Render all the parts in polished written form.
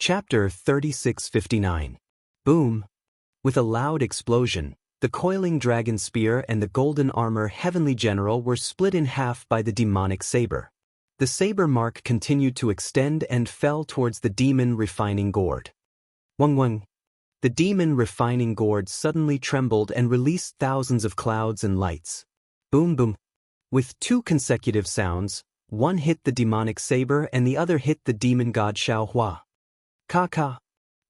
Chapter 3659. Boom! With a loud explosion, the coiling dragon spear and the golden armor heavenly general were split in half by the demonic saber. The saber mark continued to extend and fell towards the demon refining gourd. Wang. The demon refining gourd suddenly trembled and released thousands of clouds and lights. Boom boom. With two consecutive sounds, one hit the demonic saber and the other hit the demon god Xiaohua. Ka.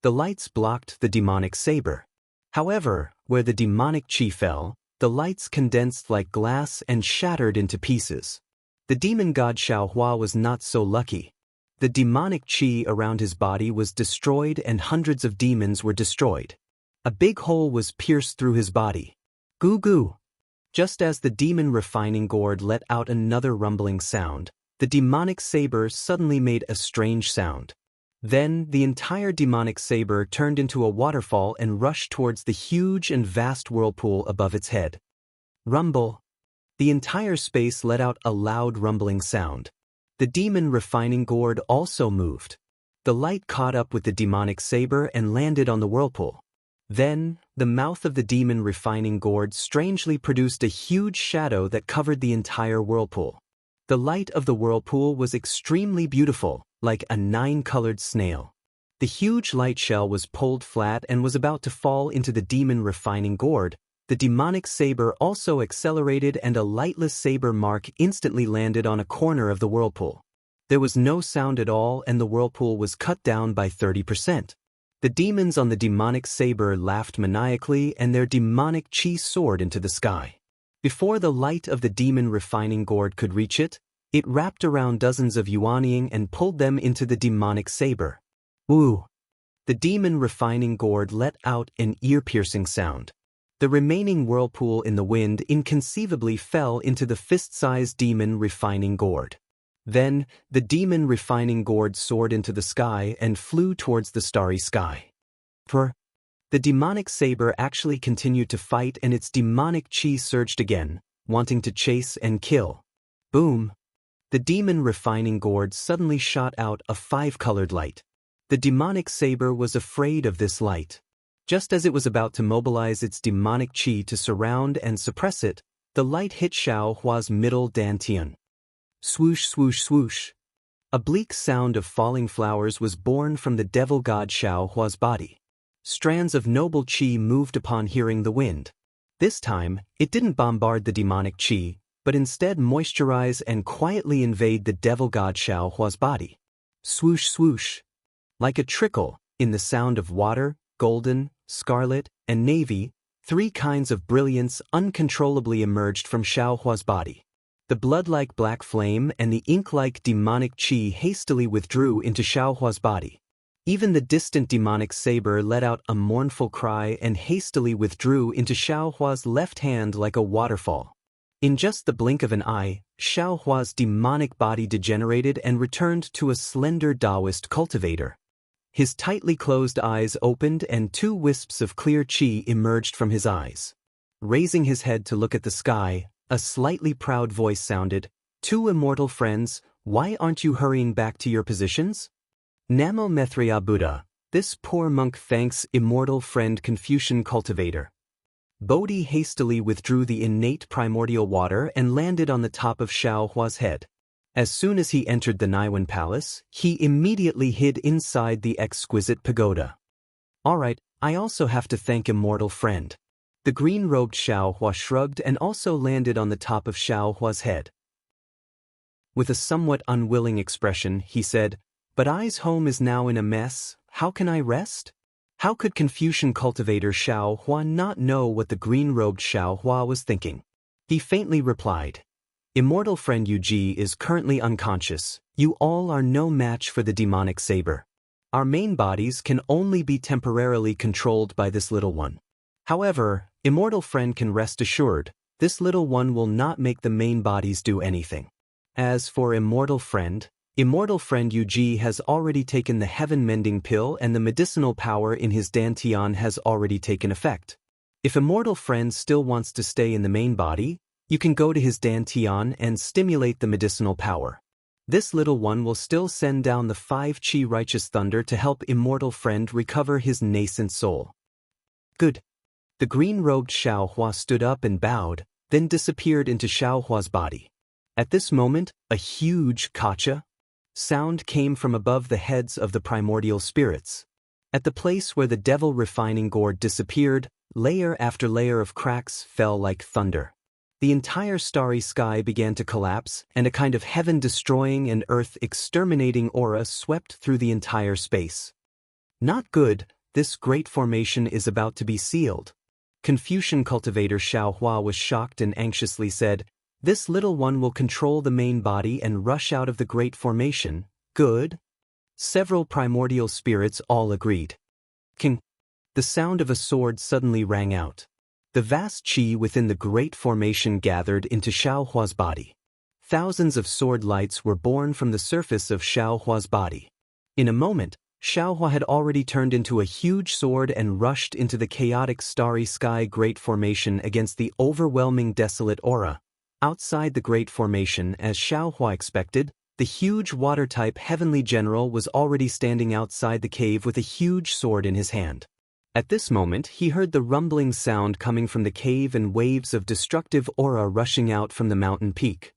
The lights blocked the demonic saber. However, where the demonic chi fell, the lights condensed like glass and shattered into pieces. The demon god Xiaohua was not so lucky. The demonic chi around his body was destroyed and hundreds of demons were destroyed. A big hole was pierced through his body. Goo goo. Just as the demon refining gourd let out another rumbling sound, the demonic saber suddenly made a strange sound. Then, the entire demonic saber turned into a waterfall and rushed towards the huge and vast whirlpool above its head. Rumble. The entire space let out a loud rumbling sound. The demon refining gourd also moved. The light caught up with the demonic saber and landed on the whirlpool. Then, the mouth of the demon refining gourd strangely produced a huge shadow that covered the entire whirlpool. The light of the whirlpool was extremely beautiful, like a 9-colored snail. The huge light shell was pulled flat and was about to fall into the demon refining gourd. The demonic saber also accelerated and a lightless saber mark instantly landed on a corner of the whirlpool. There was no sound at all and the whirlpool was cut down by 30%. The demons on the demonic saber laughed maniacally and their demonic chi soared into the sky. Before the light of the demon refining gourd could reach it, it wrapped around dozens of Yuanying and pulled them into the demonic saber. Woo! The demon refining gourd let out an ear-piercing sound. The remaining whirlpool in the wind inconceivably fell into the fist-sized demon refining gourd. Then, the demon refining gourd soared into the sky and flew towards the starry sky. The demonic saber actually continued to fight and its demonic chi surged again, wanting to chase and kill. Boom! The demon refining gourd suddenly shot out a 5-colored light. The demonic saber was afraid of this light. Just as it was about to mobilize its demonic chi to surround and suppress it, the light hit Xiaohua's middle dantian. Swoosh swoosh swoosh. A bleak sound of falling flowers was born from the devil god Xiaohua's body. Strands of noble chi moved upon hearing the wind. This time, it didn't bombard the demonic chi, but instead moisturize and quietly invade the devil god Xiaohua's body. Swoosh swoosh. Like a trickle, in the sound of water, golden, scarlet, and navy, 3 kinds of brilliance uncontrollably emerged from Xiaohua's body. The blood-like black flame and the ink-like demonic chi hastily withdrew into Xiaohua's body. Even the distant demonic saber let out a mournful cry and hastily withdrew into Xiaohua's left hand like a waterfall. In just the blink of an eye, Xiaohua's demonic body degenerated and returned to a slender Daoist cultivator. His tightly closed eyes opened and 2 wisps of clear chi emerged from his eyes. Raising his head to look at the sky, a slightly proud voice sounded, "2 immortal friends, why aren't you hurrying back to your positions?" Namo Mithriya Buddha, this poor monk thanks immortal friend Confucian cultivator. Bodhi hastily withdrew the innate primordial water and landed on the top of Xiaohua's head. As soon as he entered the Naiwan palace, he immediately hid inside the exquisite pagoda. Alright, I also have to thank immortal friend. The green-robed Xiaohua shrugged and also landed on the top of Xiaohua's head. With a somewhat unwilling expression, he said, "But I's home is now in a mess, how can I rest?" How could Confucian cultivator Xiaohua not know what the green-robed Xiaohua was thinking? He faintly replied, "Immortal friend Yuji is currently unconscious. You all are no match for the demonic saber. Our main bodies can only be temporarily controlled by this little one. Yuhowever, immortal friend can rest assured, this little one will not make the main bodies do anything. As for immortal friend Yuji has already taken the heaven-mending pill and the medicinal power in his dantian has already taken effect. If immortal friend still wants to stay in the main body, you can go to his dantian and stimulate the medicinal power. This little one will still send down the 5 qi righteous thunder to help immortal friend recover his nascent soul. Good. The green-robed Xiaohua stood up and bowed, then disappeared into Xiaohua's body. At this moment, a huge kacha sound came from above the heads of the primordial spirits. At the place where the devil refining gourd disappeared, layer after layer of cracks fell like thunder. The entire starry sky began to collapse, and a kind of heaven-destroying and earth-exterminating aura swept through the entire space. Not good, this great formation is about to be sealed. Confucian cultivator Xiaohua was shocked and anxiously said, "This little one will control the main body and rush out of the great formation. Good?" Several primordial spirits all agreed. King. The sound of a sword suddenly rang out. The vast qi within the great formation gathered into Xiaohua's body. Thousands of sword lights were born from the surface of Xiaohua's body. In a moment, Xiaohua had already turned into a huge sword and rushed into the chaotic starry sky great formation against the overwhelming desolate aura. Outside the great formation, as Xiaohua expected, the huge water-type heavenly general was already standing outside the cave with a huge sword in his hand. At this moment, he heard the rumbling sound coming from the cave and waves of destructive aura rushing out from the mountain peak.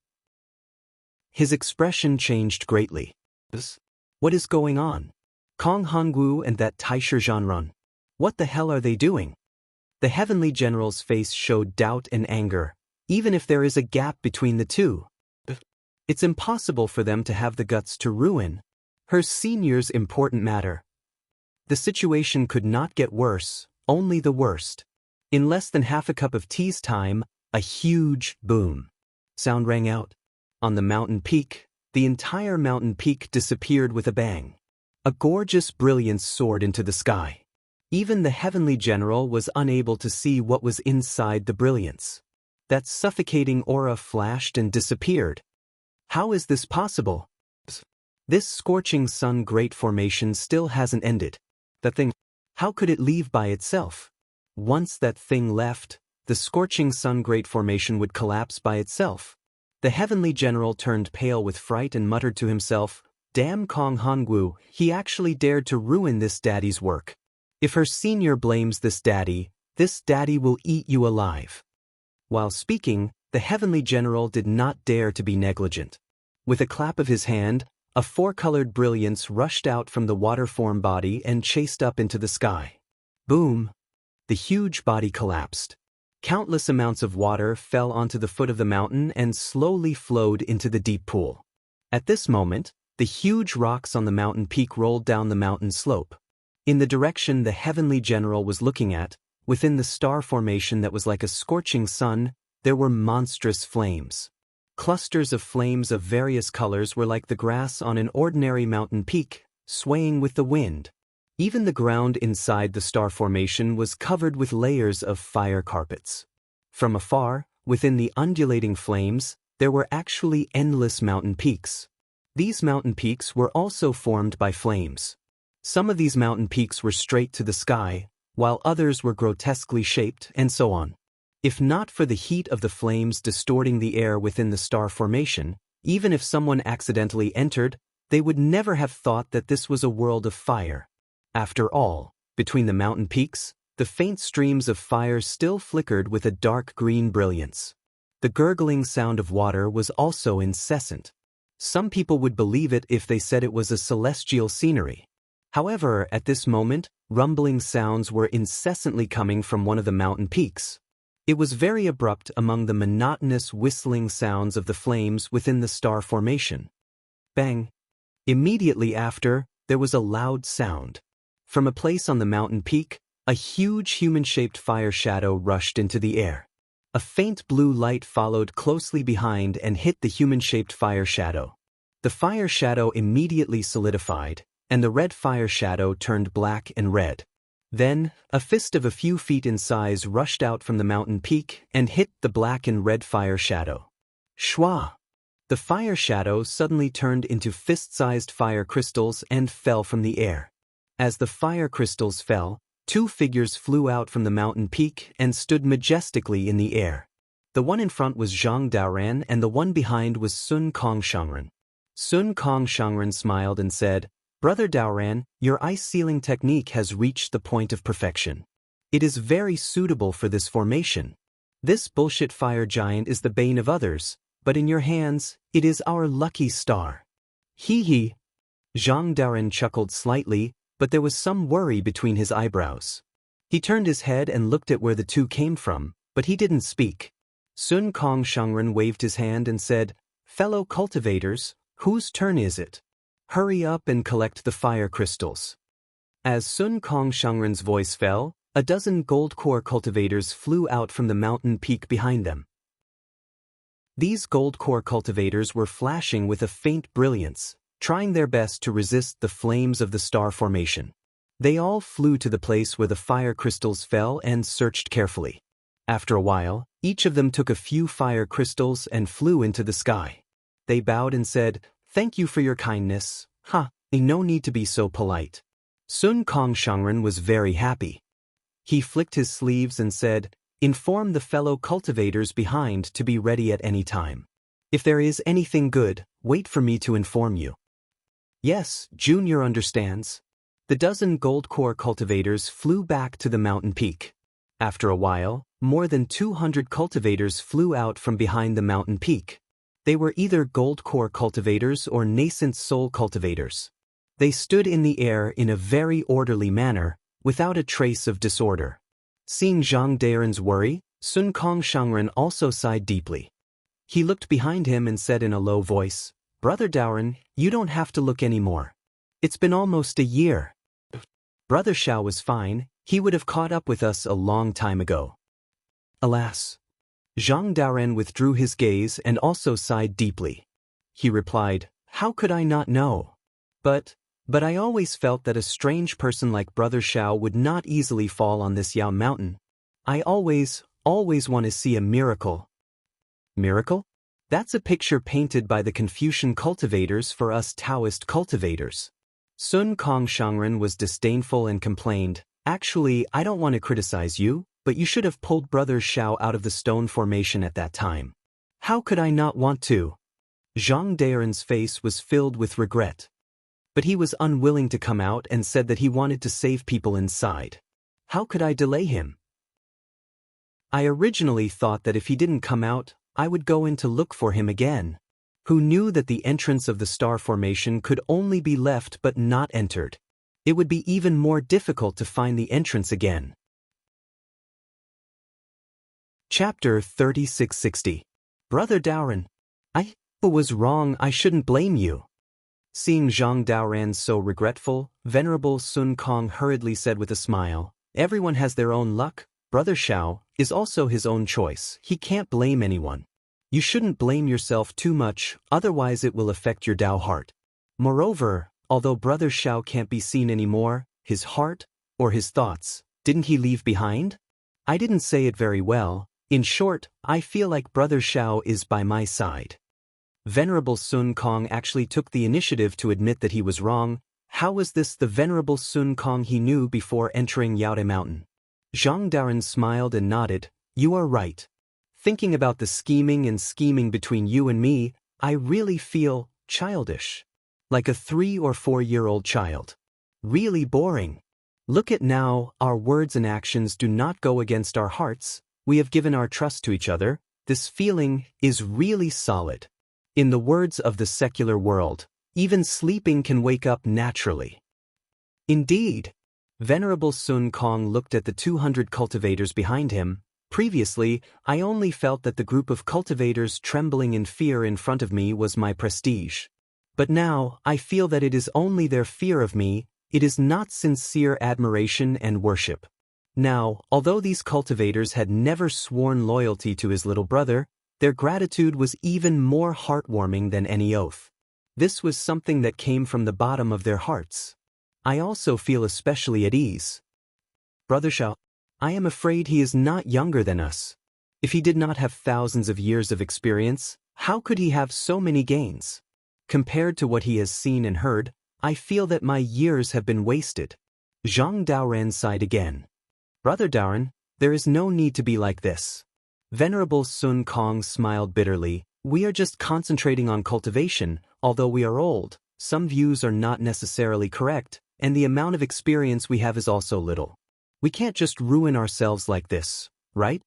His expression changed greatly. What is going on? Kong Hongwu and that Taisher Zhanrun. What the hell are they doing? The heavenly general's face showed doubt and anger, even if there is a gap between the two. It's impossible for them to have the guts to ruin her senior's important matter. The situation could not get worse, only the worst. In less than half a cup of tea's time, a huge boom sound rang out. On the mountain peak, the entire mountain peak disappeared with a bang. A gorgeous brilliance soared into the sky. Even the heavenly general was unable to see what was inside the brilliance. That suffocating aura flashed and disappeared. How is this possible? This scorching sun great formation still hasn't ended. That thing, how could it leave by itself? Once that thing left, the scorching sun great formation would collapse by itself. The heavenly general turned pale with fright and muttered to himself, "Damn Kong Hongwu, he actually dared to ruin this daddy's work. If her senior blames this daddy will eat you alive." While speaking, the heavenly general did not dare to be negligent. With a clap of his hand, a four-colored brilliance rushed out from the water-form body and chased up into the sky. Boom! The huge body collapsed. Countless amounts of water fell onto the foot of the mountain and slowly flowed into the deep pool. At this moment, the huge rocks on the mountain peak rolled down the mountain slope. In the direction the heavenly general was looking at, within the star formation that was like a scorching sun, there were monstrous flames. Clusters of flames of various colors were like the grass on an ordinary mountain peak, swaying with the wind. Even the ground inside the star formation was covered with layers of fire carpets. From afar, within the undulating flames, there were actually endless mountain peaks. These mountain peaks were also formed by flames. Some of these mountain peaks were straight to the sky, while others were grotesquely shaped, and so on. If not for the heat of the flames distorting the air within the star formation, even if someone accidentally entered, they would never have thought that this was a world of fire. After all, between the mountain peaks, the faint streams of fire still flickered with a dark green brilliance. The gurgling sound of water was also incessant. Some people would believe it if they said it was a celestial scenery. However, at this moment, rumbling sounds were incessantly coming from one of the mountain peaks. It was very abrupt among the monotonous whistling sounds of the flames within the star formation. Bang! Immediately after, there was a loud sound. From a place on the mountain peak, a huge human-shaped fire shadow rushed into the air. A faint blue light followed closely behind and hit the human-shaped fire shadow. The fire shadow immediately solidified, and the red fire shadow turned black and red. Then, a fist of a few feet in size rushed out from the mountain peak and hit the black and red fire shadow. Shwa! The fire shadow suddenly turned into fist-sized fire crystals and fell from the air. As the fire crystals fell, two figures flew out from the mountain peak and stood majestically in the air. The one in front was Zhang Daoran and the one behind was Sun Kong Shangren. Sun Kong Shangren smiled and said, Brother Daoran, your ice sealing technique has reached the point of perfection. It is very suitable for this formation. This bullshit fire giant is the bane of others, but in your hands, it is our lucky star. Hee hee. Zhang Daoran chuckled slightly, but there was some worry between his eyebrows. He turned his head and looked at where the two came from, but he didn't speak. Sun Kong Shangren waved his hand and said, Fellow cultivators, whose turn is it? Hurry up and collect the fire crystals. As Sun Kong Shangren's voice fell, a dozen gold core cultivators flew out from the mountain peak behind them. These gold core cultivators were flashing with a faint brilliance, trying their best to resist the flames of the star formation. They all flew to the place where the fire crystals fell and searched carefully. After a while, each of them took a few fire crystals and flew into the sky. They bowed and said, Thank you for your kindness. No need to be so polite. Sun Kong Shangren was very happy. He flicked his sleeves and said, Inform the fellow cultivators behind to be ready at any time. If there is anything good, wait for me to inform you. Yes, Junior understands. The dozen gold core cultivators flew back to the mountain peak. After a while, more than 200 cultivators flew out from behind the mountain peak. They were either gold core cultivators or nascent soul cultivators. They stood in the air in a very orderly manner, without a trace of disorder. Seeing Zhang Daoran's worry, Sun Kong Shangren also sighed deeply. He looked behind him and said in a low voice, Brother Daoran, you don't have to look anymore. It's been almost a year. Brother Xiao was fine, he would have caught up with us a long time ago. Alas. Zhang Daoran withdrew his gaze and also sighed deeply. He replied, How could I not know? But I always felt that a strange person like Brother Xiao would not easily fall on this Yao mountain. I always want to see a miracle. Miracle? That's a picture painted by the Confucian cultivators for us Daoist cultivators. Sun Kong Shangren was disdainful and complained, Actually, I don't want to criticize you, but you should have pulled Brother Xiao out of the stone formation at that time. How could I not want to? Zhang Daoran's face was filled with regret. But he was unwilling to come out and said that he wanted to save people inside. How could I delay him? I originally thought that if he didn't come out, I would go in to look for him again. Who knew that the entrance of the star formation could only be left but not entered? It would be even more difficult to find the entrance again. Chapter 3660. Brother Daoran. I was wrong, I shouldn't blame you. Seeing Zhang Daoran so regretful, Venerable Sun Kong hurriedly said with a smile, Everyone has their own luck. Brother Xiao is also his own choice. He can't blame anyone. You shouldn't blame yourself too much, otherwise it will affect your Dao heart. Moreover, although Brother Xiao can't be seen anymore, his heart, or his thoughts, didn't he leave behind? I didn't say it very well. In short, I feel like Brother Xiao is by my side. Venerable Sun Kong actually took the initiative to admit that he was wrong. How was this the Venerable Sun Kong he knew before entering Yaode Mountain? Zhang Daoran smiled and nodded, You are right. Thinking about the scheming between you and me, I really feel childish. Like a 3 or 4-year-old child. Really boring. Look at now, our words and actions do not go against our hearts. We have given our trust to each other. This feeling is really solid. In the words of the secular world, even sleeping can wake up naturally. Indeed. Venerable Sun Kong looked at the 200 cultivators behind him. Previously, I only felt that the group of cultivators trembling in fear in front of me was my prestige. But now, I feel that it is only their fear of me, it is not sincere admiration and worship. Now, although these cultivators had never sworn loyalty to his little brother, their gratitude was even more heartwarming than any oath. This was something that came from the bottom of their hearts. I also feel especially at ease. Brother Xiao, I am afraid he is not younger than us. If he did not have thousands of years of experience, how could he have so many gains? Compared to what he has seen and heard, I feel that my years have been wasted. Zhang Daoran sighed again. Brother Daoran, there is no need to be like this. Venerable Sun Kong smiled bitterly. We are just concentrating on cultivation. Although we are old, some views are not necessarily correct, and the amount of experience we have is also little. We can't just ruin ourselves like this, right?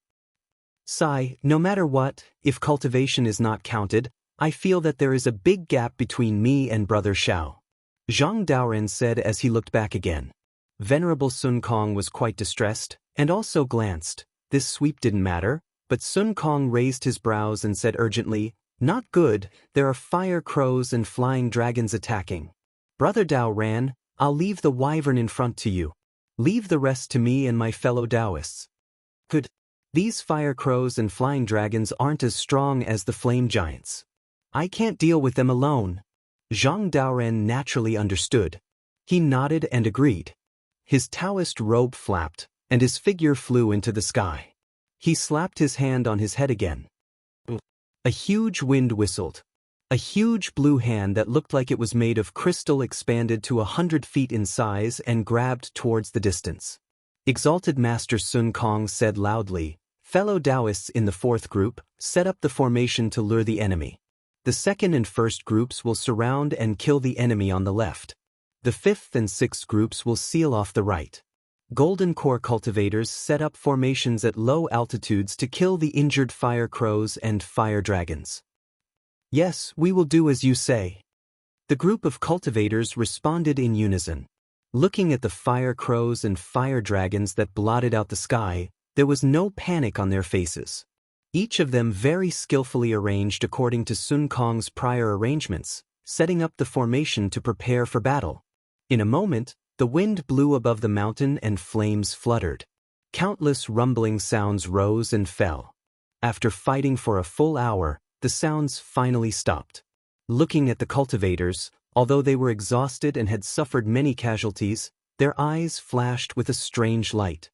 Sai, no matter what, if cultivation is not counted, I feel that there is a big gap between me and Brother Xiao. Zhang Daoren said as he looked back again. Venerable Sun Kong was quite distressed, and also glanced. This sweep didn't matter, but Sun Kong raised his brows and said urgently, "Not good, there are fire crows and flying dragons attacking. Brother Dao Ran, I'll leave the wyvern in front to you. Leave the rest to me and my fellow Daoists." Good. These fire crows and flying dragons aren't as strong as the flame giants. I can't deal with them alone. Zhang Daoren naturally understood. He nodded and agreed. His Taoist robe flapped, and his figure flew into the sky. He slapped his hand on his head again. A huge wind whistled. A huge blue hand that looked like it was made of crystal expanded to 100 feet in size and grabbed towards the distance. Exalted Master Sun Kong said loudly, "Fellow Daoists in the fourth group, set up the formation to lure the enemy. The second and first groups will surround and kill the enemy on the left. The fifth and sixth groups will seal off the right. Golden Core cultivators set up formations at low altitudes to kill the injured fire crows and fire dragons." "Yes, we will do as you say." The group of cultivators responded in unison. Looking at the fire crows and fire dragons that blotted out the sky, there was no panic on their faces. Each of them very skillfully arranged according to Sun Kong's prior arrangements, setting up the formation to prepare for battle. In a moment, the wind blew above the mountain and flames fluttered. Countless rumbling sounds rose and fell. After fighting for a full hour, the sounds finally stopped. Looking at the cultivators, although they were exhausted and had suffered many casualties, their eyes flashed with a strange light.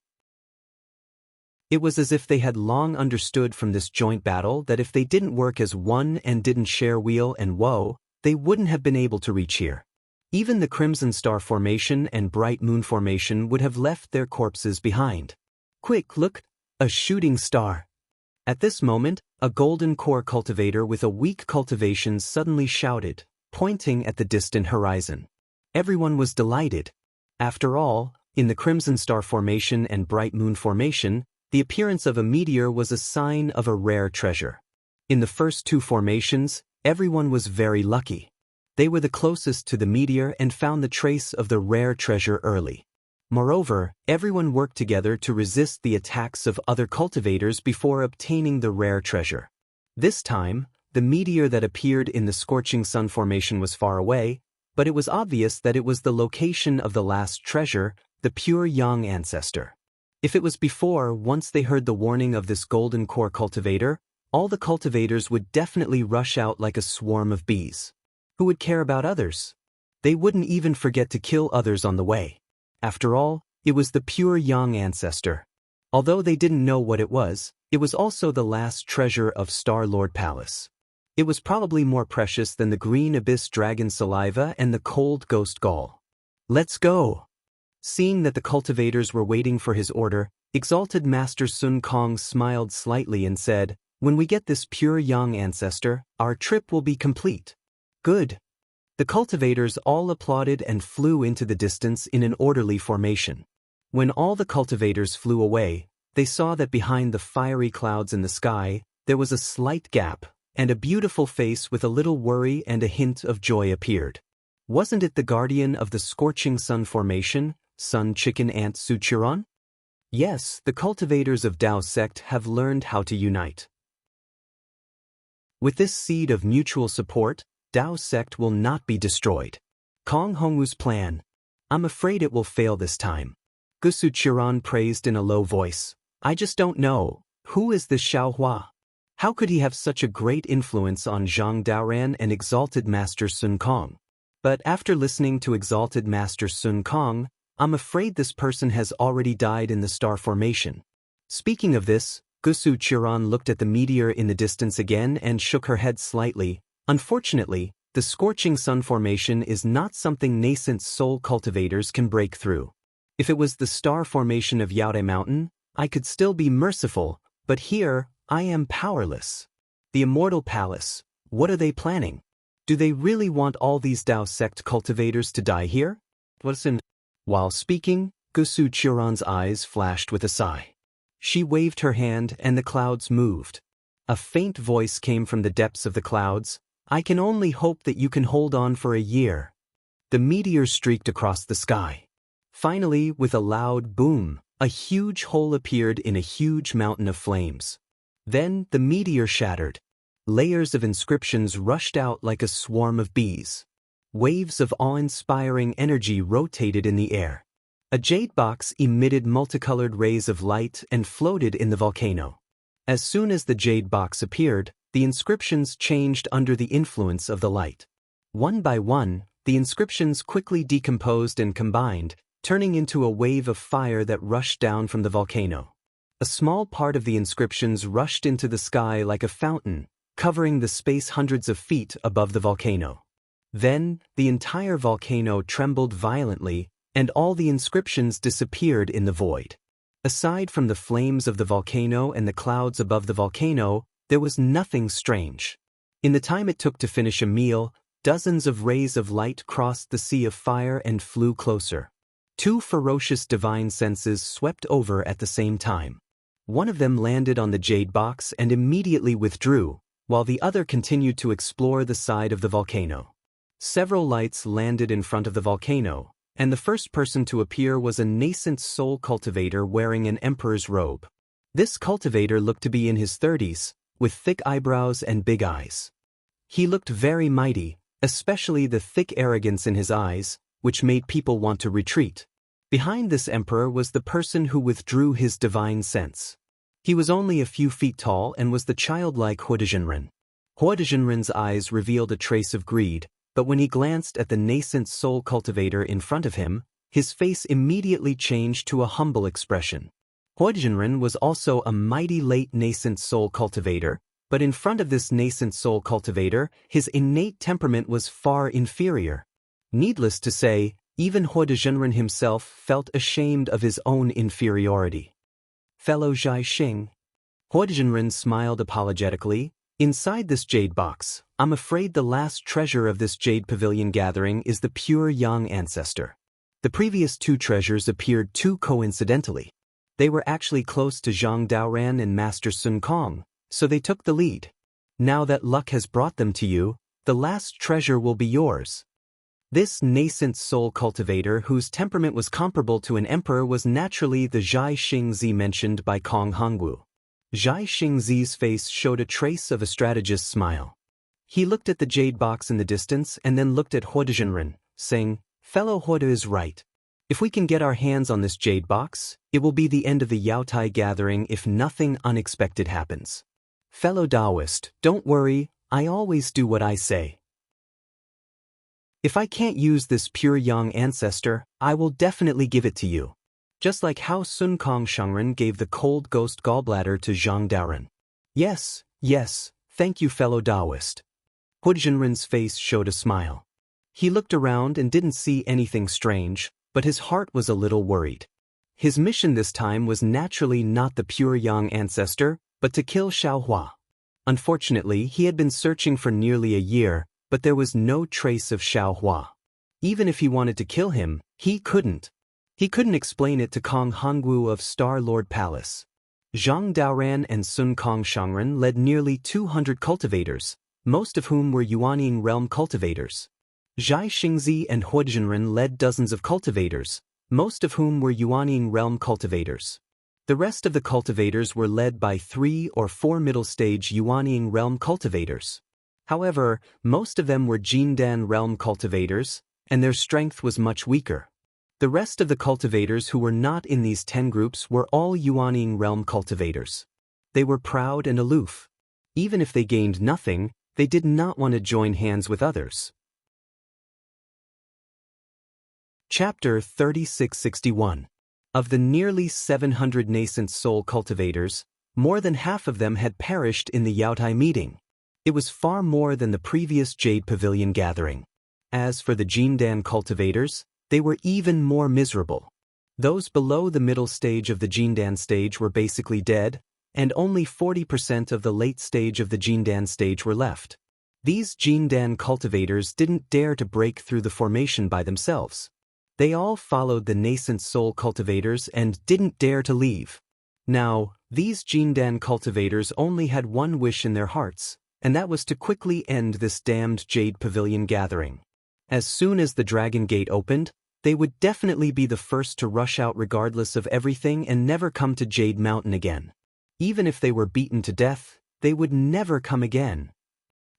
It was as if they had long understood from this joint battle that if they didn't work as one and didn't share weal and woe, they wouldn't have been able to reach here. Even the Crimson Star Formation and Bright Moon Formation would have left their corpses behind. "Quick, look! A shooting star!" At this moment, a Golden Core cultivator with a weak cultivation suddenly shouted, pointing at the distant horizon. Everyone was delighted. After all, in the Crimson Star Formation and Bright Moon Formation, the appearance of a meteor was a sign of a rare treasure. In the first two formations, everyone was very lucky. They were the closest to the meteor and found the trace of the rare treasure early. Moreover, everyone worked together to resist the attacks of other cultivators before obtaining the rare treasure. This time, the meteor that appeared in the Scorching Sun Formation was far away, but it was obvious that it was the location of the last treasure, the pure young ancestor. If it was before, once they heard the warning of this Golden Core cultivator, all the cultivators would definitely rush out like a swarm of bees. Who would care about others? They wouldn't even forget to kill others on the way. After all, it was the pure young ancestor. Although they didn't know what it was also the last treasure of Star-Lord Palace. It was probably more precious than the green abyss dragon saliva and the cold ghost gall. "Let's go!" Seeing that the cultivators were waiting for his order, Exalted Master Sun Kong smiled slightly and said, "When we get this pure young ancestor, our trip will be complete." "Good." The cultivators all applauded and flew into the distance in an orderly formation. When all the cultivators flew away, they saw that behind the fiery clouds in the sky, there was a slight gap, and a beautiful face with a little worry and a hint of joy appeared. Wasn't it the guardian of the Scorching Sun Formation, Sun Chicken Ant Suchiron? Yes, the cultivators of Dao sect have learned how to unite. With this seed of mutual support, Dao sect will not be destroyed. Kong Hongwu's plan. I'm afraid it will fail this time. Gusu Chiron praised in a low voice. I just don't know. Who is this Xiao Hua? How could he have such a great influence on Zhang Daoran and Exalted Master Sun Kong? But after listening to Exalted Master Sun Kong, I'm afraid this person has already died in the star formation. Speaking of this, Gusu Chiron looked at the meteor in the distance again and shook her head slightly. Unfortunately, the Scorching Sun Formation is not something nascent soul cultivators can break through. If it was the star formation of Yaodai Mountain, I could still be merciful, but here, I am powerless. The Immortal Palace. What are they planning? Do they really want all these Dao sect cultivators to die here? Listen. While speaking, Gusu Churan's eyes flashed with a sigh. She waved her hand and the clouds moved. A faint voice came from the depths of the clouds. I can only hope that you can hold on for a year. The meteor streaked across the sky. Finally, with a loud boom, a huge hole appeared in a huge mountain of flames. Then the meteor shattered. Layers of inscriptions rushed out like a swarm of bees. Waves of awe-inspiring energy rotated in the air. A jade box emitted multicolored rays of light and floated in the volcano. As soon as the jade box appeared, the inscriptions changed under the influence of the light. One by one, the inscriptions quickly decomposed and combined, turning into a wave of fire that rushed down from the volcano. A small part of the inscriptions rushed into the sky like a fountain, covering the space hundreds of feet above the volcano. Then, the entire volcano trembled violently, and all the inscriptions disappeared in the void. Aside from the flames of the volcano and the clouds above the volcano, there was nothing strange. In the time it took to finish a meal, dozens of rays of light crossed the sea of fire and flew closer. Two ferocious divine senses swept over at the same time. One of them landed on the jade box and immediately withdrew, while the other continued to explore the side of the volcano. Several lights landed in front of the volcano, and the first person to appear was a nascent soul cultivator wearing an emperor's robe. This cultivator looked to be in his 30s, with thick eyebrows and big eyes. He looked very mighty, especially the thick arrogance in his eyes, which made people want to retreat. Behind this emperor was the person who withdrew his divine sense. He was only a few feet tall and was the childlike Huozhenren. Huozhenren's eyes revealed a trace of greed, but when he glanced at the nascent soul cultivator in front of him, his face immediately changed to a humble expression. Huozhenren was also a mighty late nascent soul cultivator, but in front of this nascent soul cultivator, his innate temperament was far inferior. Needless to say, even Huozhenren himself felt ashamed of his own inferiority. Fellow Zhai Xing. Huozhenren smiled apologetically. Inside this jade box, I'm afraid the last treasure of this jade pavilion gathering is the pure Yang ancestor. The previous two treasures appeared too coincidentally. They were actually close to Zhang Daoran and Master Sun Kong, so they took the lead. Now that luck has brought them to you, the last treasure will be yours. This nascent soul cultivator whose temperament was comparable to an emperor was naturally the Zhai Xingzi mentioned by Kong Hongwu. Zhai Xingzi's face showed a trace of a strategist's smile. He looked at the jade box in the distance and then looked at Huozhenren, saying, Fellow Huoda is right. If we can get our hands on this jade box, it will be the end of the Yaotai gathering if nothing unexpected happens. Fellow Daoist, don't worry, I always do what I say. If I can't use this pure Yang ancestor, I will definitely give it to you. Just like how Sun Kong Shangren gave the cold ghost gallbladder to Zhang Daoran. Yes, thank you fellow Daoist. Huozhenren's face showed a smile. He looked around and didn't see anything strange, but his heart was a little worried. His mission this time was naturally not the pure Yang ancestor, but to kill Xiaohua. Unfortunately, he had been searching for nearly a year, but there was no trace of Xiaohua. Even if he wanted to kill him, he couldn't. He couldn't explain it to Kong Hongwu of Star Lord Palace. Zhang Daoran and Sun Kong Shangren led nearly 200 cultivators, most of whom were Yuanying realm cultivators. Zhai Xingzi and Huozhenren led dozens of cultivators, most of whom were Yuanying realm cultivators. The rest of the cultivators were led by 3 or 4 middle-stage Yuanying realm cultivators. However, most of them were Jindan realm cultivators, and their strength was much weaker. The rest of the cultivators who were not in these 10 groups were all Yuanying realm cultivators. They were proud and aloof. Even if they gained nothing, they did not want to join hands with others. Chapter 3661. Of the nearly 700 nascent soul cultivators, more than half of them had perished in the Yaotai meeting. It was far more than the previous Jade Pavilion gathering. As for the Jindan cultivators, they were even more miserable. Those below the middle stage of the Jindan stage were basically dead, and only 40% of the late stage of the Jindan stage were left. These Jindan cultivators didn't dare to break through the formation by themselves. They all followed the nascent soul cultivators and didn't dare to leave. Now, these Jindan cultivators only had one wish in their hearts, and that was to quickly end this damned Jade Pavilion gathering. As soon as the Dragon Gate opened, they would definitely be the first to rush out regardless of everything and never come to Jade Mountain again. Even if they were beaten to death, they would never come again.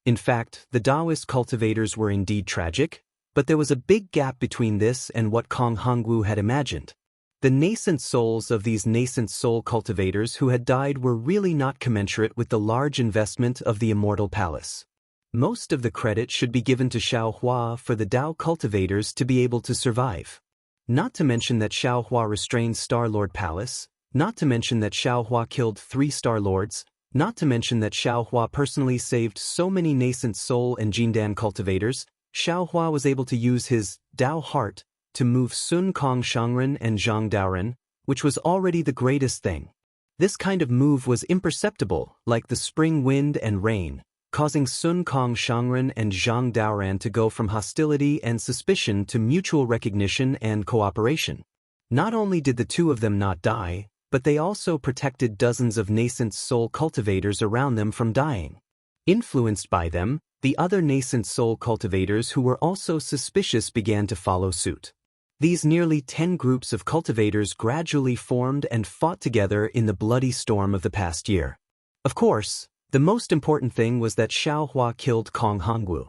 In fact, the Daoist cultivators were indeed tragic, but there was a big gap between this and what Kong Hongwu had imagined. The nascent souls of these nascent soul cultivators who had died were really not commensurate with the large investment of the Immortal Palace. Most of the credit should be given to Xiaohua for the Dao cultivators to be able to survive. Not to mention that Xiaohua restrained Star-Lord Palace, not to mention that Xiaohua killed 3 Star-Lords, not to mention that Xiaohua personally saved so many nascent soul and Jindan cultivators. Xiaohua was able to use his Dao heart to move Sun Kong Shangren and Zhang Daoren, which was already the greatest thing. This kind of move was imperceptible, like the spring wind and rain, causing Sun Kong Shangren and Zhang Daoren to go from hostility and suspicion to mutual recognition and cooperation. Not only did the two of them not die, but they also protected dozens of nascent soul cultivators around them from dying. Influenced by them, the other nascent soul cultivators who were also suspicious began to follow suit. These nearly 10 groups of cultivators gradually formed and fought together in the bloody storm of the past year. Of course, the most important thing was that Xiaohua killed Kong Hongwu.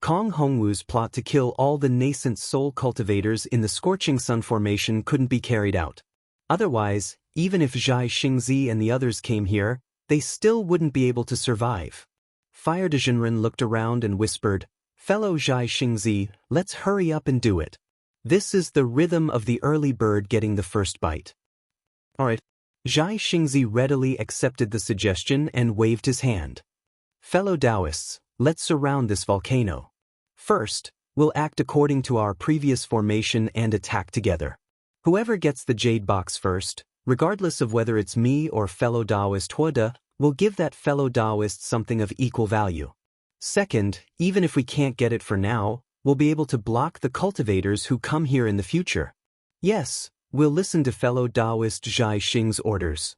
Kong Hongwu's plot to kill all the nascent soul cultivators in the Scorching Sun formation couldn't be carried out. Otherwise, even if Zhai Xingzi and the others came here, they still wouldn't be able to survive. Fire de Jinren looked around and whispered, "Fellow Zhai Xingzi, let's hurry up and do it. This is the rhythm of the early bird getting the first bite." Alright. Zhai Xingzi readily accepted the suggestion and waved his hand. "Fellow Daoists, let's surround this volcano. First, we'll act according to our previous formation and attack together. Whoever gets the jade box first, regardless of whether it's me or fellow Daoist Huoda, will give that fellow Daoist something of equal value. Second, even if we can't get it for now, we'll be able to block the cultivators who come here in the future. Yes, we'll listen to fellow Daoist Zhai Xing's orders."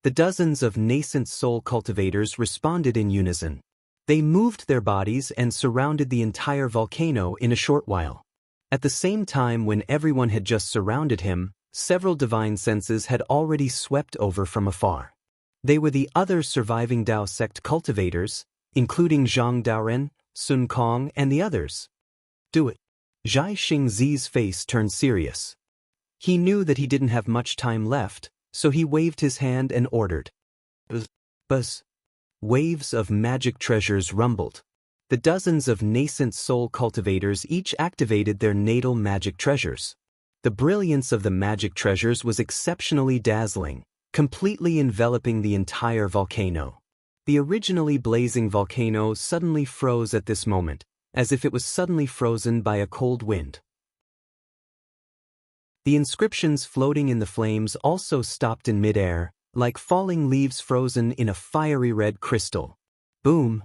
The dozens of nascent soul cultivators responded in unison. They moved their bodies and surrounded the entire volcano in a short while. At the same time when everyone had just surrounded him, several divine senses had already swept over from afar. They were the other surviving Dao sect cultivators, including Zhang Daoren, Sun Kong, and the others. "Do it." Zhai Xingzi's face turned serious. He knew that he didn't have much time left, so he waved his hand and ordered. Buzz. Waves of magic treasures rumbled. The dozens of nascent soul cultivators each activated their natal magic treasures. The brilliance of the magic treasures was exceptionally dazzling, completely enveloping the entire volcano. The originally blazing volcano suddenly froze at this moment, as if it was suddenly frozen by a cold wind. The inscriptions floating in the flames also stopped in midair, like falling leaves frozen in a fiery red crystal. Boom!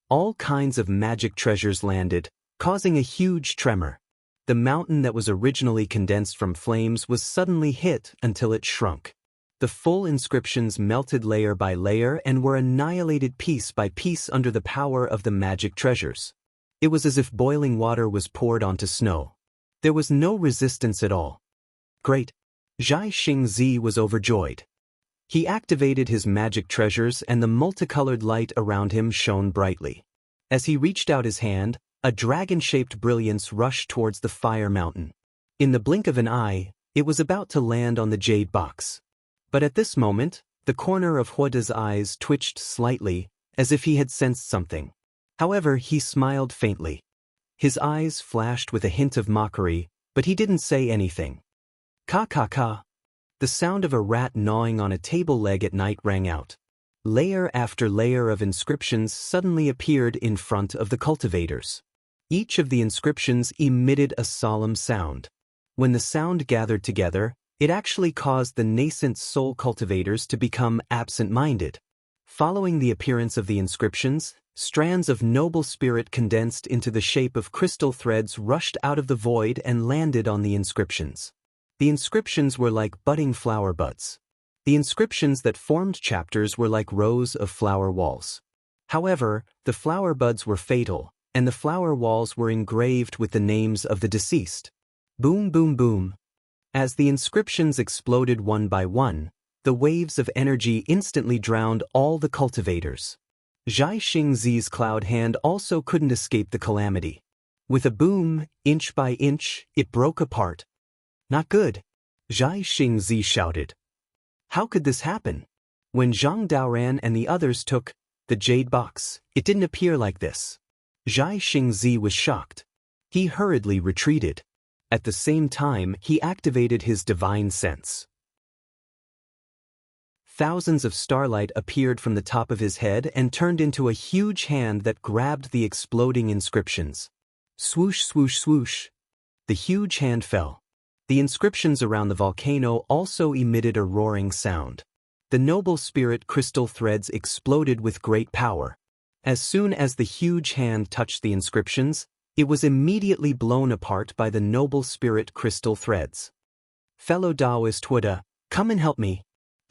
All kinds of magic treasures landed, causing a huge tremor. The mountain that was originally condensed from flames was suddenly hit until it shrunk. The full inscriptions melted layer by layer and were annihilated piece by piece under the power of the magic treasures. It was as if boiling water was poured onto snow. There was no resistance at all. Great! Zhai Xingzi was overjoyed. He activated his magic treasures and the multicolored light around him shone brightly. As he reached out his hand, a dragon-shaped brilliance rushed towards the fire mountain. In the blink of an eye, it was about to land on the jade box. But at this moment, the corner of Huoda's eyes twitched slightly, as if he had sensed something. However, he smiled faintly. His eyes flashed with a hint of mockery, but he didn't say anything. "Ka ka ka." The sound of a rat gnawing on a table leg at night rang out. Layer after layer of inscriptions suddenly appeared in front of the cultivators. Each of the inscriptions emitted a solemn sound. When the sound gathered together, It actually caused the nascent soul cultivators to become absent-minded. Following the appearance of the inscriptions, strands of noble spirit condensed into the shape of crystal threads rushed out of the void and landed on the inscriptions. The inscriptions were like budding flower buds. The inscriptions that formed chapters were like rows of flower walls. However, the flower buds were fatal, and the flower walls were engraved with the names of the deceased. Boom, boom, boom. As the inscriptions exploded one by one, the waves of energy instantly drowned all the cultivators. Zhai Xingzi's cloud hand also couldn't escape the calamity. With a boom, inch by inch, it broke apart. Not good, Zhai Xingzi shouted. How could this happen? When Zhang Daoran and the others took the jade box, it didn't appear like this. Zhai Xingzi was shocked. He hurriedly retreated. At the same time, he activated his divine sense. Thousands of starlight appeared from the top of his head and turned into a huge hand that grabbed the exploding inscriptions. Swoosh, swoosh, swoosh. The huge hand fell. The inscriptions around the volcano also emitted a roaring sound. The noble spirit crystal threads exploded with great power. As soon as the huge hand touched the inscriptions, it was immediately blown apart by the noble spirit crystal threads. Fellow Daoist Huada, come and help me.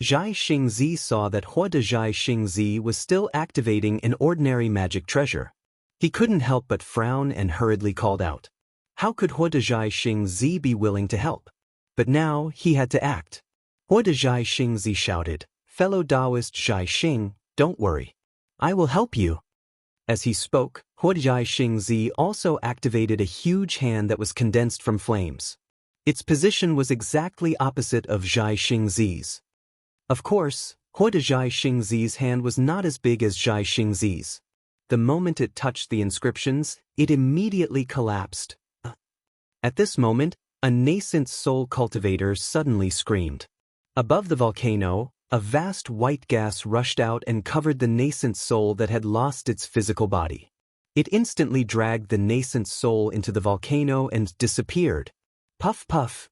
Zhai Xingzi saw that Huada Zhai Xingzi was still activating an ordinary magic treasure. He couldn't help but frown and hurriedly called out. How could Huada Zhai Xingzi be willing to help? But now he had to act. Huada Zhai Xingzi shouted, Fellow Daoist Zhai Xing, don't worry. I will help you. As he spoke, Huada Zhai Xingzi also activated a huge hand that was condensed from flames. Its position was exactly opposite of Zhai Xingzi's. Of course, Huada Zhai Xingzi's hand was not as big as Zhai Xingzi's. The moment it touched the inscriptions, it immediately collapsed. At this moment, a nascent soul cultivator suddenly screamed. Above the volcano, a vast white gas rushed out and covered the nascent soul that had lost its physical body. It instantly dragged the nascent soul into the volcano and disappeared. Puff puff.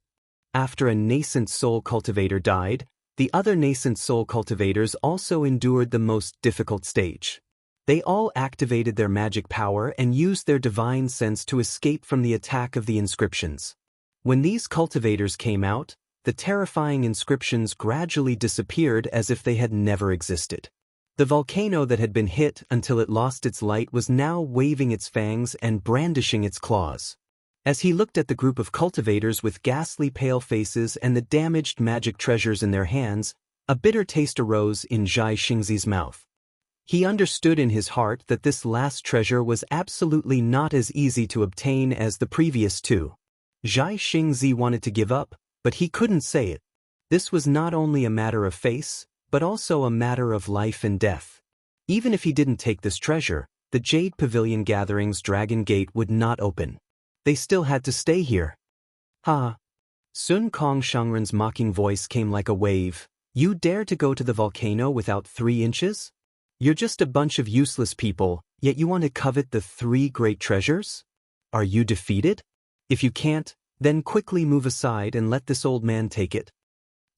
After a nascent soul cultivator died, the other nascent soul cultivators also endured the most difficult stage. They all activated their magic power and used their divine sense to escape from the attack of the inscriptions. When these cultivators came out, the terrifying inscriptions gradually disappeared as if they had never existed. The volcano that had been hit until it lost its light was now waving its fangs and brandishing its claws. As he looked at the group of cultivators with ghastly pale faces and the damaged magic treasures in their hands, a bitter taste arose in Zhai Xingzi's mouth. He understood in his heart that this last treasure was absolutely not as easy to obtain as the previous two. Zhai Xingzi wanted to give up, but he couldn't say it. This was not only a matter of face, but also a matter of life and death. Even if he didn't take this treasure, the Jade Pavilion Gathering's Dragon Gate would not open. They still had to stay here. Ha! Sun Kong Shangren's mocking voice came like a wave. You dare to go to the volcano without 3 inches? You're just a bunch of useless people, yet you want to covet the 3 great treasures? Are you defeated? If you can't, then quickly move aside and let this old man take it.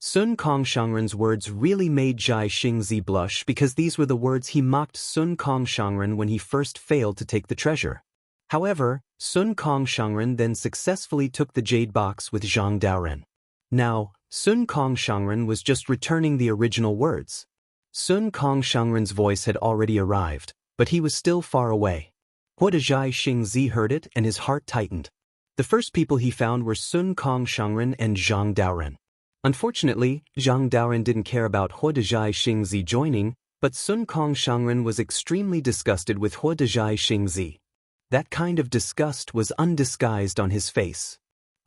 Sun Kong Shangren's words really made Zhai Xingzi blush because these were the words he mocked Sun Kong Shangren when he first failed to take the treasure. However, Sun Kong Shangren then successfully took the jade box with Zhang Daoran. Now, Sun Kong Shangren was just returning the original words. Sun Kong Shangren's voice had already arrived, but he was still far away. Huada Zhai Xingzi heard it and his heart tightened. The first people he found were Sun Kong Shangren and Zhang Daoran. Unfortunately, Zhang Daoran didn't care about Huada Zhai Xingzi joining, but Sun Kong Shangren was extremely disgusted with Huada Zhai Xingzi. That kind of disgust was undisguised on his face.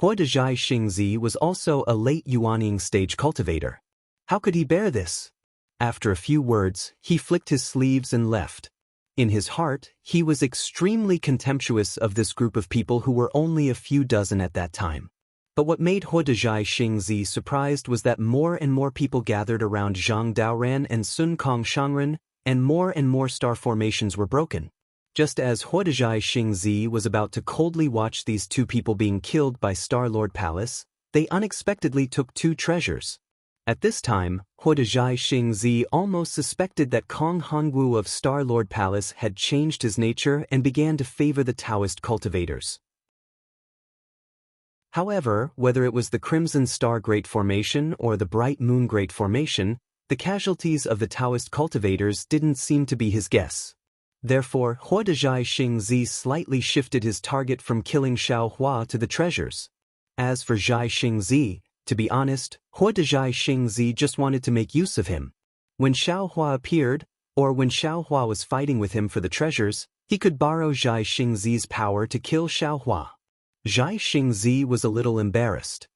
Huada Zhai Xingzi was also a late Yuaning stage cultivator. How could he bear this? After a few words, he flicked his sleeves and left. In his heart, he was extremely contemptuous of this group of people who were only a few dozen at that time. But what made Huada Zhai Xingzi surprised was that more and more people gathered around Zhang Daoran and Sun Kong Shangren, and more star formations were broken. Just as Huada Zhai Xingzi was about to coldly watch these 2 people being killed by Star Lord Palace, they unexpectedly took 2 treasures. At this time, Huo Xingzi almost suspected that Kong Hongwu of Star Lord Palace had changed his nature and began to favor the Daoist cultivators. However, whether it was the Crimson Star Great Formation or the Bright Moon Great Formation, the casualties of the Daoist cultivators didn't seem to be his guess. Therefore, Huo Xingzi slightly shifted his target from killing Xiao Hua to the treasures. As for Xingzi, to be honest, Huo Xingzi just wanted to make use of him. When Xiao Hua appeared, or when Xiao Hua was fighting with him for the treasures, he could borrow Xingzi's power to kill Xiao Hua. Xingzi was a little embarrassed.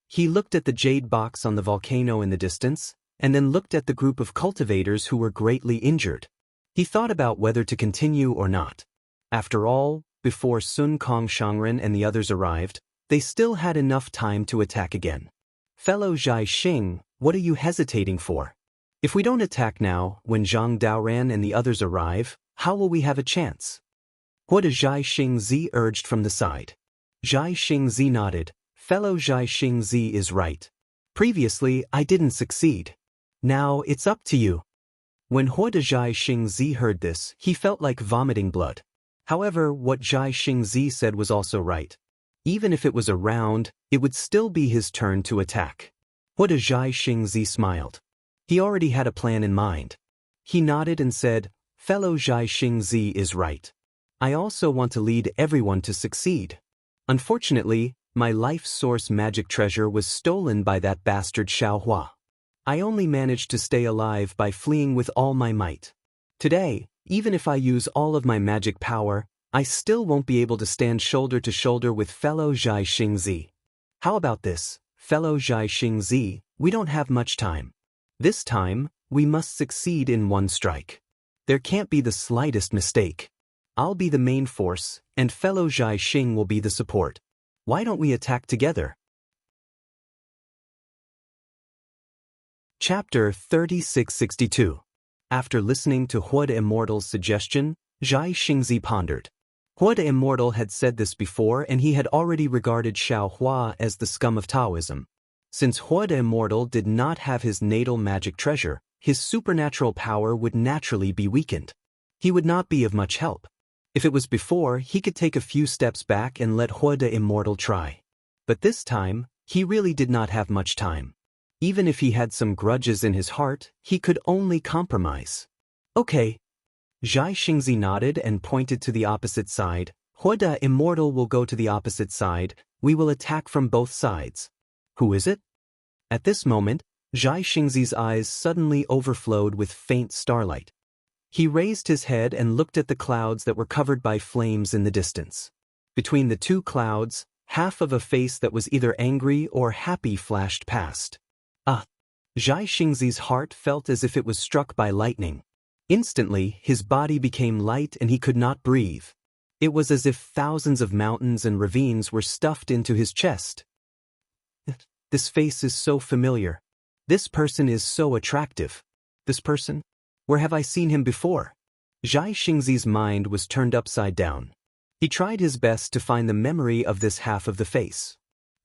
He looked at the jade box on the volcano in the distance, and then looked at the group of cultivators who were greatly injured. He thought about whether to continue or not. After all, before Sun Kong Shangren and the others arrived, they still had enough time to attack again. Fellow Xing, what are you hesitating for? If we don't attack now, when Zhang Daoran and the others arrive, how will we have a chance? Huo Xingzi urged from the side. Xingzi nodded. Fellow Xingzi is right. Previously, I didn't succeed. Now it's up to you. When Huo Xingzi heard this, he felt like vomiting blood. However, what Xingzi said was also right. Even if it was a round, it would still be his turn to attack. Huo Xingzi smiled. He already had a plan in mind. He nodded and said, Fellow Xingzi is right. I also want to lead everyone to succeed. Unfortunately, my life source magic treasure was stolen by that bastard Xiao Hua. I only managed to stay alive by fleeing with all my might. Today, even if I use all of my magic power, I still won't be able to stand shoulder to shoulder with fellow Xingzi. How about this, fellow Xingzi? We don't have much time. This time, we must succeed in one strike. There can't be the slightest mistake. I'll be the main force, and fellow Xing will be the support. Why don't we attack together? Chapter 3662. After listening to Huo the Immortal's suggestion, Xingzi pondered. Huo the Immortal had said this before, and he had already regarded Xiao Hua as the scum of Taoism. Since Huo the Immortal did not have his natal magic treasure, his supernatural power would naturally be weakened. He would not be of much help. If it was before, he could take a few steps back and let Huo the Immortal try. But this time, he really did not have much time. Even if he had some grudges in his heart, he could only compromise. Okay. Xingzi nodded and pointed to the opposite side. Huo the Immortal will go to the opposite side. We will attack from both sides. Who is it? At this moment, Xingzi's eyes suddenly overflowed with faint starlight. He raised his head and looked at the clouds that were covered by flames in the distance. Between the 2 clouds, half of a face that was either angry or happy flashed past. Xingzi's heart felt as if it was struck by lightning. Instantly, his body became light and he could not breathe. It was as if thousands of mountains and ravines were stuffed into his chest. This face is so familiar. This person is so attractive. This person? Where have I seen him before? Xingzi's mind was turned upside down. He tried his best to find the memory of this half of the face.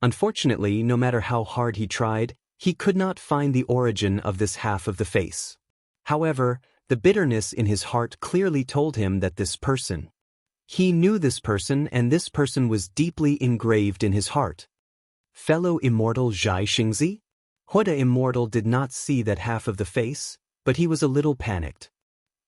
Unfortunately, no matter how hard he tried, he could not find the origin of this half of the face. However, the bitterness in his heart clearly told him that this person. He knew this person, and this person was deeply engraved in his heart. Fellow Immortal Xingzi? Huo the Immortal did not see that half of the face, but he was a little panicked.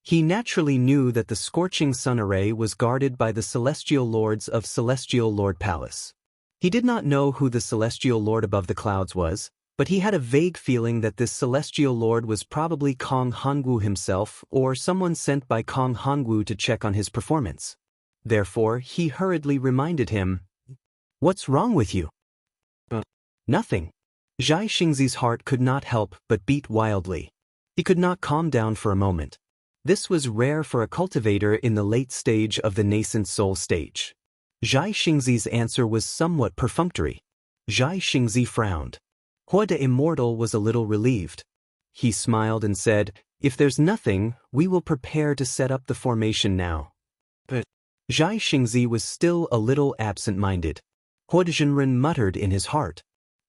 He naturally knew that the scorching sun array was guarded by the celestial lords of Celestial Lord Palace. He did not know who the celestial lord above the clouds was, but he had a vague feeling that this celestial lord was probably Kong Hongwu himself or someone sent by Kong Hongwu to check on his performance. Therefore, he hurriedly reminded him, "What's wrong with you?" Nothing. Xingzi's heart could not help but beat wildly. He could not calm down for a moment. This was rare for a cultivator in the late stage of the nascent soul stage. Xingzi's answer was somewhat perfunctory. Xingzi frowned. Huo the Immortal was a little relieved. He smiled and said, "If there's nothing, we will prepare to set up the formation now." But Xingzi was still a little absent-minded. Huo Zhenren muttered in his heart.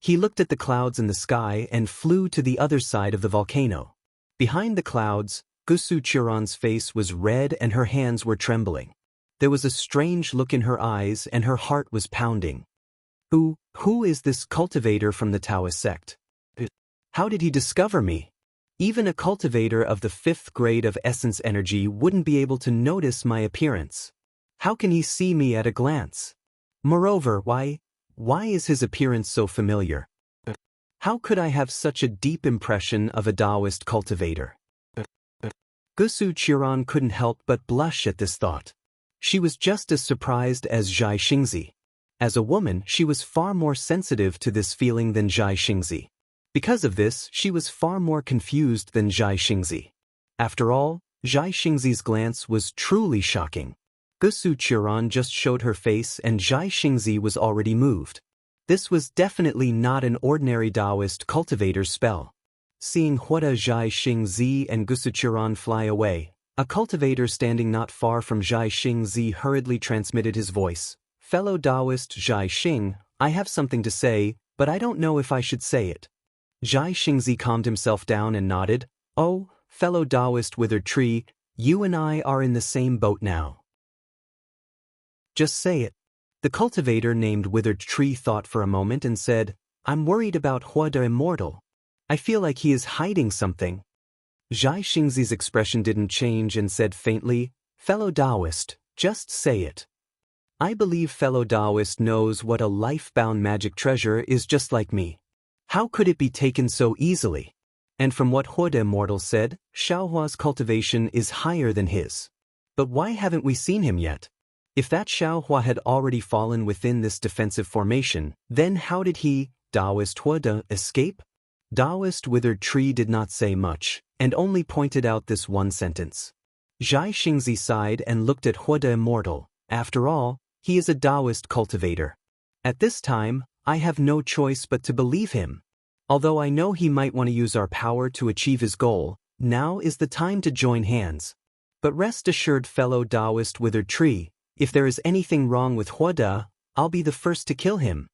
He looked at the clouds in the sky and flew to the other side of the volcano. Behind the clouds, Gusu Chiron's face was red and her hands were trembling. There was a strange look in her eyes and her heart was pounding. Who is this cultivator from the Taoist sect? How did he discover me? Even a cultivator of the 5th grade of essence energy wouldn't be able to notice my appearance. How can he see me at a glance? Moreover, why is his appearance so familiar? How could I have such a deep impression of a Daoist cultivator? Gusu Chiron couldn't help but blush at this thought. She was just as surprised as Zhai Xingzi. As a woman, she was far more sensitive to this feeling than Zhai Xingzi. Because of this, she was far more confused than Zhai Xingzi. After all, Zhai Xingzi's glance was truly shocking. Gusu Chiron just showed her face and Zhai Xingzi was already moved. This was definitely not an ordinary Daoist cultivator's spell. Seeing Huada Zhai Xingzi and Gusu Chiron fly away, a cultivator standing not far from Zhai Xingzi hurriedly transmitted his voice. Fellow Daoist Zhai Xing, I have something to say, but I don't know if I should say it. Zhai Xingzi calmed himself down and nodded. Oh, fellow Daoist withered tree, you and I are in the same boat now. Just say it. The cultivator named Withered Tree thought for a moment and said, I'm worried about Huada Immortal. I feel like he is hiding something. Zhai Xingzi's expression didn't change and said faintly, Fellow Daoist, just say it. I believe fellow Daoist knows what a life-bound magic treasure is just like me. How could it be taken so easily? And from what Huada Immortal said, Xiaohua's cultivation is higher than his. But why haven't we seen him yet? If that Xiaohua had already fallen within this defensive formation, then how did he, Daoist Huada, escape? Daoist Withered Tree did not say much, and only pointed out this one sentence. Zhai Xingzi sighed and looked at Huada Immortal. After all, he is a Daoist cultivator. At this time, I have no choice but to believe him. Although I know he might want to use our power to achieve his goal, now is the time to join hands. But rest assured, fellow Daoist Withered Tree, if there is anything wrong with Huada, I'll be the first to kill him.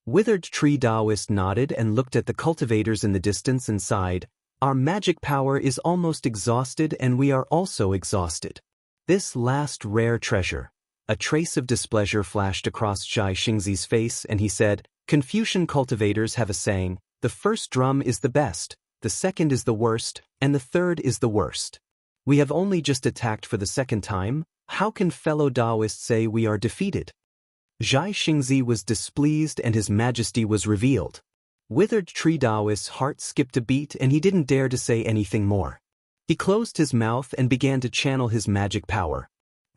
Withered Tree Daoist nodded and looked at the cultivators in the distance and sighed. Our magic power is almost exhausted and we are also exhausted. This last rare treasure. A trace of displeasure flashed across Zhai Xingzi's face and he said, Confucian cultivators have a saying, the first drum is the best, the second is the worst, and the third is the worst. We have only just attacked for the second time. How can fellow Daoists say we are defeated? Zhai Xingzi was displeased and his majesty was revealed. Withered Tree Daoist's heart skipped a beat and he didn't dare to say anything more. He closed his mouth and began to channel his magic power.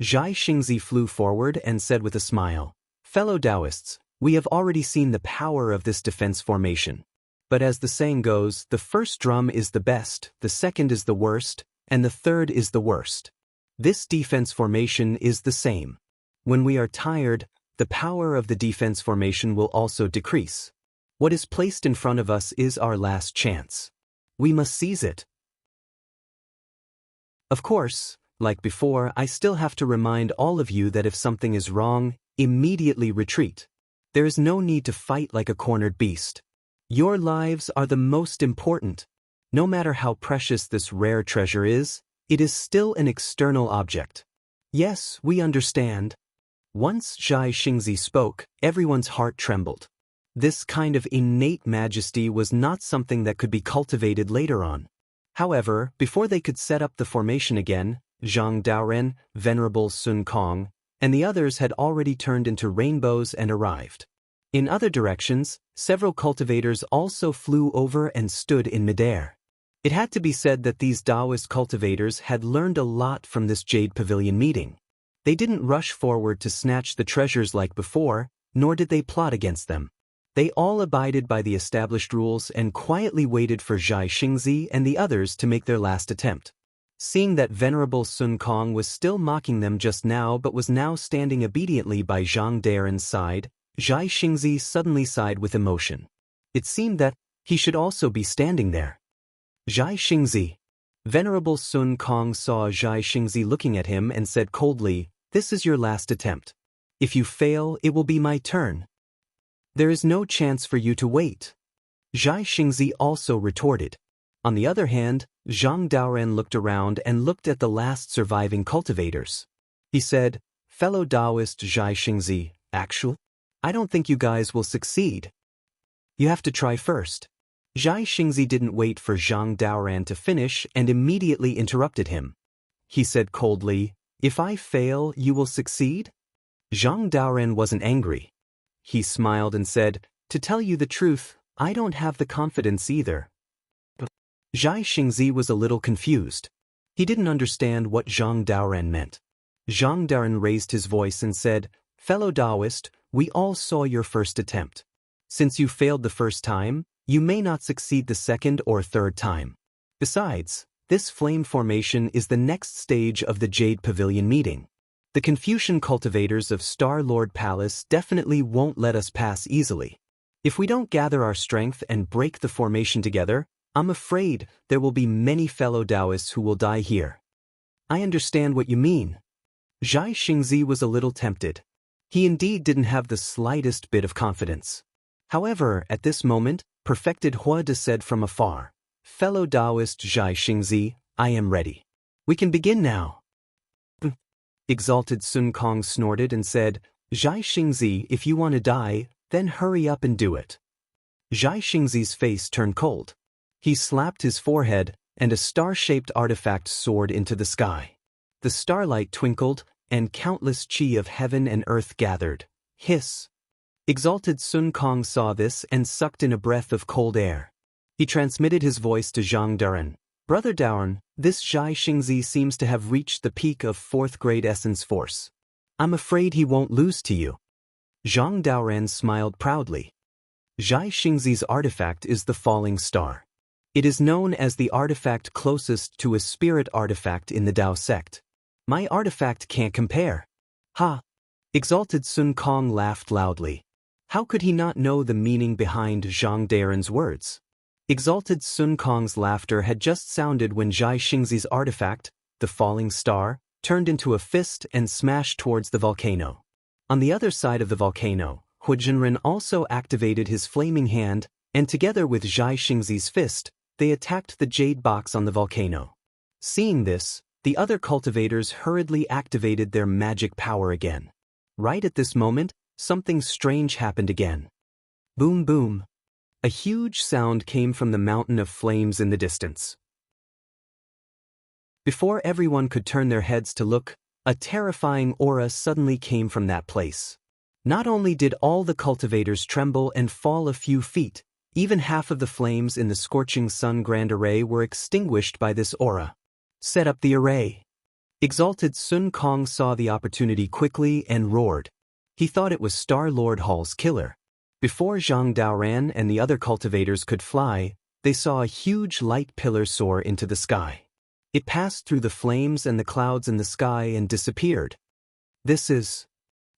Zhai Xingzi flew forward and said with a smile, Fellow Daoists, we have already seen the power of this defense formation. But as the saying goes, the first drum is the best, the second is the worst, and the third is the worst. This defense formation is the same. When we are tired, the power of the defense formation will also decrease. What is placed in front of us is our last chance. We must seize it. Of course, like before, I still have to remind all of you that if something is wrong, immediately retreat. There is no need to fight like a cornered beast. Your lives are the most important. No matter how precious this rare treasure is, it is still an external object. Yes, we understand. Once Zhai Xingzi spoke, everyone's heart trembled. This kind of innate majesty was not something that could be cultivated later on. However, before they could set up the formation again, Zhang Daoren, Venerable Sun Kong, and the others had already turned into rainbows and arrived. In other directions, several cultivators also flew over and stood in midair. It had to be said that these Daoist cultivators had learned a lot from this Jade Pavilion meeting. They didn't rush forward to snatch the treasures like before, nor did they plot against them. They all abided by the established rules and quietly waited for Zhai Xingzi and the others to make their last attempt. Seeing that Venerable Sun Kong was still mocking them just now but was now standing obediently by Zhang Daoren's side, Zhai Xingzi suddenly sighed with emotion. It seemed that he should also be standing there. Zhai Xingzi. Venerable Sun Kong saw Zhai Xingzi looking at him and said coldly, This is your last attempt. If you fail, it will be my turn. There is no chance for you to wait. Xianxia also retorted. On the other hand, Zhang Daoren looked around and looked at the last surviving cultivators. He said, "Fellow Daoist Xianxia, actually, I don't think you guys will succeed. You have to try first." Xianxia didn't wait for Zhang Daoren to finish and immediately interrupted him. He said coldly, "If I fail, you will succeed?" Zhang Daoren wasn't angry. He smiled and said, "To tell you the truth, I don't have the confidence either." Xianxia was a little confused. He didn't understand what Zhang Daoren meant. Zhang Daoren raised his voice and said, "Fellow Daoist, we all saw your first attempt. Since you failed the first time, you may not succeed the second or third time. Besides, this flame formation is the next stage of the Jade Pavilion meeting. The Confucian cultivators of Star Lord Palace definitely won't let us pass easily. If we don't gather our strength and break the formation together, I'm afraid there will be many fellow Daoists who will die here." "I understand what you mean." Xianxia was a little tempted. He indeed didn't have the slightest bit of confidence. However, at this moment, Perfected Huada said from afar, "Fellow Daoist Xianxia, I am ready. We can begin now." Exalted Sun Kong snorted and said, "Xianxia, if you want to die, then hurry up and do it." Xianxia's face turned cold. He slapped his forehead, and a star-shaped artifact soared into the sky. The starlight twinkled, and countless chi of heaven and earth gathered. Hiss! Exalted Sun Kong saw this and sucked in a breath of cold air. He transmitted his voice to Zhang Daoren. "Brother Daoren, this Xianxia seems to have reached the peak of 4th grade essence force. I'm afraid he won't lose to you." Zhang Daoren smiled proudly. Xianxia's artifact is the falling star. It is known as the artifact closest to a spirit artifact in the Dao sect. My artifact can't compare. Ha! Exalted Sun Kong laughed loudly. How could he not know the meaning behind Zhang Daoren's words? Exalted Sun Kong's laughter had just sounded when Xianxia's artifact, the falling star, turned into a fist and smashed towards the volcano. On the other side of the volcano, Huijinren also activated his flaming hand, and together with Xianxia's fist, they attacked the jade box on the volcano. Seeing this, the other cultivators hurriedly activated their magic power again. Right at this moment, something strange happened again. Boom boom. A huge sound came from the mountain of flames in the distance. Before everyone could turn their heads to look, a terrifying aura suddenly came from that place. Not only did all the cultivators tremble and fall a few feet, even half of the flames in the scorching sun grand array were extinguished by this aura. Set up the array. Exalted Sun Kong saw the opportunity quickly and roared. He thought it was Star Lord Hall's killer. Before Zhang Daoren and the other cultivators could fly, they saw a huge light pillar soar into the sky. It passed through the flames and the clouds in the sky and disappeared. This is...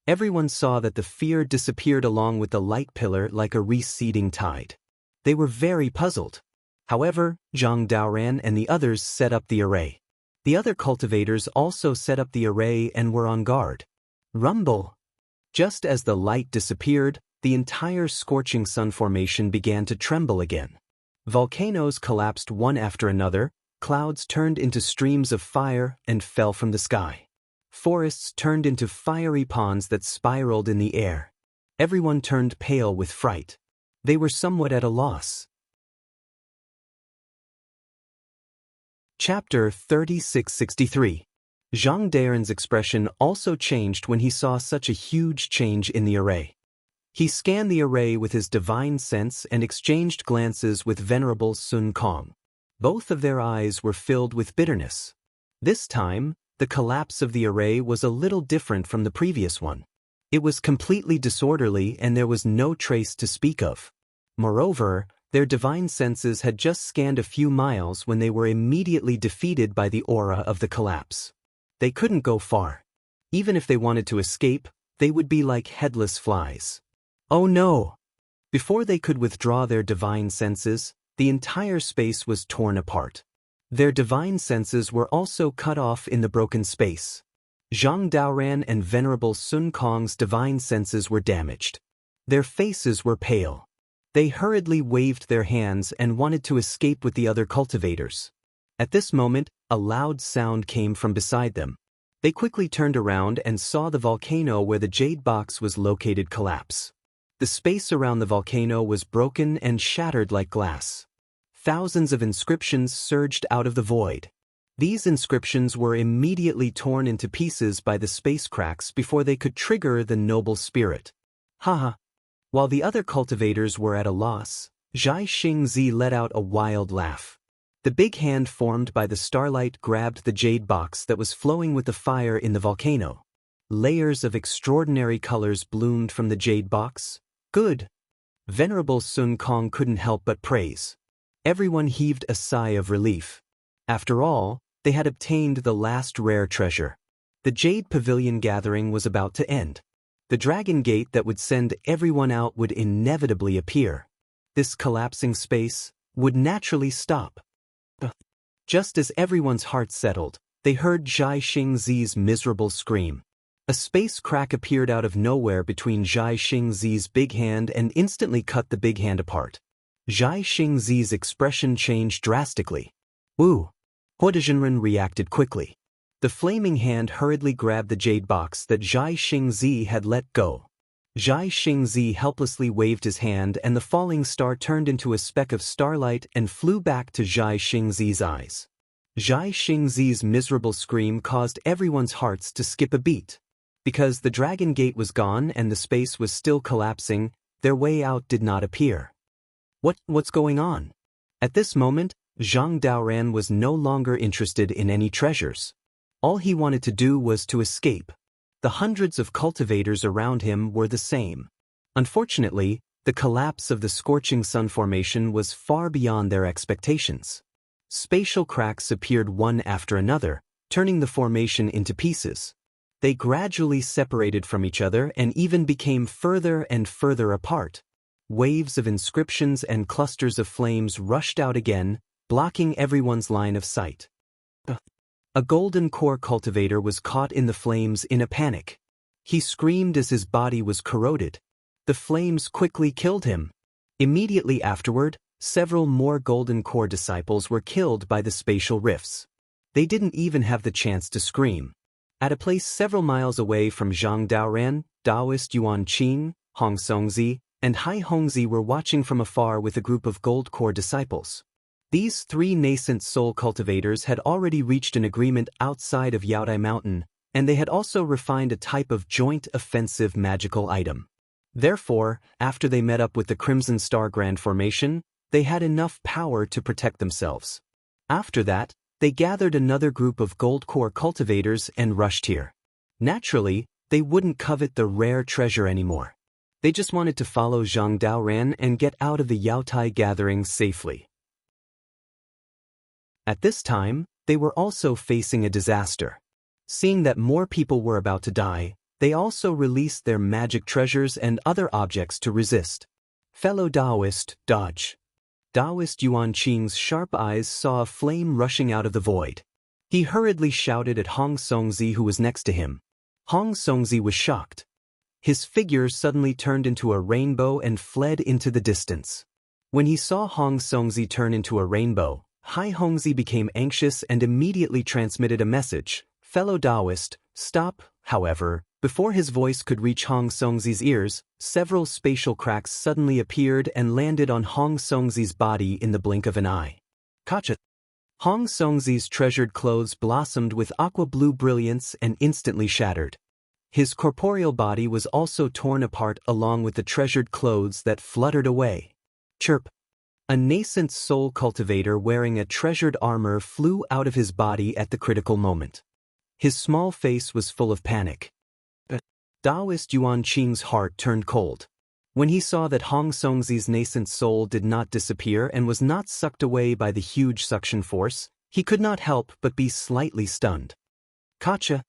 Everyone saw that the fear disappeared along with the light pillar like a receding tide. They were very puzzled. However, Zhang Daoren and the others set up the array. The other cultivators also set up the array and were on guard. Rumble! Just as the light disappeared, the entire scorching sun formation began to tremble again. Volcanoes collapsed one after another, clouds turned into streams of fire and fell from the sky. Forests turned into fiery ponds that spiraled in the air. Everyone turned pale with fright. They were somewhat at a loss. Chapter 3663. Zhang Daoren's expression also changed when he saw such a huge change in the array. He scanned the array with his divine sense and exchanged glances with Venerable Sun Kong. Both of their eyes were filled with bitterness. This time, the collapse of the array was a little different from the previous one. It was completely disorderly and there was no trace to speak of. Moreover, their divine senses had just scanned a few miles when they were immediately defeated by the aura of the collapse. They couldn't go far. Even if they wanted to escape, they would be like headless flies. Oh no! Before they could withdraw their divine senses, the entire space was torn apart. Their divine senses were also cut off in the broken space. Zhang Daoren and Venerable Sun Kong's divine senses were damaged. Their faces were pale. They hurriedly waved their hands and wanted to escape with the other cultivators. At this moment, a loud sound came from beside them. They quickly turned around and saw the volcano where the jade box was located collapse. The space around the volcano was broken and shattered like glass. Thousands of inscriptions surged out of the void. These inscriptions were immediately torn into pieces by the space cracks before they could trigger the noble spirit. Haha. While the other cultivators were at a loss, Xianxia let out a wild laugh. The big hand formed by the starlight grabbed the jade box that was flowing with the fire in the volcano. Layers of extraordinary colors bloomed from the jade box. Good. Venerable Sun Kong couldn't help but praise. Everyone heaved a sigh of relief. After all, they had obtained the last rare treasure. The Jade Pavilion gathering was about to end. The dragon gate that would send everyone out would inevitably appear. This collapsing space would naturally stop. Just as everyone's heart settled, they heard Xianxia's miserable scream. A space crack appeared out of nowhere between Xianxia's big hand and instantly cut the big hand apart. Xianxia's expression changed drastically. Woo! Huodazhenren reacted quickly. The flaming hand hurriedly grabbed the jade box that Xianxia had let go. Xianxia helplessly waved his hand and the falling star turned into a speck of starlight and flew back to Xianxia's eyes. Xianxia's miserable scream caused everyone's hearts to skip a beat. Because the dragon gate was gone and the space was still collapsing, their way out did not appear. What's going on? At this moment, Zhang Daoran was no longer interested in any treasures. All he wanted to do was to escape. The hundreds of cultivators around him were the same. Unfortunately, the collapse of the scorching sun formation was far beyond their expectations. Spatial cracks appeared one after another, turning the formation into pieces. They gradually separated from each other and even became further and further apart. Waves of inscriptions and clusters of flames rushed out again, blocking everyone's line of sight. A golden core cultivator was caught in the flames in a panic. He screamed as his body was corroded. The flames quickly killed him. Immediately afterward, several more golden core disciples were killed by the spatial rifts. They didn't even have the chance to scream. At a place several miles away from Zhang Daoran, Daoist Yuan Qing, Hong Songzi, and Hai Hongzi were watching from afar with a group of gold core disciples. These three nascent soul cultivators had already reached an agreement outside of Yaodai Mountain, and they had also refined a type of joint offensive magical item. Therefore, after they met up with the Crimson Star Grand Formation, they had enough power to protect themselves. After that, they gathered another group of gold core cultivators and rushed here. Naturally, they wouldn't covet the rare treasure anymore. They just wanted to follow Zhang Daoran and get out of the Yaotai gathering safely. At this time, they were also facing a disaster. Seeing that more people were about to die, they also released their magic treasures and other objects to resist. Fellow Daoist, dodge. Daoist Yuan Qing's sharp eyes saw a flame rushing out of the void. He hurriedly shouted at Hong Songzi who was next to him. Hong Songzi was shocked. His figure suddenly turned into a rainbow and fled into the distance. When he saw Hong Songzi turn into a rainbow, Hai Hongzi became anxious and immediately transmitted a message. Fellow Daoist, stop. However, before his voice could reach Hong Songzi's ears, several spatial cracks suddenly appeared and landed on Hong Songzi's body in the blink of an eye. Gotcha. Hong Songzi's treasured clothes blossomed with aqua-blue brilliance and instantly shattered. His corporeal body was also torn apart along with the treasured clothes that fluttered away. Chirp. A nascent soul cultivator wearing a treasured armor flew out of his body at the critical moment. His small face was full of panic. Daoist Yuan Qing's heart turned cold. When he saw that Hong Songzi's nascent soul did not disappear and was not sucked away by the huge suction force, he could not help but be slightly stunned. Gotcha.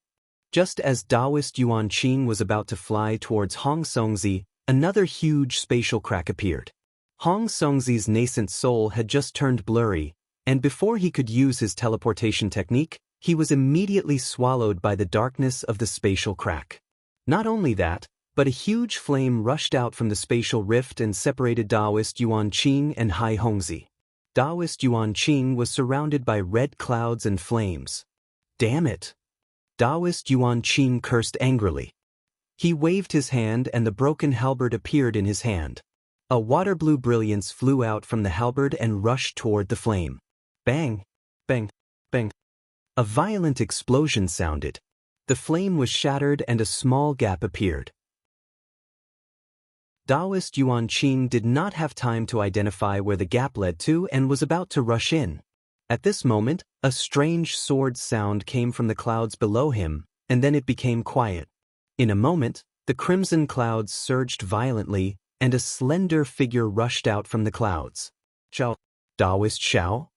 Just as Daoist Yuan Qing was about to fly towards Hong Songzi, another huge spatial crack appeared. Hong Songzi's nascent soul had just turned blurry, and before he could use his teleportation technique, he was immediately swallowed by the darkness of the spatial crack. Not only that, but a huge flame rushed out from the spatial rift and separated Daoist Yuan Qing and Hai Hongzi. Daoist Yuan Qing was surrounded by red clouds and flames. Damn it! Daoist Yuan Qing cursed angrily. He waved his hand and the broken halberd appeared in his hand. A water-blue brilliance flew out from the halberd and rushed toward the flame. Bang! Bang! Bang! A violent explosion sounded. The flame was shattered and a small gap appeared. Daoist Yuan Qing did not have time to identify where the gap led to and was about to rush in. At this moment, a strange sword sound came from the clouds below him, and then it became quiet. In a moment, the crimson clouds surged violently, and a slender figure rushed out from the clouds. Xiao. Daoist Xiao?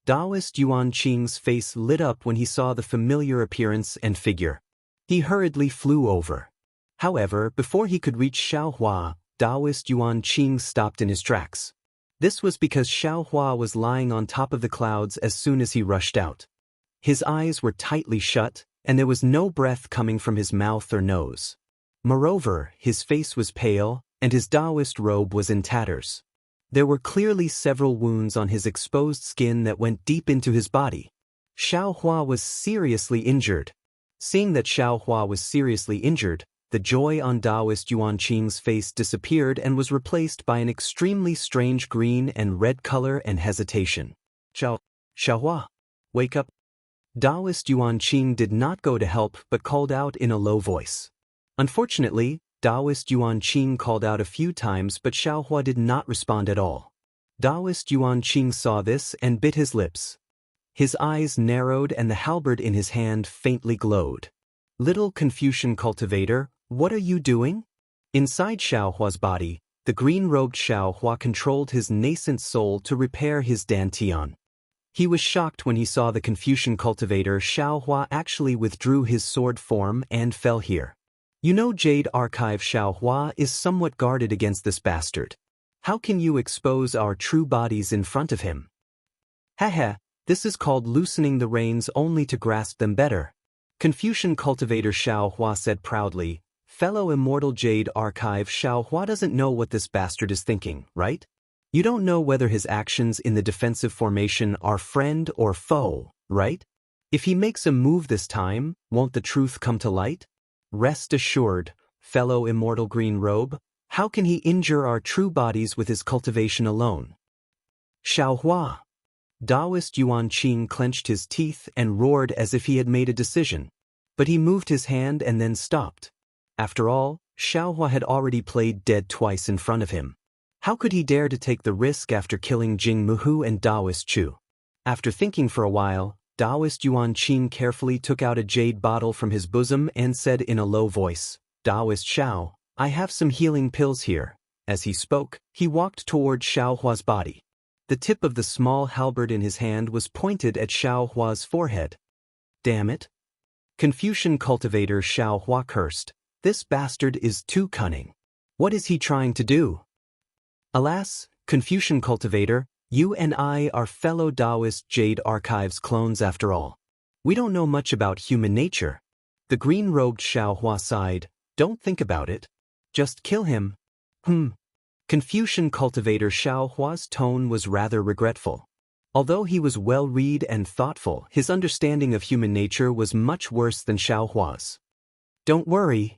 Daoist Yuan Qing's face lit up when he saw the familiar appearance and figure. He hurriedly flew over. However, before he could reach Xiao Hua, Daoist Yuan Qing stopped in his tracks. This was because Xiao Hua was lying on top of the clouds as soon as he rushed out. His eyes were tightly shut, and there was no breath coming from his mouth or nose. Moreover, his face was pale, and his Daoist robe was in tatters. There were clearly several wounds on his exposed skin that went deep into his body. Xiao Hua was seriously injured. Seeing that Xiao Hua was seriously injured, the joy on Daoist Yuan Qing's face disappeared and was replaced by an extremely strange green and red color and hesitation. Xiao Hua, wake up. Daoist Yuan Qing did not go to help but called out in a low voice. Unfortunately, Daoist Yuan Qing called out a few times but Xiao Hua did not respond at all. Daoist Yuan Qing saw this and bit his lips. His eyes narrowed and the halberd in his hand faintly glowed. Little Confucian cultivator, what are you doing? Inside Xiao Hua's body, the green-robed Xiao Hua controlled his nascent soul to repair his dantian. He was shocked when he saw the Confucian cultivator Xiao Hua actually withdrew his sword form and fell here. You know Jade Archive Xiao Hua is somewhat guarded against this bastard. How can you expose our true bodies in front of him? Haha, this is called loosening the reins only to grasp them better. Confucian cultivator Xiao Hua said proudly, fellow Immortal Jade Archive Xiao Hua doesn't know what this bastard is thinking, right? You don't know whether his actions in the defensive formation are friend or foe, right? If he makes a move this time, won't the truth come to light? Rest assured, fellow Immortal Green Robe, how can he injure our true bodies with his cultivation alone? Xiao Hua. Daoist Yuan Qing clenched his teeth and roared as if he had made a decision. But he moved his hand and then stopped. After all, Xiao Hua had already played dead twice in front of him. How could he dare to take the risk after killing Jing Muhu and Daoist Chu? After thinking for a while, Daoist Yuan Qing carefully took out a jade bottle from his bosom and said in a low voice, Daoist Xiao, I have some healing pills here. As he spoke, he walked toward Xiao Hua's body. The tip of the small halberd in his hand was pointed at Xiao Hua's forehead. Damn it! Confucian cultivator Xiao Hua cursed. This bastard is too cunning. What is he trying to do? Alas, Confucian cultivator, you and I are fellow Daoist Jade Archives clones after all. We don't know much about human nature. The green-robed Xiao Hua sighed. Don't think about it. Just kill him. Confucian cultivator Xiao Hua's tone was rather regretful. Although he was well-read and thoughtful, his understanding of human nature was much worse than Xiao Hua's. Don't worry.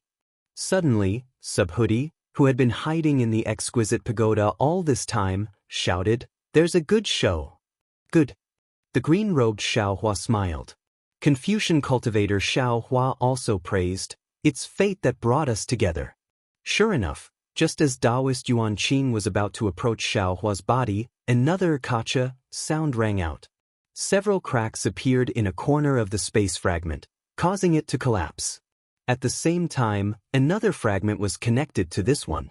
Suddenly, Subhoodie, who had been hiding in the exquisite pagoda all this time, shouted, There's a good show. Good. The green-robed Xiao Hua smiled. Confucian cultivator Xiao Hua also praised, It's fate that brought us together. Sure enough, just as Daoist Yuan Qing was about to approach Xiao Hua's body, another kacha sound rang out. Several cracks appeared in a corner of the space fragment, causing it to collapse. At the same time, another fragment was connected to this one.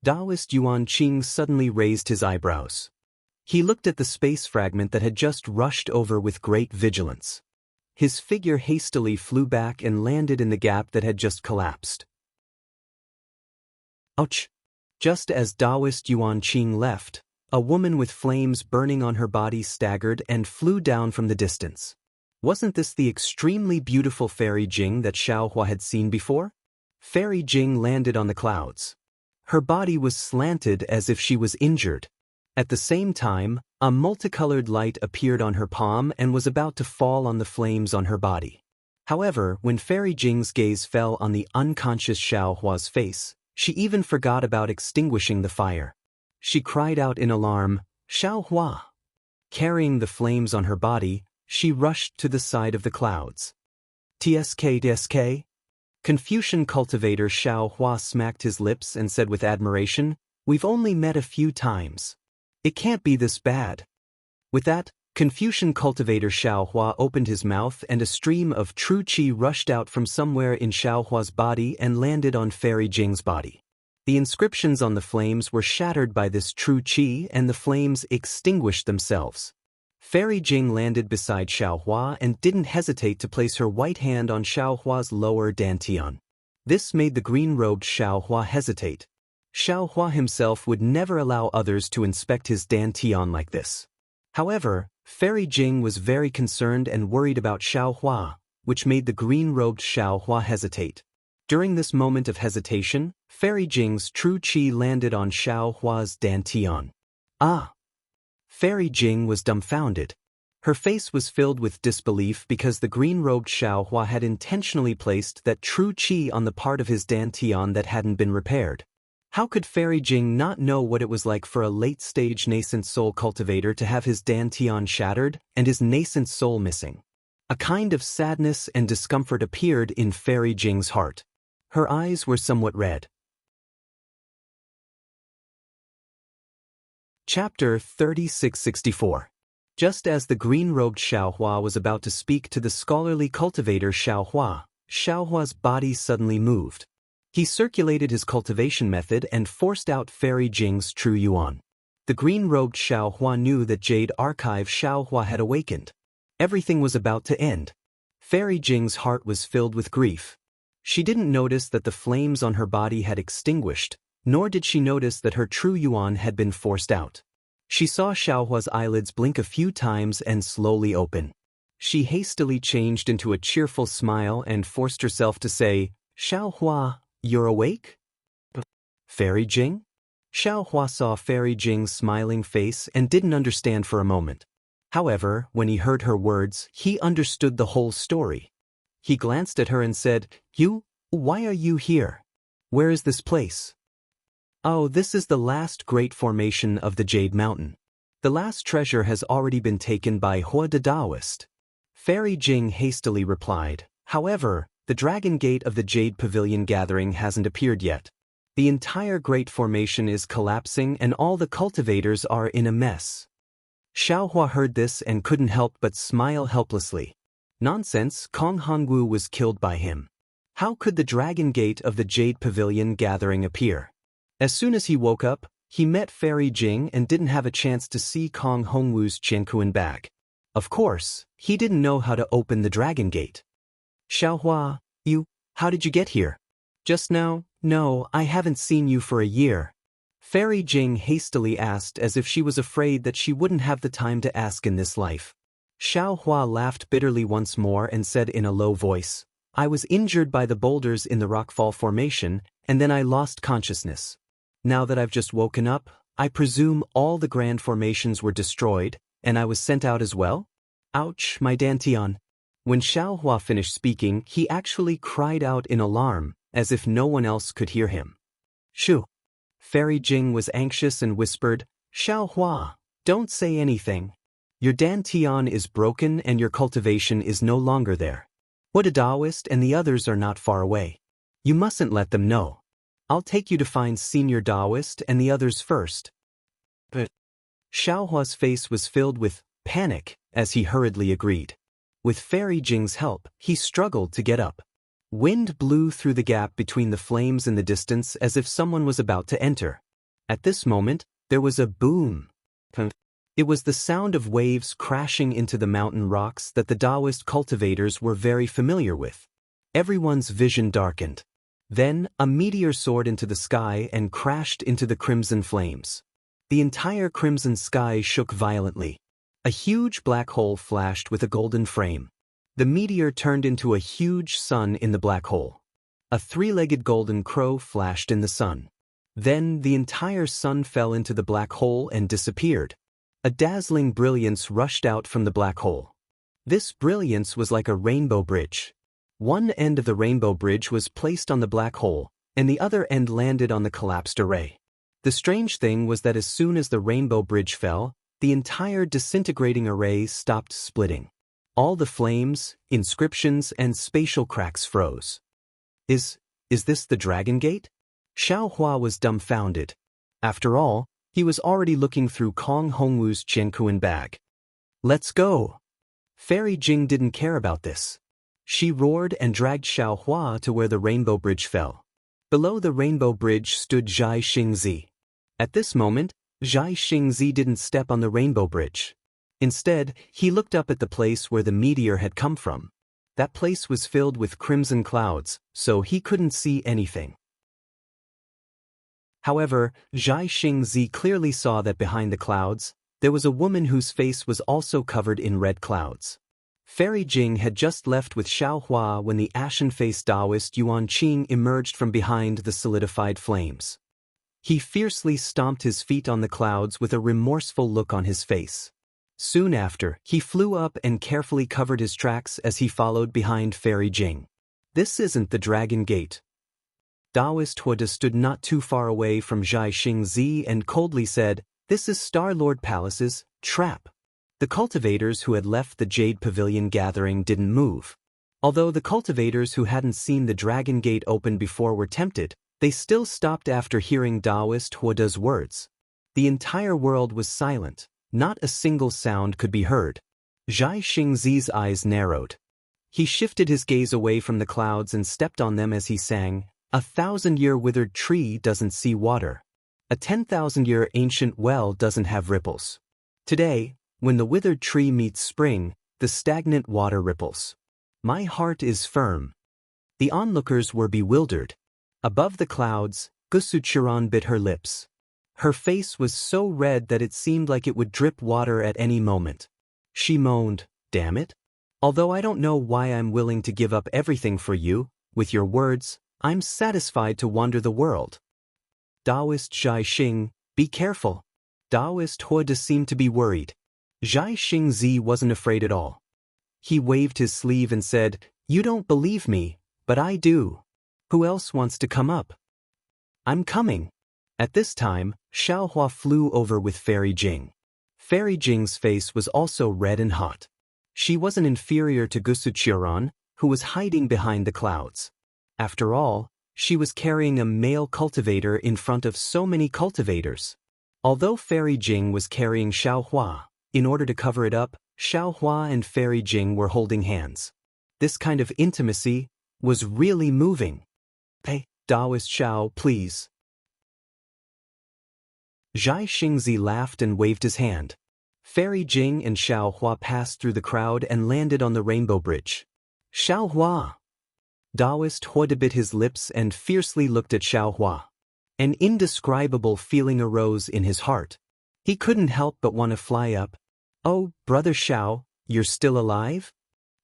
Daoist Yuan Qing suddenly raised his eyebrows. He looked at the space fragment that had just rushed over with great vigilance. His figure hastily flew back and landed in the gap that had just collapsed. Ouch! Just as Daoist Yuan Qing left, a woman with flames burning on her body staggered and flew down from the distance. Wasn't this the extremely beautiful fairy Jing that Xiao Hua had seen before? Fairy Jing landed on the clouds. Her body was slanted as if she was injured. At the same time, a multicolored light appeared on her palm and was about to fall on the flames on her body. However, when Fairy Jing's gaze fell on the unconscious Xiaohua's face, she even forgot about extinguishing the fire. She cried out in alarm, "Xiaohua!" Carrying the flames on her body, she rushed to the side of the clouds. "Tsk. Confucian cultivator Xiaohua smacked his lips and said with admiration, "We've only met a few times. It can't be this bad." With that, Confucian cultivator Xiaohua opened his mouth and a stream of true qi rushed out from somewhere in Xiaohua's body and landed on Fairy Jing's body. The inscriptions on the flames were shattered by this true qi and the flames extinguished themselves. Fairy Jing landed beside Xiaohua and didn't hesitate to place her white hand on Xiaohua's lower dantian. This made the green-robed Xiaohua hesitate. Xiaohua himself would never allow others to inspect his dantian like this. However, Fairy Jing was very concerned and worried about Xiaohua, which made the green-robed Xiaohua hesitate. During this moment of hesitation, Fairy Jing's true qi landed on Xiaohua's dantian. Ah! Fairy Jing was dumbfounded. Her face was filled with disbelief because the green-robed Xiaohua had intentionally placed that true qi on the part of his dantian that hadn't been repaired. How could Fairy Jing not know what it was like for a late-stage nascent soul cultivator to have his dantian shattered and his nascent soul missing? A kind of sadness and discomfort appeared in Fairy Jing's heart. Her eyes were somewhat red. Chapter 3664. Just as the green-robed Xiaohua was about to speak to the scholarly cultivator Xiaohua, Xiaohua's body suddenly moved. He circulated his cultivation method and forced out Fairy Jing's true yuan. The green-robed Xiaohua knew that Jade Archive Xiaohua had awakened. Everything was about to end. Fairy Jing's heart was filled with grief. She didn't notice that the flames on her body had extinguished, nor did she notice that her true yuan had been forced out. She saw Xiaohua's eyelids blink a few times and slowly open. She hastily changed into a cheerful smile and forced herself to say, "Xiaohua, you're awake?" "Fairy Jing?" Xiaohua saw Fairy Jing's smiling face and didn't understand for a moment. However, when he heard her words, he understood the whole story. He glanced at her and said, Why are you here? Where is this place?" "Oh, this is the last great formation of the Jade Mountain. The last treasure has already been taken by Hua the Daoist." Fairy Jing hastily replied. "However, the Dragon Gate of the Jade Pavilion gathering hasn't appeared yet. The entire Great Formation is collapsing and all the cultivators are in a mess." Xiaohua heard this and couldn't help but smile helplessly. Nonsense, Kong Hongwu was killed by him. How could the Dragon Gate of the Jade Pavilion gathering appear? As soon as he woke up, he met Fairy Jing and didn't have a chance to see Kong Hongwu's Qiankuan bag. Of course, he didn't know how to open the Dragon Gate. "Xiaohua, how did you get here?" "Just now? No, I haven't seen you for a year." Fairy Jing hastily asked as if she was afraid that she wouldn't have the time to ask in this life. Xiaohua laughed bitterly once more and said in a low voice, "I was injured by the boulders in the rockfall formation, and then I lost consciousness. Now that I've just woken up, I presume all the grand formations were destroyed, and I was sent out as well? Ouch, my dantian." When Xiaohua finished speaking, he actually cried out in alarm, as if no one else could hear him. "Shoo!" Fairy Jing was anxious and whispered, "Xiaohua, don't say anything. Your dantian is broken and your cultivation is no longer there. What a Daoist and the others are not far away. You mustn't let them know. I'll take you to find Senior Daoist and the others first." But Xiaohua's face was filled with panic as he hurriedly agreed. With Fairy Jing's help, he struggled to get up. Wind blew through the gap between the flames in the distance as if someone was about to enter. At this moment, there was a boom. It was the sound of waves crashing into the mountain rocks that the Daoist cultivators were very familiar with. Everyone's vision darkened. Then, a meteor soared into the sky and crashed into the crimson flames. The entire crimson sky shook violently. A huge black hole flashed with a golden frame. The meteor turned into a huge sun in the black hole. A three-legged golden crow flashed in the sun. Then the entire sun fell into the black hole and disappeared. A dazzling brilliance rushed out from the black hole. This brilliance was like a rainbow bridge. One end of the rainbow bridge was placed on the black hole, and the other end landed on the collapsed array. The strange thing was that as soon as the rainbow bridge fell, the entire disintegrating array stopped splitting. All the flames, inscriptions, and spatial cracks froze. Is this the Dragon Gate? Xiaohua was dumbfounded. After all, he was already looking through Kong Hongwu's Qiankuan bag. Let's go! Fairy Jing didn't care about this. She roared and dragged Xiaohua to where the rainbow bridge fell. Below the rainbow bridge stood Zhai Xingzi. At this moment, Zhai Xingzi didn't step on the rainbow bridge. Instead, he looked up at the place where the meteor had come from. That place was filled with crimson clouds, so he couldn't see anything. However, Zhai Xingzi clearly saw that behind the clouds, there was a woman whose face was also covered in red clouds. Fairy Jing had just left with Xiaohua when the ashen-faced Daoist Yuan Qing emerged from behind the solidified flames. He fiercely stomped his feet on the clouds with a remorseful look on his face. Soon after, he flew up and carefully covered his tracks as he followed behind Fairy Jing. This isn't the Dragon Gate. Daoist Huda stood not too far away from Zhai Xingzi and coldly said, "This is Star-Lord Palace's trap." The cultivators who had left the Jade Pavilion gathering didn't move. Although the cultivators who hadn't seen the Dragon Gate open before were tempted, they still stopped after hearing Daoist Huda's words. The entire world was silent. Not a single sound could be heard. Zhai Xingzi's eyes narrowed. He shifted his gaze away from the clouds and stepped on them as he sang, "A 1,000-year withered tree doesn't see water. A 10,000-year ancient well doesn't have ripples. Today, when the withered tree meets spring, the stagnant water ripples. My heart is firm." The onlookers were bewildered. Above the clouds, Gusuchiran bit her lips. Her face was so red that it seemed like it would drip water at any moment. She moaned, "Damn it. Although I don't know why I'm willing to give up everything for you, with your words, I'm satisfied to wander the world." Daoist Zhai Xing, be careful. Daoist Huda seemed to be worried. Zhai Xingzi wasn't afraid at all. He waved his sleeve and said, "You don't believe me, but I do. Who else wants to come up?" "I'm coming." At this time, Xiaohua flew over with Fairy Jing. Fairy Jing's face was also red and hot. She wasn't inferior to Gusuchiran, who was hiding behind the clouds. After all, she was carrying a male cultivator in front of so many cultivators. Although Fairy Jing was carrying Xiaohua, in order to cover it up, Xiaohua and Fairy Jing were holding hands. This kind of intimacy was really moving. "Hey, Daoist Xiao, please." Zhai Xingzi laughed and waved his hand. Fairy Jing and Xiaohua passed through the crowd and landed on the rainbow bridge. "Xiaohua!" Daoist Huda bit his lips and fiercely looked at Xiaohua. An indescribable feeling arose in his heart. He couldn't help but want to fly up. "Oh, Brother Xiao, you're still alive?"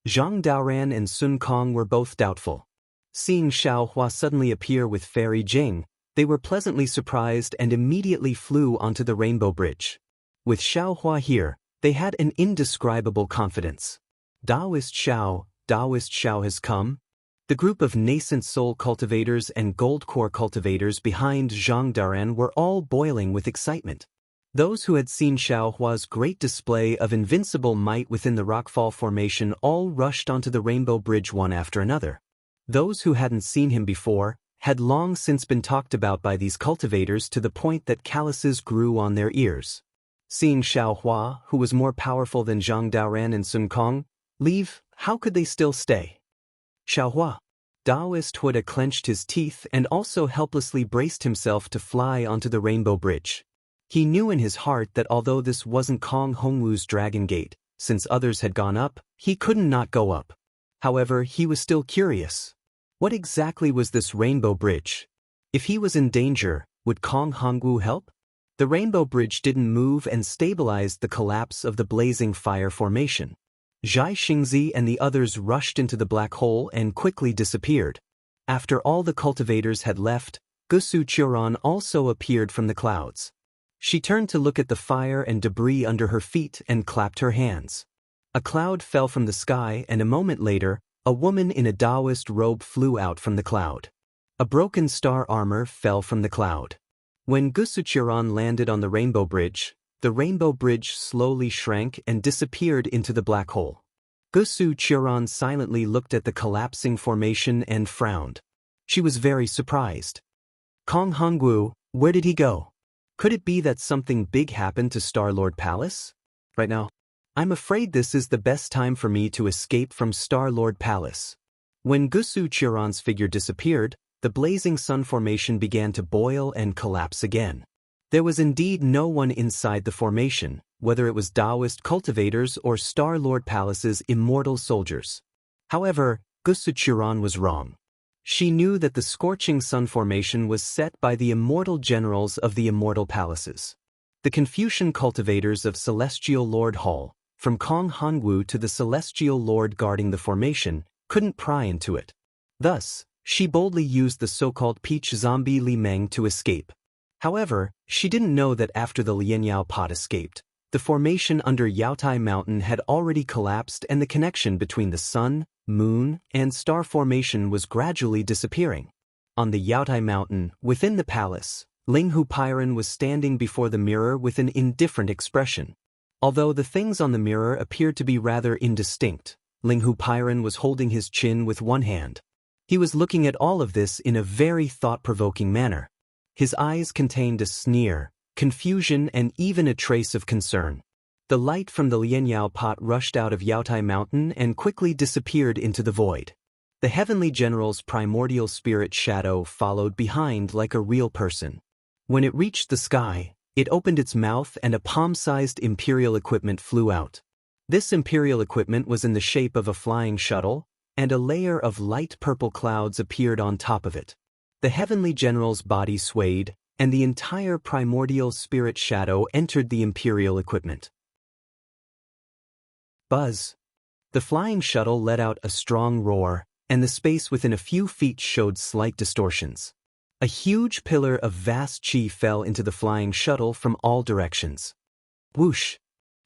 Zhang Daoran and Sun Kong were both doubtful. Seeing Xiaohua suddenly appear with Fairy Jing, they were pleasantly surprised and immediately flew onto the rainbow bridge. With Xiaohua here, they had an indescribable confidence. Daoist Xiao has come? The group of nascent soul cultivators and gold core cultivators behind Zhang Daoran were all boiling with excitement. Those who had seen Xiaohua's great display of invincible might within the rockfall formation all rushed onto the rainbow bridge one after another. Those who hadn't seen him before had long since been talked about by these cultivators to the point that calluses grew on their ears. Seeing Xiaohua, who was more powerful than Zhang Daoran and Sun Kong, leave, how could they still stay? "Xiaohua." Daoist Huda clenched his teeth and also helplessly braced himself to fly onto the rainbow bridge. He knew in his heart that although this wasn't Kong Hongwu's Dragon Gate, since others had gone up, he couldn't not go up. However, he was still curious. What exactly was this rainbow bridge? If he was in danger, would Kong Hongwu help? The rainbow bridge didn't move and stabilized the collapse of the blazing fire formation. Zhai Xingzi and the others rushed into the black hole and quickly disappeared. After all the cultivators had left, Gusu Churan also appeared from the clouds. She turned to look at the fire and debris under her feet and clapped her hands. A cloud fell from the sky, and a moment later, a woman in a Daoist robe flew out from the cloud. A broken star armor fell from the cloud. When Gusu Churan landed on the rainbow bridge slowly shrank and disappeared into the black hole. Gusu Churan silently looked at the collapsing formation and frowned. She was very surprised. Kong Hongwu, where did he go? Could it be that something big happened to Star-Lord Palace? Right now, I'm afraid this is the best time for me to escape from Star-Lord Palace. When Gusu Churan's figure disappeared, the blazing sun formation began to boil and collapse again. There was indeed no one inside the formation, whether it was Daoist cultivators or Star-Lord Palace's immortal soldiers. However, Gusu Churan was wrong. She knew that the scorching sun formation was set by the immortal generals of the immortal palaces. The Confucian cultivators of Celestial Lord Hall, from Kong Hongwu to the Celestial Lord guarding the formation, couldn't pry into it. Thus, she boldly used the so-called peach zombie Li Meng to escape. However, she didn't know that after the Lianyao pot escaped, the formation under Yaotai Mountain had already collapsed and the connection between the sun, moon, and star formation was gradually disappearing. On the Yaotai Mountain, within the palace, Linghu Pairan was standing before the mirror with an indifferent expression. Although the things on the mirror appeared to be rather indistinct, Linghu Pairan was holding his chin with one hand. He was looking at all of this in a very thought-provoking manner. His eyes contained a sneer, confusion, and even a trace of concern. The light from the Lianyao pot rushed out of Yaotai Mountain and quickly disappeared into the void. The heavenly general's primordial spirit shadow followed behind like a real person. When it reached the sky, it opened its mouth and a palm-sized imperial equipment flew out. This imperial equipment was in the shape of a flying shuttle, and a layer of light purple clouds appeared on top of it. The heavenly general's body swayed, and the entire primordial spirit shadow entered the imperial equipment. Buzz! The flying shuttle let out a strong roar, and the space within a few feet showed slight distortions. A huge pillar of vast chi fell into the flying shuttle from all directions. Whoosh!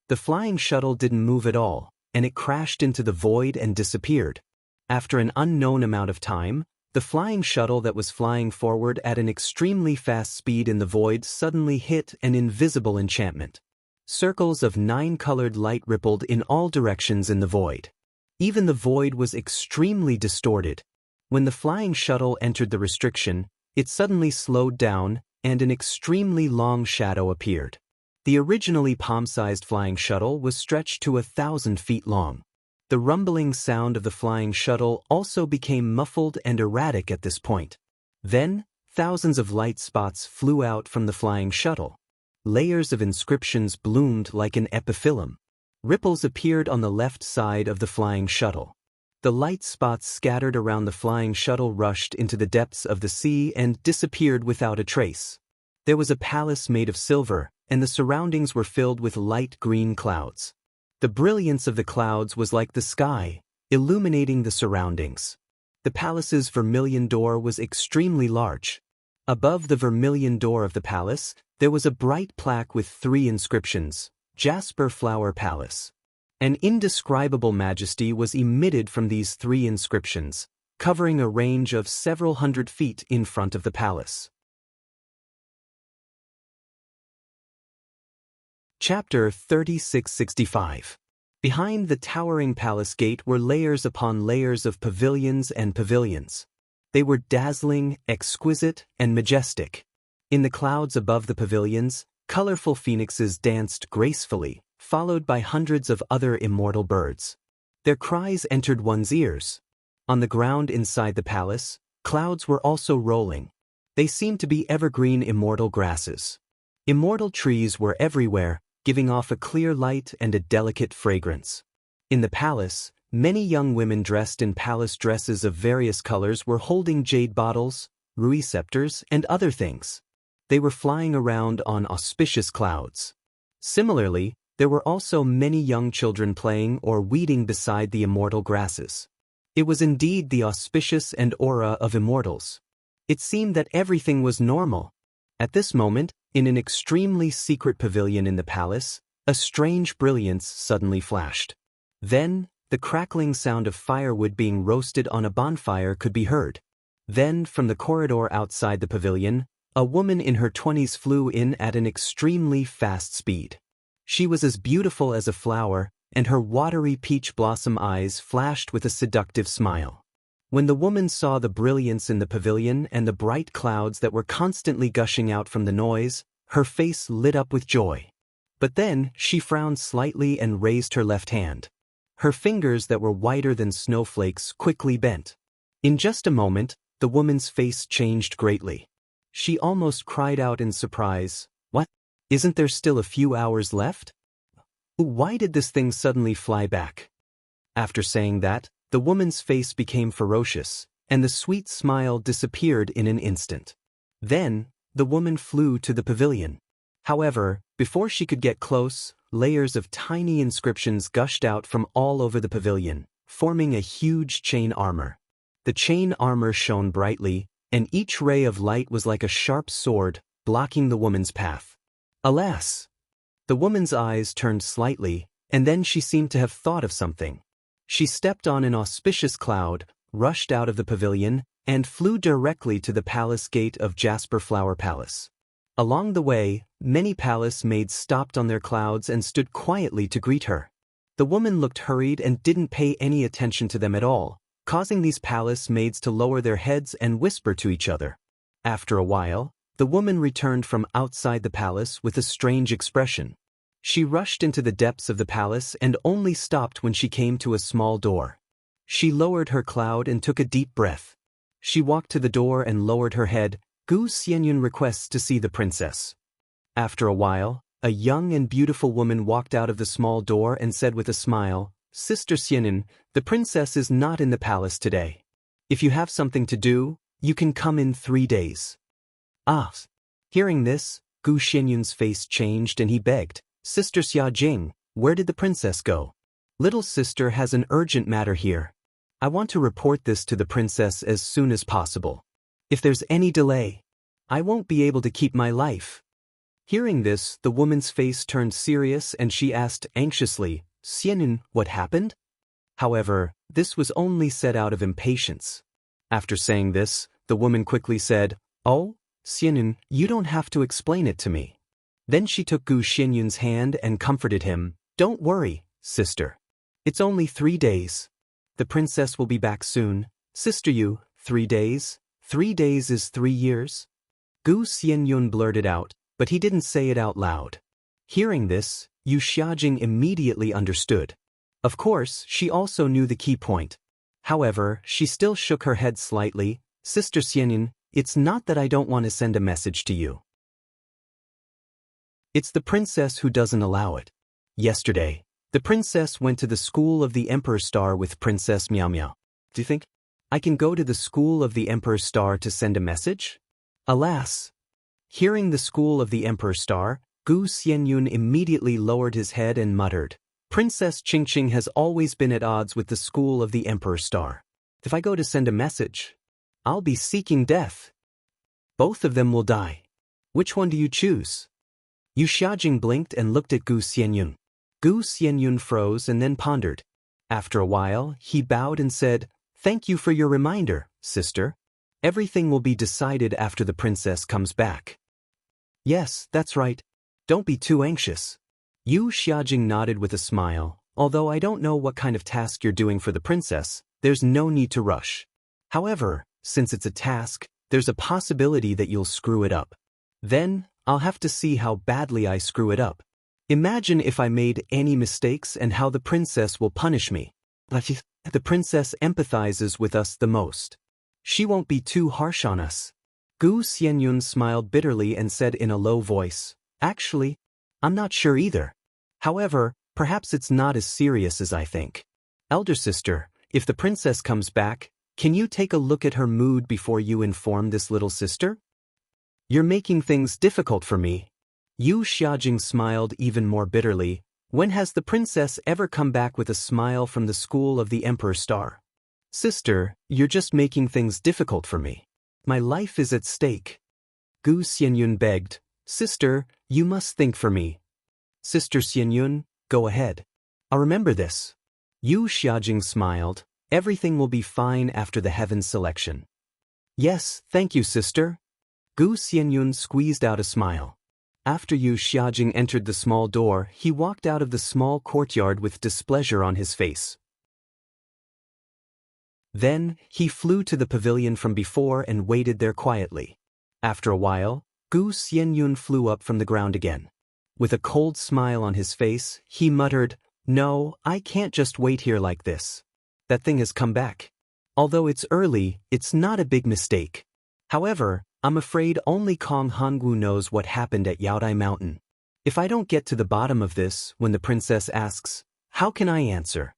The flying shuttle didn't move at all, and it crashed into the void and disappeared. After an unknown amount of time, the flying shuttle that was flying forward at an extremely fast speed in the void suddenly hit an invisible enchantment. Circles of 9-colored light rippled in all directions in the void. Even the void was extremely distorted. When the flying shuttle entered the restriction, it suddenly slowed down, and an extremely long shadow appeared. The originally palm-sized flying shuttle was stretched to 1,000 feet long. The rumbling sound of the flying shuttle also became muffled and erratic at this point. Then, thousands of light spots flew out from the flying shuttle. Layers of inscriptions bloomed like an epiphyllum. Ripples appeared on the left side of the flying shuttle. The light spots scattered around the flying shuttle rushed into the depths of the sea and disappeared without a trace. There was a palace made of silver, and the surroundings were filled with light green clouds. The brilliance of the clouds was like the sky, illuminating the surroundings. The palace's vermilion door was extremely large. Above the vermilion door of the palace, there was a bright plaque with 3 inscriptions, Jasper Flower Palace. An indescribable majesty was emitted from these 3 inscriptions, covering a range of several hundred feet in front of the palace. Chapter 3665. Behind the towering palace gate were layers upon layers of pavilions and pavilions. They were dazzling, exquisite, and majestic. In the clouds above the pavilions, colorful phoenixes danced gracefully, followed by hundreds of other immortal birds. Their cries entered one's ears. On the ground inside the palace, clouds were also rolling. They seemed to be evergreen immortal grasses. Immortal trees were everywhere, giving off a clear light and a delicate fragrance. In the palace, many young women dressed in palace dresses of various colors were holding jade bottles, rui scepters, and other things. They were flying around on auspicious clouds. Similarly, there were also many young children playing or weeding beside the immortal grasses. It was indeed the auspicious and aura of immortals. It seemed that everything was normal. At this moment, in an extremely secret pavilion in the palace, a strange brilliance suddenly flashed. Then, the crackling sound of firewood being roasted on a bonfire could be heard. Then, from the corridor outside the pavilion, a woman in her 20s flew in at an extremely fast speed. She was as beautiful as a flower, and her watery peach blossom eyes flashed with a seductive smile. When the woman saw the brilliance in the pavilion and the bright clouds that were constantly gushing out from the noise, her face lit up with joy. But then, she frowned slightly and raised her left hand. Her fingers that were whiter than snowflakes quickly bent. In just a moment, the woman's face changed greatly. She almost cried out in surprise, "What? Isn't there still a few hours left? Why did this thing suddenly fly back?" After saying that, the woman's face became ferocious, and the sweet smile disappeared in an instant. Then, the woman flew to the pavilion. However, before she could get close, layers of tiny inscriptions gushed out from all over the pavilion, forming a huge chain armor. The chain armor shone brightly, and each ray of light was like a sharp sword, blocking the woman's path. Alas! The woman's eyes turned slightly, and then she seemed to have thought of something. She stepped on an auspicious cloud, rushed out of the pavilion, and flew directly to the palace gate of Jasper Flower Palace. Along the way, many palace maids stopped on their clouds and stood quietly to greet her. The woman looked hurried and didn't pay any attention to them at all, causing these palace maids to lower their heads and whisper to each other. After a while, the woman returned from outside the palace with a strange expression. She rushed into the depths of the palace and only stopped when she came to a small door. She lowered her cloud and took a deep breath. She walked to the door and lowered her head. Gu Xianyun requests to see the princess. After a while, a young and beautiful woman walked out of the small door and said with a smile, "Sister Xianyun, the princess is not in the palace today. If you have something to do, you can come in 3 days." Ah! Hearing this, Gu Xianyun's face changed and he begged, "Sister Xia Jing, where did the princess go? Little sister has an urgent matter here. I want to report this to the princess as soon as possible. If there's any delay, I won't be able to keep my life." Hearing this, the woman's face turned serious and she asked anxiously, "Xianyun, what happened?" However, this was only said out of impatience. After saying this, the woman quickly said, "Oh, Xianyun, you don't have to explain it to me." Then she took Gu Xianyun's hand and comforted him, "Don't worry, sister. It's only 3 days. The princess will be back soon. Sister you, 3 days? 3 days is 3 years?" Gu Xianyun blurted out, but he didn't say it out loud. Hearing this, Yu Xiajing immediately understood. Of course, she also knew the key point. However, she still shook her head slightly. "Sister Xianyun, it's not that I don't want to send a message to you. It's the princess who doesn't allow it. Yesterday, the princess went to the school of the Emperor Star with Princess Miao Miao. Do you think I can go to the school of the Emperor Star to send a message?" Alas! Hearing the school of the Emperor Star, Gu Xianyun immediately lowered his head and muttered, "Princess Qingqing has always been at odds with the school of the Emperor Star. If I go to send a message, I'll be seeking death. Both of them will die. Which one do you choose?" Yu Xiajing blinked and looked at Gu Xianyun. Gu Xianyun froze and then pondered. After a while, he bowed and said, "Thank you for your reminder, sister. Everything will be decided after the princess comes back." "Yes, that's right. Don't be too anxious." Yu Xiajing nodded with a smile. "Although I don't know what kind of task you're doing for the princess, there's no need to rush. However, since it's a task, there's a possibility that you'll screw it up. Then, I'll have to see how badly I screw it up. Imagine if I made any mistakes and how the princess will punish me. The princess empathizes with us the most. She won't be too harsh on us." Gu Xianyun smiled bitterly and said in a low voice, "Actually, I'm not sure either. However, perhaps it's not as serious as I think. Elder sister, if the princess comes back, can you take a look at her mood before you inform this little sister? You're making things difficult for me." Yu Xiajing smiled even more bitterly. When has the princess ever come back with a smile from the school of the Emperor Star? Sister, you're just making things difficult for me. My life is at stake. Gu Xianyun begged, Sister, you must think for me. Sister Xianyun, go ahead. I'll remember this. Yu Xiajing smiled, everything will be fine after the heavens selection. Yes, thank you, sister. Gu Xianyun squeezed out a smile. After Yu Xiajing entered the small door, he walked out of the small courtyard with displeasure on his face. Then, he flew to the pavilion from before and waited there quietly. After a while, Gu Xianyun flew up from the ground again. With a cold smile on his face, he muttered, No, I can't just wait here like this. That thing has come back. Although it's early, it's not a big mistake. However, I'm afraid only Kong Hongwu knows what happened at Yaodai Mountain. If I don't get to the bottom of this, when the princess asks, how can I answer?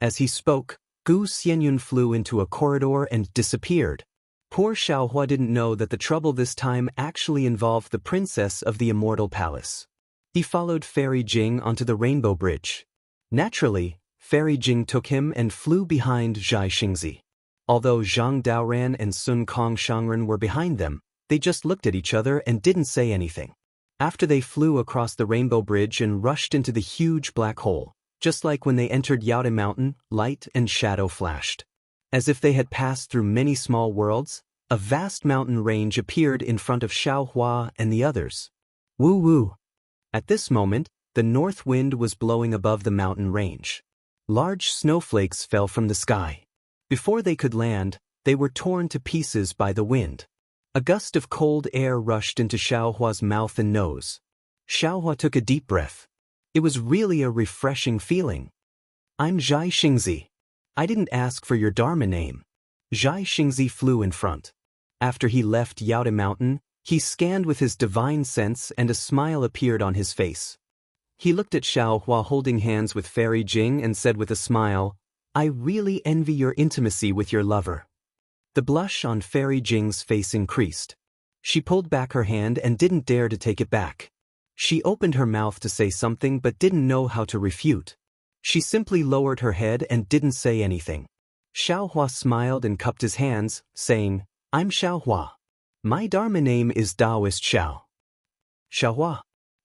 As he spoke, Gu Xianyun flew into a corridor and disappeared. Poor Xiaohua didn't know that the trouble this time actually involved the princess of the Immortal Palace. He followed Fairy Jing onto the Rainbow Bridge. Naturally, Fairy Jing took him and flew behind Zhai Xingzi. Although Zhang Daoran and Sun Kong Shangren were behind them, they just looked at each other and didn't say anything. After they flew across the Rainbow Bridge and rushed into the huge black hole, just like when they entered Yaodai Mountain, light and shadow flashed. As if they had passed through many small worlds, a vast mountain range appeared in front of Xiaohua and the others. Woo woo! At this moment, the north wind was blowing above the mountain range. Large snowflakes fell from the sky. Before they could land, they were torn to pieces by the wind. A gust of cold air rushed into Xiaohua's mouth and nose. Xiaohua took a deep breath. It was really a refreshing feeling. I'm Zhai Xingzi. I didn't ask for your Dharma name. Zhai Xingzi flew in front. After he left Yaodai Mountain, he scanned with his divine sense and a smile appeared on his face. He looked at Xiaohua holding hands with Fairy Jing and said with a smile, I really envy your intimacy with your lover. The blush on Fairy Jing's face increased. She pulled back her hand and didn't dare to take it back. She opened her mouth to say something but didn't know how to refute. She simply lowered her head and didn't say anything. Xiaohua smiled and cupped his hands, saying, I'm Xiaohua. My Dharma name is Daoist Xiao. Xiaohua.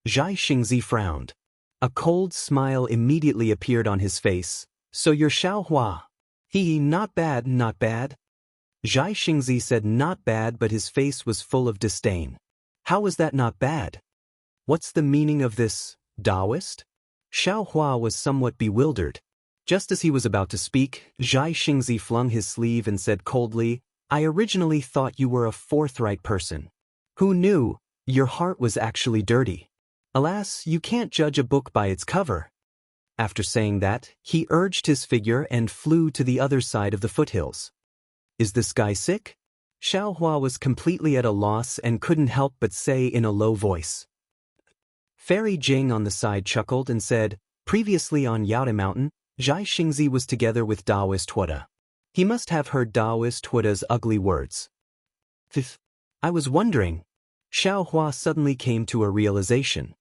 Zhai Xingzi frowned. A cold smile immediately appeared on his face. So you're Xiaohua. Not bad, not bad. Zhai Xingzi said not bad, but his face was full of disdain. How was that not bad? What's the meaning of this, Daoist? Xiaohua was somewhat bewildered. Just as he was about to speak, Zhai Xingzi flung his sleeve and said coldly, I originally thought you were a forthright person. Who knew? Your heart was actually dirty. Alas, you can't judge a book by its cover. After saying that, he urged his figure and flew to the other side of the foothills. Is this guy sick? Xiaohua was completely at a loss and couldn't help but say in a low voice. Fairy Jing on the side chuckled and said, previously on Yaodai Mountain, Zhai Xingzi was together with Daoist Huoda. He must have heard Daoist Huoda's ugly words. I was wondering. Xiaohua suddenly came to a realization.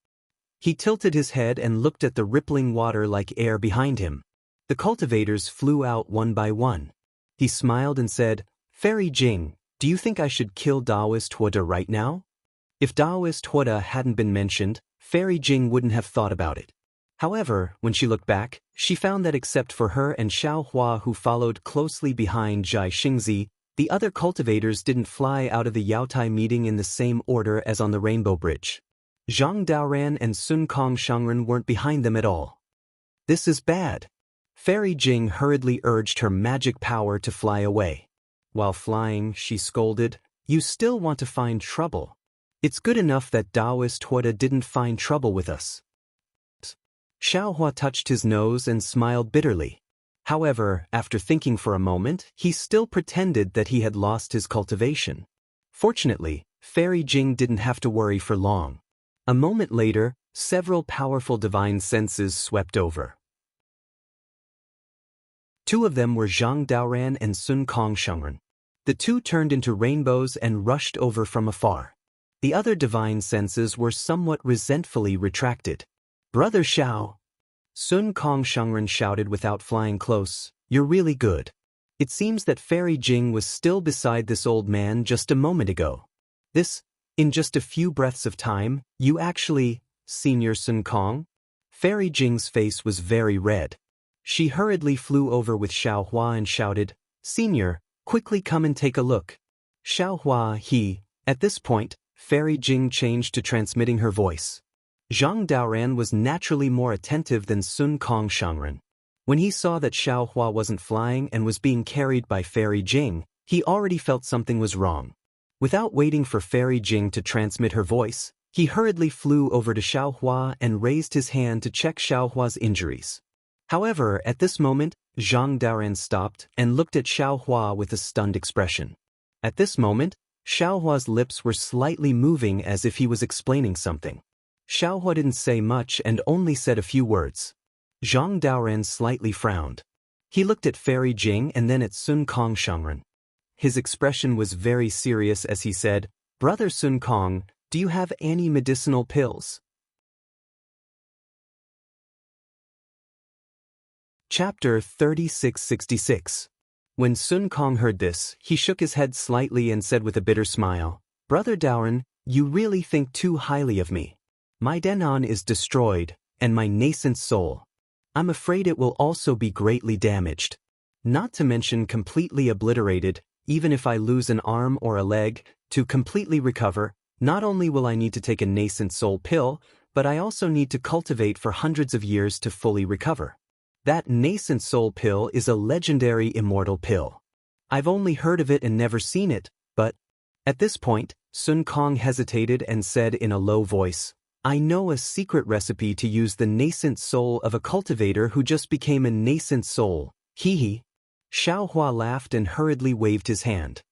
He tilted his head and looked at the rippling water like air behind him. The cultivators flew out one by one. He smiled and said, Fairy Jing, do you think I should kill Daoist Huoda right now? If Daoist Huoda hadn't been mentioned, Fairy Jing wouldn't have thought about it. However, when she looked back, she found that except for her and Xiaohua who followed closely behind Zhai Xingzi, the other cultivators didn't fly out of the Yaotai meeting in the same order as on the Rainbow Bridge. Zhang Daoran and Sun Kong Shangren weren't behind them at all. This is bad. Fairy Jing hurriedly urged her magic power to fly away. While flying, she scolded, You still want to find trouble. It's good enough that Daoist Huoda didn't find trouble with us. Xiaohua touched his nose and smiled bitterly. However, after thinking for a moment, he still pretended that he had lost his cultivation. Fortunately, Fairy Jing didn't have to worry for long. A moment later, several powerful divine senses swept over. Two of them were Zhang Daoran and Sun Kong Shangren. The two turned into rainbows and rushed over from afar. The other divine senses were somewhat resentfully retracted. Brother Xiao! Sun Kong Shangren shouted without flying close, You're really good. It seems that Fairy Jing was still beside this old man just a moment ago. In just a few breaths of time, you actually, Senior Sun Kong? Fairy Jing's face was very red. She hurriedly flew over with Xiaohua and shouted, Senior, quickly come and take a look. Xiaohua, At this point, Fairy Jing changed to transmitting her voice. Zhang Daoran was naturally more attentive than Sun Kong Shangren. When he saw that Xiaohua wasn't flying and was being carried by Fairy Jing, he already felt something was wrong. Without waiting for Fairy Jing to transmit her voice, he hurriedly flew over to Xiaohua and raised his hand to check Xiaohua's injuries. However, at this moment, Zhang Daoran stopped and looked at Xiaohua with a stunned expression. At this moment, Xiaohua's lips were slightly moving as if he was explaining something. Xiaohua didn't say much and only said a few words. Zhang Daoran slightly frowned. He looked at Fairy Jing and then at Sun Kong Shangren. His expression was very serious as he said, Brother Sun Kong, do you have any medicinal pills? Chapter 3666. When Sun Kong heard this, he shook his head slightly and said with a bitter smile, Brother Daoran, you really think too highly of me. My Denan is destroyed, and my nascent soul. I'm afraid it will also be greatly damaged. Not to mention completely obliterated, even if I lose an arm or a leg, to completely recover, not only will I need to take a nascent soul pill, but I also need to cultivate for hundreds of years to fully recover. That nascent soul pill is a legendary immortal pill. I've only heard of it and never seen it, but... At this point, Sun Kong hesitated and said in a low voice, I know a secret recipe to use the nascent soul of a cultivator who just became a nascent soul. Hee. Xiaohua laughed and hurriedly waved his hand.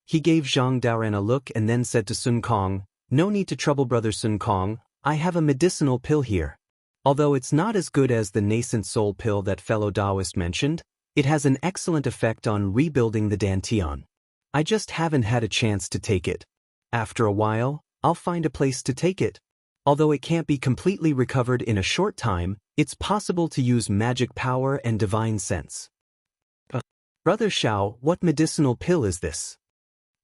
He gave Zhang Daoran a look and then said to Sun Kong, No need to trouble Brother Sun Kong, I have a medicinal pill here. Although it's not as good as the nascent soul pill that fellow Daoist mentioned, it has an excellent effect on rebuilding the dantian. I just haven't had a chance to take it. After a while, I'll find a place to take it. Although it can't be completely recovered in a short time, it's possible to use magic power and divine sense. Brother Xiao, what medicinal pill is this?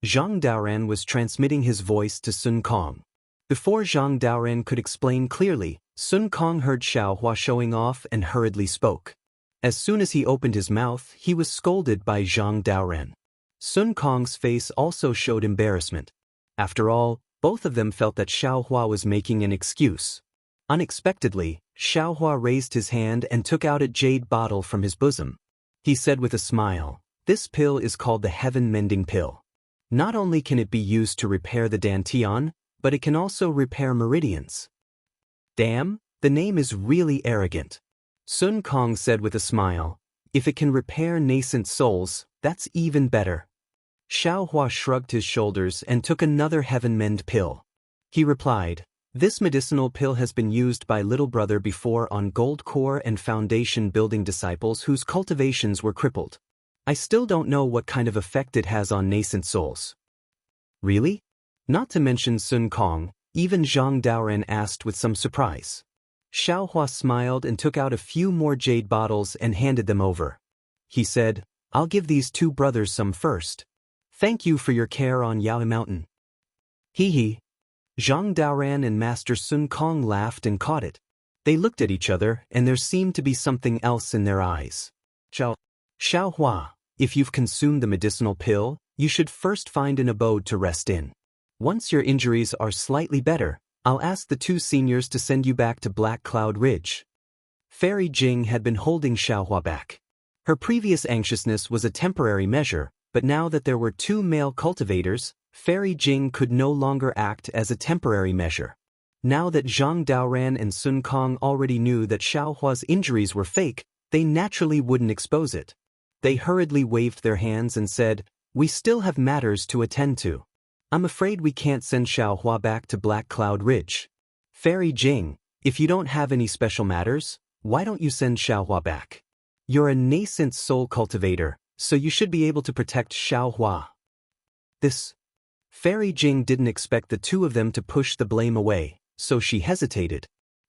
Zhang Daoran was transmitting his voice to Sun Kong. Before Zhang Daoran could explain clearly, Sun Kong heard Xiaohua showing off and hurriedly spoke. As soon as he opened his mouth, he was scolded by Zhang Daoran. Sun Kong's face also showed embarrassment. After all, both of them felt that Xiaohua was making an excuse. Unexpectedly, Xiaohua raised his hand and took out a jade bottle from his bosom. He said with a smile, This pill is called the Heaven Mending Pill. Not only can it be used to repair the dantian, but it can also repair meridians. Damn, the name is really arrogant. Sun Kong said with a smile, If it can repair nascent souls, that's even better. Xiaohua shrugged his shoulders and took another Heaven Mend pill. He replied, This medicinal pill has been used by little brother before on Gold Core and Foundation building disciples whose cultivations were crippled. I still don't know what kind of effect it has on nascent souls. Really? Not to mention Sun Kong, even Zhang Daoran asked with some surprise. Xiaohua smiled and took out a few more jade bottles and handed them over. He said, I'll give these two brothers some first. Thank you for your care on Yaoi Mountain. Hee. Zhang Daoran and Master Sun Kong laughed and caught it. They looked at each other and there seemed to be something else in their eyes. Xiaohua, if you've consumed the medicinal pill, you should first find an abode to rest in. Once your injuries are slightly better, I'll ask the two seniors to send you back to Black Cloud Ridge. Fairy Jing had been holding Xiaohua back. Her previous anxiousness was a temporary measure, but now that there were two male cultivators, Fairy Jing could no longer act as a temporary measure. Now that Zhang Daoran and Sun Kong already knew that Xiaohua's injuries were fake, they naturally wouldn't expose it. They hurriedly waved their hands and said, We still have matters to attend to. I'm afraid we can't send Xiaohua back to Black Cloud Ridge. Fairy Jing, if you don't have any special matters, why don't you send Xiaohua back? You're a nascent soul cultivator, so you should be able to protect Xiaohua. Fairy Jing didn't expect the two of them to push the blame away, so she hesitated.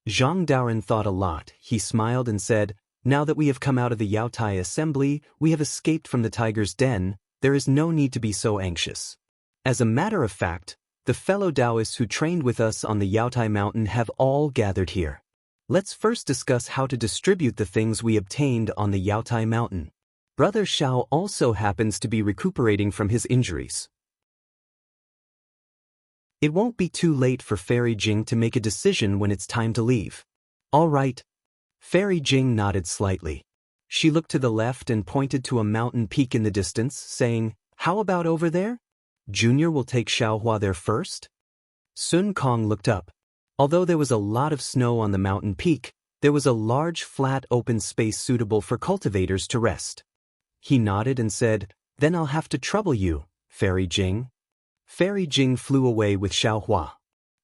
Zhang Daoran thought a lot. He smiled and said, Now that we have come out of the Yaotai assembly, we have escaped from the tiger's den, there is no need to be so anxious. As a matter of fact, the fellow Daoists who trained with us on the Yaotai mountain have all gathered here. Let's first discuss how to distribute the things we obtained on the Yaotai mountain. Brother Xiao also happens to be recuperating from his injuries. It won't be too late for Fairy Jing to make a decision when it's time to leave. All right. Fairy Jing nodded slightly. She looked to the left and pointed to a mountain peak in the distance, saying, "How about over there? Junior will take Xiaohua there first?" Sun Kong looked up. Although there was a lot of snow on the mountain peak, there was a large flat open space suitable for cultivators to rest. He nodded and said, "Then I'll have to trouble you, Fairy Jing." Fairy Jing flew away with Xiaohua.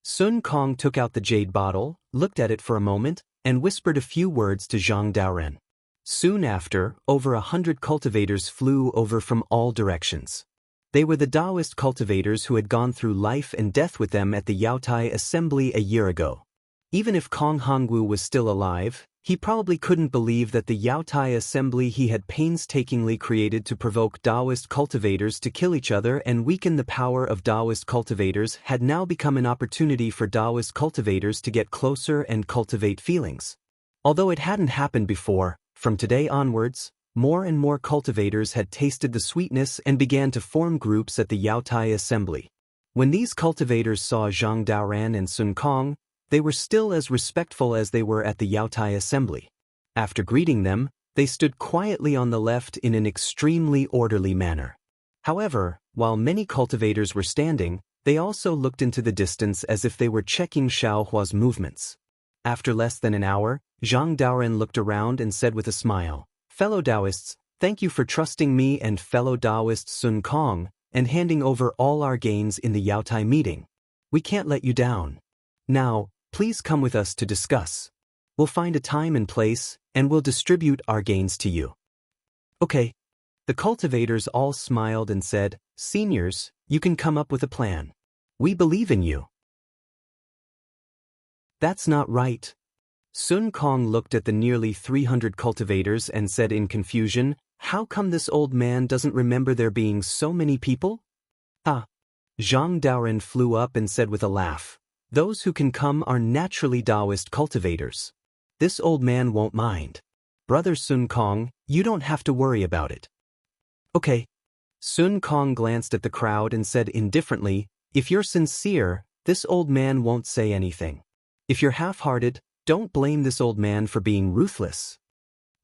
Sun Kong took out the jade bottle, looked at it for a moment, and whispered a few words to Zhang Daoren. Soon after, over 100 cultivators flew over from all directions. They were the Daoist cultivators who had gone through life and death with them at the Yaotai assembly a year ago. Even if Kong Hongwu was still alive, he probably couldn't believe that the Yaotai assembly he had painstakingly created to provoke Daoist cultivators to kill each other and weaken the power of Daoist cultivators had now become an opportunity for Daoist cultivators to get closer and cultivate feelings. Although it hadn't happened before, from today onwards, more and more cultivators had tasted the sweetness and began to form groups at the Yaotai assembly. When these cultivators saw Zhang Daoren and Sun Kong, they were still as respectful as they were at the Yaotai assembly. After greeting them, they stood quietly on the left in an extremely orderly manner. However, while many cultivators were standing, they also looked into the distance as if they were checking Xiaohua's movements. After less than an hour, Zhang Daoren looked around and said with a smile, "Fellow Daoists, thank you for trusting me and fellow Daoist Sun Kong, and handing over all our gains in the Yaotai meeting. We can't let you down. Now, please come with us to discuss. We'll find a time and place, and we'll distribute our gains to you." Okay. The cultivators all smiled and said, "Seniors, you can come up with a plan. We believe in you." That's not right. Sun Kong looked at the nearly 300 cultivators and said in confusion, "How come this old man doesn't remember there being so many people?" Ah. Zhang Daoren flew up and said with a laugh, "Those who can come are naturally Daoist cultivators. This old man won't mind. Brother Sun Kong, you don't have to worry about it." Okay. Sun Kong glanced at the crowd and said indifferently, "If you're sincere, this old man won't say anything. If you're half-hearted, don't blame this old man for being ruthless."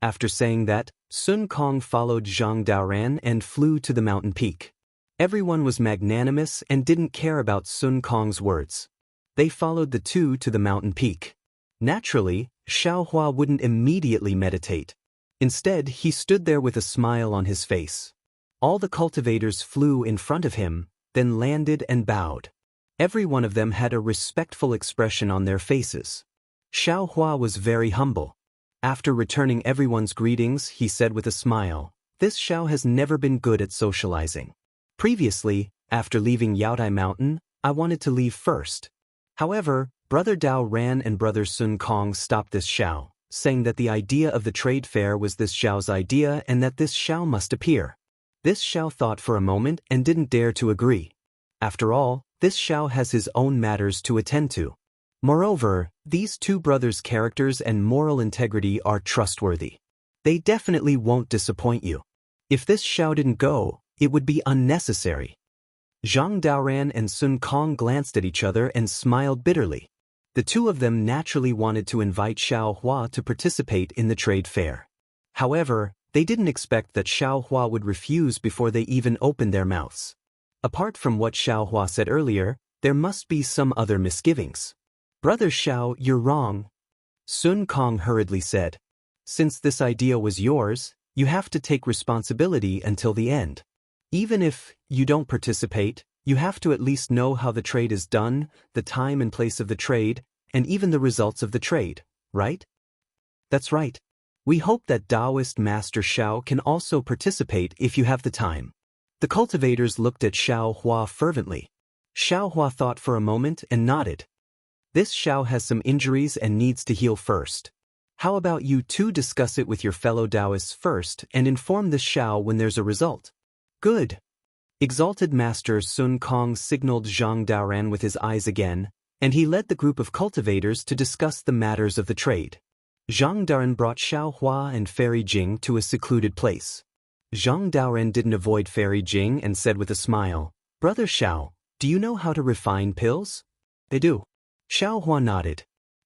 After saying that, Sun Kong followed Zhang Daoren and flew to the mountain peak. Everyone was magnanimous and didn't care about Sun Kong's words. They followed the two to the mountain peak. Naturally, Xiaohua wouldn't immediately meditate. Instead, he stood there with a smile on his face. All the cultivators flew in front of him, then landed and bowed. Every one of them had a respectful expression on their faces. Xiaohua was very humble. After returning everyone's greetings, he said with a smile, "This Xiao has never been good at socializing. Previously, after leaving Yaotai Mountain, I wanted to leave first. However, Brother Dao Ran and Brother Sun Kong stopped this Xiao, saying that the idea of the trade fair was this Xiao's idea and that this Xiao must appear. This Xiao thought for a moment and didn't dare to agree. After all, this Xiao has his own matters to attend to. Moreover, these two brothers' characters and moral integrity are trustworthy. They definitely won't disappoint you. If this Xiao didn't go, it would be unnecessary." Zhang Daoren and Sun Kong glanced at each other and smiled bitterly. The two of them naturally wanted to invite Xiaohua to participate in the trade fair. However, they didn't expect that Xiaohua would refuse before they even opened their mouths. Apart from what Xiaohua said earlier, there must be some other misgivings. "Brother Xiao, you're wrong," Sun Kong hurriedly said. "Since this idea was yours, you have to take responsibility until the end. Even if you don't participate, you have to at least know how the trade is done, the time and place of the trade, and even the results of the trade, right?" "That's right. We hope that Daoist Master Xiao can also participate if you have the time." The cultivators looked at Xiaohua fervently. Xiaohua thought for a moment and nodded. "This Xiao has some injuries and needs to heal first. How about you two discuss it with your fellow Daoists first and inform the Xiao when there's a result? Good. Exalted Master Sun Kong signaled Zhang Daoran with his eyes again, and he led the group of cultivators to discuss the matters of the trade. Zhang Daoran brought Xiao Hua and Fairy Jing to a secluded place. Zhang Daoran didn't avoid Fairy Jing and said with a smile, "Brother Xiao, do you know how to refine pills?" "I do." Xiao Hua nodded.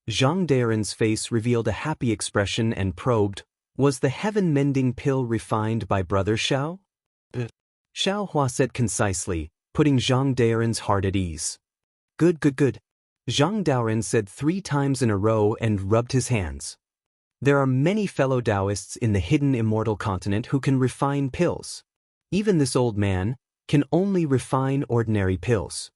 Zhang Daoran's face revealed a happy expression and probed, "Was the heaven-mending pill refined by Brother Xiao?" Xiao Hua said concisely, putting Zhang Daoran's heart at ease. Good, good, good. Zhang Daoran said 3 times in a row and rubbed his hands. There are many fellow Daoists in the hidden immortal continent who can refine pills. Even this old man can only refine ordinary pills.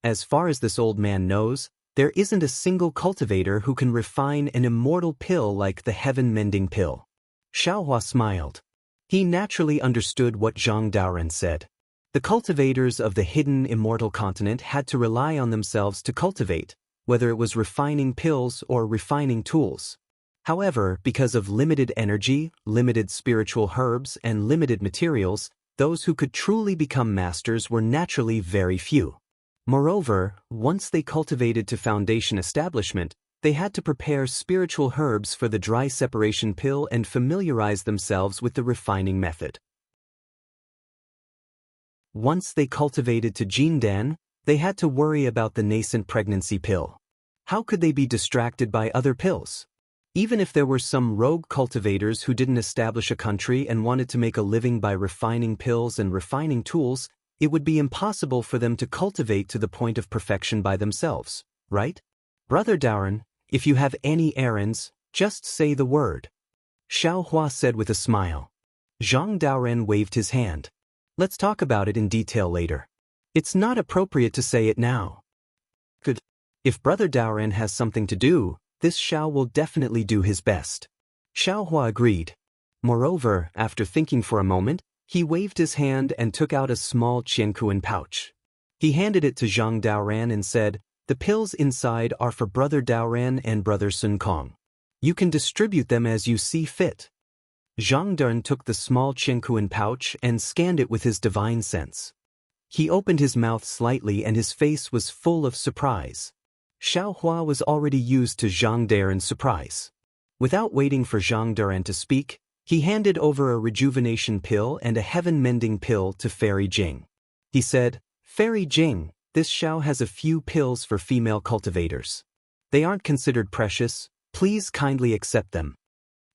As far as this old man knows, there isn't a single cultivator who can refine an immortal pill like the heaven-mending pill. Xiao Hua smiled. He naturally understood what Zhang Daoran said. The cultivators of the hidden immortal continent had to rely on themselves to cultivate, whether it was refining pills or refining tools. However, because of limited energy, limited spiritual herbs, and limited materials, those who could truly become masters were naturally very few. Moreover, once they cultivated to foundation establishment, they had to prepare spiritual herbs for the dry separation pill and familiarize themselves with the refining method. Once they cultivated to Jindan, they had to worry about the nascent pregnancy pill. How could they be distracted by other pills? Even if there were some rogue cultivators who didn't establish a country and wanted to make a living by refining pills and refining tools, it would be impossible for them to cultivate to the point of perfection by themselves, right? Brother Daoran, if you have any errands, just say the word. Xiao Hua said with a smile. Zhang Daoran waved his hand. Let's talk about it in detail later. It's not appropriate to say it now. Good. If Brother Daoran has something to do, this Xiao will definitely do his best. Xiao Hua agreed. Moreover, after thinking for a moment, he waved his hand and took out a small qiankuan pouch. He handed it to Zhang Daoran and said, "The pills inside are for Brother Daoran and Brother Sun Kong. You can distribute them as you see fit." Zhang Daoran took the small qiankuan pouch and scanned it with his divine sense. He opened his mouth slightly and his face was full of surprise. Xiao Hua was already used to Zhang Daoran's surprise. Without waiting for Zhang Daoran to speak, he handed over a rejuvenation pill and a heaven-mending pill to Fairy Jing. He said, "Fairy Jing, this Xiao has a few pills for female cultivators. They aren't considered precious, please kindly accept them."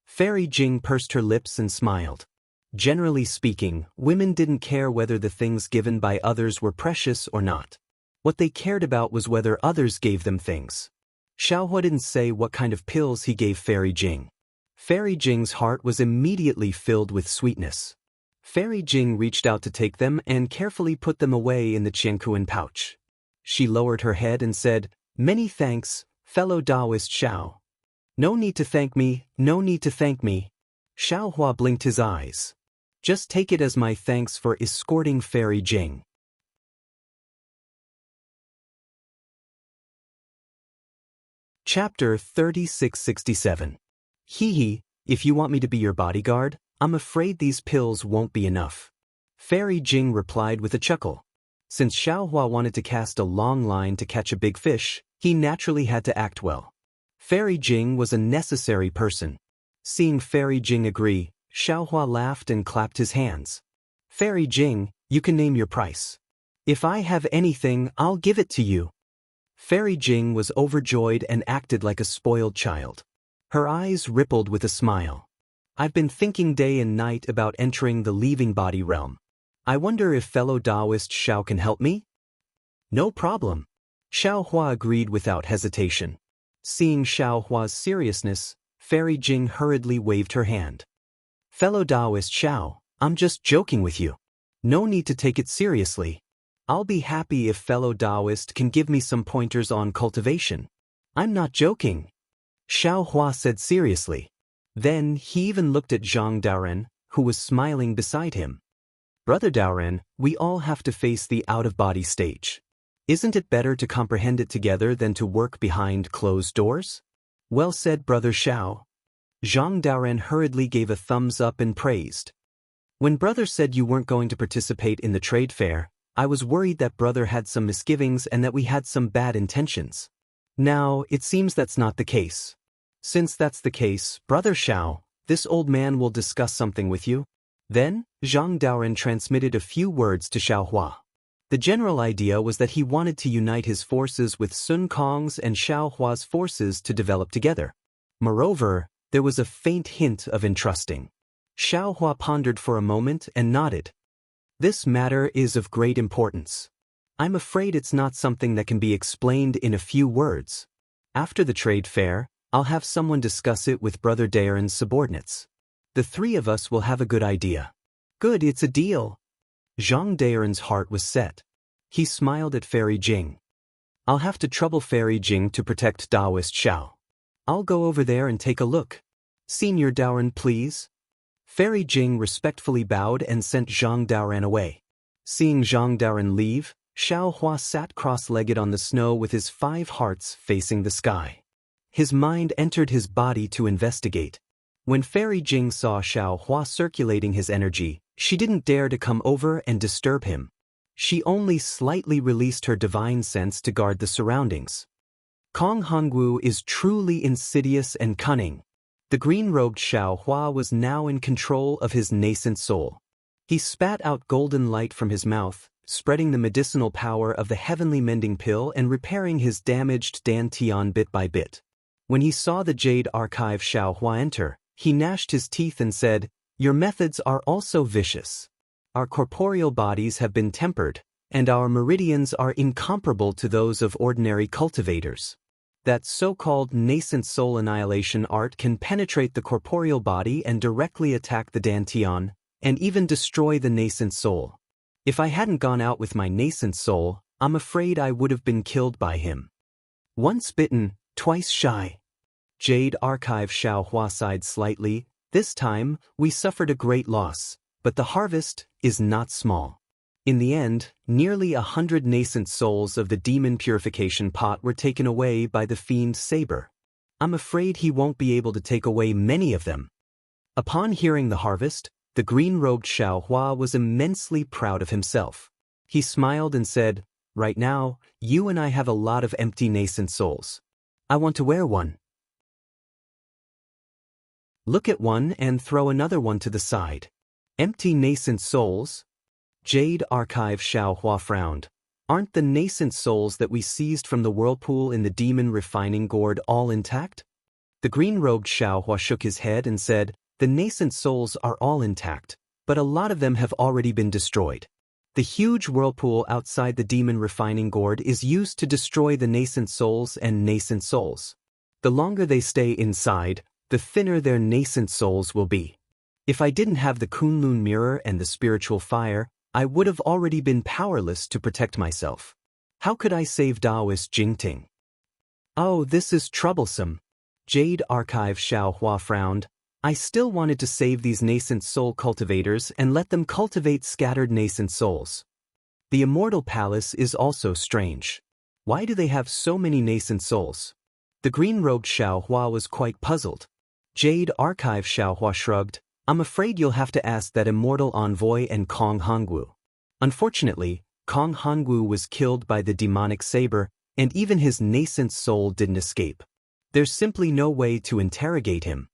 Fairy Jing pursed her lips and smiled. Generally speaking, women didn't care whether the things given by others were precious or not. What they cared about was whether others gave them things. Xiao Hua didn't say what kind of pills he gave Fairy Jing. Fairy Jing's heart was immediately filled with sweetness. Fairy Jing reached out to take them and carefully put them away in the qiankuan pouch. She lowered her head and said, "Many thanks, fellow Daoist Xiao." "No need to thank me, no need to thank me." Xiao Hua blinked his eyes. "Just take it as my thanks for escorting Fairy Jing." Chapter 3667. Hee, if you want me to be your bodyguard, I'm afraid these pills won't be enough. Fairy Jing replied with a chuckle. Since Xiao Hua wanted to cast a long line to catch a big fish, he naturally had to act well. Fairy Jing was a necessary person. Seeing Fairy Jing agree, Xiao Hua laughed and clapped his hands. "Fairy Jing, you can name your price. If I have anything, I'll give it to you." Fairy Jing was overjoyed and acted like a spoiled child. Her eyes rippled with a smile. "I've been thinking day and night about entering the leaving body realm. I wonder if fellow Daoist Xiao can help me?" "No problem." Xiao Hua agreed without hesitation. Seeing Xiao Hua's seriousness, Fairy Jing hurriedly waved her hand. "Fellow Daoist Xiao, I'm just joking with you. No need to take it seriously. I'll be happy if fellow Daoist can give me some pointers on cultivation. I'm not joking." Xiao Hua said seriously. Then he even looked at Zhang Daoran, who was smiling beside him. "Brother Daoran, we all have to face the out-of-body stage. Isn't it better to comprehend it together than to work behind closed doors?" "Well said, Brother Xiao." Zhang Daoran hurriedly gave a thumbs up and praised. When brother said you weren't going to participate in the trade fair, I was worried that brother had some misgivings and that we had some bad intentions. Now, it seems that's not the case. Since that's the case, brother Xiao, this old man will discuss something with you. Then, Zhang Daoran transmitted a few words to Xiao Hua. The general idea was that he wanted to unite his forces with Sun Kong's and Xiao Hua's forces to develop together. Moreover, there was a faint hint of entrusting. Xiao Hua pondered for a moment and nodded. This matter is of great importance. I'm afraid it's not something that can be explained in a few words. After the trade fair, I'll have someone discuss it with Brother Daoran's subordinates. The three of us will have a good idea. Good, it's a deal. Zhang Daoran's heart was set. He smiled at Fairy Jing. I'll have to trouble Fairy Jing to protect Daoist Xiao. I'll go over there and take a look. Senior Daoran, please. Fairy Jing respectfully bowed and sent Zhang Daoran away. Seeing Zhang Daoran leave, Xiao Hua sat cross-legged on the snow with his 5 hearts facing the sky. His mind entered his body to investigate. When Fairy Jing saw Xiao Hua circulating his energy, she didn't dare to come over and disturb him. She only slightly released her divine sense to guard the surroundings. Kong Hongwu is truly insidious and cunning. The green-robed Xiao Hua was now in control of his nascent soul. He spat out golden light from his mouth, spreading the medicinal power of the heavenly mending pill and repairing his damaged dantian bit by bit. When he saw the jade archive Xiao Hua enter, he gnashed his teeth and said, "Your methods are also vicious. Our corporeal bodies have been tempered, and our meridians are incomparable to those of ordinary cultivators. That so-called nascent soul annihilation art can penetrate the corporeal body and directly attack the dantian, and even destroy the nascent soul. If I hadn't gone out with my nascent soul, I'm afraid I would have been killed by him. Once bitten, twice shy." Jade Archive Xiao Hua sighed slightly. This time, we suffered a great loss, but the harvest is not small. In the end, nearly 100 nascent souls of the demon purification pot were taken away by the fiend Saber. I'm afraid he won't be able to take away many of them. Upon hearing the harvest, the green-robed Xiao Hua was immensely proud of himself. He smiled and said, "Right now, you and I have a lot of empty nascent souls. I want to wear one. Look at one and throw another one to the side. Empty nascent souls?" Jade Archive Xiao Hua frowned. "Aren't the nascent souls that we seized from the whirlpool in the demon refining gourd all intact?" The green-robed Xiao Hua shook his head and said, "The nascent souls are all intact, but a lot of them have already been destroyed. The huge whirlpool outside the demon refining gourd is used to destroy the nascent souls and nascent souls. The longer they stay inside, the thinner their nascent souls will be. If I didn't have the Kunlun mirror and the spiritual fire, I would have already been powerless to protect myself. How could I save Daoist Jingting?" "Oh, this is troublesome." Jade Archive Xiao Hua frowned. "I still wanted to save these nascent soul cultivators and let them cultivate scattered nascent souls. The Immortal Palace is also strange. Why do they have so many nascent souls?" The green-robed Xiao Hua was quite puzzled. Jade Archive Xiao Hua shrugged. "I'm afraid you'll have to ask that Immortal Envoy and Kong Hongwu. Unfortunately, Kong Hongwu was killed by the demonic saber, and even his nascent soul didn't escape. There's simply no way to interrogate him."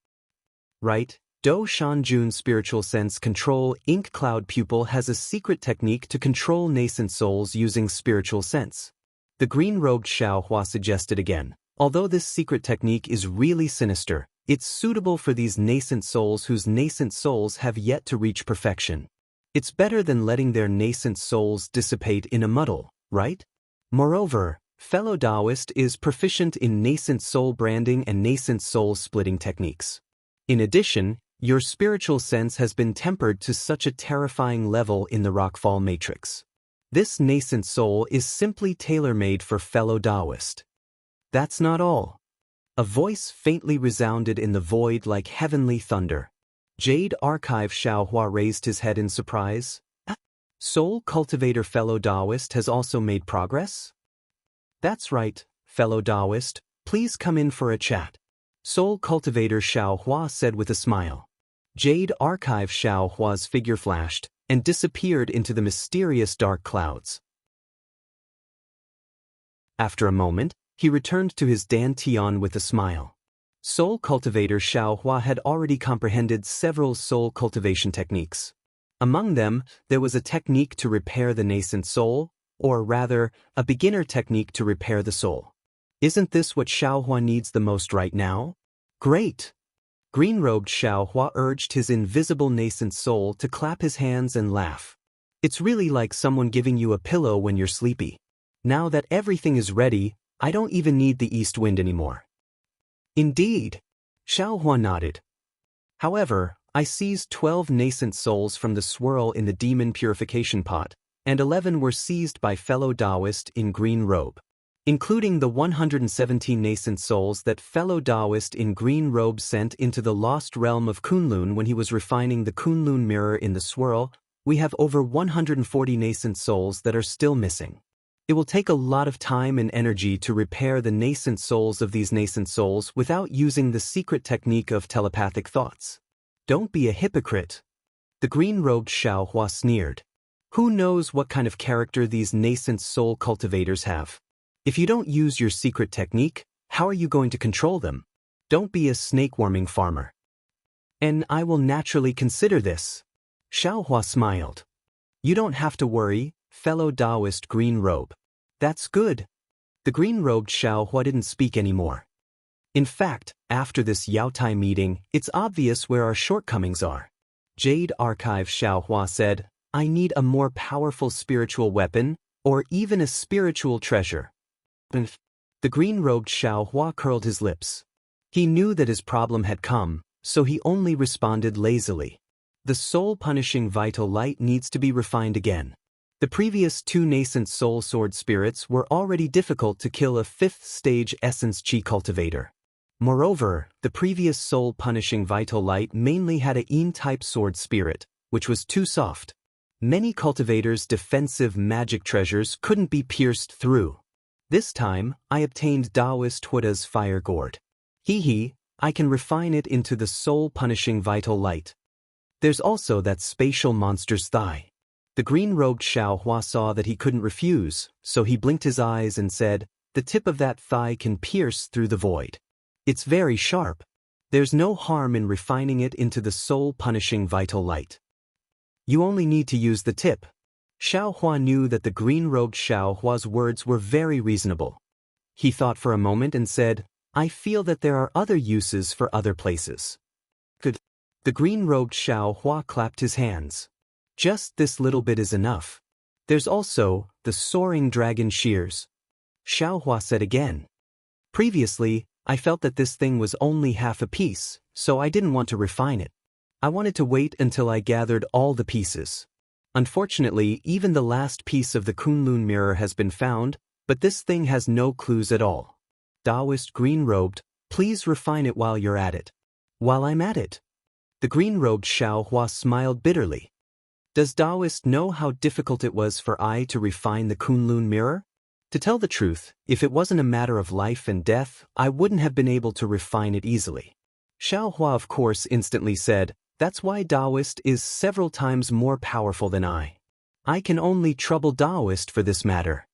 "Right, Do Shanjun's spiritual sense control ink cloud pupil has a secret technique to control nascent souls using spiritual sense." The green-robed Xiao Hua suggested again. "Although this secret technique is really sinister, it's suitable for these nascent souls whose nascent souls have yet to reach perfection. It's better than letting their nascent souls dissipate in a muddle, right? Moreover, fellow Daoist is proficient in nascent soul branding and nascent soul splitting techniques. In addition, your spiritual sense has been tempered to such a terrifying level in the Rockfall Matrix. This nascent soul is simply tailor-made for fellow Daoist." "That's not all." A voice faintly resounded in the void like heavenly thunder. Jade Archive Xiao Hua raised his head in surprise. "Soul Cultivator fellow Daoist has also made progress?" "That's right, fellow Daoist, please come in for a chat." Soul cultivator Xiaohua said with a smile. Jade archive Xiaohua's figure flashed and disappeared into the mysterious dark clouds. After a moment, he returned to his dantian with a smile. Soul cultivator Xiaohua had already comprehended several soul cultivation techniques. Among them, there was a technique to repair the nascent soul, or rather, a beginner technique to repair the soul. Isn't this what Xiaohua needs the most right now? Great! Green-robed Xiaohua urged his invisible nascent soul to clap his hands and laugh. It's really like someone giving you a pillow when you're sleepy. Now that everything is ready, I don't even need the east wind anymore. Indeed. Xiaohua nodded. However, I seized 12 nascent souls from the swirl in the demon purification pot, and 11 were seized by fellow Daoist in green robe, including the 117 nascent souls that fellow Daoist in green robe sent into the lost realm of Kunlun when he was refining the Kunlun mirror in the swirl. We have over 140 nascent souls that are still missing. It will take a lot of time and energy to repair the nascent souls of these nascent souls without using the secret technique of telepathic thoughts. Don't be a hypocrite. The green-robed Xiaohua sneered. Who knows what kind of character these nascent soul cultivators have? If you don't use your secret technique, how are you going to control them? Don't be a snake-warming farmer. And I will naturally consider this. Xiaohua smiled. You don't have to worry, fellow Daoist green robe. That's good. The green-robed Xiaohua didn't speak anymore. In fact, after this Yaotai meeting, it's obvious where our shortcomings are. Jade Archive Xiaohua said, I need a more powerful spiritual weapon, or even a spiritual treasure. The green-robed Xiaohua curled his lips. He knew that his problem had come, so he only responded lazily. The soul-punishing vital light needs to be refined again. The previous 2 nascent soul sword spirits were already difficult to kill a 5th stage essence chi cultivator. Moreover, the previous soul-punishing vital light mainly had a yin-type sword spirit, which was too soft. Many cultivators' defensive magic treasures couldn't be pierced through. This time, I obtained Daoist Huda's fire gourd. I can refine it into the soul-punishing vital light. There's also that spatial monster's thigh. The green-robed Xiaohua saw that he couldn't refuse, so he blinked his eyes and said, the tip of that thigh can pierce through the void. It's very sharp. There's no harm in refining it into the soul-punishing vital light. You only need to use the tip. Xiaohua knew that the green-robed Xiaohua's words were very reasonable. He thought for a moment and said, I feel that there are other uses for other places. Good. The green-robed Xiaohua clapped his hands. Just this little bit is enough. There's also the soaring dragon shears. Xiaohua said again. Previously, I felt that this thing was only half a piece, so I didn't want to refine it. I wanted to wait until I gathered all the pieces. Unfortunately, even the last piece of the Kunlun mirror has been found, but this thing has no clues at all. Daoist green-robed, please refine it while you're at it. While I'm at it. The green-robed Xiaohua smiled bitterly. Does Daoist know how difficult it was for I to refine the Kunlun mirror? To tell the truth, if it wasn't a matter of life and death, I wouldn't have been able to refine it easily. Xiaohua of course instantly said, that's why Daoist is several times more powerful than I. I can only trouble Daoist for this matter.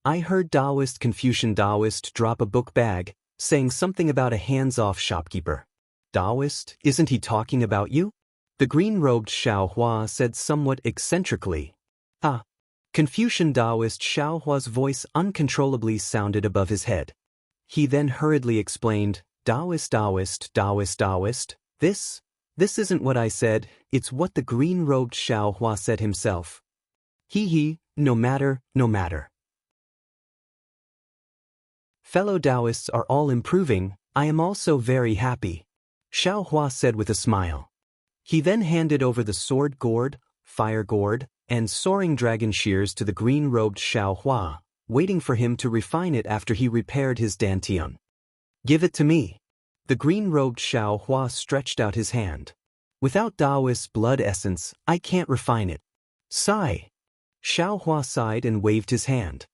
I heard Confucian Daoist drop a book bag, saying something about a hands-off shopkeeper. Daoist, isn't he talking about you? The green-robed Xiaohua said somewhat eccentrically. Confucian Daoist Xiaohua's voice uncontrollably sounded above his head. He then hurriedly explained, Daoist, this isn't what I said, it's what the green-robed Xiaohua said himself. No matter. Fellow Daoists are all improving, I am also very happy. Xiaohua said with a smile. He then handed over the sword gourd, fire gourd, and soaring dragon shears to the green-robed Xiaohua, waiting for him to refine it after he repaired his dantian. Give it to me. The green-robed Xiaohua stretched out his hand. Without Daoist's blood essence, I can't refine it. Sigh. Xiaohua sighed and waved his hand.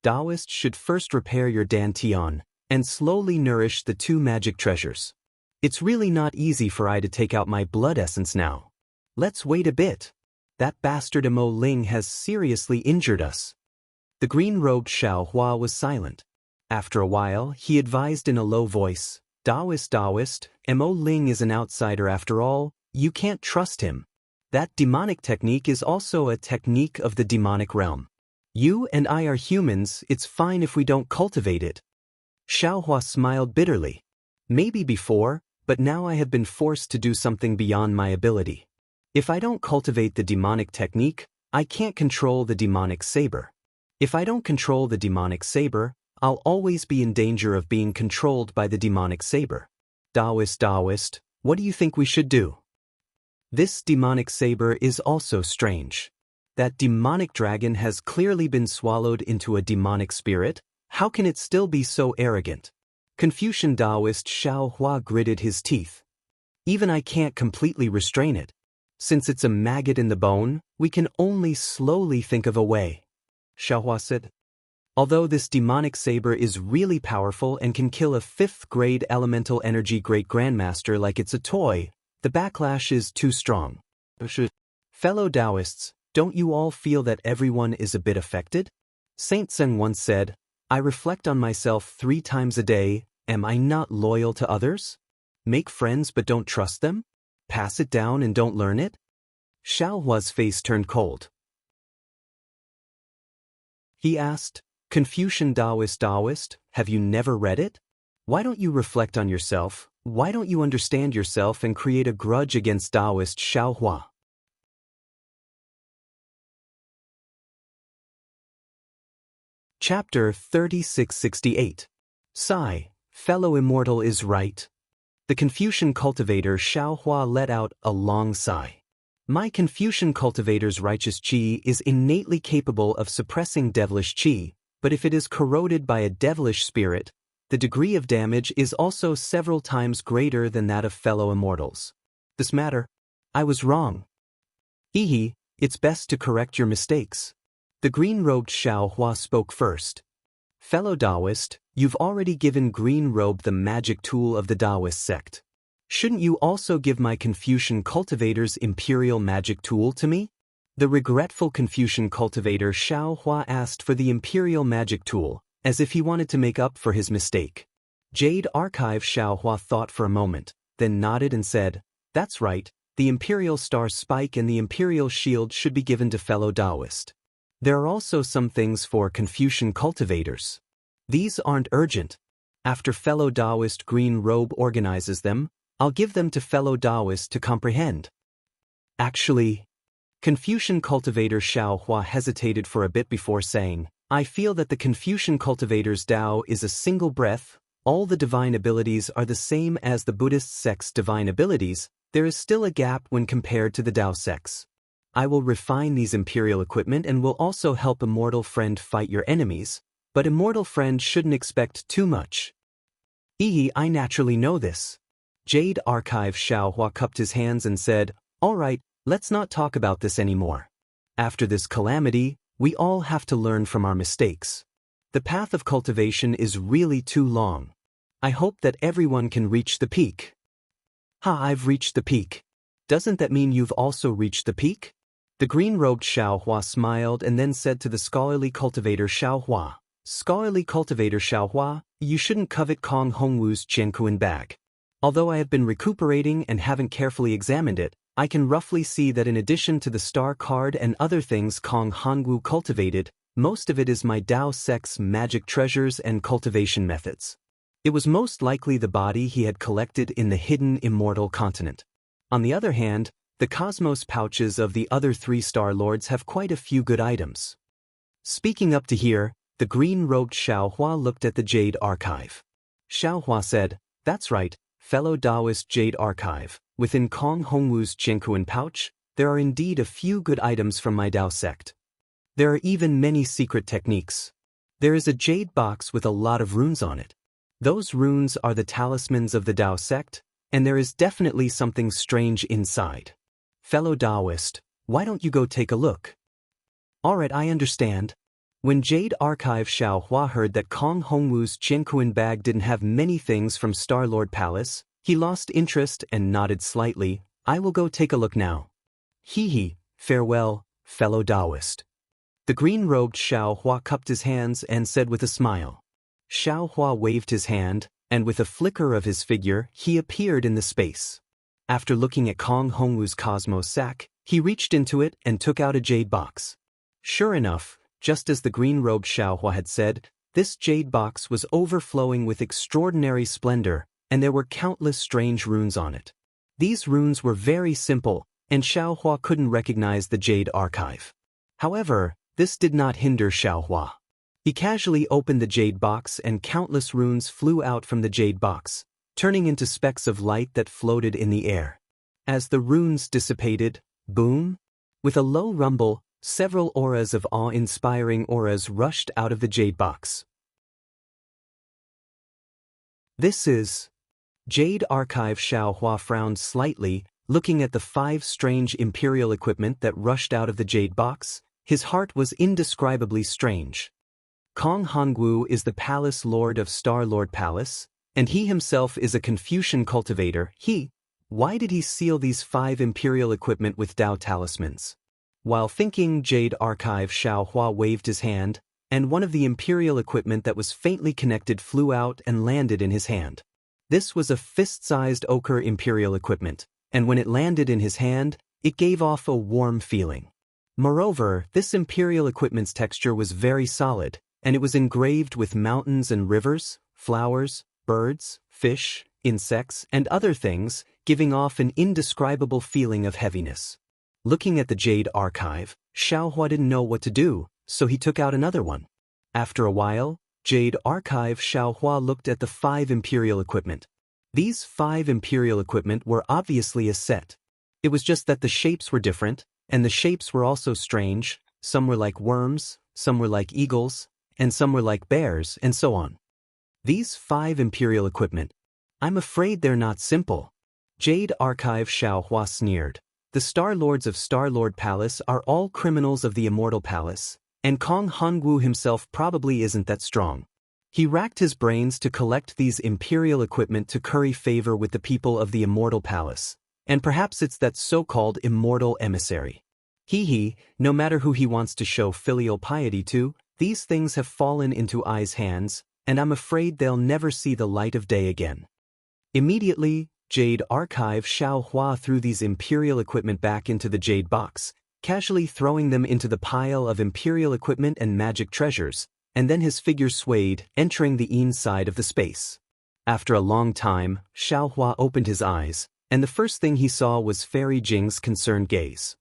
Daoist should first repair your dantian, and slowly nourish the two magic treasures. It's really not easy for I to take out my blood essence now. Let's wait a bit. That bastard Mo Ling has seriously injured us. The green-robed Xiaohua was silent. After a while, he advised in a low voice, Daoist, Mo Ling is an outsider after all, you can't trust him. That demonic technique is also a technique of the demonic realm. You and I are humans, it's fine if we don't cultivate it. Xiaohua smiled bitterly. Maybe before, but now I have been forced to do something beyond my ability. If I don't cultivate the demonic technique, I can't control the demonic saber. If I don't control the demonic saber, I'll always be in danger of being controlled by the demonic saber. Daoist, what do you think we should do? This demonic saber is also strange. That demonic dragon has clearly been swallowed into a demonic spirit. How can it still be so arrogant? Confucian Daoist Xiaohua gritted his teeth. Even I can't completely restrain it. Since it's a maggot in the bone, we can only slowly think of a way. Xiaohua said. Although this demonic saber is really powerful and can kill a 5th-grade elemental energy great-grandmaster like it's a toy, the backlash is too strong. Fellow Daoists, don't you all feel that everyone is a bit affected? Saint Tseng once said, I reflect on myself 3 times a day, am I not loyal to others? Make friends but don't trust them? Pass it down and don't learn it? Xiaohua's face turned cold. He asked, Confucian Daoist, have you never read it? Why don't you reflect on yourself? Why don't you understand yourself and create a grudge against Daoist Xiaohua? Chapter 3668. Sigh, fellow Immortal is right. The Confucian cultivator Xiaohua let out a long sigh. My Confucian cultivator's righteous qi is innately capable of suppressing devilish qi, but if it is corroded by a devilish spirit, the degree of damage is also several times greater than that of fellow immortals. This matter, I was wrong. Hehe, it's best to correct your mistakes. The green-robed Xiaohua spoke first. Fellow Daoist, you've already given Green-Robe the magic tool of the Daoist sect. Shouldn't you also give my Confucian cultivator's imperial magic tool to me? The regretful Confucian cultivator Xiaohua asked for the imperial magic tool, as if he wanted to make up for his mistake. Jade Archive Xiaohua thought for a moment, then nodded and said, That's right, the imperial star spike and the imperial shield should be given to fellow Daoist. There are also some things for Confucian cultivators. These aren't urgent. After fellow Daoist Green Robe organizes them, I'll give them to fellow Daoist to comprehend. Actually, Confucian cultivator Xiaohua hesitated for a bit before saying, I feel that the Confucian cultivator's Tao is a single breath, all the divine abilities are the same as the Buddhist sect's divine abilities, there is still a gap when compared to the Tao sects. I will refine these imperial equipment and will also help Immortal Friend fight your enemies, but Immortal Friend shouldn't expect too much. I naturally know this. Jade Archive Xiaohua cupped his hands and said, All right, let's not talk about this anymore. After this calamity, we all have to learn from our mistakes. The path of cultivation is really too long. I hope that everyone can reach the peak. I've reached the peak. Doesn't that mean you've also reached the peak? The green-robed Xiaohua smiled and then said to the scholarly cultivator Xiaohua, Scholarly cultivator Xiaohua, you shouldn't covet Kong Hongwu's Jiankuan bag. Although I have been recuperating and haven't carefully examined it, I can roughly see that in addition to the star card and other things Kong Hongwu cultivated, most of it is my Dao sect's magic treasures and cultivation methods. It was most likely the body he had collected in the hidden immortal continent. On the other hand, the cosmos pouches of the other 3 Star Lords have quite a few good items. Speaking up to here, the green-robed Xiaohua looked at the Jade Archive. Xiaohua said, That's right, fellow Daoist Jade Archive, within Kong Hongwu's Jiankuan pouch, there are indeed a few good items from my Dao sect. There are even many secret techniques. There is a jade box with a lot of runes on it. Those runes are the talismans of the Dao sect, and there is definitely something strange inside. Fellow Daoist, why don't you go take a look? Alright, I understand. When Jade Archive Xiao Hua heard that Kong Hongwu's Qianquan bag didn't have many things from Star-Lord Palace, he lost interest and nodded slightly. I will go take a look now. Hee, farewell, fellow Daoist. The green-robed Xiao Hua cupped his hands and said with a smile. Xiao Hua waved his hand, and with a flicker of his figure, he appeared in the space. After looking at Kong Hongwu's Cosmos sack, he reached into it and took out a jade box. Sure enough, just as the green-robed Xiao Hua had said, this jade box was overflowing with extraordinary splendor, and there were countless strange runes on it. These runes were very simple, and Xiao Hua couldn't recognize the jade archive. However, this did not hinder Xiao Hua. He casually opened the jade box and countless runes flew out from the jade box, turning into specks of light that floated in the air. As the runes dissipated, boom! With a low rumble, several auras of awe-inspiring auras rushed out of the jade box. This is... Jade Archive Xiao Hua frowned slightly, looking at the 5 strange imperial equipment that rushed out of the jade box. His heart was indescribably strange. Kong Hongwu is the palace lord of Star-Lord Palace, and he himself is a Confucian cultivator. Why did he seal these 5 imperial equipment with Dao talismans? While thinking, Jade Archive Xiao Hua waved his hand, and one of the imperial equipment that was faintly connected flew out and landed in his hand. This was a fist-sized ochre imperial equipment, and when it landed in his hand, it gave off a warm feeling. Moreover, this imperial equipment's texture was very solid, and it was engraved with mountains and rivers, flowers, birds, fish, insects, and other things, giving off an indescribable feeling of heaviness. Looking at the jade archive, Xiao Hua didn't know what to do, so he took out another one. After a while, Jade Archive Xiao Hua looked at the 5 imperial equipment. These 5 imperial equipment were obviously a set. It was just that the shapes were different, and the shapes were also strange. Some were like worms, some were like eagles, and some were like bears, and so on. These 5 imperial equipment. I'm afraid they're not simple. Jade Archive Xiao Hua sneered. The Star Lords of Star-Lord Palace are all criminals of the Immortal Palace, and Kong Hongwu himself probably isn't that strong. He racked his brains to collect these imperial equipment to curry favor with the people of the Immortal Palace, and perhaps it's that so-called immortal emissary. No matter who he wants to show filial piety to, these things have fallen into Ai's hands, and I'm afraid they'll never see the light of day again. Immediately, Jade Archive Xiao Hua threw these imperial equipment back into the jade box, casually throwing them into the pile of imperial equipment and magic treasures, and then his figure swayed, entering the inside of the space. After a long time, Xiao Hua opened his eyes, and the first thing he saw was Fairy Jing's concerned gaze.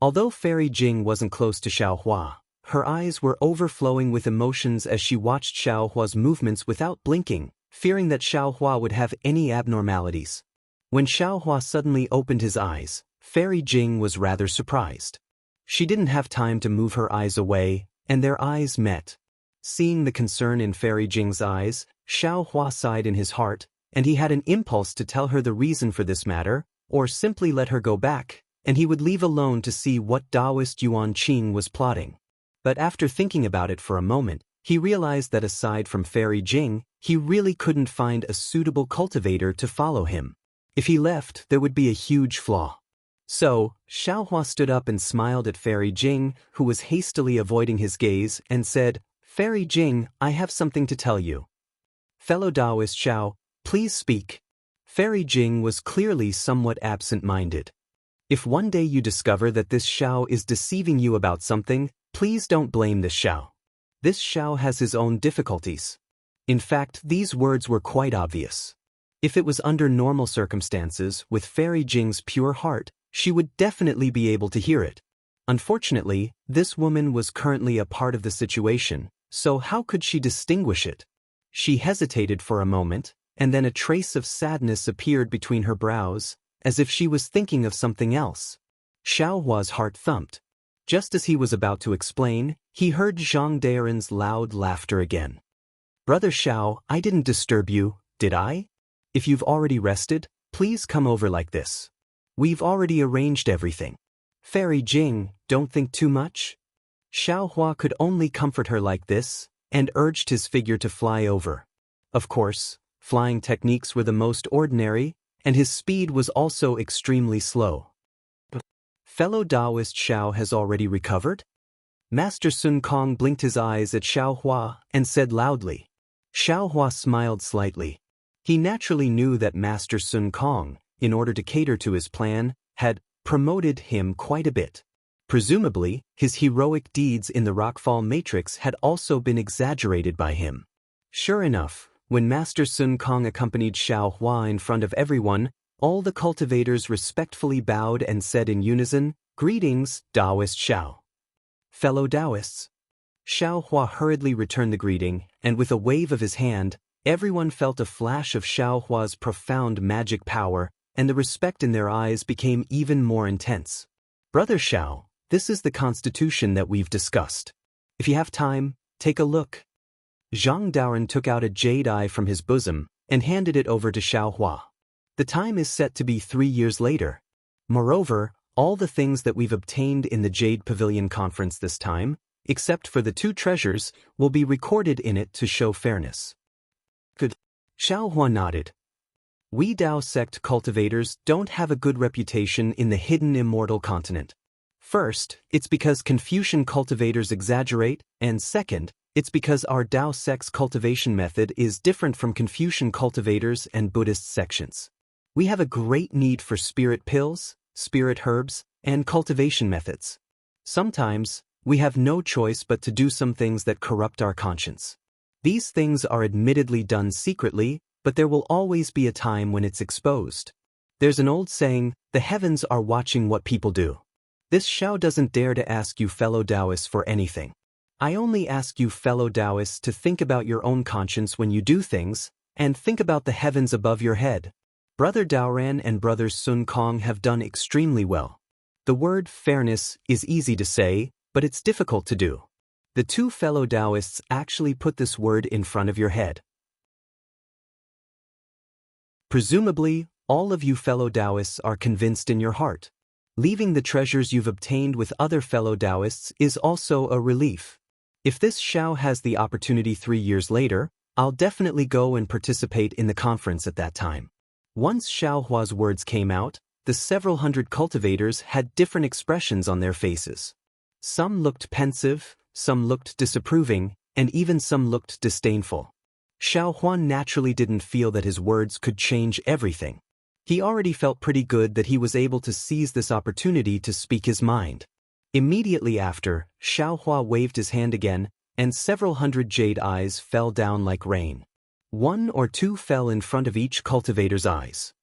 Although Fairy Jing wasn't close to Xiao Hua, her eyes were overflowing with emotions as she watched Xiao Hua's movements without blinking, fearing that Xiao Hua would have any abnormalities. When Xiao Hua suddenly opened his eyes, Fairy Jing was rather surprised. She didn't have time to move her eyes away, and their eyes met. Seeing the concern in Fairy Jing's eyes, Xiao Hua sighed in his heart, and he had an impulse to tell her the reason for this matter, or simply let her go back, and he would leave alone to see what Daoist Yuan Qing was plotting. But after thinking about it for a moment, he realized that aside from Fairy Jing, he really couldn't find a suitable cultivator to follow him. If he left, there would be a huge flaw. So, Xiao Hua stood up and smiled at Fairy Jing, who was hastily avoiding his gaze, and said, "Fairy Jing, I have something to tell you." "Fellow Daoist Xiao, please speak." Fairy Jing was clearly somewhat absent-minded. "If one day you discover that this Xiao is deceiving you about something, please don't blame this Xiao. This Xiao has his own difficulties." In fact, these words were quite obvious. If it was under normal circumstances, with Fairy Jing's pure heart, she would definitely be able to hear it. Unfortunately, this woman was currently a part of the situation, so how could she distinguish it? She hesitated for a moment, and then a trace of sadness appeared between her brows, as if she was thinking of something else. Xiao Hua's heart thumped. Just as he was about to explain, he heard Zhang Daren's loud laughter again. "Brother Xiao, I didn't disturb you, did I? If you've already rested, please come over like this. We've already arranged everything." "Fairy Jing, don't think too much. Xiao Hua could only comfort her like this, and urged his figure to fly over. Of course, flying techniques were the most ordinary, and his speed was also extremely slow. Fellow Daoist Xiao has already recovered? Master Sun Kong blinked his eyes at Xiao Hua and said loudly. Xiao Hua smiled slightly. He naturally knew that Master Sun Kong, in order to cater to his plan, had promoted him quite a bit. Presumably, his heroic deeds in the Rockfall Matrix had also been exaggerated by him. Sure enough, when Master Sun Kong accompanied Xiao Hua in front of everyone, all the cultivators respectfully bowed and said in unison, "Greetings, Daoist Xiao." Fellow Daoists. Xiao Hua hurriedly returned the greeting, and with a wave of his hand, everyone felt a flash of Xiao Hua's profound magic power, and the respect in their eyes became even more intense. Brother Xiao, this is the constitution that we've discussed. If you have time, take a look. Zhang Daoren took out a jade eye from his bosom and handed it over to Xiao Hua. The time is set to be 3 years later. Moreover, all the things that we've obtained in the Jade Pavilion conference this time, except for the 2 treasures, will be recorded in it to show fairness. Good. Xiao Hua nodded. We Dao sect cultivators don't have a good reputation in the hidden immortal continent. First, it's because Confucian cultivators exaggerate, and second, it's because our Dao sect's cultivation method is different from Confucian cultivators and Buddhist sections. We have a great need for spirit pills, spirit herbs, and cultivation methods. Sometimes, we have no choice but to do some things that corrupt our conscience. These things are admittedly done secretly, but there will always be a time when it's exposed. There's an old saying, the heavens are watching what people do. This Xiao doesn't dare to ask you fellow Daoists for anything. I only ask you fellow Daoists to think about your own conscience when you do things, and think about the heavens above your head. Brother Daoran and Brother Sun Kong have done extremely well. The word fairness is easy to say, but it's difficult to do. The 2 fellow Daoists actually put this word in front of your head. Presumably, all of you fellow Daoists are convinced in your heart. Leaving the treasures you've obtained with other fellow Daoists is also a relief. If this Xiao has the opportunity 3 years later, I'll definitely go and participate in the conference at that time. Once Xiao Hua's words came out, the several hundred cultivators had different expressions on their faces. Some looked pensive, some looked disapproving, and even some looked disdainful. Xiao Huan naturally didn't feel that his words could change everything. He already felt pretty good that he was able to seize this opportunity to speak his mind. Immediately after, Xiao Hua waved his hand again, and several hundred jade eyes fell down like rain. 1 or 2 fell in front of each cultivator's eyes.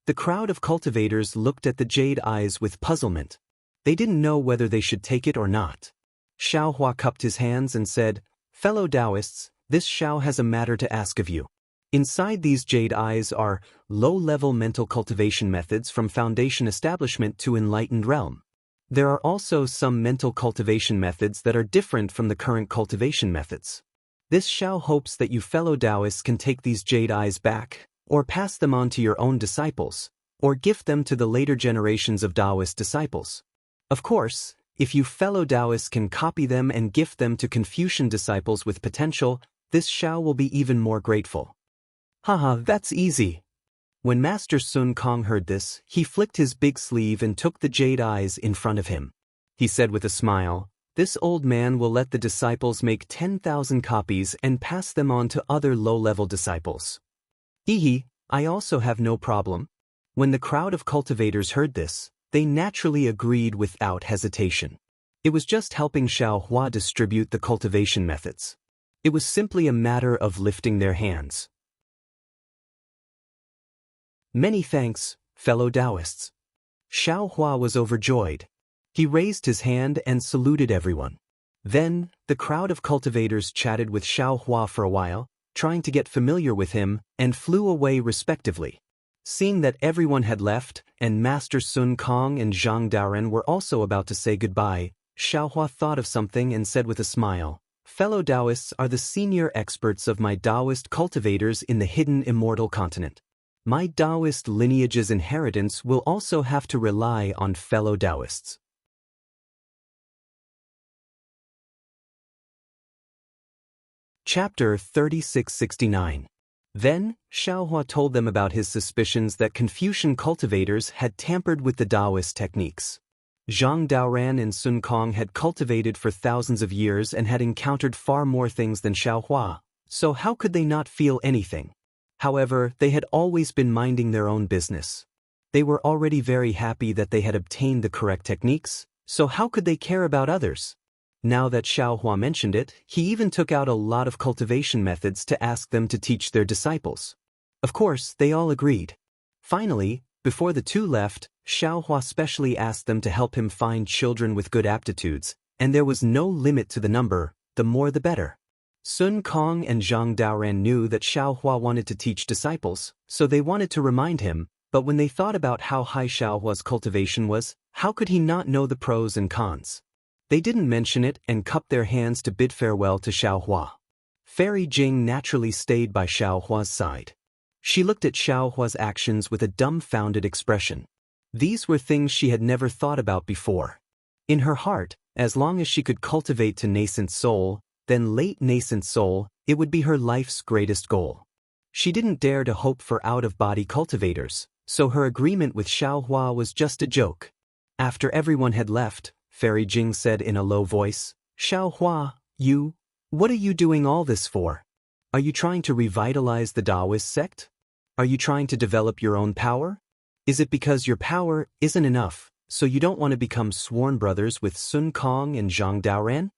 The crowd of cultivators looked at the jade eyes with puzzlement. They didn't know whether they should take it or not. Xiao Hua cupped his hands and said, "Fellow Daoists, this Xiao has a matter to ask of you. Inside these jade eyes are low-level mental cultivation methods from Foundation Establishment to Enlightened Realm. There are also some mental cultivation methods that are different from the current cultivation methods. This Xiao hopes that you fellow Daoists can take these jade eyes back, or pass them on to your own disciples, or gift them to the later generations of Daoist disciples. Of course, if you fellow Daoists can copy them and gift them to Confucian disciples with potential, this Xiao will be even more grateful." Haha, that's easy. When Master Sun Kong heard this, he flicked his big sleeve and took the jade eyes in front of him. He said with a smile, "This old man will let the disciples make 10,000 copies and pass them on to other low-level disciples." I also have no problem. When the crowd of cultivators heard this, they naturally agreed without hesitation. It was just helping Xiao Hua distribute the cultivation methods. It was simply a matter of lifting their hands. Many thanks, fellow Daoists. Xiao Hua was overjoyed. He raised his hand and saluted everyone. Then, the crowd of cultivators chatted with Xiao Hua for a while, trying to get familiar with him, and flew away respectively. Seeing that everyone had left, and Master Sun Kong and Zhang Daoren were also about to say goodbye, Xiao Hua thought of something and said with a smile, "Fellow Daoists are the senior experts of my Daoist cultivators in the hidden immortal continent. My Daoist lineage's inheritance will also have to rely on fellow Daoists." Chapter 3669. Then, Xiaohua told them about his suspicions that Confucian cultivators had tampered with the Daoist techniques. Zhang Daoran and Sun Kong had cultivated for thousands of years and had encountered far more things than Xiaohua, so how could they not feel anything? However, they had always been minding their own business. They were already very happy that they had obtained the correct techniques, so how could they care about others? Now that Xiaohua mentioned it, he even took out a lot of cultivation methods to ask them to teach their disciples. Of course, they all agreed. Finally, before the two left, Xiaohua specially asked them to help him find children with good aptitudes, and there was no limit to the number, the more the better. Sun Kong and Zhang Daoran knew that Xiaohua wanted to teach disciples, so they wanted to remind him, but when they thought about how high Xiaohua's cultivation was, how could he not know the pros and cons? They didn't mention it and cupped their hands to bid farewell to Xiaohua. Fairy Jing naturally stayed by Xiaohua's side. She looked at Xiaohua's actions with a dumbfounded expression. These were things she had never thought about before. In her heart, as long as she could cultivate to nascent soul, then late nascent soul, it would be her life's greatest goal. She didn't dare to hope for out-of-body cultivators, so her agreement with Xiaohua was just a joke. After everyone had left, Fairy Jing said in a low voice, "Xiaohua, what are you doing all this for? Are you trying to revitalize the Daoist sect? Are you trying to develop your own power? Is it because your power isn't enough, so you don't want to become sworn brothers with Sun Kong and Zhang Daoran?"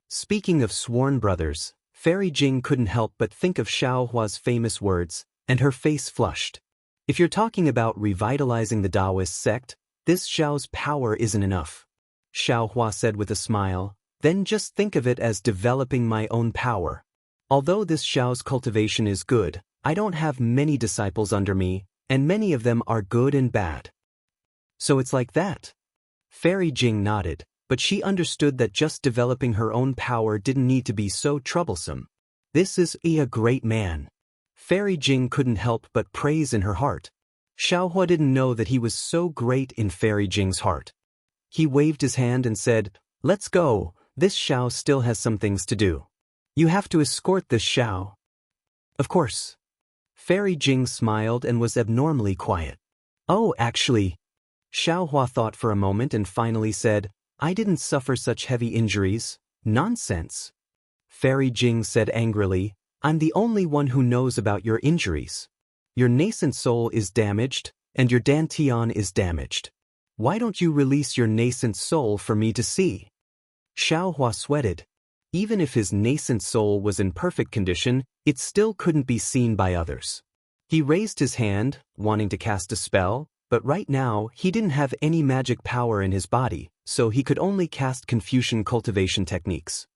Speaking of sworn brothers, Fairy Jing couldn't help but think of Xiaohua's famous words, and her face flushed. If you're talking about revitalizing the Daoist sect, this Xiao's power isn't enough. Xiaohua said with a smile, then just think of it as developing my own power. Although this Xiao's cultivation is good, I don't have many disciples under me, and many of them are good and bad. So it's like that? Fairy Jing nodded, but she understood that just developing her own power didn't need to be so troublesome. This is a great man. Fairy Jing couldn't help but praise in her heart. Xiaohua didn't know that he was so great in Fairy Jing's heart. He waved his hand and said, "Let's go, this Xiao still has some things to do. You have to escort this Xiao." "Of course." Fairy Jing smiled and was abnormally quiet. "Oh, actually." Xiaohua thought for a moment and finally said, "I didn't suffer such heavy injuries." "Nonsense." Fairy Jing said angrily, "I'm the only one who knows about your injuries. Your nascent soul is damaged, and your dantian is damaged. Why don't you release your nascent soul for me to see?" Xiaohua sweated. Even if his nascent soul was in perfect condition, it still couldn't be seen by others. He raised his hand, wanting to cast a spell, but right now he didn't have any magic power in his body, so he could only cast Confucian cultivation techniques.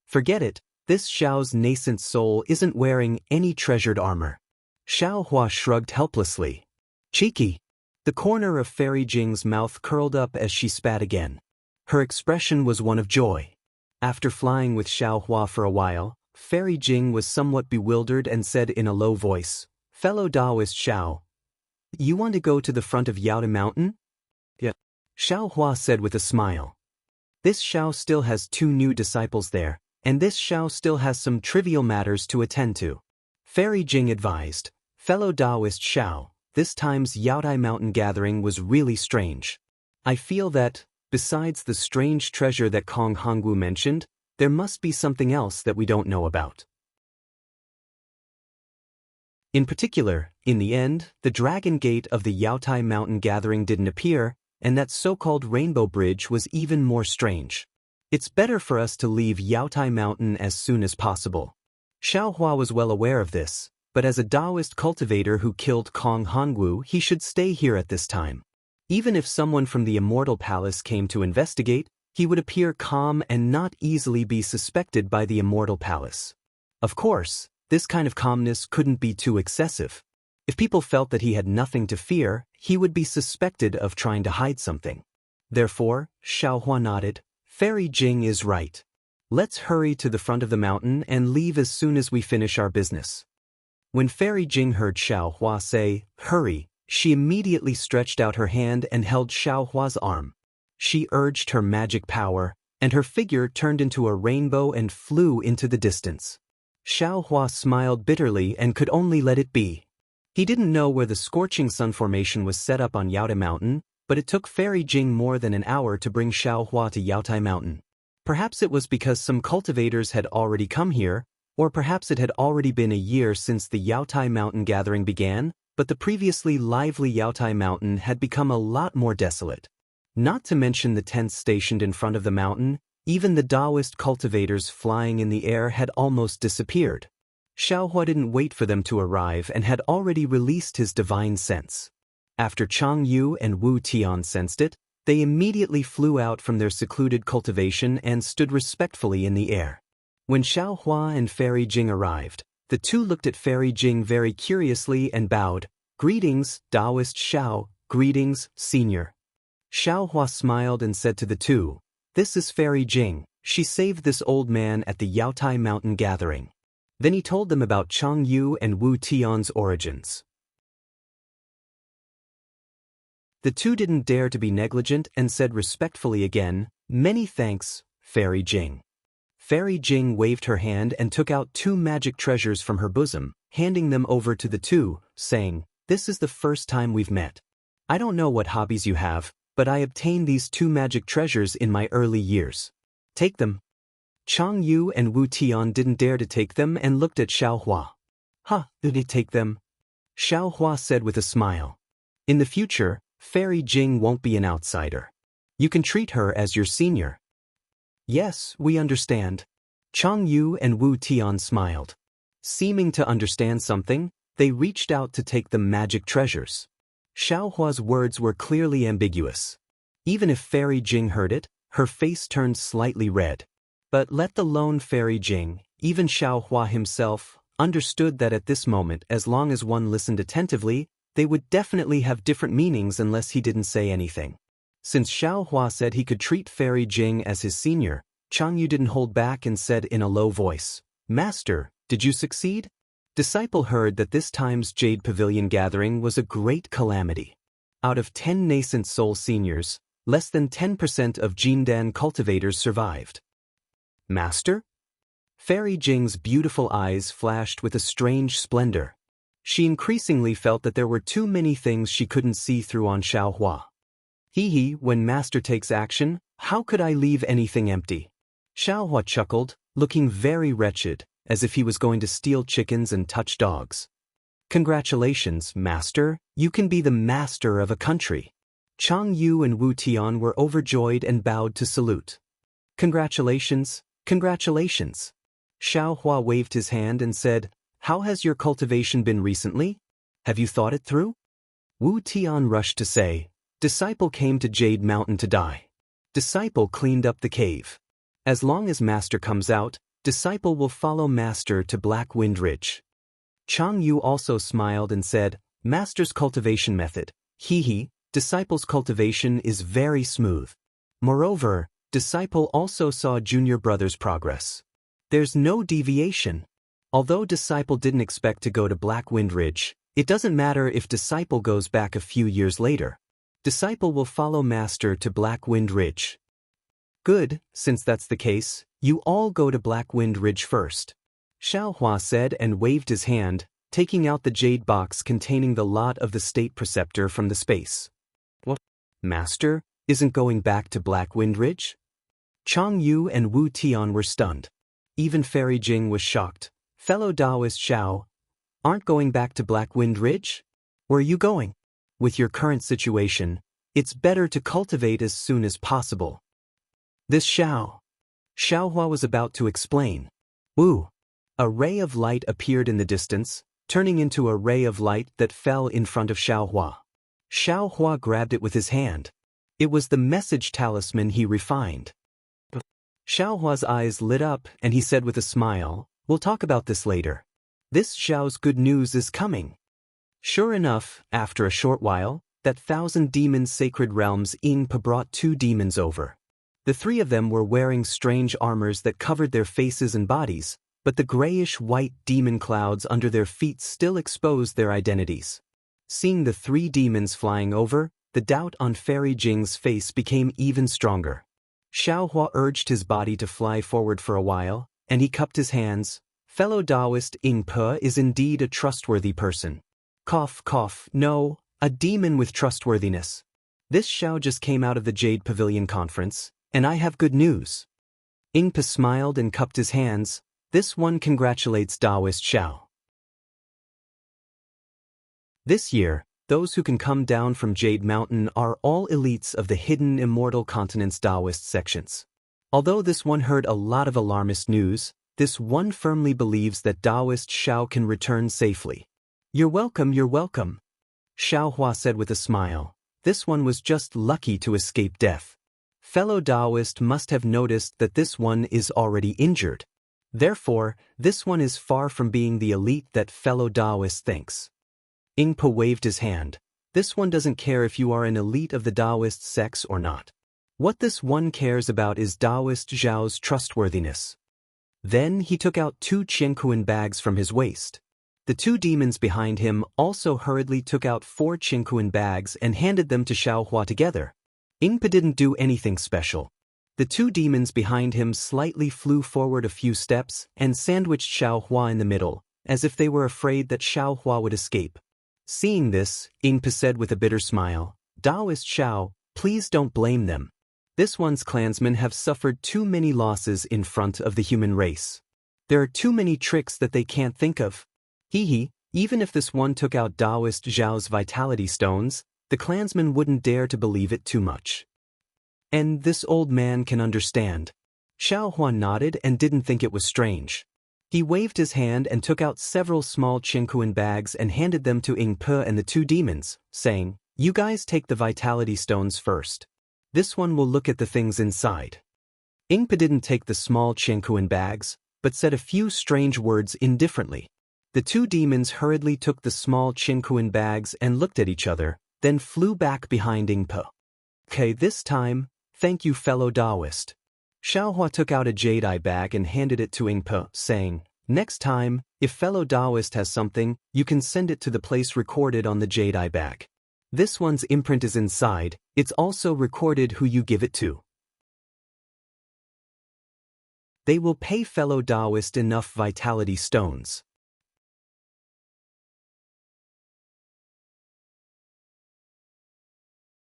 Forget it, this Xiao's nascent soul isn't wearing any treasured armor. Xiaohua shrugged helplessly. "Cheeky." The corner of Fairy Jing's mouth curled up as she spat again. Her expression was one of joy. After flying with Xiaohua for a while, Fairy Jing was somewhat bewildered and said in a low voice, "Fellow Daoist Xiao, you want to go to the front of Yaotai Mountain?" "Yeah." Xiaohua said with a smile. "This Xiao still has 2 new disciples there, and this Xiao still has some trivial matters to attend to." Fairy Jing advised, "Fellow Daoist Xiao, this time's Yaotai Mountain gathering was really strange. I feel that, besides the strange treasure that Kong Hongwu mentioned, there must be something else that we don't know about." In particular, in the end, the Dragon Gate of the Yaotai Mountain gathering didn't appear, and that so-called Rainbow Bridge was even more strange. It's better for us to leave Yaotai Mountain as soon as possible. Xiaohua was well aware of this, but as a Daoist cultivator who killed Kong Hongwu, he should stay here at this time. Even if someone from the Immortal Palace came to investigate, he would appear calm and not easily be suspected by the Immortal Palace. Of course, this kind of calmness couldn't be too excessive. If people felt that he had nothing to fear, he would be suspected of trying to hide something. Therefore, Xiaohua nodded, "Fairy Jing is right. Let's hurry to the front of the mountain and leave as soon as we finish our business." When Fairy Jing heard Xiaohua say, "Hurry," she immediately stretched out her hand and held Xiaohua's arm. She urged her magic power, and her figure turned into a rainbow and flew into the distance. Xiaohua smiled bitterly and could only let it be. He didn't know where the scorching sun formation was set up on Yaotai Mountain, but it took Fairy Jing more than an hour to bring Xiaohua to Yaotai Mountain. Perhaps it was because some cultivators had already come here, or perhaps it had already been a year since the Yaotai Mountain gathering began, but the previously lively Yaotai Mountain had become a lot more desolate. Not to mention the tents stationed in front of the mountain, even the Daoist cultivators flying in the air had almost disappeared. Xiaohua didn't wait for them to arrive and had already released his divine sense. After Chang Yu and Wu Tian sensed it, they immediately flew out from their secluded cultivation and stood respectfully in the air. When Xiaohua and Fairy Jing arrived, the two looked at Fairy Jing very curiously and bowed. "Greetings, Daoist Xiao, greetings, senior." Xiaohua smiled and said to the two, "This is Fairy Jing, she saved this old man at the Yaotai Mountain gathering." Then he told them about Chang Yu and Wu Tian's origins. The two didn't dare to be negligent and said respectfully again, "Many thanks, Fairy Jing." Fairy Jing waved her hand and took out 2 magic treasures from her bosom, handing them over to the two, saying, "This is the first time we've met. I don't know what hobbies you have, but I obtained these 2 magic treasures in my early years. Take them." Chang Yu and Wu Tian didn't dare to take them and looked at Xiaohua. "Huh, did he take them?" Xiaohua said with a smile. "In the future, Fairy Jing won't be an outsider. You can treat her as your senior." "Yes, we understand." Chang Yu and Wu Tian smiled. Seeming to understand something, they reached out to take the magic treasures. Xiaohua's words were clearly ambiguous. Even if Fairy Jing heard it, her face turned slightly red. But let alone Fairy Jing, even Xiaohua himself understood that at this moment, as long as one listened attentively, they would definitely have different meanings unless he didn't say anything. Since Xiaohua said he could treat Fairy Jing as his senior, Chang Yu didn't hold back and said in a low voice, "Master, did you succeed?" Disciple heard that this time's Jade Pavilion gathering was a great calamity. Out of 10 nascent soul seniors, less than 10% of Jindan cultivators survived. "Master?" Fairy Jing's beautiful eyes flashed with a strange splendor. She increasingly felt that there were too many things she couldn't see through on Xiaohua. When Master takes action, how could I leave anything empty?" Xiaohua chuckled, looking very wretched, as if he was going to steal chickens and touch dogs. "Congratulations, Master, you can be the master of a country." Chang Yu and Wu Tian were overjoyed and bowed to salute. "Congratulations, congratulations." Xiaohua waved his hand and said, "How has your cultivation been recently? Have you thought it through?" Wu Tian rushed to say, "Disciple came to Jade Mountain to die. Disciple cleaned up the cave. As long as Master comes out, Disciple will follow Master to Black Wind Ridge." Chang Yu also smiled and said, "Master's cultivation method, Disciple's cultivation is very smooth. Moreover, Disciple also saw junior brother's progress. There's no deviation. Although Disciple didn't expect to go to Black Wind Ridge, it doesn't matter if Disciple goes back a few years later. Disciple will follow Master to Black Wind Ridge." "Good, since that's the case, you all go to Black Wind Ridge first," Xiaohua said and waved his hand, taking out the jade box containing the lot of the state preceptor from the space. "What? Master isn't going back to Black Wind Ridge?" Chang Yu and Wu Tian were stunned. Even Fairy Jing was shocked. "Fellow Daoist Xiao, aren't going back to Black Wind Ridge? Where are you going? With your current situation, it's better to cultivate as soon as possible." "This Xiaohua was about to explain. Woo! A ray of light appeared in the distance, turning into a ray of light that fell in front of Xiaohua. Xiaohua grabbed it with his hand. It was the message talisman he refined. Xiaohua's eyes lit up and he said with a smile, "We'll talk about this later. This Xiao's good news is coming." Sure enough, after a short while, that 1,000 demons sacred realms Ingpa brought 2 demons over. The 3 of them were wearing strange armors that covered their faces and bodies, but the grayish-white demon clouds under their feet still exposed their identities. Seeing the 3 demons flying over, the doubt on Fairy Jing's face became even stronger. Xiaohua urged his body to fly forward for a while, and he cupped his hands. Fellow Daoist Ingpe is indeed a trustworthy person. Cough, cough, no, a demon with trustworthiness. This Xiao just came out of the Jade Pavilion conference, and I have good news. Ingpe smiled and cupped his hands. This one congratulates Daoist Xiao. This year, those who can come down from Jade Mountain are all elites of the hidden Immortal Continent's Daoist sections. Although this one heard a lot of alarmist news, this one firmly believes that Daoist Xiao can return safely. You're welcome, you're welcome. Xiao Hua said with a smile. This one was just lucky to escape death. Fellow Daoist must have noticed that this one is already injured. Therefore, this one is far from being the elite that fellow Daoist thinks. Ingpe waved his hand. This one doesn't care if you are an elite of the Daoist sects or not. What this one cares about is Daoist Zhao's trustworthiness. Then he took out 2 Qingquan bags from his waist. The 2 demons behind him also hurriedly took out 4 Qingquan bags and handed them to Xiao Hua together. Ingpe didn't do anything special. The 2 demons behind him slightly flew forward a few steps and sandwiched Xiao Hua in the middle, as if they were afraid that Xiao Hua would escape. Seeing this, Ingpe said with a bitter smile, Daoist Xiao, please don't blame them. This one's clansmen have suffered too many losses in front of the human race. There are too many tricks that they can't think of. Even if this one took out Daoist Zhao's vitality stones, the clansmen wouldn't dare to believe it too much. And this old man can understand. Xiao Hua nodded and didn't think it was strange. He waved his hand and took out several small Qingquan bags and handed them to Ingpe and the 2 demons, saying, You guys take the vitality stones first. This one will look at the things inside. Ingpe didn't take the small Qingquan bags, but said a few strange words indifferently. The 2 demons hurriedly took the small Qingquan bags and looked at each other, then flew back behind Ingpe. Okay, this time, thank you fellow Daoist. Xiao Hua took out a Jade-Eye bag and handed it to Ingpe, saying, Next time, if fellow Daoist has something, you can send it to the place recorded on the Jade-Eye bag. This one's imprint is inside, it's also recorded who you give it to. They will pay fellow Daoist enough vitality stones.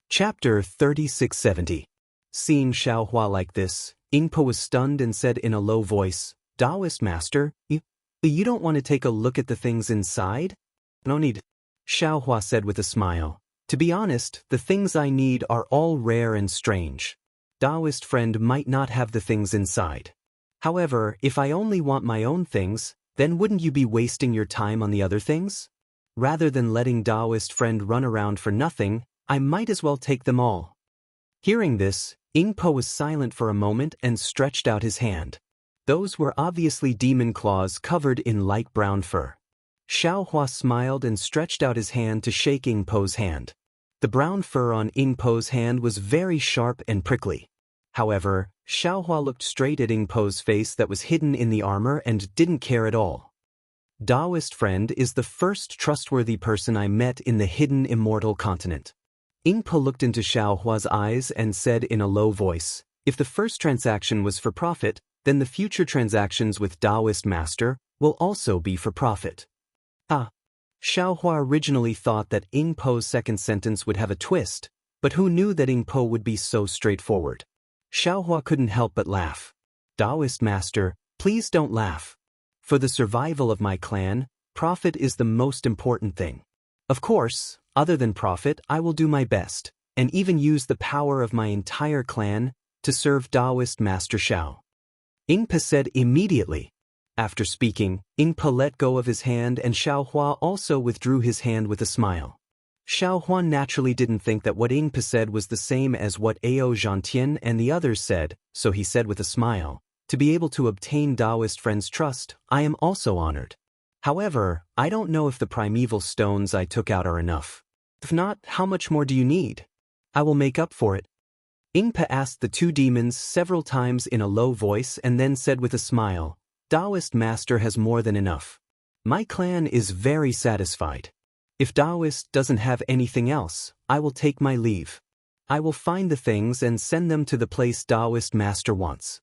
Chapter 3670. Seeing Xiao Hua like this, Ingpe was stunned and said in a low voice, Daoist master, you don't want to take a look at the things inside? No need. Xiao Hua said with a smile. To be honest, the things I need are all rare and strange. Daoist friend might not have the things inside. However, if I only want my own things, then wouldn't you be wasting your time on the other things? Rather than letting Daoist friend run around for nothing, I might as well take them all. Hearing this, Ingpe was silent for a moment and stretched out his hand. Those were obviously demon claws covered in light brown fur. Xiao Hua smiled and stretched out his hand to shake Ingpe's hand. The brown fur on Ingpe's hand was very sharp and prickly. However, Xiao Hua looked straight at Ingpe's face that was hidden in the armor and didn't care at all. Daoist friend is the first trustworthy person I met in the hidden Immortal continent. Ingpe looked into Xiao Hua's eyes and said in a low voice, If the first transaction was for profit, then the future transactions with Daoist master will also be for profit. Xiao Hua originally thought that Ingpe's second sentence would have a twist, but who knew that Ingpe would be so straightforward? Xiao Hua couldn't help but laugh. Daoist master, please don't laugh. For the survival of my clan, profit is the most important thing. Of course, other than profit, I will do my best, and even use the power of my entire clan to serve Daoist Master Xiao. Ingpe said immediately. After speaking, Ingpe let go of his hand and Xiao Hua also withdrew his hand with a smile. Xiao Hua naturally didn't think that what Ingpe said was the same as what Ao Zhantian and the others said, so he said with a smile, To be able to obtain Daoist friends' trust, I am also honored. However, I don't know if the primeval stones I took out are enough. If not, how much more do you need? I will make up for it. Ingpe asked the 2 demons several times in a low voice and then said with a smile, Daoist master has more than enough. My clan is very satisfied. If Daoist doesn't have anything else, I will take my leave. I will find the things and send them to the place Daoist master wants.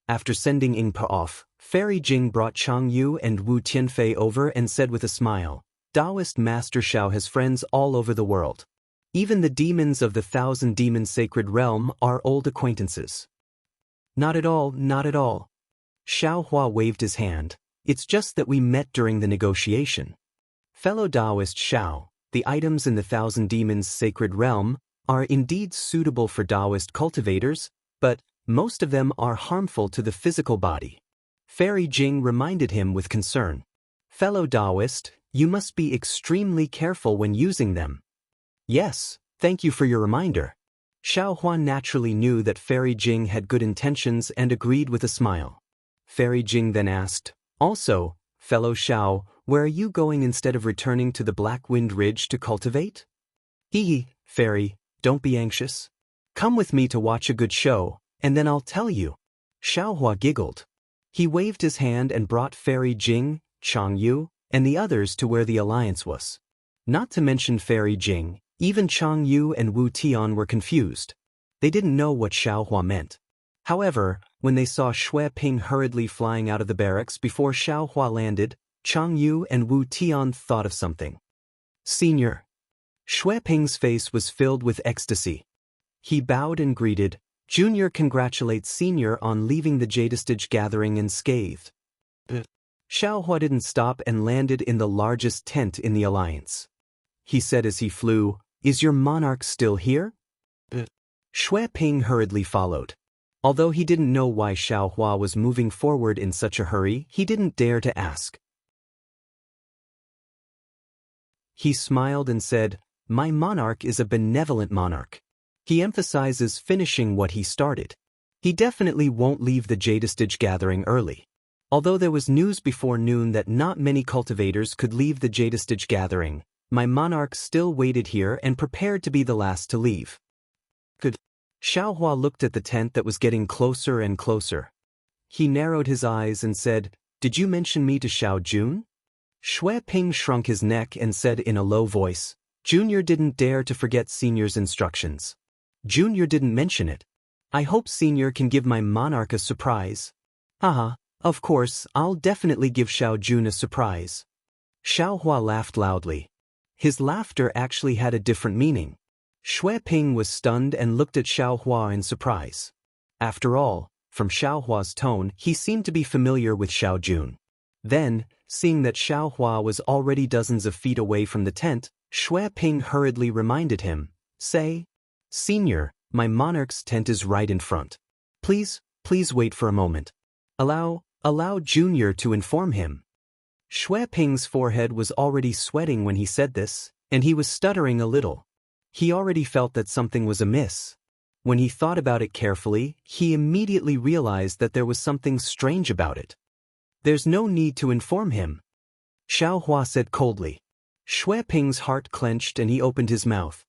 After sending Ingpa off, Fairy Jing brought Chang Yu and Wu Tianfei over and said with a smile, Daoist Master Xiao has friends all over the world. Even the demons of the Thousand Demon Sacred Realm are old acquaintances. Not at all, not at all. Xiao Hua waved his hand. It's just that we met during the negotiation. Fellow Daoist Xiao, the items in the Thousand Demons Sacred Realm are indeed suitable for Daoist cultivators, but most of them are harmful to the physical body. Fairy Jing reminded him with concern. Fellow Daoist, you must be extremely careful when using them. Yes, thank you for your reminder. Xiao Hua naturally knew that Fairy Jing had good intentions and agreed with a smile. Fairy Jing then asked, also, fellow Xiao, where are you going instead of returning to the Black Wind Ridge to cultivate? Hee, Fairy, don't be anxious. Come with me to watch a good show, and then I'll tell you. Xiao Hua giggled. He waved his hand and brought Fairy Jing, Chang Yu, and the others to where the alliance was. Not to mention Fairy Jing, even Chang Yu and Wu Tian were confused. They didn't know what Xiao Hua meant. However, when they saw Xue Ping hurriedly flying out of the barracks before Xiao Hua landed, Chang Yu and Wu Tian thought of something. Senior. Xue Ping's face was filled with ecstasy. He bowed and greeted, Junior congratulates Senior on leaving the Jadestage gathering unscathed. Xiao Hua didn't stop and landed in the largest tent in the alliance. He said as he flew, Is your monarch still here? Xue Ping hurriedly followed. Although he didn't know why Xiao Hua was moving forward in such a hurry, he didn't dare to ask. He smiled and said, My monarch is a benevolent monarch. He emphasizes finishing what he started. He definitely won't leave the Jadestage gathering early. Although there was news before noon that not many cultivators could leave the Jadestage gathering, my monarch still waited here and prepared to be the last to leave. Good. Xiao Hua looked at the tent that was getting closer and closer. He narrowed his eyes and said, Did you mention me to Xiao Jun? Xue Ping shrunk his neck and said in a low voice, Junior didn't dare to forget Senior's instructions. Junior didn't mention it. I hope Senior can give my monarch a surprise. Haha, of course, I'll definitely give Xiao Jun a surprise. Xiao Hua laughed loudly. His laughter actually had a different meaning. Xue Ping was stunned and looked at Xiao Hua in surprise. After all, from Xiao Hua's tone, he seemed to be familiar with Xiao Jun. Then, seeing that Xiao Hua was already dozens of feet away from the tent, Xue Ping hurriedly reminded him, Say, Senior, my monarch's tent is right in front. Please wait for a moment. Allow Junior to inform him. Xue Ping's forehead was already sweating when he said this, and he was stuttering a little. He already felt that something was amiss. When he thought about it carefully, he immediately realized that there was something strange about it. There's no need to inform him. Xiao Hua said coldly. Xue Ping's heart clenched and he opened his mouth.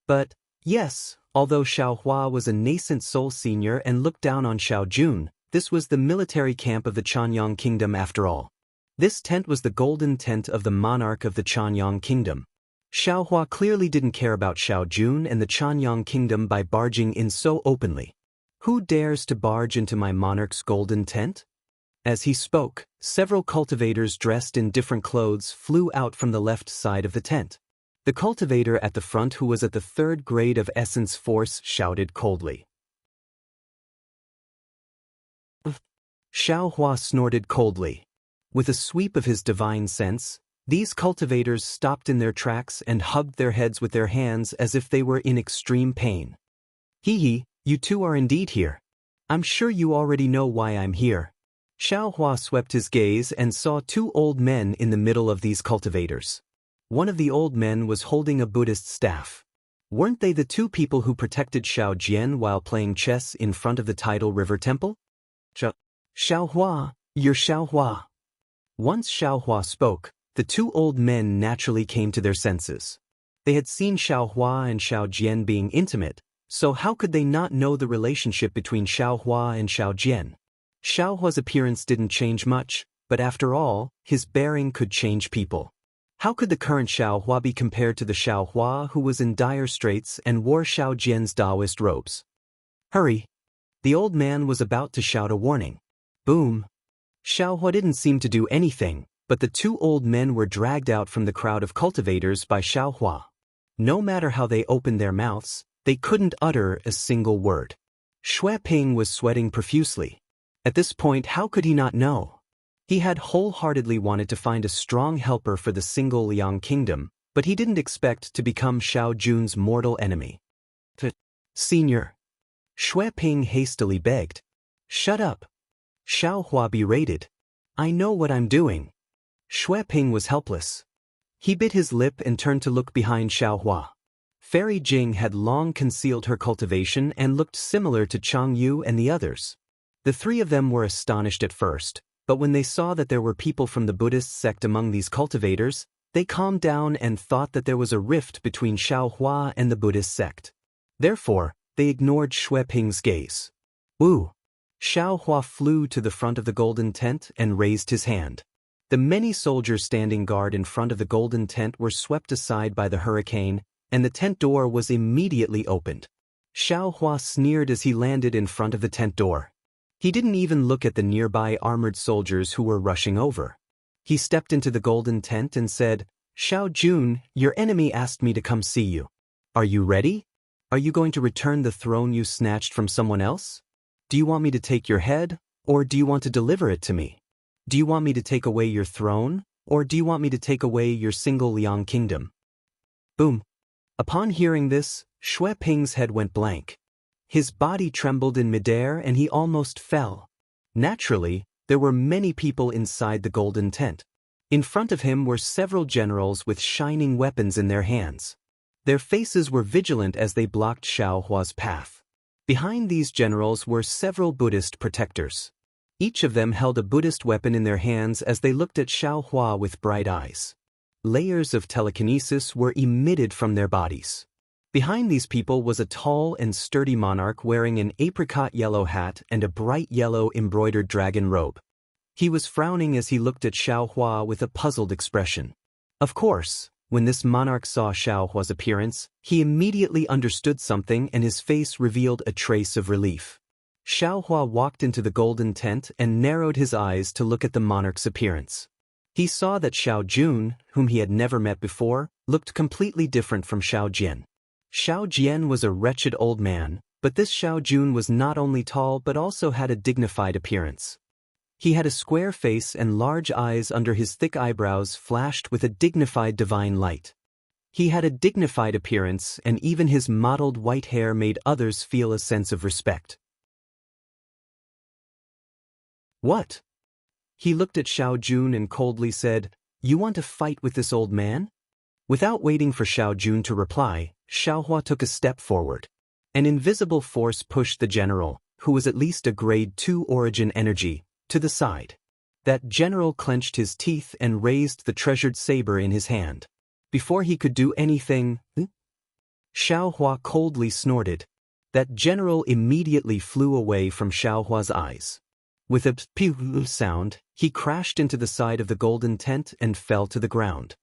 But, yes, although Xiao Hua was a nascent soul senior and looked down on Xiao Jun, this was the military camp of the Chanyang Kingdom after all. This tent was the golden tent of the monarch of the Chanyang Kingdom. Xiao Hua clearly didn't care about Xiao Jun and the Chanyang Kingdom by barging in so openly. Who dares to barge into my monarch's golden tent? As he spoke, several cultivators dressed in different clothes flew out from the left side of the tent. The cultivator at the front, who was at the 3rd grade of essence force, shouted coldly. Xiao Hua snorted coldly. With a sweep of his divine sense, these cultivators stopped in their tracks and hugged their heads with their hands as if they were in extreme pain. Hee, you two are indeed here. I'm sure you already know why I'm here. Xiao Hua swept his gaze and saw 2 old men in the middle of these cultivators. One of the old men was holding a Buddhist staff. Weren't they the 2 people who protected Xiao Jian while playing chess in front of the Tidal River Temple? Xiao Hua, you're Xiao Hua. Once Xiao Hua spoke, the 2 old men naturally came to their senses. They had seen Xiao Hua and Xiao Jian being intimate, so how could they not know the relationship between Xiao Hua and Xiao Jian? Xiao Hua's appearance didn't change much, but after all, his bearing could change people. How could the current Xiao Hua be compared to the Xiao Hua who was in dire straits and wore Xiao Jian's Daoist robes? Hurry! The old man was about to shout a warning. Boom! Xiaohua didn't seem to do anything, but the two old men were dragged out from the crowd of cultivators by Xiaohua. No matter how they opened their mouths, they couldn't utter a single word. Xue Ping was sweating profusely. At this point, how could he not know? He had wholeheartedly wanted to find a strong helper for the single Liang kingdom, but he didn't expect to become Xiao Jun's mortal enemy. Senior. Xue Ping hastily begged. Shut up. Xiaohua berated. I know what I'm doing. Xue Ping was helpless. He bit his lip and turned to look behind Xiaohua. Fairy Jing had long concealed her cultivation and looked similar to Chang Yu and the others. The three of them were astonished at first, but when they saw that there were people from the Buddhist sect among these cultivators, they calmed down and thought that there was a rift between Xiaohua and the Buddhist sect. Therefore, they ignored Xue Ping's gaze. Woo! Xiaohua flew to the front of the golden tent and raised his hand. The many soldiers standing guard in front of the golden tent were swept aside by the hurricane, and the tent door was immediately opened. Xiaohua sneered as he landed in front of the tent door. He didn't even look at the nearby armored soldiers who were rushing over. He stepped into the golden tent and said, Xiao Jun, your enemy asked me to come see you. Are you ready? Are you going to return the throne you snatched from someone else? Do you want me to take your head, or do you want to deliver it to me? Do you want me to take away your throne, or do you want me to take away your single Liang kingdom? Boom. Upon hearing this, Xue Ping's head went blank. His body trembled in midair and he almost fell. Naturally, there were many people inside the golden tent. In front of him were several generals with shining weapons in their hands. Their faces were vigilant as they blocked Xiaohua's path. Behind these generals were several Buddhist protectors. Each of them held a Buddhist weapon in their hands as they looked at Xiaohua with bright eyes. Layers of telekinesis were emitted from their bodies. Behind these people was a tall and sturdy monarch wearing an apricot yellow hat and a bright yellow embroidered dragon robe. He was frowning as he looked at Xiaohua with a puzzled expression. Of course, when this monarch saw Xiaohua's appearance, he immediately understood something and his face revealed a trace of relief. Xiaohua walked into the golden tent and narrowed his eyes to look at the monarch's appearance. He saw that Xiao Jun, whom he had never met before, looked completely different from Xiao Jian. Xiao Jian was a wretched old man, but this Xiao Jun was not only tall but also had a dignified appearance. He had a square face and large eyes under his thick eyebrows flashed with a dignified divine light. He had a dignified appearance and even his mottled white hair made others feel a sense of respect. What? He looked at Xiao Jun and coldly said, You want to fight with this old man? Without waiting for Xiao Jun to reply, Xiaohua took a step forward. An invisible force pushed the general, who was at least a grade 2 origin energy, to the side. That general clenched his teeth and raised the treasured saber in his hand. Before he could do anything, Xiaohua coldly snorted. That general immediately flew away from Xiaohua's eyes. With a pew sound, he crashed into the side of the golden tent and fell to the ground.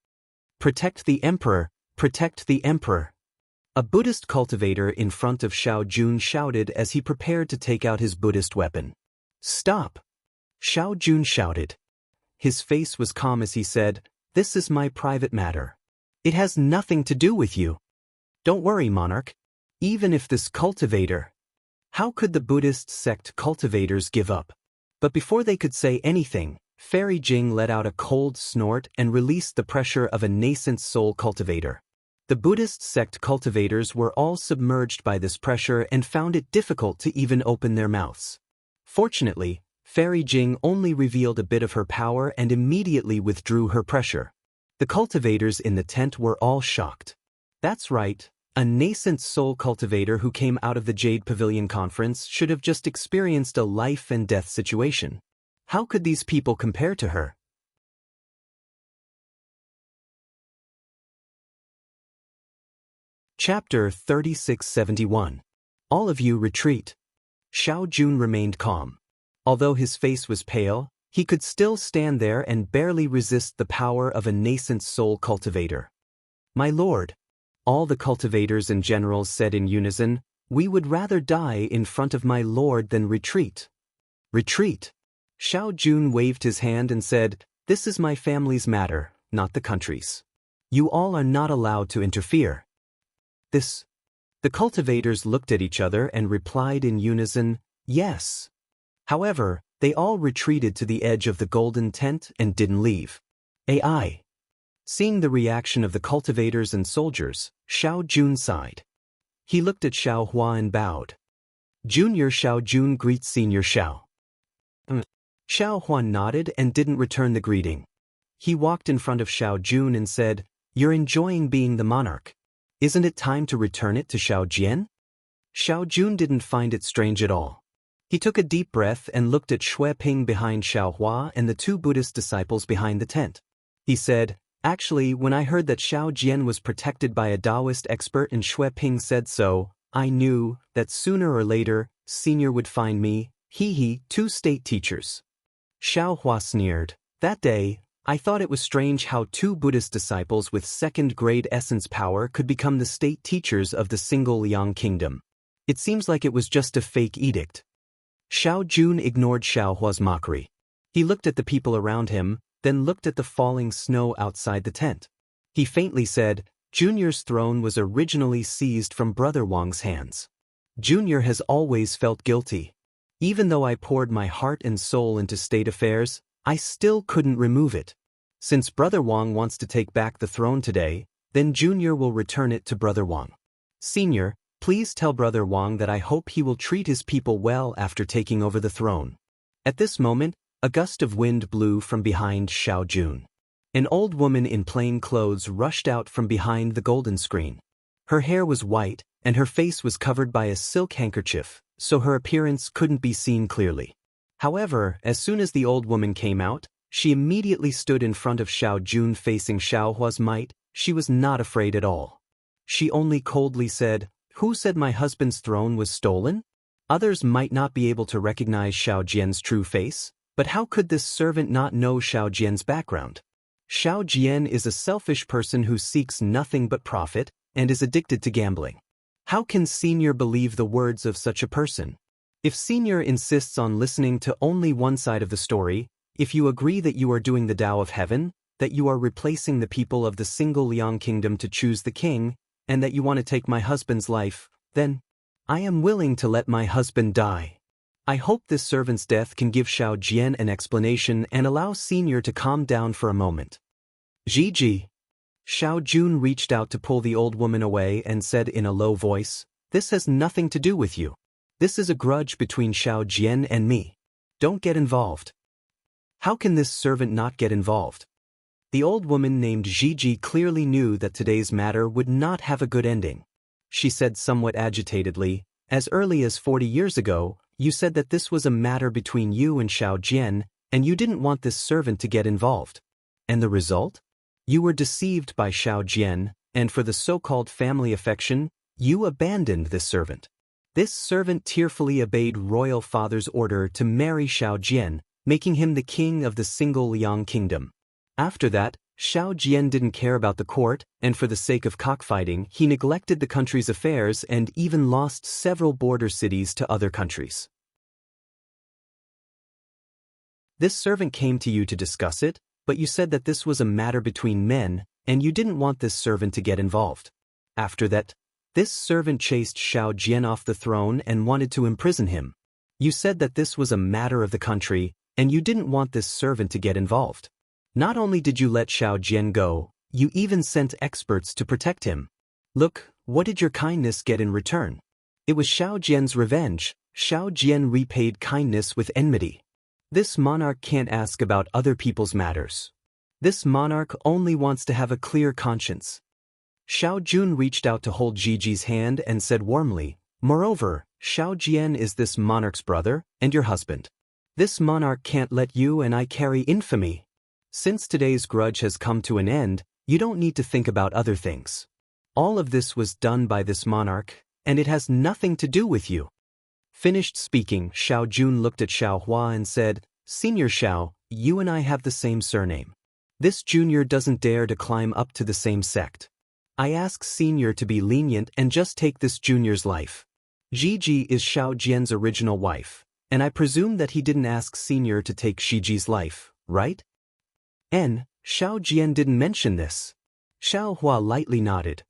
Protect the emperor! Protect the emperor! A Buddhist cultivator in front of Xiao Jun shouted as he prepared to take out his Buddhist weapon. Stop! Xiao Jun shouted. His face was calm as he said, This is my private matter. It has nothing to do with you. Don't worry, monarch. Even if this cultivator... How could the Buddhist sect cultivators give up? But before they could say anything, Fairy Jing let out a cold snort and released the pressure of a nascent soul cultivator. The Buddhist sect cultivators were all submerged by this pressure and found it difficult to even open their mouths. Fortunately, Fairy Jing only revealed a bit of her power and immediately withdrew her pressure. The cultivators in the tent were all shocked. That's right, a nascent soul cultivator who came out of the Jade Pavilion conference should have just experienced a life and death situation. How could these people compare to her? Chapter 3671. All of you retreat. Xiao Jun remained calm. Although his face was pale, he could still stand there and barely resist the power of a nascent soul cultivator. My lord, all the cultivators and generals said in unison, We would rather die in front of my lord than retreat. Retreat. Xiao Jun waved his hand and said, "This is my family's matter, not the country's. You all are not allowed to interfere." This. The cultivators looked at each other and replied in unison, "Yes." However, they all retreated to the edge of the golden tent and didn't leave. AI. Seeing the reaction of the cultivators and soldiers, Xiao Jun sighed. He looked at Xiao Hua and bowed. Junior Xiao Jun greets Senior Xiao. Xiao Hua nodded and didn't return the greeting. He walked in front of Xiao Jun and said, "You're enjoying being the monarch. Isn't it time to return it to Xiao Jian?" Xiao Jun didn't find it strange at all. He took a deep breath and looked at Xue Ping behind Xiao Hua and the two Buddhist disciples behind the tent. He said, "Actually, when I heard that Xiao Jian was protected by a Daoist expert and Xue Ping said so, I knew that sooner or later, Senior would find me, two state teachers." Xiao Hua sneered. That day, I thought it was strange how two Buddhist disciples with second-grade essence power could become the state teachers of the single Liang kingdom. It seems like it was just a fake edict. Xiao Jun ignored Xiao Hua's mockery. He looked at the people around him, then looked at the falling snow outside the tent. He faintly said, "Junior's throne was originally seized from Brother Wang's hands. Junior has always felt guilty. Even though I poured my heart and soul into state affairs, I still couldn't remove it. Since Brother Wang wants to take back the throne today, then Junior will return it to Brother Wang. Senior, please tell Brother Wang that I hope he will treat his people well after taking over the throne." At this moment, a gust of wind blew from behind Xiao Jun. An old woman in plain clothes rushed out from behind the golden screen. Her hair was white, and her face was covered by a silk handkerchief, so her appearance couldn't be seen clearly. However, as soon as the old woman came out, she immediately stood in front of Xiao Jun facing Xiao Hua's might. She was not afraid at all. She only coldly said, "Who said my husband's throne was stolen?" Others might not be able to recognize Xiao Jian's true face, but how could this servant not know Xiao Jian's background? Xiao Jian is a selfish person who seeks nothing but profit and is addicted to gambling. How can Senior believe the words of such a person? If Senior insists on listening to only one side of the story, if you agree that you are doing the Tao of Heaven, that you are replacing the people of the single Liang kingdom to choose the king, and that you want to take my husband's life, then I am willing to let my husband die. I hope this servant's death can give Xiao Jian an explanation and allow Senior to calm down for a moment. Gigi. Xiao Jun reached out to pull the old woman away and said in a low voice, "This has nothing to do with you. This is a grudge between Xiao Jian and me. Don't get involved." How can this servant not get involved? The old woman named Gigi clearly knew that today's matter would not have a good ending. She said somewhat agitatedly, "As early as 40 years ago, you said that this was a matter between you and Xiao Jian, and you didn't want this servant to get involved. And the result? You were deceived by Xiao Jian, and for the so-called family affection, you abandoned this servant. This servant tearfully obeyed royal father's order to marry Xiao Jian, making him the king of the single Liang kingdom. After that, Xiao Jian didn't care about the court, and for the sake of cockfighting, he neglected the country's affairs and even lost several border cities to other countries. This servant came to you to discuss it, but you said that this was a matter between men, and you didn't want this servant to get involved. After that, this servant chased Xiao Jian off the throne and wanted to imprison him. You said that this was a matter of the country, and you didn't want this servant to get involved. Not only did you let Xiao Jian go, you even sent experts to protect him. Look, what did your kindness get in return? It was Xiao Jian's revenge. Xiao Jian repaid kindness with enmity. This monarch can't ask about other people's matters. This monarch only wants to have a clear conscience." Xiao Jun reached out to hold Gigi's hand and said warmly, "Moreover, Xiao Jian is this monarch's brother and your husband. This monarch can't let you and I carry infamy. Since today's grudge has come to an end, you don't need to think about other things. All of this was done by this monarch, and it has nothing to do with you." Finished speaking, Xiao Jun looked at Xiao Hua and said, "Senior Xiao, you and I have the same surname. This junior doesn't dare to climb up to the same sect. I ask Senior to be lenient and just take this junior's life. Gigi is Xiao Jian's original wife, and I presume that he didn't ask Senior to take Gigi's life, right? Xiao Jian didn't mention this. Xiao Hua lightly nodded.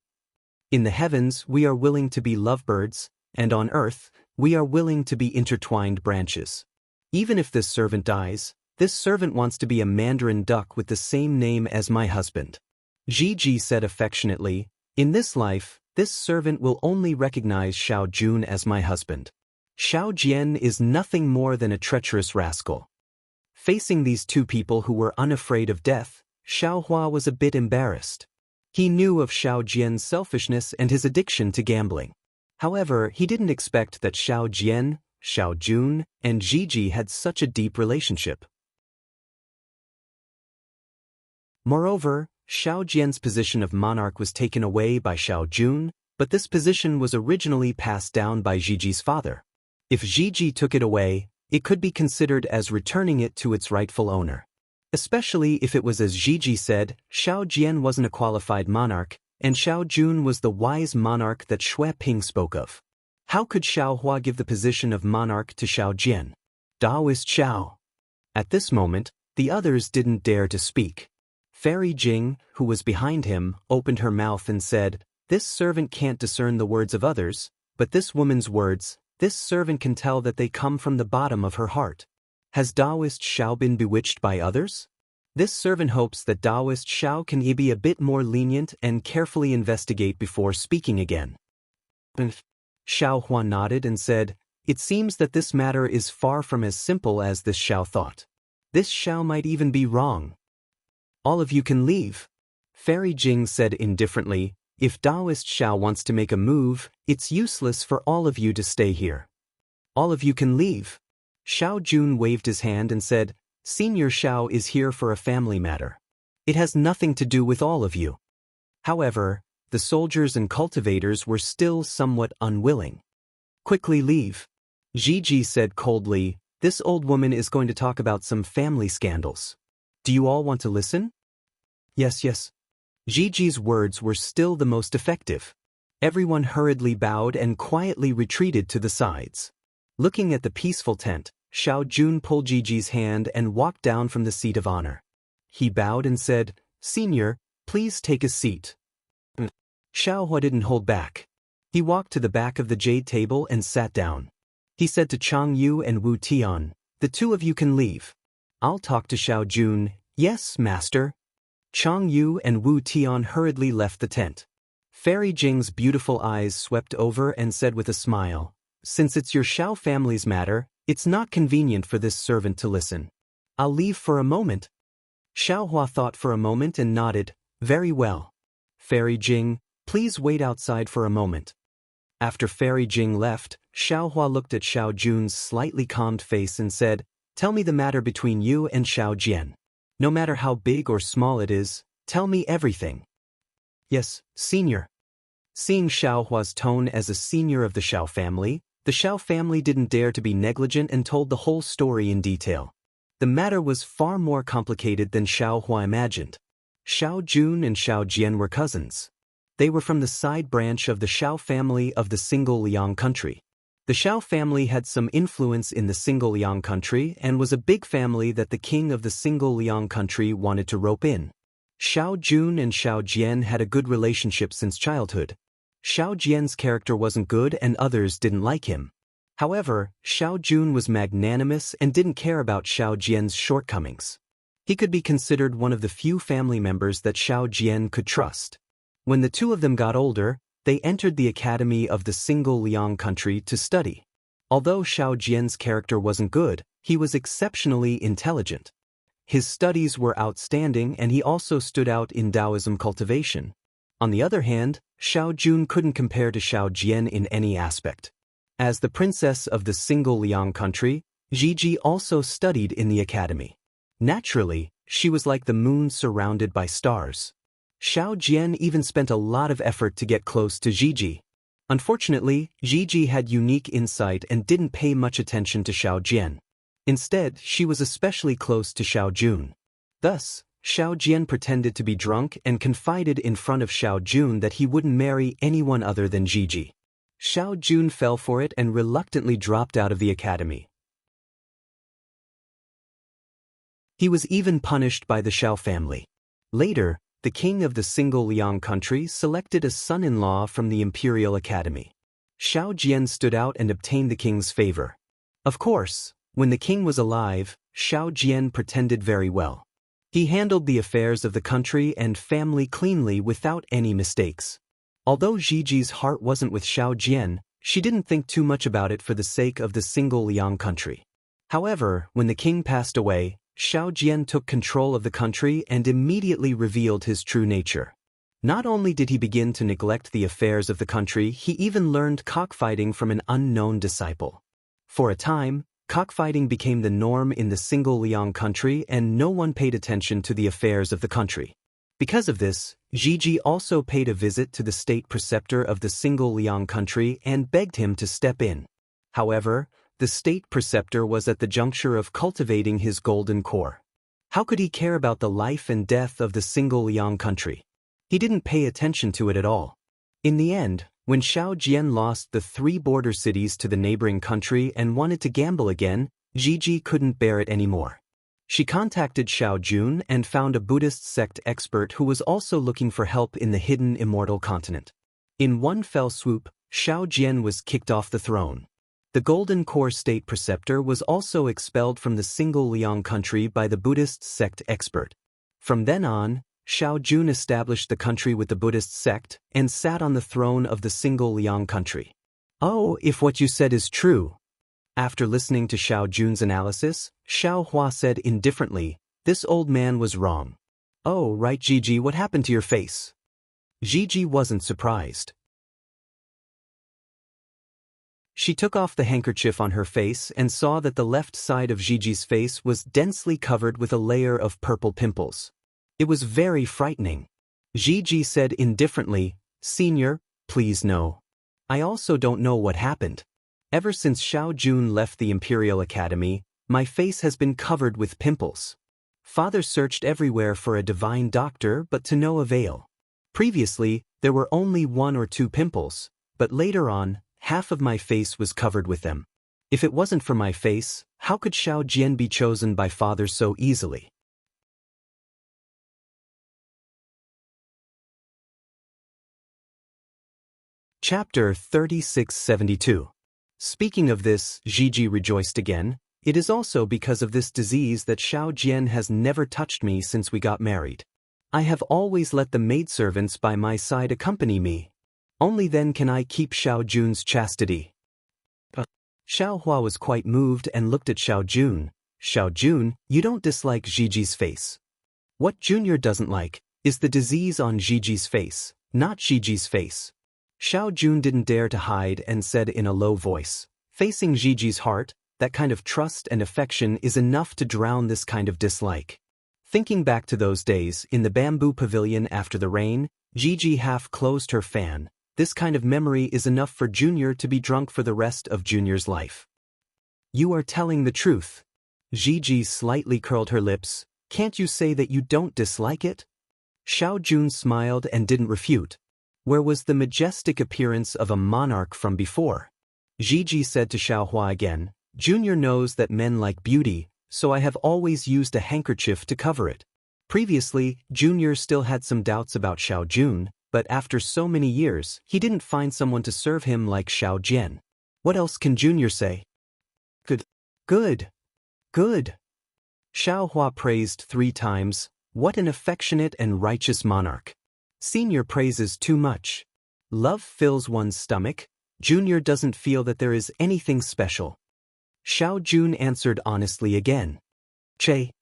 In the heavens we are willing to be lovebirds, and on earth, we are willing to be intertwined branches. Even if this servant dies, this servant wants to be a mandarin duck with the same name as my husband. Gigi said affectionately, in this life, this servant will only recognize Xiao Jun as my husband. Xiao Jian is nothing more than a treacherous rascal. Facing these two people who were unafraid of death, Xiao Hua was a bit embarrassed. He knew of Xiao Jian's selfishness and his addiction to gambling. However, he didn't expect that Xiao Jian, Xiao Jun, and Gigi had such a deep relationship. Moreover, Xiao Jian's position of monarch was taken away by Xiao Jun, but this position was originally passed down by Gigi's father. If Gigi took it away, it could be considered as returning it to its rightful owner. Especially if it was as Gigi said, Xiao Jian wasn't a qualified monarch, and Xiao Jun was the wise monarch that Xue Ping spoke of. How could Xiao Hua give the position of monarch to Xiao Jian? Daoist Xiao. At this moment, the others didn't dare to speak. Fairy Jing, who was behind him, opened her mouth and said, this servant can't discern the words of others, but this woman's words, this servant can tell that they come from the bottom of her heart. Has Daoist Xiao been bewitched by others? This servant hopes that Daoist Xiao can be a bit more lenient and carefully investigate before speaking again. Xiao Hua nodded and said, it seems that this matter is far from as simple as this Xiao thought. This Xiao might even be wrong. All of you can leave. Fairy Jing said indifferently, if Daoist Xiao wants to make a move, it's useless for all of you to stay here. All of you can leave. Xiao Jun waved his hand and said, Senior Xiao is here for a family matter. It has nothing to do with all of you. However, the soldiers and cultivators were still somewhat unwilling. Quickly leave. Gigi said coldly, this old woman is going to talk about some family scandals. Do you all want to listen? Yes, yes. Gigi's words were still the most effective. Everyone hurriedly bowed and quietly retreated to the sides. Looking at the peaceful tent, Xiao Jun pulled Gigi's hand and walked down from the seat of honor. He bowed and said, Senior, please take a seat. Xiao Hua didn't hold back. He walked to the back of the jade table and sat down. He said to Chang Yu and Wu Tian, the two of you can leave. I'll talk to Xiao Jun. Yes, master. Chang Yu and Wu Tian hurriedly left the tent. Fairy Jing's beautiful eyes swept over and said with a smile, since it's your Xiao family's matter, it's not convenient for this servant to listen. I'll leave for a moment. Xiao Hua thought for a moment and nodded, very well. Fairy Jing, please wait outside for a moment. After Fairy Jing left, Xiao Hua looked at Xiao Jun's slightly calmed face and said, tell me the matter between you and Xiao Jian. No matter how big or small it is, tell me everything. Yes, senior. Seeing Xiao Hua's tone as a senior of the Xiao family, the Xiao family didn't dare to be negligent and told the whole story in detail. The matter was far more complicated than Xiao Hua imagined. Xiao Jun and Xiao Jian were cousins. They were from the side branch of the Xiao family of the single Liang country. The Xiao family had some influence in the single Liang country and was a big family that the king of the single Liang country wanted to rope in. Xiao Jun and Xiao Jian had a good relationship since childhood. Xiao Jian's character wasn't good and others didn't like him. However, Xiao Jun was magnanimous and didn't care about Xiao Jian's shortcomings. He could be considered one of the few family members that Xiao Jian could trust. When the two of them got older, they entered the academy of the single Liang country to study. Although Xiao Jian's character wasn't good, he was exceptionally intelligent. His studies were outstanding and he also stood out in Daoism cultivation. On the other hand, Xiao Jun couldn't compare to Xiao Jian in any aspect. As the princess of the single Liang country, Gigi also studied in the academy. Naturally, she was like the moon surrounded by stars. Xiao Jian even spent a lot of effort to get close to Gigi. Unfortunately, Gigi had unique insight and didn't pay much attention to Xiao Jian. Instead, she was especially close to Xiao Jun. Thus, Xiao Jian pretended to be drunk and confided in front of Xiao Jun that he wouldn't marry anyone other than Gigi. Xiao Jun fell for it and reluctantly dropped out of the academy. He was even punished by the Xiao family. Later, the king of the single Liang country selected a son-in-law from the Imperial Academy. Xiao Jian stood out and obtained the king's favor. Of course, when the king was alive, Xiao Jian pretended very well. He handled the affairs of the country and family cleanly without any mistakes. Although Gigi's heart wasn't with Xiao Jian, she didn't think too much about it for the sake of the single Liang country. However, when the king passed away, Xiao Jian took control of the country and immediately revealed his true nature. Not only did he begin to neglect the affairs of the country, he even learned cockfighting from an unknown disciple. For a time, cockfighting became the norm in the single Liang country and no one paid attention to the affairs of the country. Because of this, Gigi also paid a visit to the state preceptor of the single Liang country and begged him to step in. However, the state preceptor was at the juncture of cultivating his golden core. How could he care about the life and death of the single Liang country? He didn't pay attention to it at all. In the end, when Xiao Jian lost the 3 border cities to the neighboring country and wanted to gamble again, Gigi couldn't bear it anymore. She contacted Xiao Jun and found a Buddhist sect expert who was also looking for help in the hidden immortal continent. In one fell swoop, Xiao Jian was kicked off the throne. The Golden Core State Preceptor was also expelled from the single Liang country by the Buddhist sect expert. From then on, Xiao Jun established the country with the Buddhist sect and sat on the throne of the single Liang country. Oh, if what you said is true. After listening to Xiao Jun's analysis, Xiao Hua said indifferently, "This old man was wrong." "Oh, right, Gigi, what happened to your face?" Gigi wasn't surprised. She took off the handkerchief on her face and saw that the left side of Gigi's face was densely covered with a layer of purple pimples. It was very frightening. Gigi said indifferently, "Senior, please no. I also don't know what happened. Ever since Xiao Jun left the Imperial Academy, my face has been covered with pimples. Father searched everywhere for a divine doctor but to no avail. Previously, there were only 1 or 2 pimples, but later on, half of my face was covered with them. If it wasn't for my face, how could Xiao Jian be chosen by Father so easily?" Chapter 3672. Speaking of this, Gigi rejoiced again. "It is also because of this disease that Xiao Jian has never touched me since we got married. I have always let the maidservants by my side accompany me. Only then can I keep Xiao Jun's chastity." Xiao Hua was quite moved and looked at Xiao Jun. "Xiao Jun, you don't dislike Gigi's face. What Junior doesn't like is the disease on Gigi's face, not Gigi's face." Xiao Jun didn't dare to hide and said in a low voice, "Facing Gigi's heart, that kind of trust and affection is enough to drown this kind of dislike." Thinking back to those days in the bamboo pavilion after the rain, Gigi half closed her fan. This kind of memory is enough for Junior to be drunk for the rest of Junior's life. "You are telling the truth." Gigi slightly curled her lips. "Can't you say that you don't dislike it?" Xiao Jun smiled and didn't refute. Where was the majestic appearance of a monarch from before? Gigi said to Xiao Hua again, "Junior knows that men like beauty, so I have always used a handkerchief to cover it." Previously, Junior still had some doubts about Xiao Jun, but after so many years, he didn't find someone to serve him like Xiao Jian. What else can Junior say? Good. Good. Good. Xiao Hua praised 3 times. What an affectionate and righteous monarch. Senior praises too much. Love fills one's stomach. Junior doesn't feel that there is anything special. Xiao Jun answered honestly again. Che.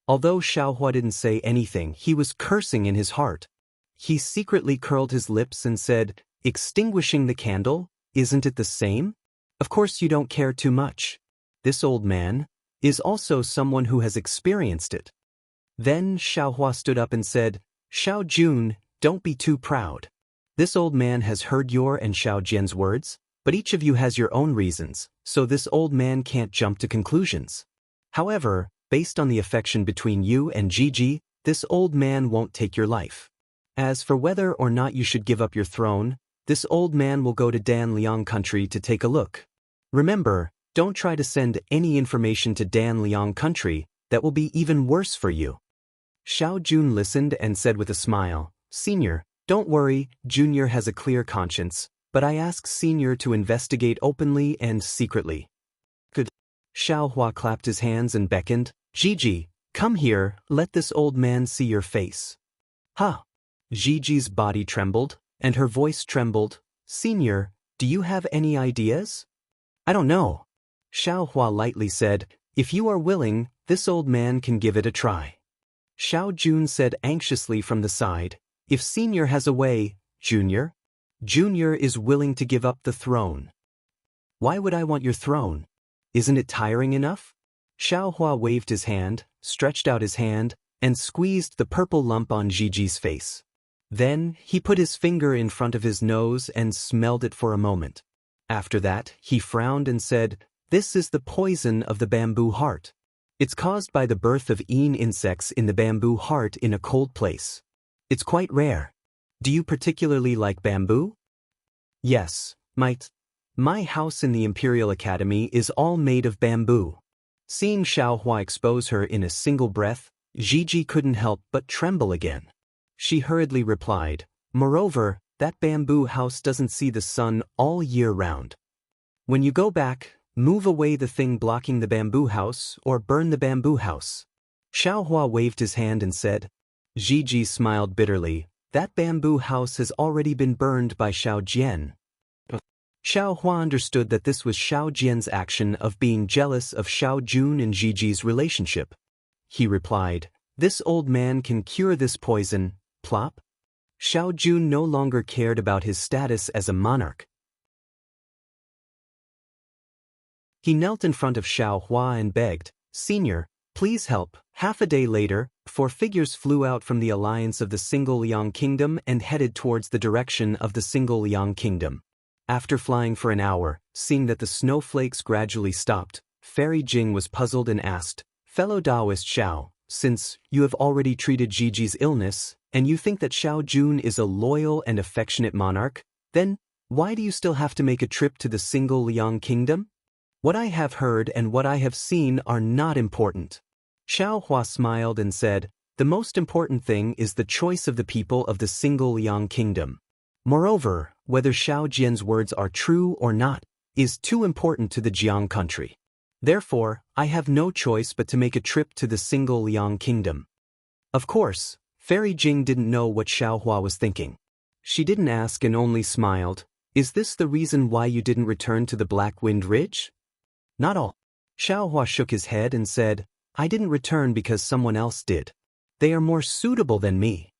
Although Xiao Hua didn't say anything, he was cursing in his heart. He secretly curled his lips and said, "Extinguishing the candle, isn't it the same? Of course you don't care too much. This old man is also someone who has experienced it." Then Xiao Hua stood up and said, "Xiao Jun, don't be too proud. This old man has heard your and Xiao Jian's words, but each of you has your own reasons, so this old man can't jump to conclusions. However, based on the affection between you and Gigi, this old man won't take your life. As for whether or not you should give up your throne, This old man will go to Dan Liang country to take a look. Remember, don't try to send any information to Dan Liang country, that will be even worse for you. Xiao Jun listened and said with a smile, Senior, don't worry, Junior has a clear conscience, but I ask Senior to investigate openly and secretly. Good. Xiao Hua clapped his hands and beckoned, Gigi, come here, let this old man see your face. Huh. Gigi's body trembled, and her voice trembled. Senior, do you have any ideas? I don't know. Xiao Hua lightly said, if you are willing, this old man can give it a try. Xiao Jun said anxiously from the side, if Senior has a way, Junior? Junior is willing to give up the throne. Why would I want your throne? Isn't it tiring enough? Xiao Hua waved his hand, stretched out his hand, and squeezed the purple lump on Gigi's face. Then, he put his finger in front of his nose and smelled it for a moment. After that, he frowned and said, this is the poison of the bamboo heart. It's caused by the birth of insects in the bamboo heart in a cold place. It's quite rare. Do you particularly like bamboo? Yes, my house in the Imperial Academy is all made of bamboo. Seeing Xiao Hua expose her in a single breath, Gigi couldn't help but tremble again. She hurriedly replied, moreover, that bamboo house doesn't see the sun all year round. When you go back, move away the thing blocking the bamboo house or burn the bamboo house. Xiao Hua waved his hand and said. Gigi smiled bitterly, that bamboo house has already been burned by Xiao Jian. Xiao Hua understood that this was Xiao Jian's action of being jealous of Xiao Jun and Gigi's relationship. He replied, this old man can cure this poison, plop. Xiao Jun no longer cared about his status as a monarch. He knelt in front of Xiao Hua and begged, Senior, please help. Half a day later, 4 figures flew out from the alliance of the Single Liang Kingdom and headed towards the direction of the Single Liang Kingdom. After flying for an hour, seeing that the snowflakes gradually stopped, Fairy Jing was puzzled and asked, Fellow Daoist Xiao, since you have already treated Gigi's illness, and you think that Xiao Jun is a loyal and affectionate monarch, then why do you still have to make a trip to the Single Liang Kingdom? What I have heard and what I have seen are not important. Xiao Hua smiled and said, the most important thing is the choice of the people of the Single Liang Kingdom. Moreover, whether Xiao Jian's words are true or not, is too important to the Jiang country. Therefore, I have no choice but to make a trip to the Single Liang Kingdom. Of course, Fairy Jing didn't know what Xiao Hua was thinking. She didn't ask and only smiled, is this the reason why you didn't return to the Black Wind Ridge? Not all. Xiao Hua shook his head and said, I didn't return because someone else did. They are more suitable than me.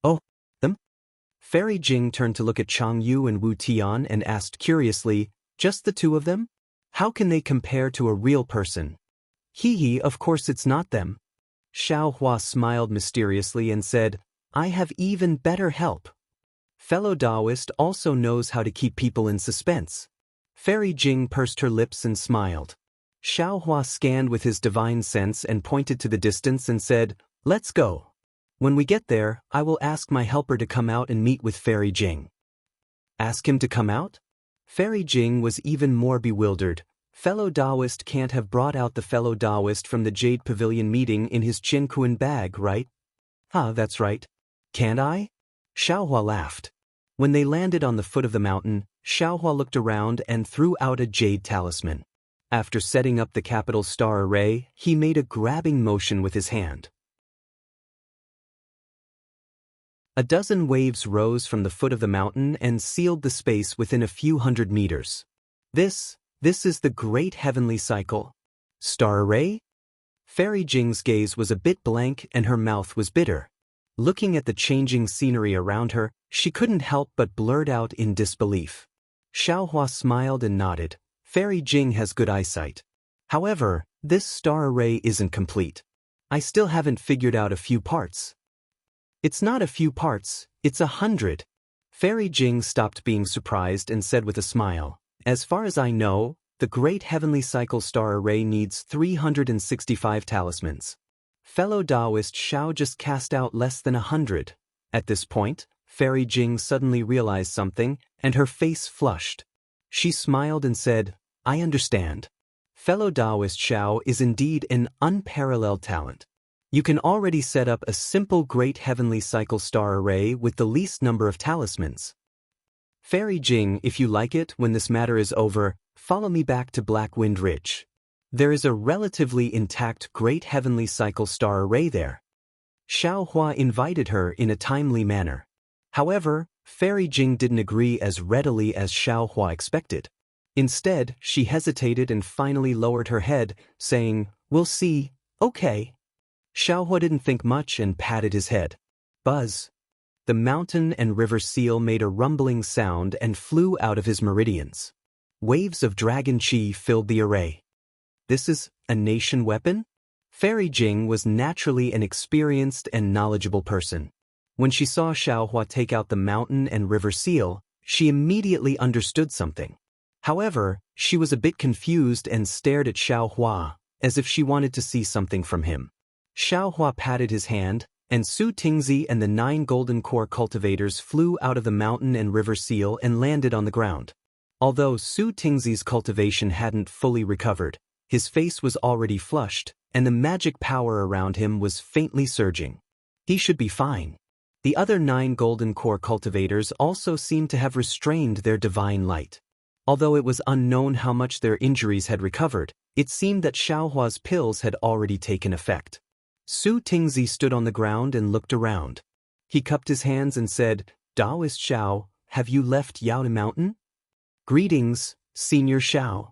Oh, them? Fairy Jing turned to look at Chang Yu and Wu Tian and asked curiously, just the 2 of them? How can they compare to a real person? Hee, of course it's not them. Xiao Hua smiled mysteriously and said, I have even better help. Fellow Daoist also knows how to keep people in suspense. Fairy Jing pursed her lips and smiled. Xiao Hua scanned with his divine sense and pointed to the distance and said, let's go. When we get there, I will ask my helper to come out and meet with Fairy Jing. Ask him to come out? Fairy Jing was even more bewildered. Fellow Daoist can't have brought out the fellow Daoist from the Jade Pavilion meeting in his Qinquan bag, right? That's right. Can't I? Xiao Hua laughed. When they landed on the foot of the mountain, Xiao Hua looked around and threw out a jade talisman. After setting up the capital star array, he made a grabbing motion with his hand. A dozen waves rose from the foot of the mountain and sealed the space within a few hundred meters. This is the great heavenly cycle. Star array? Fairy Jing's gaze was a bit blank and her mouth was bitter. Looking at the changing scenery around her, she couldn't help but blurt out in disbelief. Xiao Hua smiled and nodded. Fairy Jing has good eyesight. However, this star array isn't complete. I still haven't figured out a few parts. It's not a few parts, it's 100. Fairy Jing stopped being surprised and said with a smile, as far as I know, the Great Heavenly Cycle Star Array needs 365 talismans. Fellow Daoist Xiao just cast out less than 100. At this point, Fairy Jing suddenly realized something, and her face flushed. She smiled and said, I understand. Fellow Daoist Xiao is indeed an unparalleled talent. You can already set up a simple great heavenly cycle star array with the least number of talismans. Fairy Jing, if you like it, when this matter is over, follow me back to Black Wind Ridge. There is a relatively intact great heavenly cycle star array there. Xiao Hua invited her in a timely manner. However, Fairy Jing didn't agree as readily as Xiao Hua expected. Instead, she hesitated and finally lowered her head, saying, We'll see, okay. Xiao Hua didn't think much and patted his head. Buzz. The mountain and river seal made a rumbling sound and flew out of his meridians. Waves of dragon chi filled the array. This is a nation weapon? Fairy Jing was naturally an experienced and knowledgeable person. When she saw Xiao Hua take out the mountain and river seal, she immediately understood something. However, she was a bit confused and stared at Xiao Hua, as if she wanted to see something from him. Xiao Hua patted his hand, and Su Tingzi and the 9 golden core cultivators flew out of the mountain and river seal and landed on the ground. Although Su Tingzi's cultivation hadn't fully recovered, his face was already flushed, and the magic power around him was faintly surging. He should be fine. The other 9 golden core cultivators also seemed to have restrained their divine light. Although it was unknown how much their injuries had recovered, it seemed that Xiao Hua's pills had already taken effect. Su Tingzi stood on the ground and looked around. He cupped his hands and said, Daoist Xiao, have you left Yaotai Mountain? Greetings, Senior Xiao.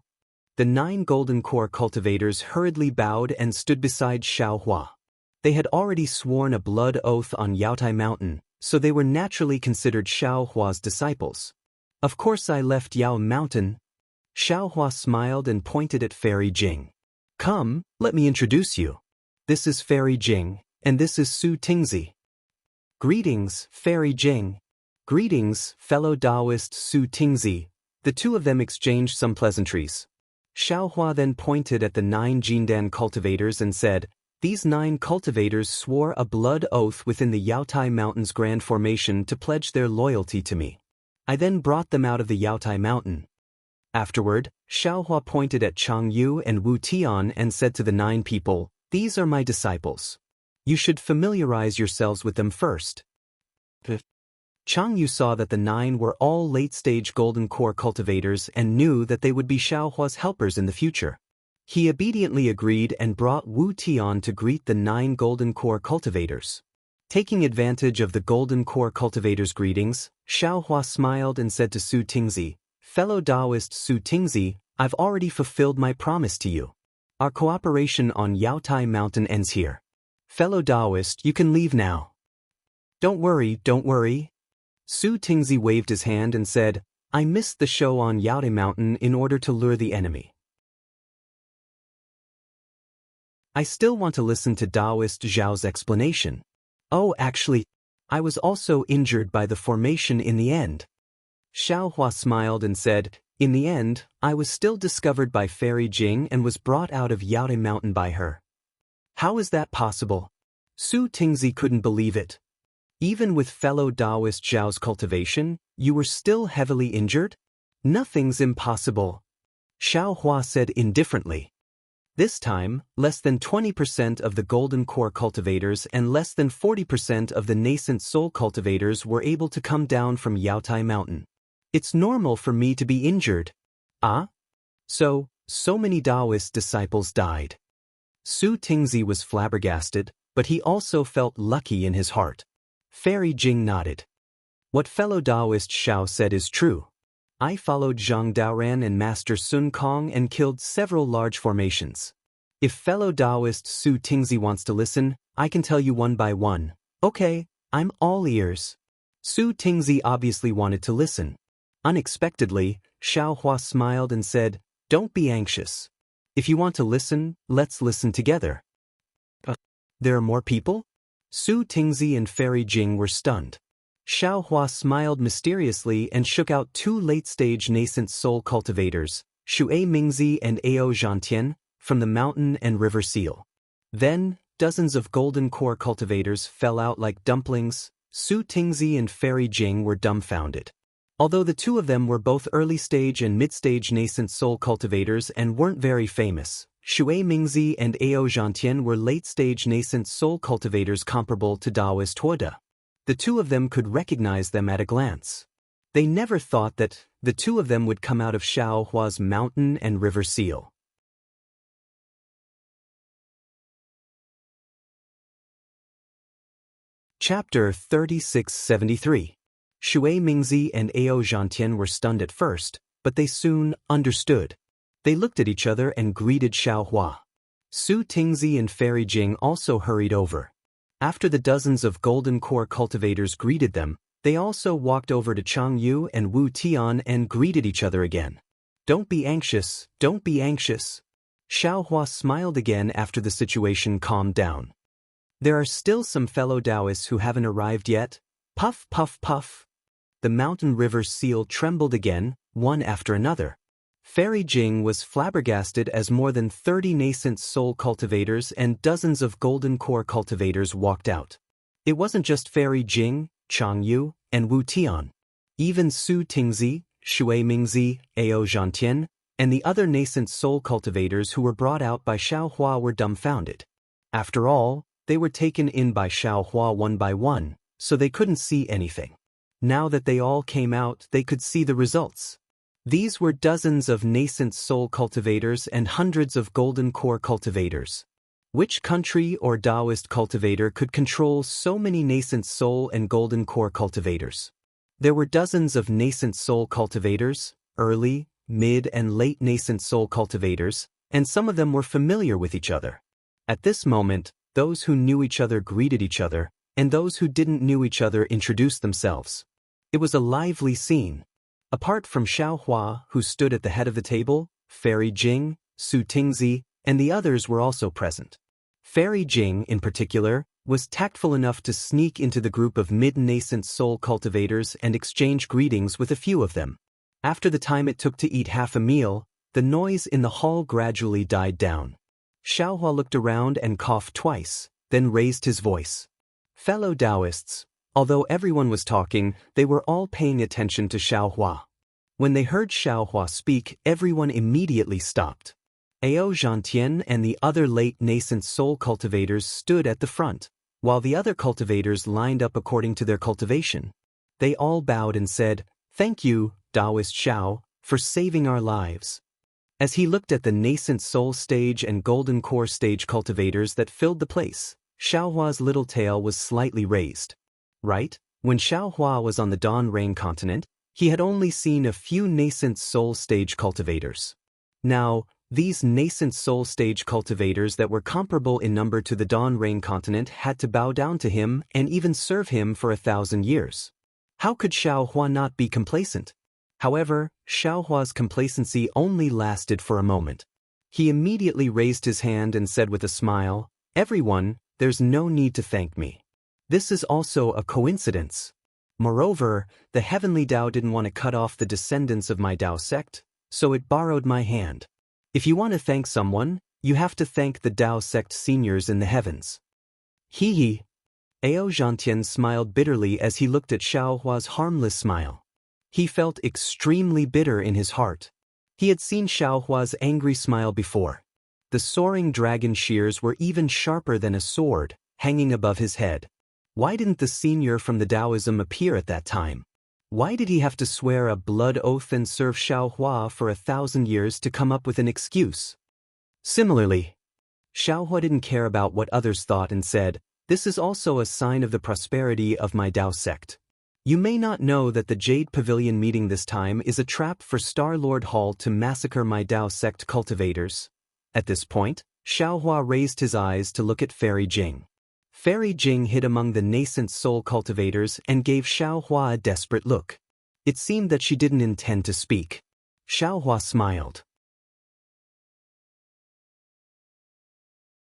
The 9 golden core cultivators hurriedly bowed and stood beside Xiao Hua. They had already sworn a blood oath on Yaotai Mountain, so they were naturally considered Xiao Hua's disciples. Of course I left Yao Mountain. Xiao Hua smiled and pointed at Fairy Jing. Come, let me introduce you. This is Fairy Jing, and this is Su Tingzi. Greetings, Fairy Jing. Greetings, fellow Daoist Su Tingzi. The two of them exchanged some pleasantries. Xiao Hua then pointed at the 9 Jindan cultivators and said, These 9 cultivators swore a blood oath within the Yaotai Mountain's Grand Formation to pledge their loyalty to me. I then brought them out of the Yaotai Mountain. Afterward, Xiao Hua pointed at Chang Yu and Wu Tian and said to the 9 people, These are my disciples. You should familiarize yourselves with them first. Chang Yu saw that the 9 were all late-stage golden core cultivators and knew that they would be Xiao Hua's helpers in the future. He obediently agreed and brought Wu Tian to greet the 9 golden core cultivators. Taking advantage of the golden core cultivators' greetings, Xiao Hua smiled and said to Su Tingzi, Fellow Daoist Su Tingzi, I've already fulfilled my promise to you. Our cooperation on Yaotai Mountain ends here. Fellow Daoist, you can leave now. Don't worry, don't worry. Su Tingzi waved his hand and said, I missed the show on Yaotai Mountain in order to lure the enemy. I still want to listen to Daoist Zhao's explanation. Oh, actually, I was also injured by the formation in the end. Xiao Hua smiled and said, In the end, I was still discovered by Fairy Jing and was brought out of Yaotai Mountain by her. How is that possible? Su Tingzi couldn't believe it. Even with fellow Daoist Zhao's cultivation, you were still heavily injured? Nothing's impossible. Xiao Hua said indifferently. This time, less than 20% of the golden core cultivators and less than 40% of the nascent soul cultivators were able to come down from Yaotai Mountain. It's normal for me to be injured. Ah? So many Daoist disciples died. Su Tingzi was flabbergasted, but he also felt lucky in his heart. Fairy Jing nodded. What fellow Daoist Xiao said is true. I followed Zhang Daoran and Master Sun Kong and killed several large formations. If fellow Daoist Su Tingzi wants to listen, I can tell you one by one. Okay, I'm all ears. Su Tingzi obviously wanted to listen. Unexpectedly, Xiao Hua smiled and said, Don't be anxious. If you want to listen, let's listen together. There are more people? Su Tingzi and Fairy Jing were stunned. Xiao Hua smiled mysteriously and shook out 2 late-stage nascent soul cultivators, Xue Mingzi and Ao Zhantian, from the mountain and river seal. Then, dozens of golden core cultivators fell out like dumplings, Su Tingzi and Fairy Jing were dumbfounded. Although the two of them were both early-stage and mid-stage nascent soul cultivators and weren't very famous, Shui Mingzi and Ao Zhantian were late-stage nascent soul cultivators comparable to Daoist Huoda. The two of them could recognize them at a glance. They never thought that the two of them would come out of Xiaohua's mountain and river seal. Chapter 3673. Shui Mingzi and Ao Zhantian were stunned at first, but they soon understood. They looked at each other and greeted Xiaohua. Su Tingzi and Fairy Jing also hurried over. After the dozens of golden core cultivators greeted them, they also walked over to Chang Yu and Wu Tian and greeted each other again. Don't be anxious, don't be anxious. Xiaohua smiled again after the situation calmed down. There are still some fellow Daoists who haven't arrived yet. Puff, puff, puff. The mountain river seal trembled again, one after another. Fairy Jing was flabbergasted as more than 30 nascent soul cultivators and dozens of golden core cultivators walked out. It wasn't just Fairy Jing, Chang Yu, and Wu Tian. Even Su Tingzi, Shui Mingzi, Ao Zhantian, and the other nascent soul cultivators who were brought out by Xiaohua were dumbfounded. After all, they were taken in by Xiaohua one by one, so they couldn't see anything. Now that they all came out, they could see the results. These were dozens of nascent soul cultivators and hundreds of golden core cultivators. Which country or Daoist cultivator could control so many nascent soul and golden core cultivators? There were dozens of nascent soul cultivators, early, mid and late nascent soul cultivators, and some of them were familiar with each other. At this moment, those who knew each other greeted each other, and those who didn't know each other introduced themselves. It was a lively scene. Apart from Xiaohua, who stood at the head of the table, Fairy Jing, Su Tingzi, and the others were also present. Fairy Jing, in particular, was tactful enough to sneak into the group of mid-nascent soul cultivators and exchange greetings with a few of them. After the time it took to eat half a meal, the noise in the hall gradually died down. Xiaohua looked around and coughed twice, then raised his voice. Fellow Daoists, although everyone was talking, they were all paying attention to Xiaohua. When they heard Xiaohua speak, everyone immediately stopped. Ao Zhantian and the other late nascent soul cultivators stood at the front, while the other cultivators lined up according to their cultivation. They all bowed and said, "Thank you, Daoist Xiao, for saving our lives." As he looked at the nascent soul stage and golden core stage cultivators that filled the place, Xiaohua's little tail was slightly raised. Right, when Xiaohua was on the Dawn Rain continent, he had only seen a few nascent soul stage cultivators. Now, these nascent soul stage cultivators that were comparable in number to the Dawn Rain continent had to bow down to him and even serve him for 1,000 years. How could Xiaohua not be complacent? However, Xiaohua's complacency only lasted for a moment. He immediately raised his hand and said with a smile, "Everyone, there's no need to thank me. This is also a coincidence. Moreover, the heavenly Tao didn't want to cut off the descendants of my Tao sect, so it borrowed my hand. If you want to thank someone, you have to thank the Tao sect seniors in the heavens." Hee hee. Ao Zhantian smiled bitterly as he looked at Xiaohua's harmless smile. He felt extremely bitter in his heart. He had seen Xiaohua's angry smile before. The soaring dragon shears were even sharper than a sword, hanging above his head. Why didn't the senior from the Taoism appear at that time? Why did he have to swear a blood oath and serve Xiaohua for 1,000 years to come up with an excuse? Similarly, Xiaohua didn't care about what others thought and said, "This is also a sign of the prosperity of my Tao sect. You may not know that the Jade Pavilion meeting this time is a trap for Star-Lord Hall to massacre my Tao sect cultivators." At this point, Xiaohua raised his eyes to look at Fairy Jing. Fairy Jing hid among the nascent soul cultivators and gave Xiaohua a desperate look. It seemed that she didn't intend to speak. Xiaohua smiled.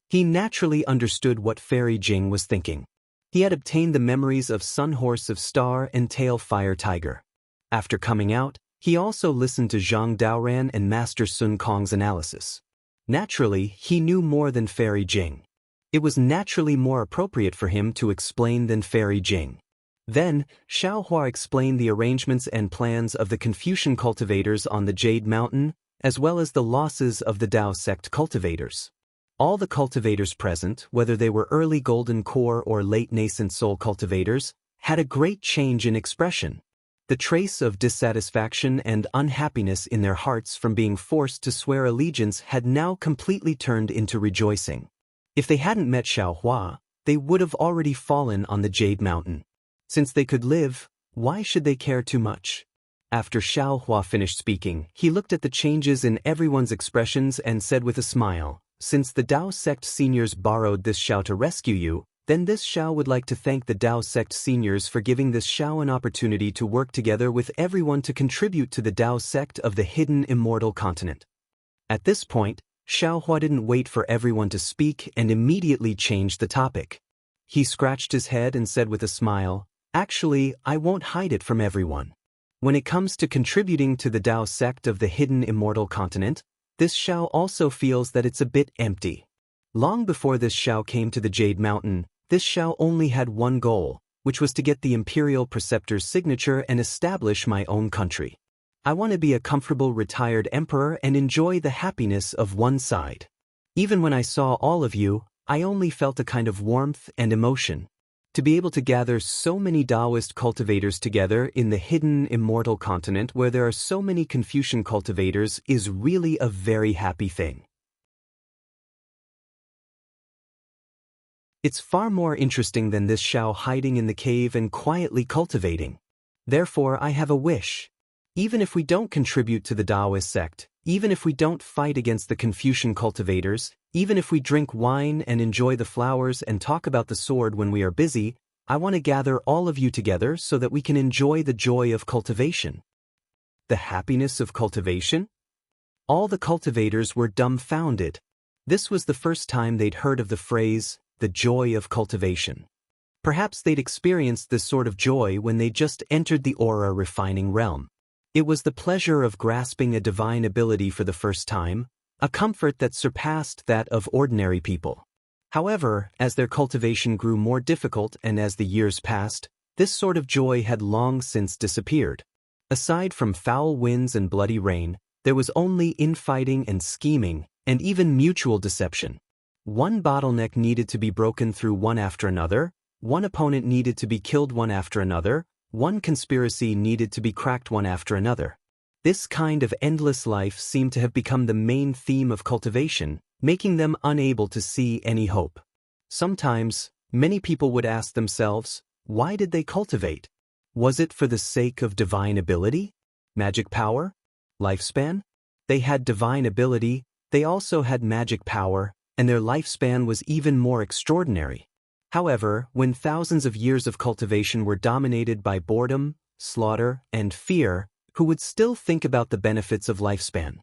He naturally understood what Fairy Jing was thinking. He had obtained the memories of Sun Horse of Star and Tail Fire Tiger. After coming out, he also listened to Zhang Daoran and Master Sun Kong's analysis. Naturally, he knew more than Fairy Jing. It was naturally more appropriate for him to explain than Fairy Jing. Then, Xiaohua explained the arrangements and plans of the Confucian cultivators on the Jade Mountain, as well as the losses of the Dao sect cultivators. All the cultivators present, whether they were early golden core or late nascent soul cultivators, had a great change in expression. The trace of dissatisfaction and unhappiness in their hearts from being forced to swear allegiance had now completely turned into rejoicing. If they hadn't met Xiaohua, they would have already fallen on the Jade Mountain. Since they could live, why should they care too much? After Xiaohua finished speaking, he looked at the changes in everyone's expressions and said with a smile, "Since the Dao sect seniors borrowed this Xiao to rescue you, then this Xiao would like to thank the Dao sect seniors for giving this Xiao an opportunity to work together with everyone to contribute to the Dao sect of the hidden immortal continent." At this point, Xiaohua didn't wait for everyone to speak and immediately changed the topic. He scratched his head and said with a smile, "Actually, I won't hide it from everyone. When it comes to contributing to the Dao sect of the hidden immortal continent, this Xiao also feels that it's a bit empty. Long before this Xiao came to the Jade Mountain, this Xiao only had one goal, which was to get the Imperial Preceptor's signature and establish my own country. I want to be a comfortable retired emperor and enjoy the happiness of one side. Even when I saw all of you, I only felt a kind of warmth and emotion. To be able to gather so many Daoist cultivators together in the hidden immortal continent where there are so many Confucian cultivators is really a very happy thing. It's far more interesting than this Xiao hiding in the cave and quietly cultivating. Therefore, I have a wish. Even if we don't contribute to the Daoist sect, even if we don't fight against the Confucian cultivators, even if we drink wine and enjoy the flowers and talk about the sword when we are busy, I want to gather all of you together so that we can enjoy the joy of cultivation." The happiness of cultivation? All the cultivators were dumbfounded. This was the first time they'd heard of the phrase, the joy of cultivation. Perhaps they'd experienced this sort of joy when they just entered the aura refining realm. It was the pleasure of grasping a divine ability for the first time, a comfort that surpassed that of ordinary people. However, as their cultivation grew more difficult and as the years passed, this sort of joy had long since disappeared. Aside from foul winds and bloody rain, there was only infighting and scheming, and even mutual deception. One bottleneck needed to be broken through one after another, one opponent needed to be killed one after another, one conspiracy needed to be cracked one after another. This kind of endless life seemed to have become the main theme of cultivation, making them unable to see any hope. Sometimes, many people would ask themselves, why did they cultivate? Was it for the sake of divine ability? Magic power? Lifespan? They had divine ability, they also had magic power, and their lifespan was even more extraordinary. However, when thousands of years of cultivation were dominated by boredom, slaughter, and fear, who would still think about the benefits of lifespan?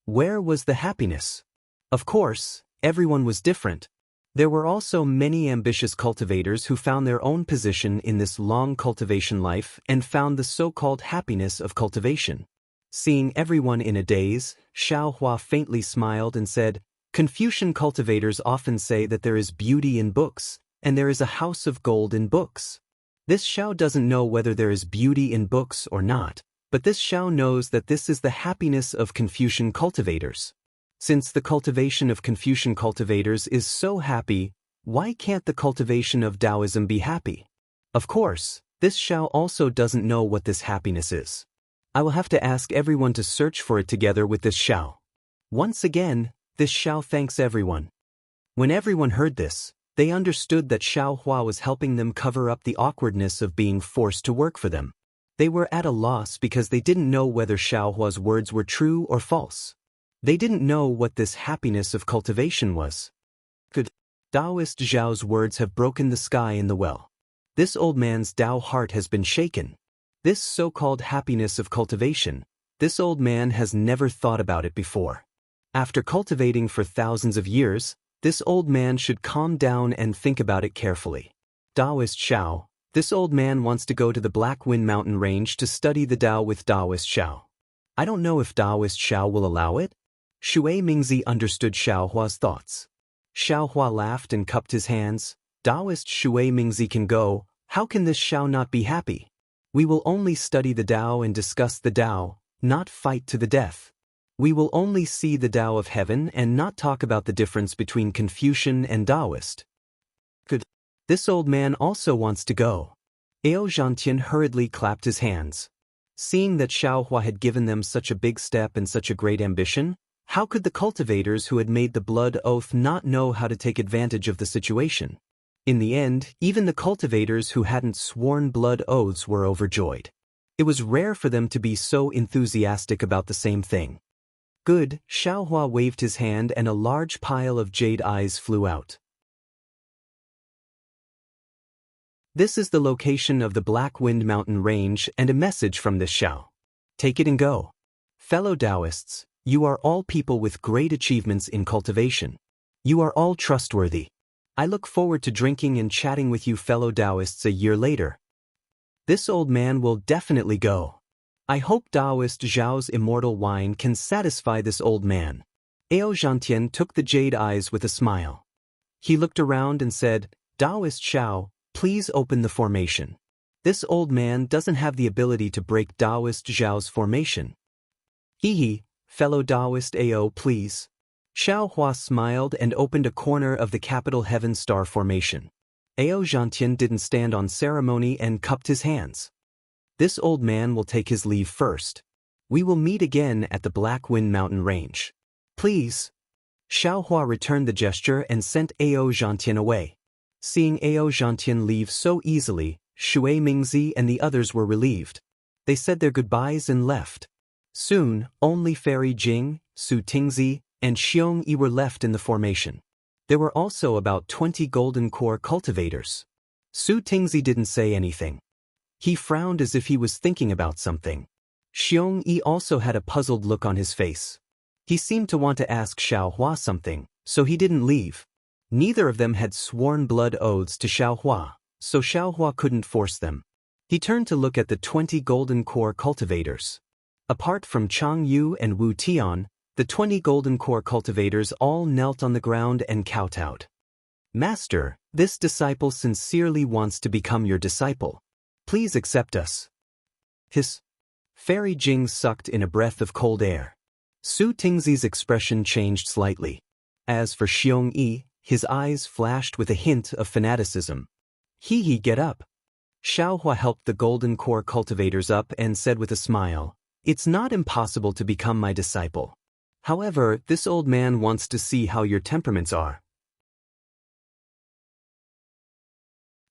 Where was the happiness? Of course, everyone was different. There were also many ambitious cultivators who found their own position in this long cultivation life and found the so-called happiness of cultivation. Seeing everyone in a daze, Xiaohua faintly smiled and said, "Confucian cultivators often say that there is beauty in books, and there is a house of gold in books. This Xiao doesn't know whether there is beauty in books or not, but this Xiao knows that this is the happiness of Confucian cultivators. Since the cultivation of Confucian cultivators is so happy, why can't the cultivation of Taoism be happy? Of course, this Xiao also doesn't know what this happiness is. I will have to ask everyone to search for it together with this Xiao." Once again, this Xiao thanks everyone. When everyone heard this, they understood that Xiaohua was helping them cover up the awkwardness of being forced to work for them. They were at a loss because they didn't know whether Xiaohua's words were true or false. They didn't know what this happiness of cultivation was. Could Daoist Zhao's words have broken the sky in the well? This old man's Dao heart has been shaken. This so-called happiness of cultivation, this old man has never thought about it before. After cultivating for thousands of years, this old man should calm down and think about it carefully. Daoist Xiao, this old man wants to go to the Black Wind Mountain Range to study the Dao with Daoist Xiao. I don't know if Daoist Xiao will allow it. Shui Mingzi understood Xiaohua's thoughts. Xiaohua laughed and cupped his hands. Daoist Shui Mingzi can go, How can this Xiao not be happy? We will only study the Tao and discuss the Tao, not fight to the death. We will only see the Tao of heaven and not talk about the difference between Confucian and Daoist. Good. This old man also wants to go. Xianxia hurriedly clapped his hands. Seeing that Xiaohua had given them such a big step and such a great ambition, how could the cultivators who had made the blood oath not know how to take advantage of the situation? In the end, even the cultivators who hadn't sworn blood oaths were overjoyed. It was rare for them to be so enthusiastic about the same thing. Good, Xiaohua waved his hand and a large pile of jade eyes flew out. This is the location of the Black Wind Mountain Range and a message from this Xiao. Take it and go. Fellow Daoists, you are all people with great achievements in cultivation. You are all trustworthy. I look forward to drinking and chatting with you fellow Daoists a year later. This old man will definitely go. I hope Daoist Zhao's immortal wine can satisfy this old man. Xianxia took the jade eyes with a smile. He looked around and said, Daoist Xiao, please open the formation. This old man doesn't have the ability to break Daoist Zhao's formation. Hee, fellow Daoist Ao, please. Xiaohua smiled and opened a corner of the capital Heaven Star formation. Xianxia didn't stand on ceremony and cupped his hands. This old man will take his leave first. We will meet again at the Black Wind Mountain Range. Please. Xiaohua returned the gesture and sent Xianxia away. Seeing Xianxia leave so easily, Shui Mingzi and the others were relieved. They said their goodbyes and left. Soon, only Fairy Jing, Su Tingzi, and Xiong Yi were left in the formation. There were also about 20 golden core cultivators. Su Tingzi didn't say anything. He frowned as if he was thinking about something. Xiong Yi also had a puzzled look on his face. He seemed to want to ask Xiaohua something, so he didn't leave. Neither of them had sworn blood oaths to Xiaohua, so Xiaohua couldn't force them. He turned to look at the 20 golden core cultivators. Apart from Chang Yu and Wu Tian, the 20 golden core cultivators all knelt on the ground and kowtowed. Master, this disciple sincerely wants to become your disciple. Please accept us. Hiss. Fairy Jing sucked in a breath of cold air. Su Tingzi's expression changed slightly. As for Xiong Yi, his eyes flashed with a hint of fanaticism. Hee, get up. Xiaohua helped the golden core cultivators up and said with a smile, It's not impossible to become my disciple. However, this old man wants to see how your temperaments are.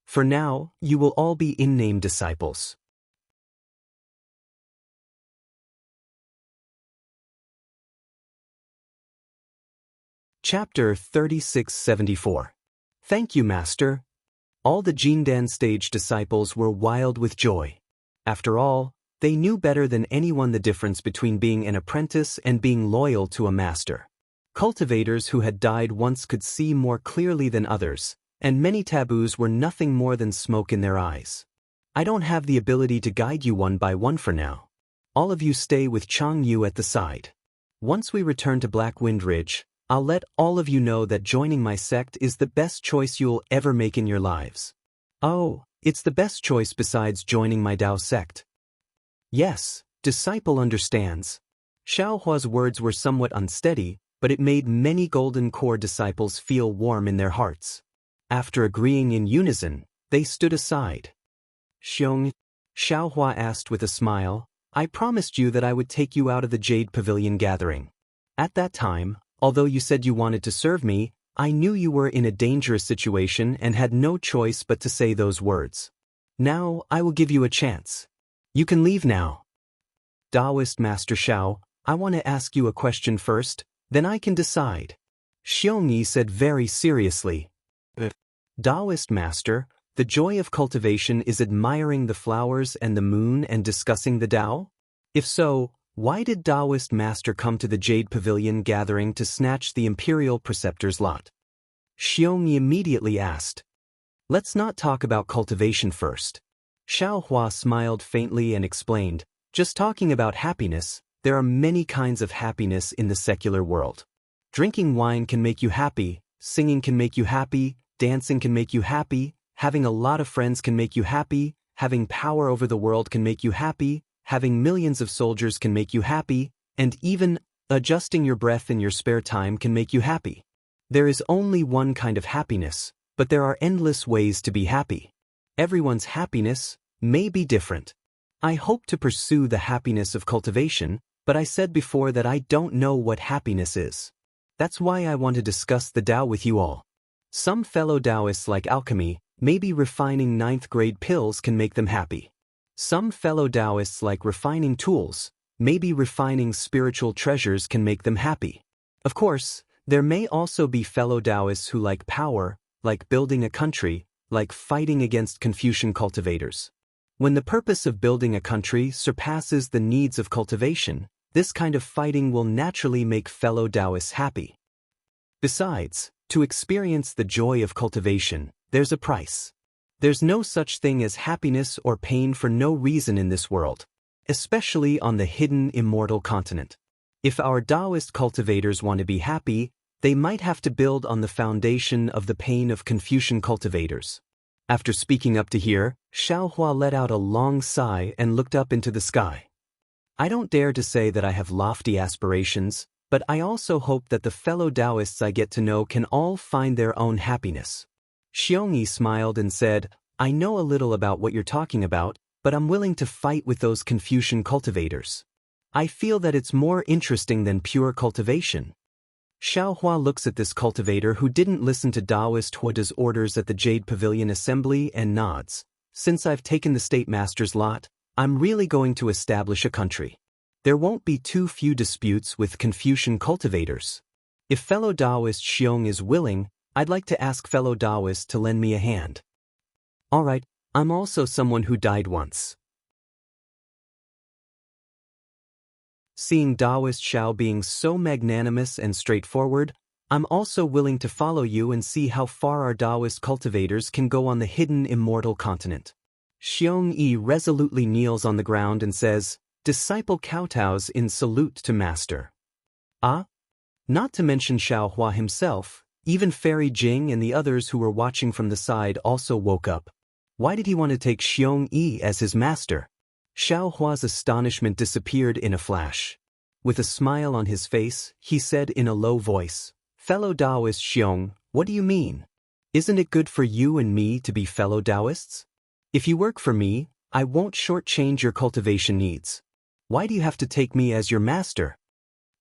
For now, you will all be in-name disciples. Chapter 3674. Thank you, Master. All the Jindan stage disciples were wild with joy. After all, they knew better than anyone the difference between being an apprentice and being loyal to a master. Cultivators who had died once could see more clearly than others, and many taboos were nothing more than smoke in their eyes. I don't have the ability to guide you one by one for now. All of you stay with Chang Yu at the side. Once we return to Black Wind Ridge, I'll let all of you know that joining my sect is the best choice you'll ever make in your lives. Oh, it's the best choice besides joining my Dao sect. Yes, disciple understands. Xiaohua's words were somewhat unsteady, but it made many golden core disciples feel warm in their hearts. After agreeing in unison, they stood aside. Xiaohua asked with a smile, I promised you that I would take you out of the Jade Pavilion gathering. At that time, although you said you wanted to serve me, I knew you were in a dangerous situation and had no choice but to say those words. Now, I will give you a chance. You can leave now. Daoist Master Xiao, I want to ask you a question first, then I can decide. Xiong Yi said very seriously. Daoist Master, the joy of cultivation is admiring the flowers and the moon and discussing the Tao? If so, why did Daoist Master come to the Jade Pavilion gathering to snatch the Imperial Preceptor's lot? Xiong Yi immediately asked. Let's not talk about cultivation first. Xiaohua smiled faintly and explained, just talking about happiness, there are many kinds of happiness in the secular world. Drinking wine can make you happy, singing can make you happy, dancing can make you happy, having a lot of friends can make you happy, having power over the world can make you happy, having millions of soldiers can make you happy, and even adjusting your breath in your spare time can make you happy. There is only one kind of happiness, but there are endless ways to be happy. Everyone's happiness may be different. I hope to pursue the happiness of cultivation, but I said before that I don't know what happiness is. That's why I want to discuss the Tao with you all. Some fellow Daoists like alchemy, maybe refining 9th grade pills can make them happy. Some fellow Daoists like refining tools, maybe refining spiritual treasures can make them happy. Of course, there may also be fellow Daoists who like power, like building a country, like fighting against Confucian cultivators. When the purpose of building a country surpasses the needs of cultivation, this kind of fighting will naturally make fellow Daoists happy. Besides, to experience the joy of cultivation, there's a price. There's no such thing as happiness or pain for no reason in this world, especially on the hidden immortal continent. If our Daoist cultivators want to be happy, they might have to build on the foundation of the pain of Confucian cultivators. After speaking up to here, Xiaohua let out a long sigh and looked up into the sky. I don't dare to say that I have lofty aspirations, but I also hope that the fellow Daoists I get to know can all find their own happiness. Xiongyi smiled and said, I know a little about what you're talking about, but I'm willing to fight with those Confucian cultivators. I feel that it's more interesting than pure cultivation. Xiaohua looks at this cultivator who didn't listen to Daoist Huada's orders at the Jade Pavilion Assembly and nods. Since I've taken the State Master's lot, I'm really going to establish a country. There won't be too few disputes with Confucian cultivators. If fellow Daoist Xiong is willing, I'd like to ask fellow Daoist to lend me a hand. Alright, I'm also someone who died once. Seeing Daoist Xiao being so magnanimous and straightforward, I'm also willing to follow you and see how far our Daoist cultivators can go on the hidden immortal continent. Xiong Yi resolutely kneels on the ground and says, Disciple kowtows in salute to Master. Ah? Not to mention Xiaohua himself, even Fairy Jing and the others who were watching from the side also woke up. Why did he want to take Xiong Yi as his master? Xiaohua's astonishment disappeared in a flash. With a smile on his face, he said in a low voice, Fellow Daoist Xiong, what do you mean? Isn't it good for you and me to be fellow Daoists? If you work for me, I won't shortchange your cultivation needs. Why do you have to take me as your master?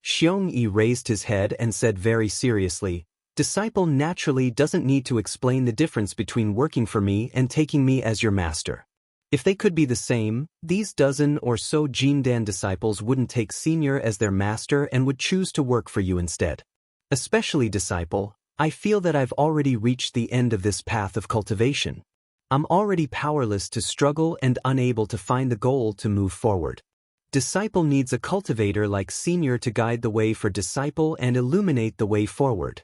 Xiong Yi raised his head and said very seriously, Disciple naturally doesn't need to explain the difference between working for me and taking me as your master. If they could be the same, these dozen or so Jindan disciples wouldn't take senior as their master and would choose to work for you instead. Especially disciple, I feel that I've already reached the end of this path of cultivation. I'm already powerless to struggle and unable to find the goal to move forward. Disciple needs a cultivator like senior to guide the way for disciple and illuminate the way forward.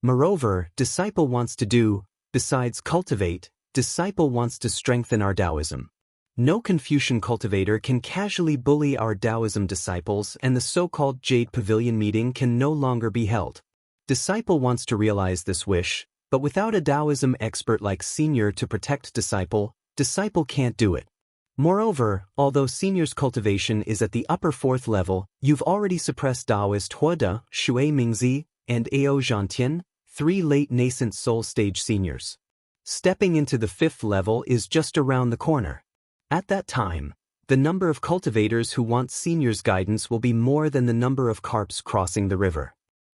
Moreover, disciple wants to do, besides cultivate, disciple wants to strengthen our Taoism. No Confucian cultivator can casually bully our Taoism disciples, and the so-called Jade Pavilion meeting can no longer be held. Disciple wants to realize this wish, but without a Taoism expert like senior to protect disciple, disciple can't do it. Moreover, although senior's cultivation is at the upper 4th level, you've already suppressed Daoist Huada, Shui Mingzi, and Ao Zhantian, 3 late nascent soul stage seniors. Stepping into the 5th level is just around the corner. At that time, the number of cultivators who want senior's guidance will be more than the number of carps crossing the river.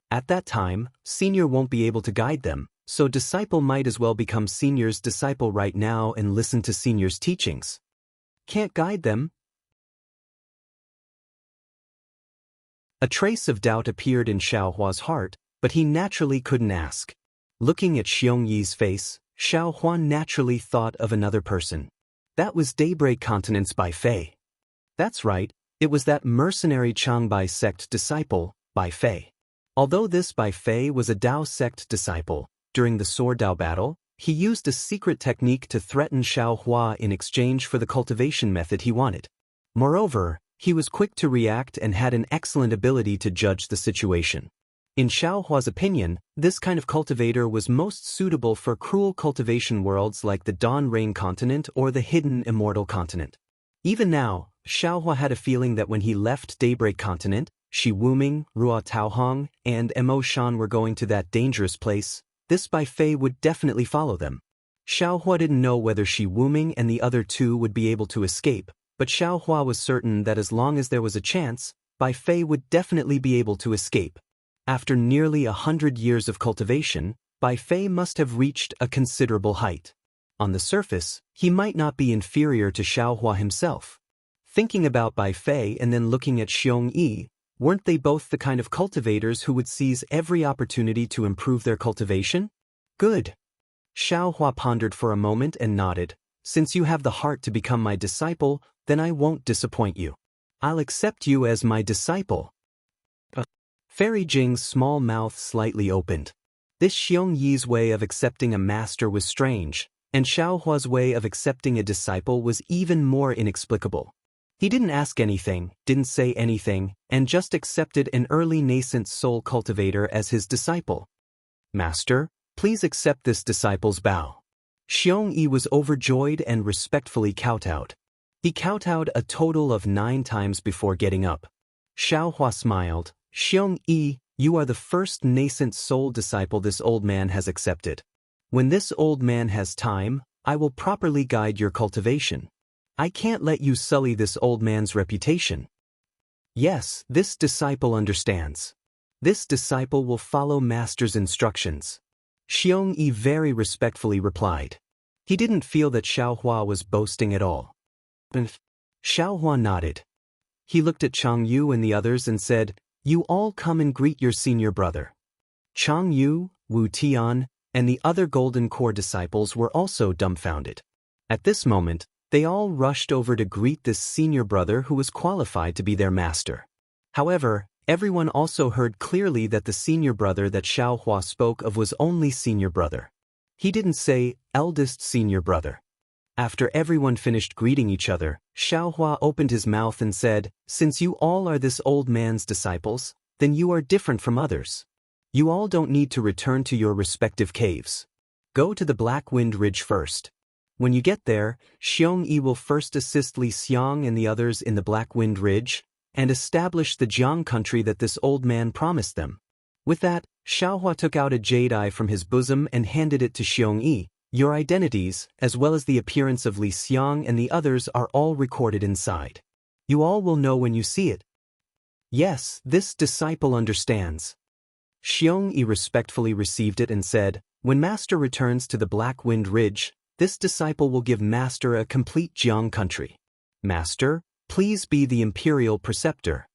At that time, senior won't be able to guide them, so disciple might as well become senior's disciple right now and listen to senior's teachings. Can't guide them? A trace of doubt appeared in Xiaohua's heart, but he naturally couldn't ask. Looking at Xiong Yi's face, Xiaohua naturally thought of another person. That was Daybreak Continent's Bai Fei. That's right, it was that mercenary Changbai sect disciple, Bai Fei. Although this Bai Fei was a Dao sect disciple, during the Sword Dao battle, he used a secret technique to threaten Xiaohua in exchange for the cultivation method he wanted. Moreover, he was quick to react and had an excellent ability to judge the situation. In Xiaohua's opinion, this kind of cultivator was most suitable for cruel cultivation worlds like the Dawn Rain continent or the hidden Immortal continent. Even now, Xiaohua had a feeling that when he left Daybreak continent, Shi Wuming, Ruo Taohong, and Mo Shan were going to that dangerous place, this Bai Fei would definitely follow them. Xiaohua didn't know whether Shi Wuming and the other two would be able to escape, but Xiaohua was certain that as long as there was a chance, Bai Fei would definitely be able to escape. After nearly 100 years of cultivation, Bai Fei must have reached a considerable height. On the surface, he might not be inferior to Xiaohua himself. Thinking about Bai Fei and then looking at Xiong Yi, weren't they both the kind of cultivators who would seize every opportunity to improve their cultivation? Good. Xiaohua pondered for a moment and nodded. Since you have the heart to become my disciple, then I won't disappoint you. I'll accept you as my disciple. Fairy Jing's small mouth slightly opened. This Xiong Yi's way of accepting a master was strange, and Xiaohua's way of accepting a disciple was even more inexplicable. He didn't ask anything, didn't say anything, and just accepted an early nascent soul cultivator as his disciple. Master, please accept this disciple's bow. Xiong Yi was overjoyed and respectfully kowtowed. He kowtowed a total of 9 times before getting up. Xiaohua smiled. Xiong Yi, you are the first nascent soul disciple this old man has accepted. When this old man has time, I will properly guide your cultivation. I can't let you sully this old man's reputation. Yes, this disciple understands. This disciple will follow master's instructions. Xiong Yi very respectfully replied. He didn't feel that Xiaohua was boasting at all. Xiaohua nodded. He looked at Chang Yu and the others and said, "You all come and greet your senior brother." Chang Yu, Wu Tian, and the other Golden Core disciples were also dumbfounded. At this moment, they all rushed over to greet this senior brother who was qualified to be their master. However, everyone also heard clearly that the senior brother that Xiaohua spoke of was only senior brother. He didn't say, eldest senior brother. After everyone finished greeting each other, Xiaohua opened his mouth and said, "Since you all are this old man's disciples, then you are different from others. You all don't need to return to your respective caves. Go to the Black Wind Ridge first. When you get there, Xiong Yi will first assist Li Xiang and the others in the Black Wind Ridge, and establish the Jiang country that this old man promised them." With that, Xiaohua took out a jade eye from his bosom and handed it to Xiong Yi. "Your identities, as well as the appearance of Li Xiang and the others, are all recorded inside. You all will know when you see it." Yes, this disciple understands. Xiong Yi respectfully received it and said, "When Master returns to the Black Wind Ridge, this disciple will give Master a complete Jiang country. Master, please be the imperial preceptor."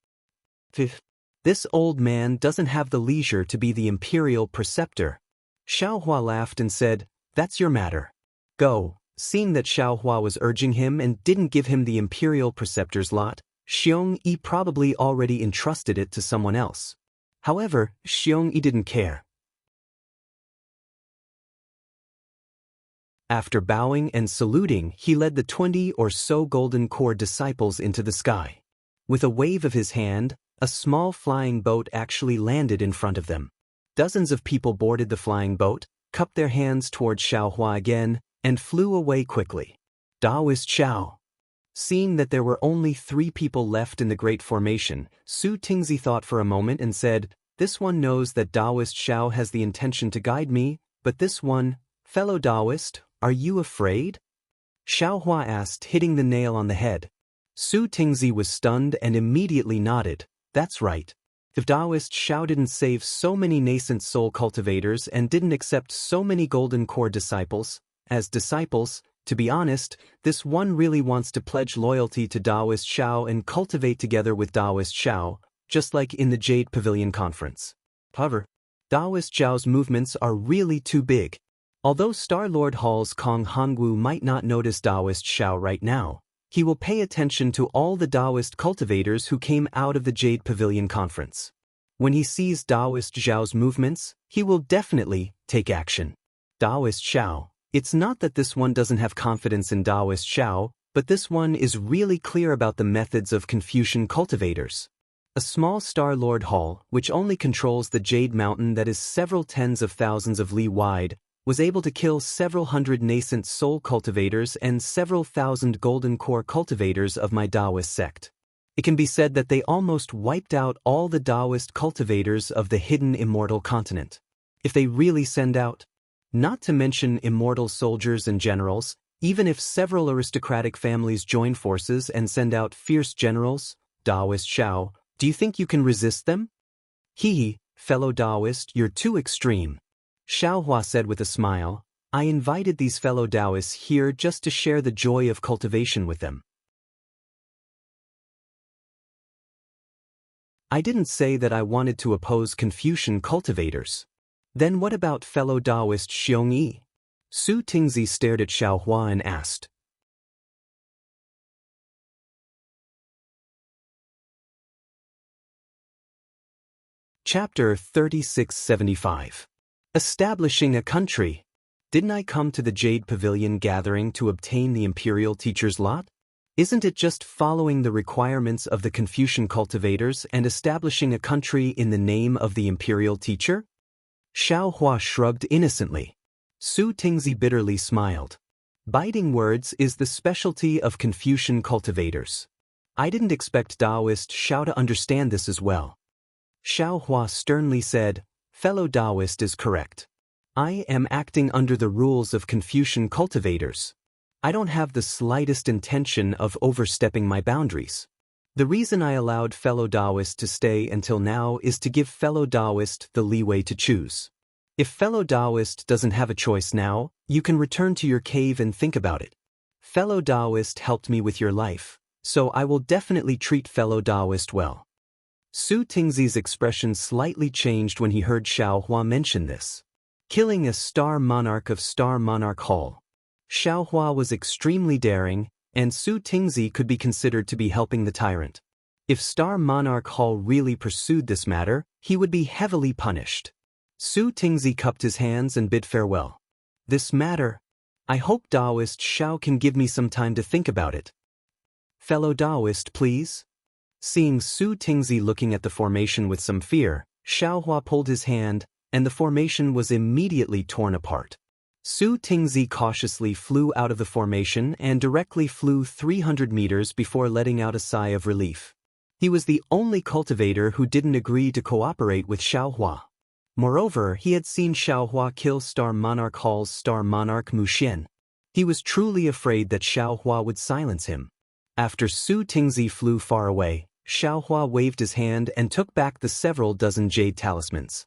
This old man doesn't have the leisure to be the imperial preceptor. Xiaohua laughed and said, "That's your matter. Go." Seeing that Xiaohua was urging him and didn't give him the imperial preceptor's lot, Xiong Yi probably already entrusted it to someone else. However, Xiong Yi didn't care. After bowing and saluting, he led the 20 or so Golden Core disciples into the sky. With a wave of his hand, a small flying boat actually landed in front of them. Dozens of people boarded the flying boat, cupped their hands towards Xiaohua again, and flew away quickly. Daoist Xiao. Seeing that there were only 3 people left in the Great Formation, Su Tingzi thought for a moment and said, "This one knows that Daoist Xiao has the intention to guide me, but this one, fellow Daoist, are you afraid?" Xiaohua asked, hitting the nail on the head. Su Tingzi was stunned and immediately nodded. "That's right. If Daoist Xiao didn't save so many nascent soul cultivators and didn't accept so many Golden Core disciples, as disciples, to be honest, this one really wants to pledge loyalty to Daoist Xiao and cultivate together with Daoist Xiao, just like in the Jade Pavilion Conference. However, Daoist Xiao's movements are really too big. Although Star-Lord Hall's Kong Hongwu might not notice Daoist Xiao right now, he will pay attention to all the Daoist cultivators who came out of the Jade Pavilion Conference. When he sees Daoist Xiao's movements, he will definitely take action. Daoist Xiao. It's not that this one doesn't have confidence in Daoist Xiao, but this one is really clear about the methods of Confucian cultivators. A small Star-Lord Hall, which only controls the Jade Mountain that is several tens of thousands of li wide, was able to kill several hundred nascent soul cultivators and several thousand golden core cultivators of my Daoist sect. It can be said that they almost wiped out all the Daoist cultivators of the hidden immortal continent. If they really send out, not to mention immortal soldiers and generals, even if several aristocratic families join forces and send out fierce generals, Daoist Xiao, do you think you can resist them? Hee, fellow Daoist, you're too extreme. Xiaohua said with a smile, I invited these fellow Daoists here just to share the joy of cultivation with them. I didn't say that I wanted to oppose Confucian cultivators. Then what about fellow Daoist Xiongyi? Su Tingzi stared at Xiaohua and asked. Chapter 3675. Establishing a country. Didn't I come to the Jade Pavilion gathering to obtain the Imperial Teacher's lot? Isn't it just following the requirements of the Confucian cultivators and establishing a country in the name of the Imperial Teacher? Xiaohua shrugged innocently. Su Tingzi bitterly smiled. Biting words is the specialty of Confucian cultivators. I didn't expect Daoist Xiao to understand this as well. Xiaohua sternly said, Fellow Daoist is correct. I am acting under the rules of Confucian cultivators. I don't have the slightest intention of overstepping my boundaries. The reason I allowed fellow Daoist to stay until now is to give fellow Daoist the leeway to choose. If fellow Daoist doesn't have a choice now, you can return to your cave and think about it. Fellow Daoist helped me with your life, so I will definitely treat fellow Daoist well. Su Tingzi's expression slightly changed when he heard Xiaohua mention this. Killing a Star Monarch of Star Monarch Hall. Xiaohua was extremely daring, and Su Tingzi could be considered to be helping the tyrant. If Star Monarch Hall really pursued this matter, he would be heavily punished. Su Tingzi cupped his hands and bid farewell. This matter? I hope Daoist Xiao can give me some time to think about it. Fellow Daoist, please? Seeing Su Tingzi looking at the formation with some fear, Xiaohua pulled his hand, and the formation was immediately torn apart. Su Tingzi cautiously flew out of the formation and directly flew 300 meters before letting out a sigh of relief. He was the only cultivator who didn't agree to cooperate with Xiaohua. Moreover, he had seen Xiaohua kill Star Monarch Hall's Star Monarch Mu Xian. He was truly afraid that Xiaohua would silence him. After Su Tingzi flew far away, Xiaohua waved his hand and took back the several dozen jade talismans.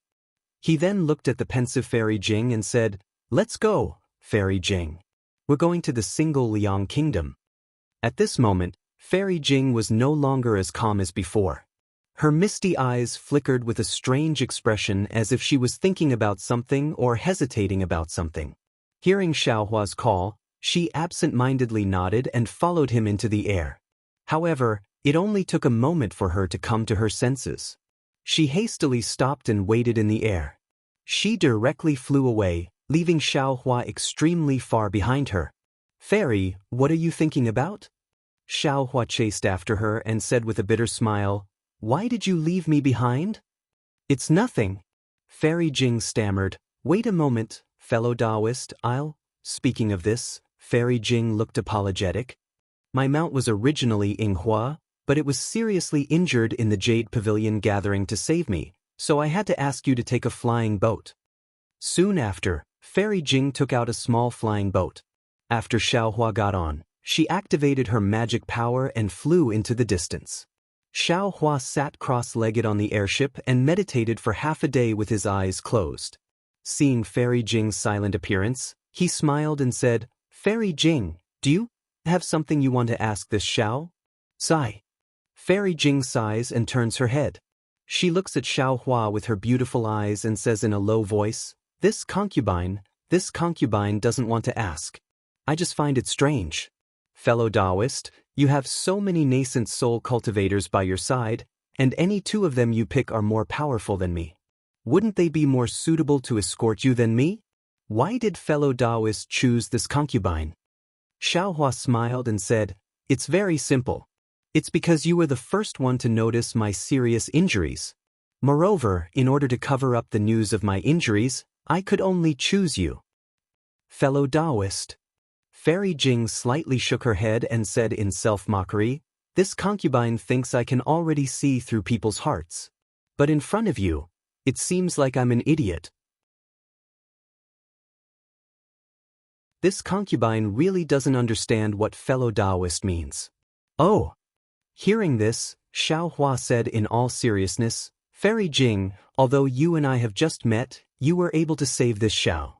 He then looked at the pensive Fairy Jing and said, Let's go, Fairy Jing. We're going to the single Liang Kingdom. At this moment, Fairy Jing was no longer as calm as before. Her misty eyes flickered with a strange expression as if she was thinking about something or hesitating about something. Hearing Xiaohua's call, she absent-mindedly nodded and followed him into the air. However, it only took a moment for her to come to her senses. She hastily stopped and waited in the air. She directly flew away, leaving Xiaohua extremely far behind her. Fairy, what are you thinking about? Xiaohua chased after her and said with a bitter smile, Why did you leave me behind? It's nothing. Fairy Jing stammered, Wait a moment, fellow Daoist, Speaking of this, Fairy Jing looked apologetic. My mount was originally Yinghua, but it was seriously injured in the Jade Pavilion gathering to save me, so I had to ask you to take a flying boat. Soon after, Fairy Jing took out a small flying boat. After Xiaohua got on, she activated her magic power and flew into the distance. Xiaohua sat cross-legged on the airship and meditated for half a day with his eyes closed. Seeing Fairy Jing's silent appearance, he smiled and said, Fairy Jing, do you have something you want to ask this Xiao? Sigh. Fairy Jing sighs and turns her head. She looks at Xiaohua with her beautiful eyes and says in a low voice, This concubine doesn't want to ask. I just find it strange. Fellow Daoist, you have so many nascent soul cultivators by your side, and any two of them you pick are more powerful than me. Wouldn't they be more suitable to escort you than me? Why did fellow Daoist choose this concubine? Xiaohua smiled and said, It's very simple. It's because you were the first one to notice my serious injuries. Moreover, in order to cover up the news of my injuries, I could only choose you. Fellow Daoist. Fairy Jing slightly shook her head and said in self-mockery, "This concubine thinks I can already see through people's hearts. But in front of you, it seems like I'm an idiot." This concubine really doesn't understand what fellow Daoist means. Oh. Hearing this, Xiaohua said in all seriousness, "Fairy Jing, although you and I have just met, you were able to save this Xiao.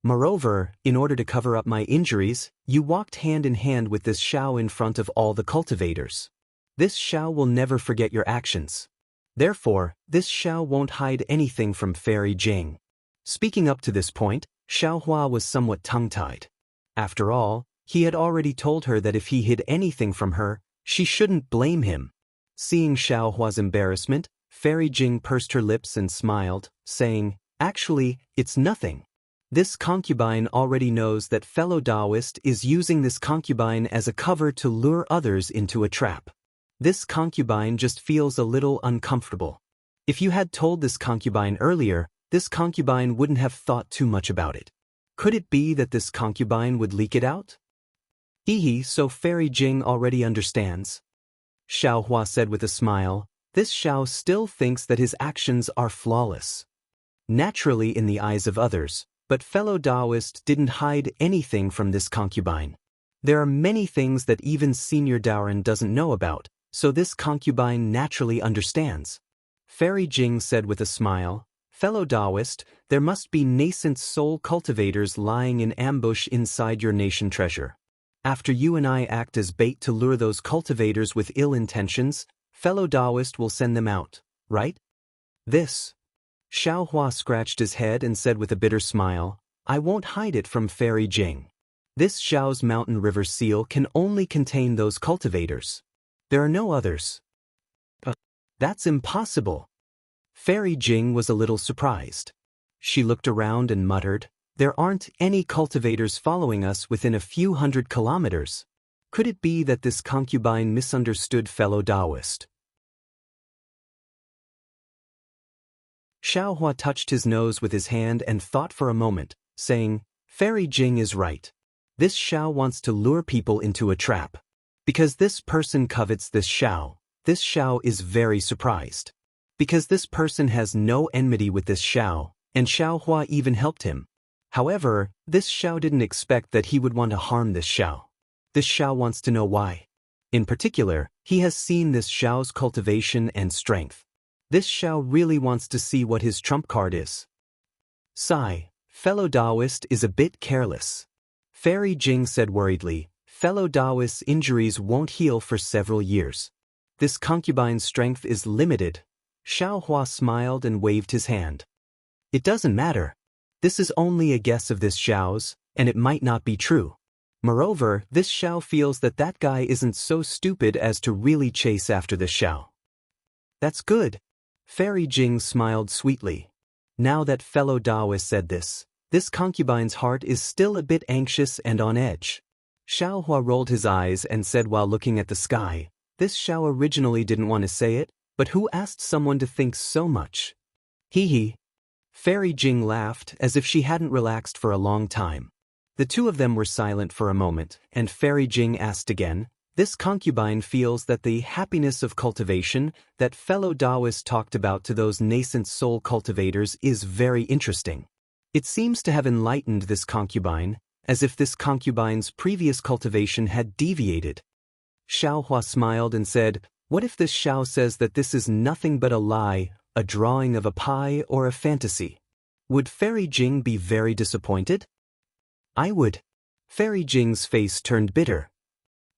Moreover, in order to cover up my injuries, you walked hand in hand with this Xiao in front of all the cultivators. This Xiao will never forget your actions. Therefore, this Xiao won't hide anything from Fairy Jing." Speaking up to this point, Xiaohua was somewhat tongue-tied. After all, he had already told her that if he hid anything from her, she shouldn't blame him. Seeing Xiaohua's embarrassment, Fairy Jing pursed her lips and smiled, saying, "Actually, it's nothing. This concubine already knows that fellow Daoist is using this concubine as a cover to lure others into a trap. This concubine just feels a little uncomfortable. If you had told this concubine earlier, this concubine wouldn't have thought too much about it. Could it be that this concubine would leak it out?" "Hehe, so Fairy Jing already understands," Xiaohua said with a smile. "This Xiao still thinks that his actions are flawless. Naturally in the eyes of others, but fellow Daoist didn't hide anything from this concubine. There are many things that even Senior Daoran doesn't know about, so this concubine naturally understands." Fairy Jing said with a smile, "Fellow Daoist, there must be nascent soul cultivators lying in ambush inside your nation treasure. After you and I act as bait to lure those cultivators with ill intentions, fellow Daoist will send them out, right?" "This." Xiaohua scratched his head and said with a bitter smile, "I won't hide it from Fairy Jing. This Xiao's mountain river seal can only contain those cultivators. There are no others." "That's impossible." Fairy Jing was a little surprised. She looked around and muttered, "There aren't any cultivators following us within a few hundred kilometers. Could it be that this concubine misunderstood fellow Daoist?" Xiaohua touched his nose with his hand and thought for a moment, saying, "Fairy Jing is right. This Xiao wants to lure people into a trap. Because this person covets this Xiao is very surprised. Because this person has no enmity with this Xiao, and Xiaohua even helped him. However, this Xiao didn't expect that he would want to harm this Xiao. This Xiao wants to know why. In particular, he has seen this Xiao's cultivation and strength. This Xiao really wants to see what his trump card is." Sigh, fellow Daoist is a bit careless. Fairy Jing said worriedly, "Fellow Daoist's injuries won't heal for several years. This concubine's strength is limited." Xiaohua smiled and waved his hand. "It doesn't matter. This is only a guess of this Xiao's, and it might not be true. Moreover, this Xiao feels that that guy isn't so stupid as to really chase after this Xiao." "That's good." Fairy Jing smiled sweetly. Now that fellow Daoist said this concubine's heart is still a bit anxious and on edge. Xiaohua rolled his eyes and said while looking at the sky, "This Xiao originally didn't want to say it, but who asked someone to think so much?" "Hee." Fairy Jing laughed as if she hadn't relaxed for a long time. The two of them were silent for a moment, and Fairy Jing asked again, "This concubine feels that the happiness of cultivation that fellow Daoist talked about to those nascent soul cultivators is very interesting. It seems to have enlightened this concubine, as if this concubine's previous cultivation had deviated." Xiaohua smiled and said, "What if this Xiao says that this is nothing but a lie, a drawing of a pie or a fantasy? Would Fairy Jing be very disappointed?" "I would." Fairy Jing's face turned bitter.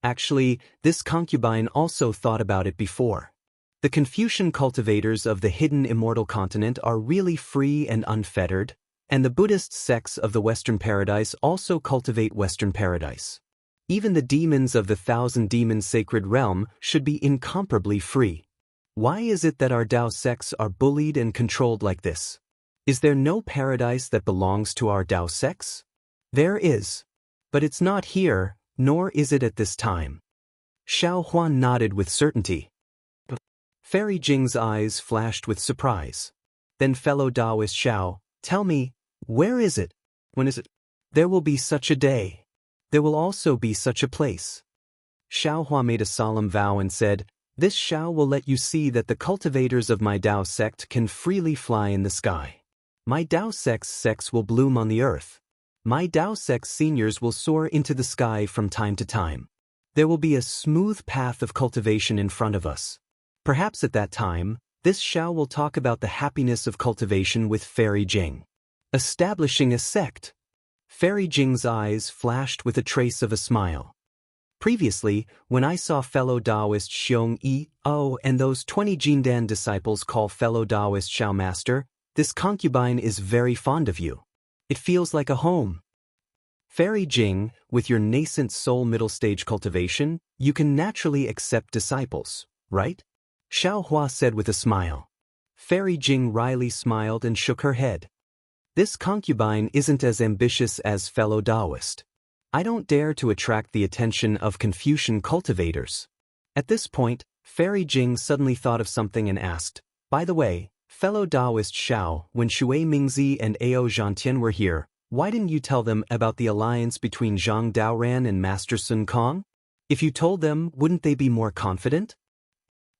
Actually, this concubine also thought about it before. The Confucian cultivators of the hidden immortal continent are really free and unfettered, and the Buddhist sects of the Western Paradise also cultivate Western Paradise. Even the demons of the Thousand Demons Sacred Realm should be incomparably free. Why is it that our Dao sects are bullied and controlled like this? Is there no paradise that belongs to our Dao sects? There is. But it's not here, nor is it at this time. Xiao Huan nodded with certainty. Fairy Jing's eyes flashed with surprise. Then fellow Daoist Xiao, tell me, where is it? When is it? There will be such a day. There will also be such a place. Xiao Hua made a solemn vow and said, this Xiao will let you see that the cultivators of my Dao sect can freely fly in the sky. My Dao sects will bloom on the earth. My Dao sect seniors will soar into the sky from time to time. There will be a smooth path of cultivation in front of us. Perhaps at that time, this Xiao will talk about the happiness of cultivation with Fairy Jing. Establishing a sect. Fairy Jing's eyes flashed with a trace of a smile. Previously, when I saw fellow Daoist Xiong Yi, and those 20 Jindan disciples call fellow Daoist Xiao Master, this concubine is very fond of you. It feels like a home. Fairy Jing, with your nascent soul middle stage cultivation, you can naturally accept disciples, right? Xiao Hua said with a smile. Fairy Jing wryly smiled and shook her head. This concubine isn't as ambitious as fellow Daoist. I don't dare to attract the attention of Confucian cultivators. At this point, Fairy Jing suddenly thought of something and asked, by the way, fellow Daoist Xiao, when Shui Mingzi and Ao Zhantian were here, why didn't you tell them about the alliance between Zhang Daoran and Master Sun Kong? If you told them, wouldn't they be more confident?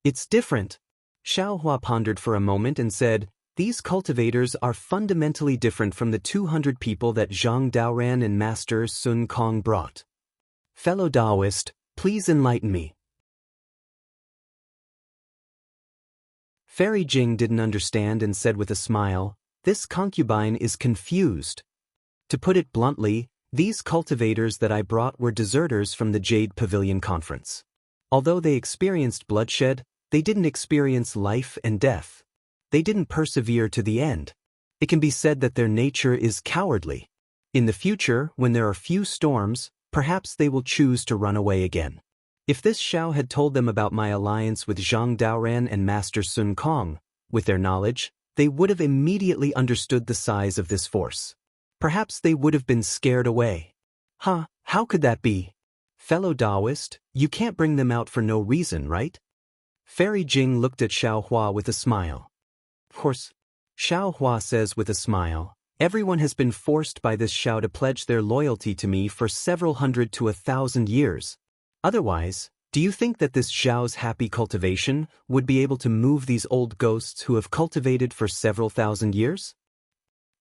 It's different. Xiao Hua pondered for a moment and said, these cultivators are fundamentally different from the 200 people that Zhang Daoran and Master Sun Kong brought. Fellow Daoist, please enlighten me. Fairy Jing didn't understand and said with a smile, this concubine is confused. To put it bluntly, these cultivators that I brought were deserters from the Jade Pavilion Conference. Although they experienced bloodshed, they didn't experience life and death. They didn't persevere to the end. It can be said that their nature is cowardly. In the future, when there are few storms, perhaps they will choose to run away again. If this Xiao had told them about my alliance with Zhang Daoran and Master Sun Kong, with their knowledge, they would have immediately understood the size of this force. Perhaps they would have been scared away. How could that be? Fellow Daoist, you can't bring them out for no reason, right? Fairy Jing looked at Xiao Hua with a smile. Of course, Xiao Hua says with a smile, everyone has been forced by this Xiao to pledge their loyalty to me for several hundred to 1,000 years. Otherwise, do you think that this Xiao's happy cultivation would be able to move these old ghosts who have cultivated for several thousand years?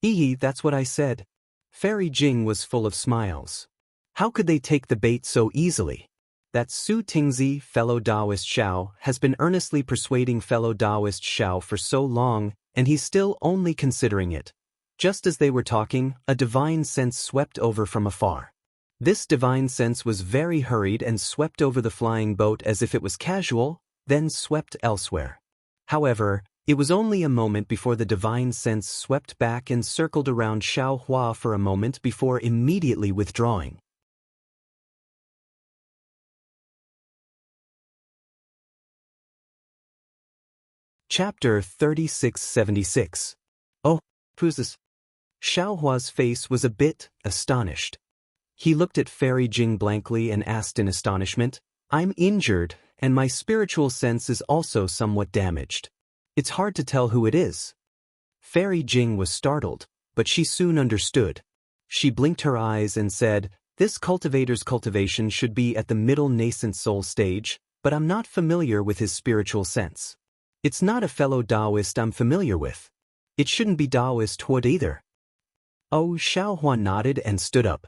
That's what I said. Fairy Jing was full of smiles. How could they take the bait so easily? That Su Tingzi, fellow Daoist Xiao, has been earnestly persuading fellow Daoist Xiao for so long, and he's still only considering it. Just as they were talking, a divine sense swept over from afar. This divine sense was very hurried and swept over the flying boat as if it was casual, then swept elsewhere. However, it was only a moment before the divine sense swept back and circled around Xiao Hua for a moment before immediately withdrawing. Chapter 3676. Oh, who's this? Xiao Hua's face was a bit astonished. He looked at Fairy Jing blankly and asked in astonishment, I'm injured, and my spiritual sense is also somewhat damaged. It's hard to tell who it is. Fairy Jing was startled, but she soon understood. She blinked her eyes and said, this cultivator's cultivation should be at the middle nascent soul stage, but I'm not familiar with his spiritual sense. It's not a fellow Daoist I'm familiar with. It shouldn't be Daoist Huod either. Oh, Xiao Hua nodded and stood up.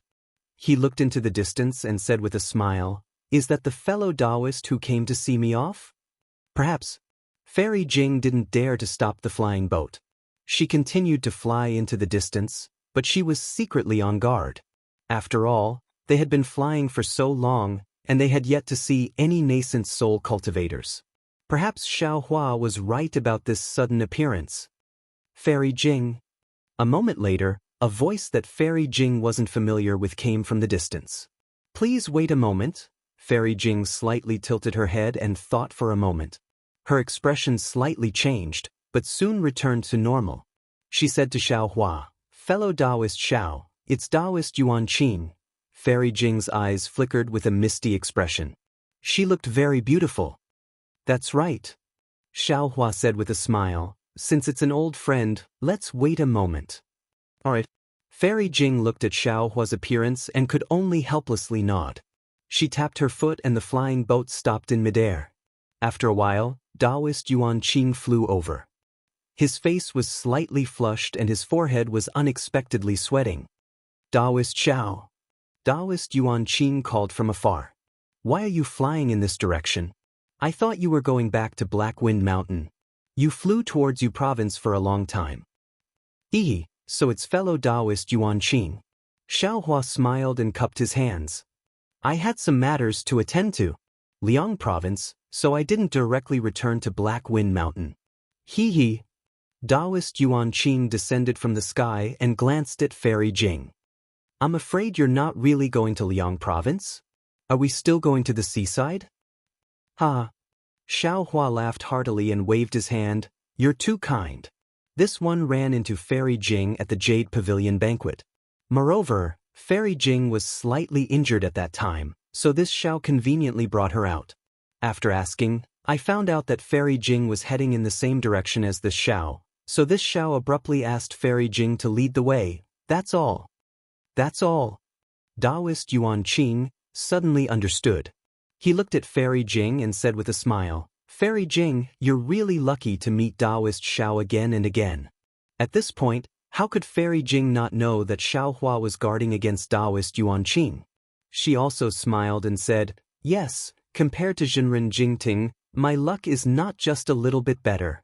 He looked into the distance and said with a smile, is that the fellow Daoist who came to see me off? Perhaps. Fairy Jing didn't dare to stop the flying boat. She continued to fly into the distance, but she was secretly on guard. After all, they had been flying for so long, and they had yet to see any nascent soul cultivators. Perhaps Xiao Hua was right about this sudden appearance. Fairy Jing. A moment later, a voice that Fairy Jing wasn't familiar with came from the distance. Please wait a moment. Fairy Jing slightly tilted her head and thought for a moment. Her expression slightly changed, but soon returned to normal. She said to Xiao Hua, fellow Daoist Xiao, it's Daoist Yuan Qin. Fairy Jing's eyes flickered with a misty expression. She looked very beautiful. That's right, Xiaohua said with a smile. Since it's an old friend, let's wait a moment. Alright. Fairy Jing looked at Xiaohua's appearance and could only helplessly nod. She tapped her foot and the flying boat stopped in midair. After a while, Daoist Yuan Qing flew over. His face was slightly flushed and his forehead was unexpectedly sweating. Daoist Xiao. Daoist Yuan Qing called from afar. Why are you flying in this direction? I thought you were going back to Black Wind Mountain. You flew towards Yu province for a long time. So it's fellow Daoist Yuan Qing. Xiaohua smiled and cupped his hands. I had some matters to attend to. Liang province, so I didn't directly return to Black Wind Mountain. Daoist Yuan Qing descended from the sky and glanced at Fairy Jing. I'm afraid you're not really going to Liang province? Are we still going to the seaside? Ha! Xiaohua laughed heartily and waved his hand. You're too kind. This one ran into Fairy Jing at the Jade Pavilion banquet. Moreover, Fairy Jing was slightly injured at that time, so this Xiao conveniently brought her out. After asking, I found out that Fairy Jing was heading in the same direction as this Xiao, so this Xiao abruptly asked Fairy Jing to lead the way. That's all. That's all. Daoist Yuan Qing suddenly understood. He looked at Fairy Jing and said with a smile, Fairy Jing, you're really lucky to meet Daoist Xiao again and again. At this point, how could Fairy Jing not know that Xiaohua was guarding against Daoist Yuan Qing? She also smiled and said, yes, compared to Zhenren Jingting, my luck is not just a little bit better.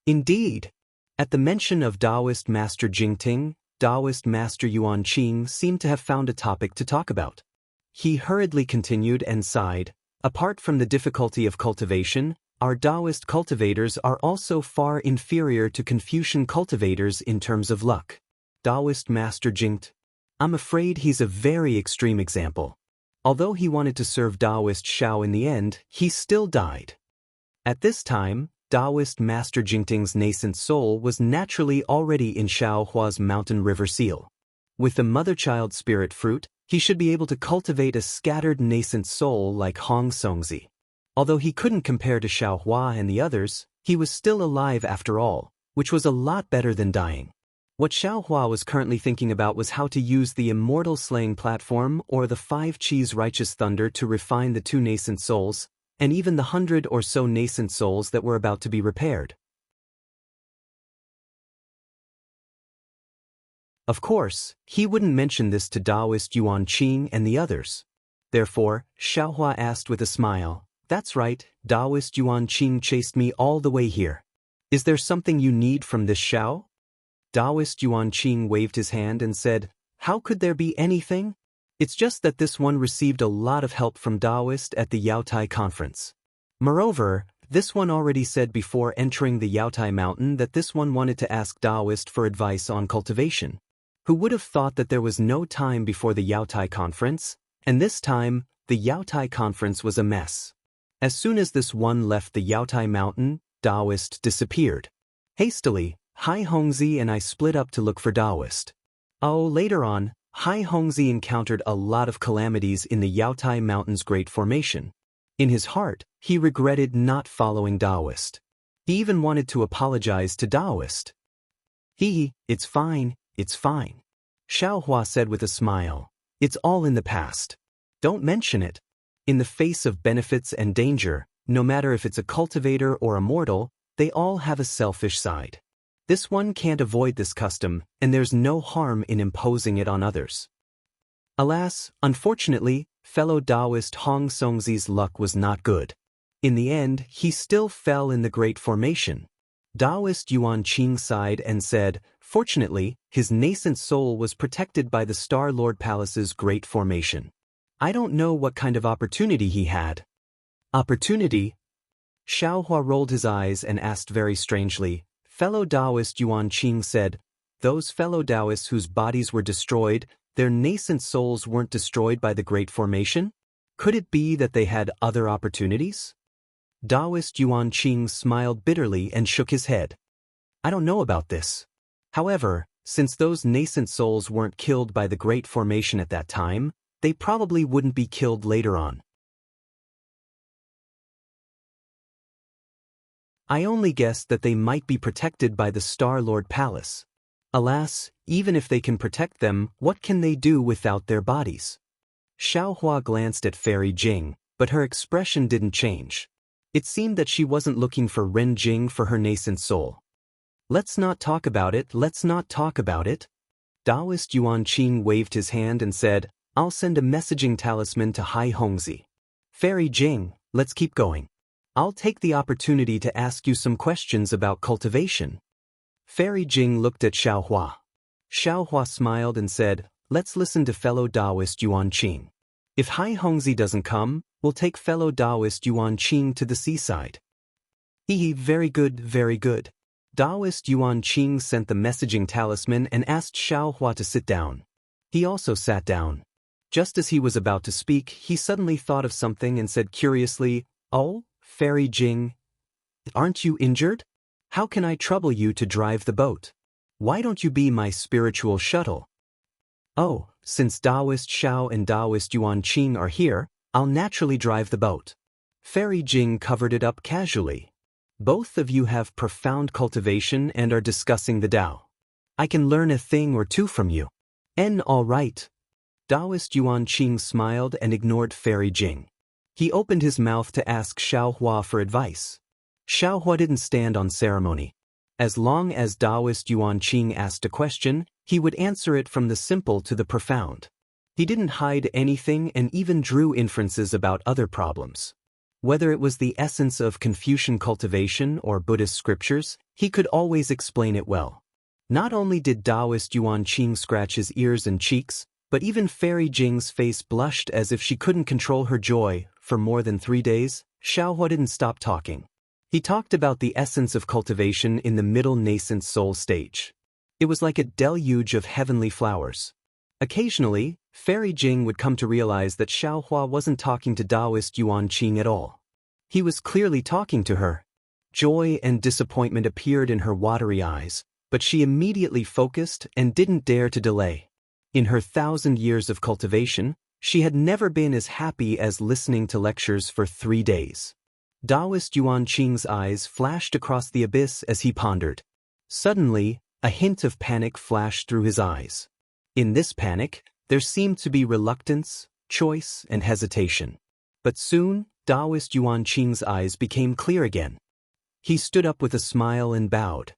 Indeed. At the mention of Daoist Master Jingting, Daoist Master Yuan Qing seemed to have found a topic to talk about. He hurriedly continued and sighed, apart from the difficulty of cultivation, our Daoist cultivators are also far inferior to Confucian cultivators in terms of luck. Daoist Master Jingt. I'm afraid he's a very extreme example. Although he wanted to serve Daoist Xiao in the end, he still died. At this time, Daoist Master Jingting's nascent soul was naturally already in Xiaohua's mountain river seal. With the mother-child spirit fruit, he should be able to cultivate a scattered nascent soul like Hong Songzi. Although he couldn't compare to Xiaohua and the others, he was still alive after all, which was a lot better than dying. What Xiaohua was currently thinking about was how to use the Immortal slaying platform or the 5 Qis righteous thunder to refine the 2 nascent souls, and even the 100 or so nascent souls that were about to be repaired. Of course, he wouldn't mention this to Daoist Yuan Qing and the others. Therefore, Xiaohua asked with a smile, that's right, Daoist Yuan Qing chased me all the way here. Is there something you need from this Xiao? Daoist Yuan Qing waved his hand and said, how could there be anything? It's just that this one received a lot of help from Daoist at the Yaotai conference. Moreover, this one already said before entering the Yaotai mountain that this one wanted to ask Daoist for advice on cultivation. Who would have thought that there was no time before the Yaotai conference, and this time, the Yaotai conference was a mess. As soon as this one left the Yaotai mountain, Daoist disappeared. Hastily, Hai Hongzi and I split up to look for Daoist. Later on, Hai Hongzi encountered a lot of calamities in the Yaotai mountain's Great Formation. In his heart, he regretted not following Daoist. He even wanted to apologize to Daoist. It's fine. It's fine. Xiaohua said with a smile. It's all in the past. Don't mention it. In the face of benefits and danger, no matter if it's a cultivator or a mortal, they all have a selfish side. This one can't avoid this custom, and there's no harm in imposing it on others. Alas, unfortunately, fellow Daoist Hong Songzi's luck was not good. In the end, he still fell in the Great Formation. Daoist Yuan Qing sighed and said, fortunately, his nascent soul was protected by the Star Lord Palace's Great Formation. I don't know what kind of opportunity he had. Opportunity? Xiaohua rolled his eyes and asked very strangely. Fellow Daoist Yuan Qing said, those fellow Daoists whose bodies were destroyed, their nascent souls weren't destroyed by the Great Formation? Could it be that they had other opportunities? Daoist Yuan Qing smiled bitterly and shook his head. I don't know about this. However, since those nascent souls weren't killed by the Great Formation at that time, they probably wouldn't be killed later on. I only guessed that they might be protected by the Star Lord Palace. Alas, even if they can protect them, what can they do without their bodies? Xiaohua glanced at Fairy Jing, but her expression didn't change. It seemed that she wasn't looking for Ren Jing for her nascent soul. Let's not talk about it, let's not talk about it. Daoist Yuan Qing waved his hand and said, I'll send a messaging talisman to Hai Hongzi. Fairy Jing, let's keep going. I'll take the opportunity to ask you some questions about cultivation. Fairy Jing looked at Xiaohua. Xiaohua smiled and said, let's listen to fellow Daoist Yuan Qing. If Hai Hongzi doesn't come, we'll take fellow Daoist Yuan Qing to the seaside. Very good, very good. Daoist Yuan Qing sent the messaging talisman and asked Xiaohua to sit down. He also sat down. Just as he was about to speak, he suddenly thought of something and said curiously, Oh, Fairy Jing, aren't you injured? How can I trouble you to drive the boat? Why don't you be my spiritual shuttle? Oh, since Daoist Xiao and Daoist Yuan Qing are here, I'll naturally drive the boat. Fairy Jing covered it up casually. Both of you have profound cultivation and are discussing the Tao. I can learn a thing or two from you. All right. Daoist Yuan Qing smiled and ignored Fairy Jing. He opened his mouth to ask Xiaohua for advice. Xiaohua didn't stand on ceremony. As long as Daoist Yuan Qing asked a question, he would answer it from the simple to the profound. He didn't hide anything and even drew inferences about other problems. Whether it was the essence of Confucian cultivation or Buddhist scriptures, he could always explain it well. Not only did Daoist Yuan Qing scratch his ears and cheeks, but even Fairy Jing's face blushed as if she couldn't control her joy. For more than 3 days, Xiaohua didn't stop talking. He talked about the essence of cultivation in the middle nascent soul stage. It was like a deluge of heavenly flowers. Occasionally, Fairy Jing would come to realize that Xiaohua wasn't talking to Daoist Yuan Qing at all. He was clearly talking to her. Joy and disappointment appeared in her watery eyes, but she immediately focused and didn't dare to delay. In her 1,000 years of cultivation, she had never been as happy as listening to lectures for 3 days. Daoist Yuan Qing's eyes flashed across the abyss as he pondered. Suddenly, a hint of panic flashed through his eyes. In this panic, there seemed to be reluctance, choice, and hesitation. But soon, Daoist Yuan Qing's eyes became clear again. He stood up with a smile and bowed.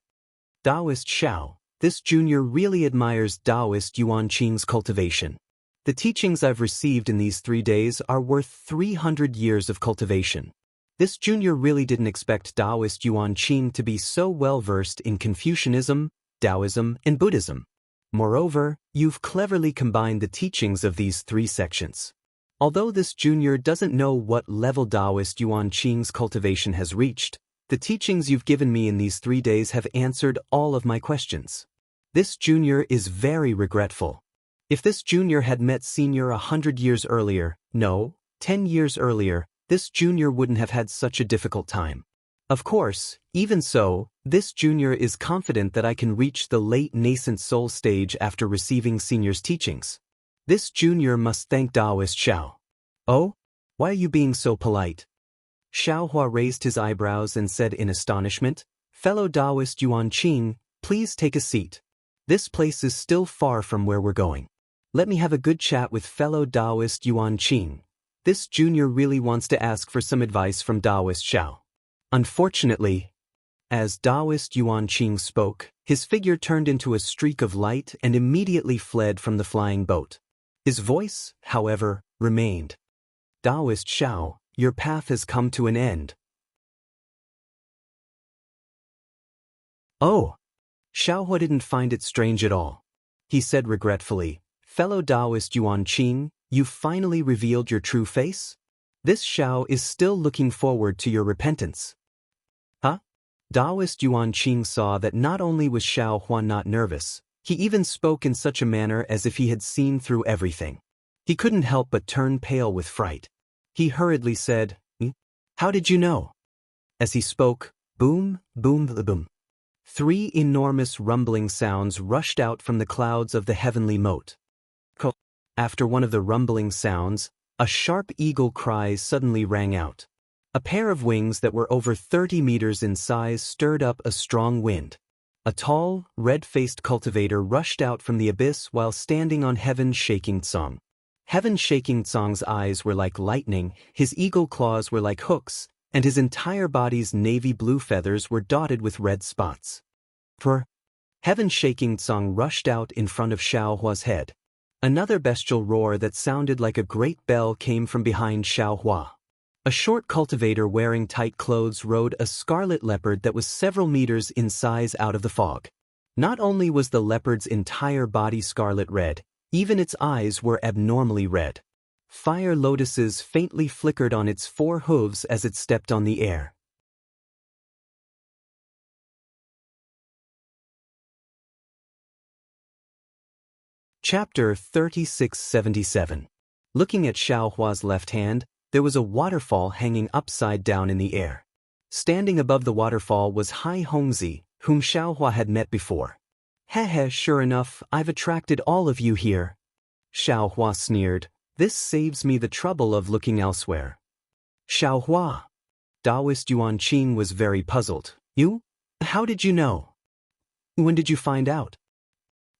Daoist Xiao, this junior really admires Daoist Yuan Qing's cultivation. The teachings I've received in these 3 days are worth 300 years of cultivation. This junior really didn't expect Daoist Yuan Qing to be so well-versed in Confucianism, Taoism, and Buddhism. Moreover, you've cleverly combined the teachings of these 3 sections. Although this junior doesn't know what level Daoist Yuan Qing's cultivation has reached, the teachings you've given me in these 3 days have answered all of my questions. This junior is very regretful. If this junior had met senior 100 years earlier, no, 10 years earlier, this junior wouldn't have had such a difficult time. Of course, even so, this junior is confident that I can reach the late nascent soul stage after receiving senior's teachings. This junior must thank Daoist Xiao. Oh? Why are you being so polite? Xiaohua raised his eyebrows and said in astonishment, Fellow Daoist Yuan Qing, please take a seat. This place is still far from where we're going. Let me have a good chat with fellow Daoist Yuan Qing. This junior really wants to ask for some advice from Daoist Xiao. Unfortunately, as Daoist Yuan Qing spoke, his figure turned into a streak of light and immediately fled from the flying boat. His voice, however, remained. Daoist Xiao, your path has come to an end. Oh! Xiaohua didn't find it strange at all. He said regretfully, Fellow Daoist Yuan Qing, you've finally revealed your true face? This Xiao is still looking forward to your repentance. Huh? Daoist Yuan Qing saw that not only was Xiaohua not nervous, he even spoke in such a manner as if he had seen through everything. He couldn't help but turn pale with fright. He hurriedly said, How did you know? As he spoke, boom, boom, boom. 3 enormous rumbling sounds rushed out from the clouds of the heavenly moat. After one of the rumbling sounds, a sharp eagle cry suddenly rang out. A pair of wings that were over 30 meters in size stirred up a strong wind. A tall, red-faced cultivator rushed out from the abyss while standing on Heaven Shaking Tsong. Heaven Shaking Tsong's eyes were like lightning, his eagle claws were like hooks, and his entire body's navy blue feathers were dotted with red spots. Heaven Shaking Tsong rushed out in front of Xiao Hua's head. Another bestial roar that sounded like a great bell came from behind Xiao Hua. A short cultivator wearing tight clothes rode a scarlet leopard that was several meters in size out of the fog. Not only was the leopard's entire body scarlet red, even its eyes were abnormally red. Fire lotuses faintly flickered on its 4 hooves as it stepped on the air. Chapter 3677. Looking at Xiao Hua's left hand, there was a waterfall hanging upside down in the air. Standing above the waterfall was Hai Hongzi, whom Xiao Hua had met before. Heh, sure enough, I've attracted all of you here. Xiao Hua sneered, this saves me the trouble of looking elsewhere. Xiao Hua. Daoist Yuan Qing was very puzzled. You? How did you know? When did you find out?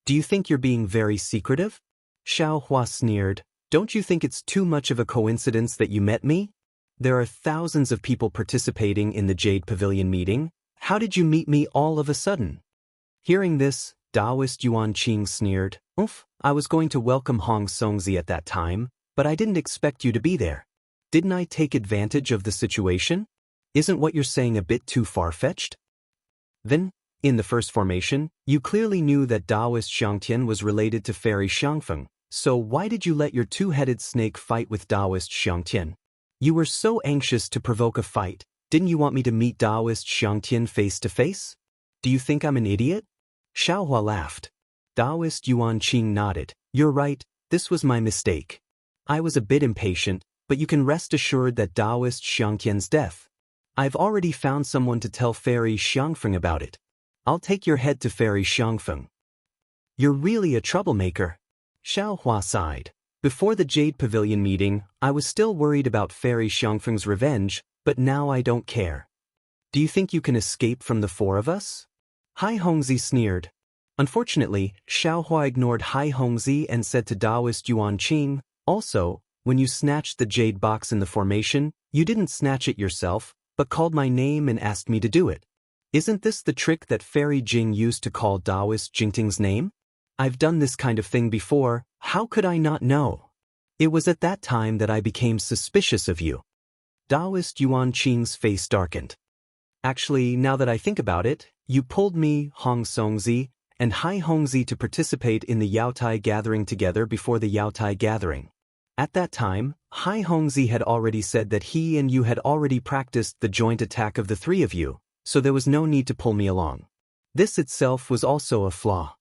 Do you think you're being very secretive? Xiao Hua sneered, don't you think it's too much of a coincidence that you met me? There are thousands of people participating in the Jade Pavilion meeting. How did you meet me all of a sudden? Hearing this, Daoist Yuan Qing sneered, Oof, I was going to welcome Hong Songzi at that time, but I didn't expect you to be there. Didn't I take advantage of the situation? Isn't what you're saying a bit too far-fetched? Then, in the first formation, you clearly knew that Daoist Xiangtian was related to Fairy Xiangfeng, so why did you let your two-headed snake fight with Daoist Xiangtian? You were so anxious to provoke a fight, didn't you want me to meet Daoist Xiangtian face to face? Do you think I'm an idiot? Xiao Hua laughed. Daoist Yuan Qing nodded. You're right, this was my mistake. I was a bit impatient, but you can rest assured that Daoist Xiangtian's death. I've already found someone to tell Fairy Xiangfeng about it. I'll take your head to Fairy Xiangfeng. You're really a troublemaker. Xiao Hua sighed. Before the Jade Pavilion meeting, I was still worried about Fairy Xiangfeng's revenge, but now I don't care. Do you think you can escape from the 4 of us? Hai Hongzi sneered. Unfortunately, Xiao Hua ignored Hai Hongzi and said to Daoist Yuan Qing, also, when you snatched the jade box in the formation, you didn't snatch it yourself, but called my name and asked me to do it. Isn't this the trick that Fairy Jing used to call Daoist Jingting's name? I've done this kind of thing before, how could I not know? It was at that time that I became suspicious of you. Daoist Yuan Qing's face darkened. Actually, now that I think about it, you pulled me, Hong Songzi, and Hai Hongzi to participate in the Yaotai gathering together before the Yaotai gathering. At that time, Hai Hongzi had already said that he and you had already practiced the joint attack of the 3 of you, so there was no need to pull me along. This itself was also a flaw.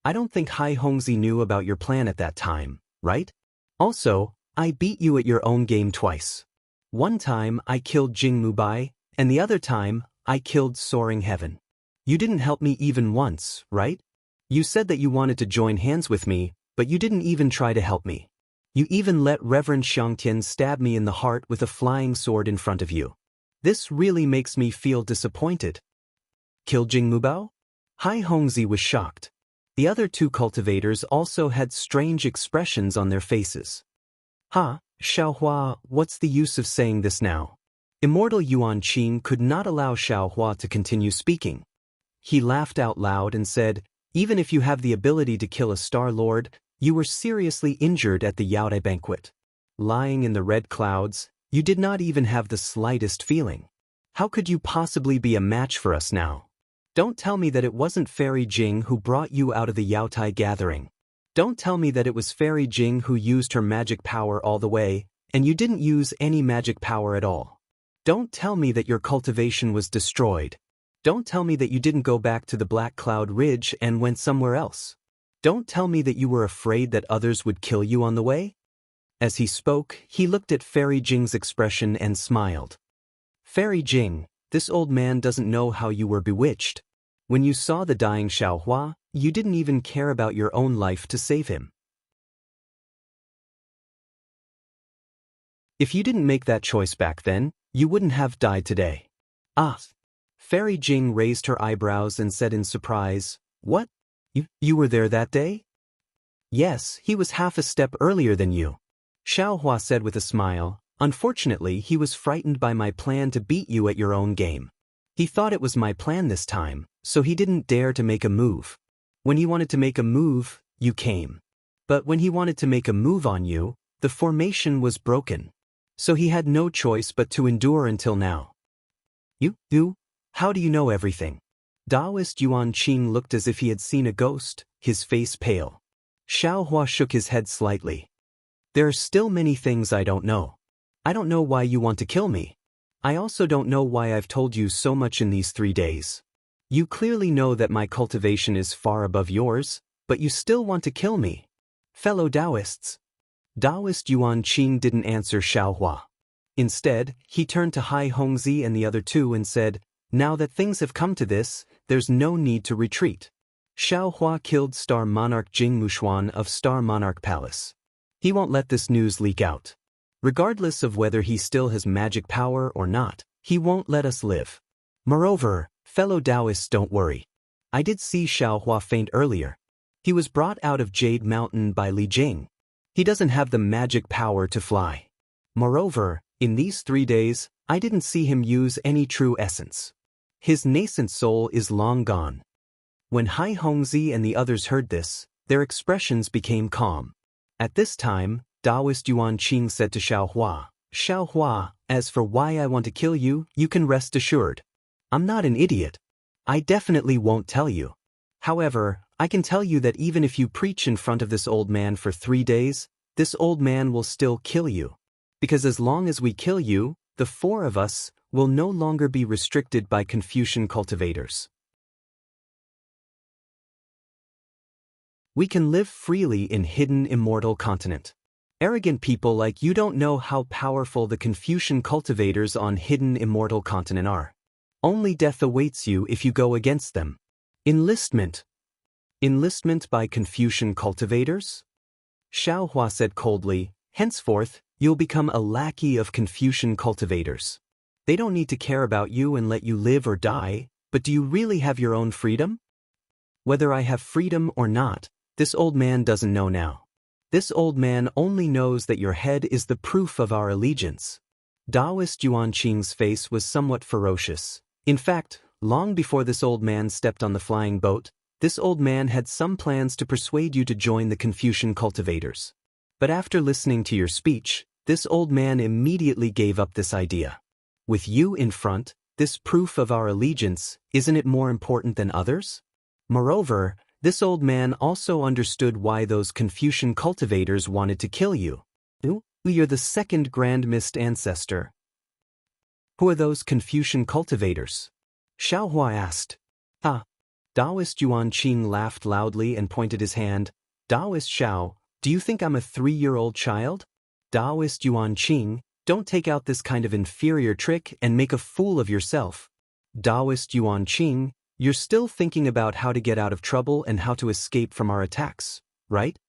I don't think Hai Hongzi knew about your plan at that time, right? Also, I beat you at your own game twice. One time I killed Jing Mubai, and the other time I killed Soaring Heaven. You didn't help me even once, right? You said that you wanted to join hands with me, but you didn't even try to help me. You even let Reverend Xiangtian stab me in the heart with a flying sword in front of you. This really makes me feel disappointed. Kill Jing Mubao? Hai Hongzi was shocked. The other 2 cultivators also had strange expressions on their faces. Xiao Hua, what's the use of saying this now? Immortal Yuan Qing could not allow Xiao Hua to continue speaking. He laughed out loud and said, even if you have the ability to kill a Star Lord, you were seriously injured at the Yaodai banquet. Lying in the red clouds, you did not even have the slightest feeling. How could you possibly be a match for us now? Don't tell me that it wasn't Fairy Jing who brought you out of the Yaotai gathering. Don't tell me that it was Fairy Jing who used her magic power all the way, and you didn't use any magic power at all. Don't tell me that your cultivation was destroyed. Don't tell me that you didn't go back to the Black Cloud Ridge and went somewhere else. Don't tell me that you were afraid that others would kill you on the way. As he spoke, he looked at Fairy Jing's expression and smiled. Fairy Jing, this old man doesn't know how you were bewitched. When you saw the dying Xiao Hua, you didn't even care about your own life to save him. If you didn't make that choice back then, you wouldn't have died today. Ah. Fairy Jing raised her eyebrows and said in surprise, What? You were there that day? Yes, he was half a step earlier than you. Xiaohua said with a smile. Unfortunately, he was frightened by my plan to beat you at your own game. He thought it was my plan this time, so he didn't dare to make a move. When he wanted to make a move, you came. But when he wanted to make a move on you, the formation was broken. So he had no choice but to endure until now. You? How do you know everything? Daoist Yuan Qing looked as if he had seen a ghost, his face pale. Xiaohua shook his head slightly. There are still many things I don't know. I don't know why you want to kill me. I also don't know why I've told you so much in these 3 days. You clearly know that my cultivation is far above yours, but you still want to kill me. Fellow Daoists. Daoist Yuan Qing didn't answer Xiaohua. Instead, he turned to Hai Hongzi and the other two and said, Now that things have come to this, there's no need to retreat. Xiaohua killed Star Monarch Jing Mushuan of Star Monarch Palace. He won't let this news leak out. Regardless of whether he still has magic power or not, he won't let us live. Moreover, fellow Daoists, don't worry. I did see Xiaohua faint earlier. He was brought out of Jade Mountain by Li Jing. He doesn't have the magic power to fly. Moreover, in these 3 days, I didn't see him use any true essence. His nascent soul is long gone. When Hai Hongzi and the others heard this, their expressions became calm. At this time, Daoist Yuan Qing said to Xiaohua, Xiaohua, as for why I want to kill you, you can rest assured. I'm not an idiot. I definitely won't tell you. However, I can tell you that even if you preach in front of this old man for 3 days, this old man will still kill you. Because as long as we kill you, the 4 of us will no longer be restricted by Confucian cultivators. We can live freely in hidden immortal continent. Arrogant people like you don't know how powerful the Confucian cultivators on hidden immortal continent are. Only death awaits you if you go against them. Enlistment. Enlistment by Confucian cultivators? Xiaohua said coldly, henceforth, you'll become a lackey of Confucian cultivators. They don't need to care about you and let you live or die, but do you really have your own freedom? Whether I have freedom or not, this old man doesn't know now. This old man only knows that your head is the proof of our allegiance. Daoist Yuan Qing's face was somewhat ferocious. In fact, long before this old man stepped on the flying boat, this old man had some plans to persuade you to join the Confucian cultivators. But after listening to your speech, this old man immediately gave up this idea. With you in front, this proof of our allegiance, isn't it more important than others? Moreover, this old man also understood why those Confucian cultivators wanted to kill you. You're the second Grand Mist ancestor. Who are those Confucian cultivators? Xiaohua asked. Daoist Yuan Qing laughed loudly and pointed his hand. Daoist Xiao, do you think I'm a 3-year-old child? Daoist Yuan Qing, don't take out this kind of inferior trick and make a fool of yourself. Daoist Yuan Qing, you're still thinking about how to get out of trouble and how to escape from our attacks, right?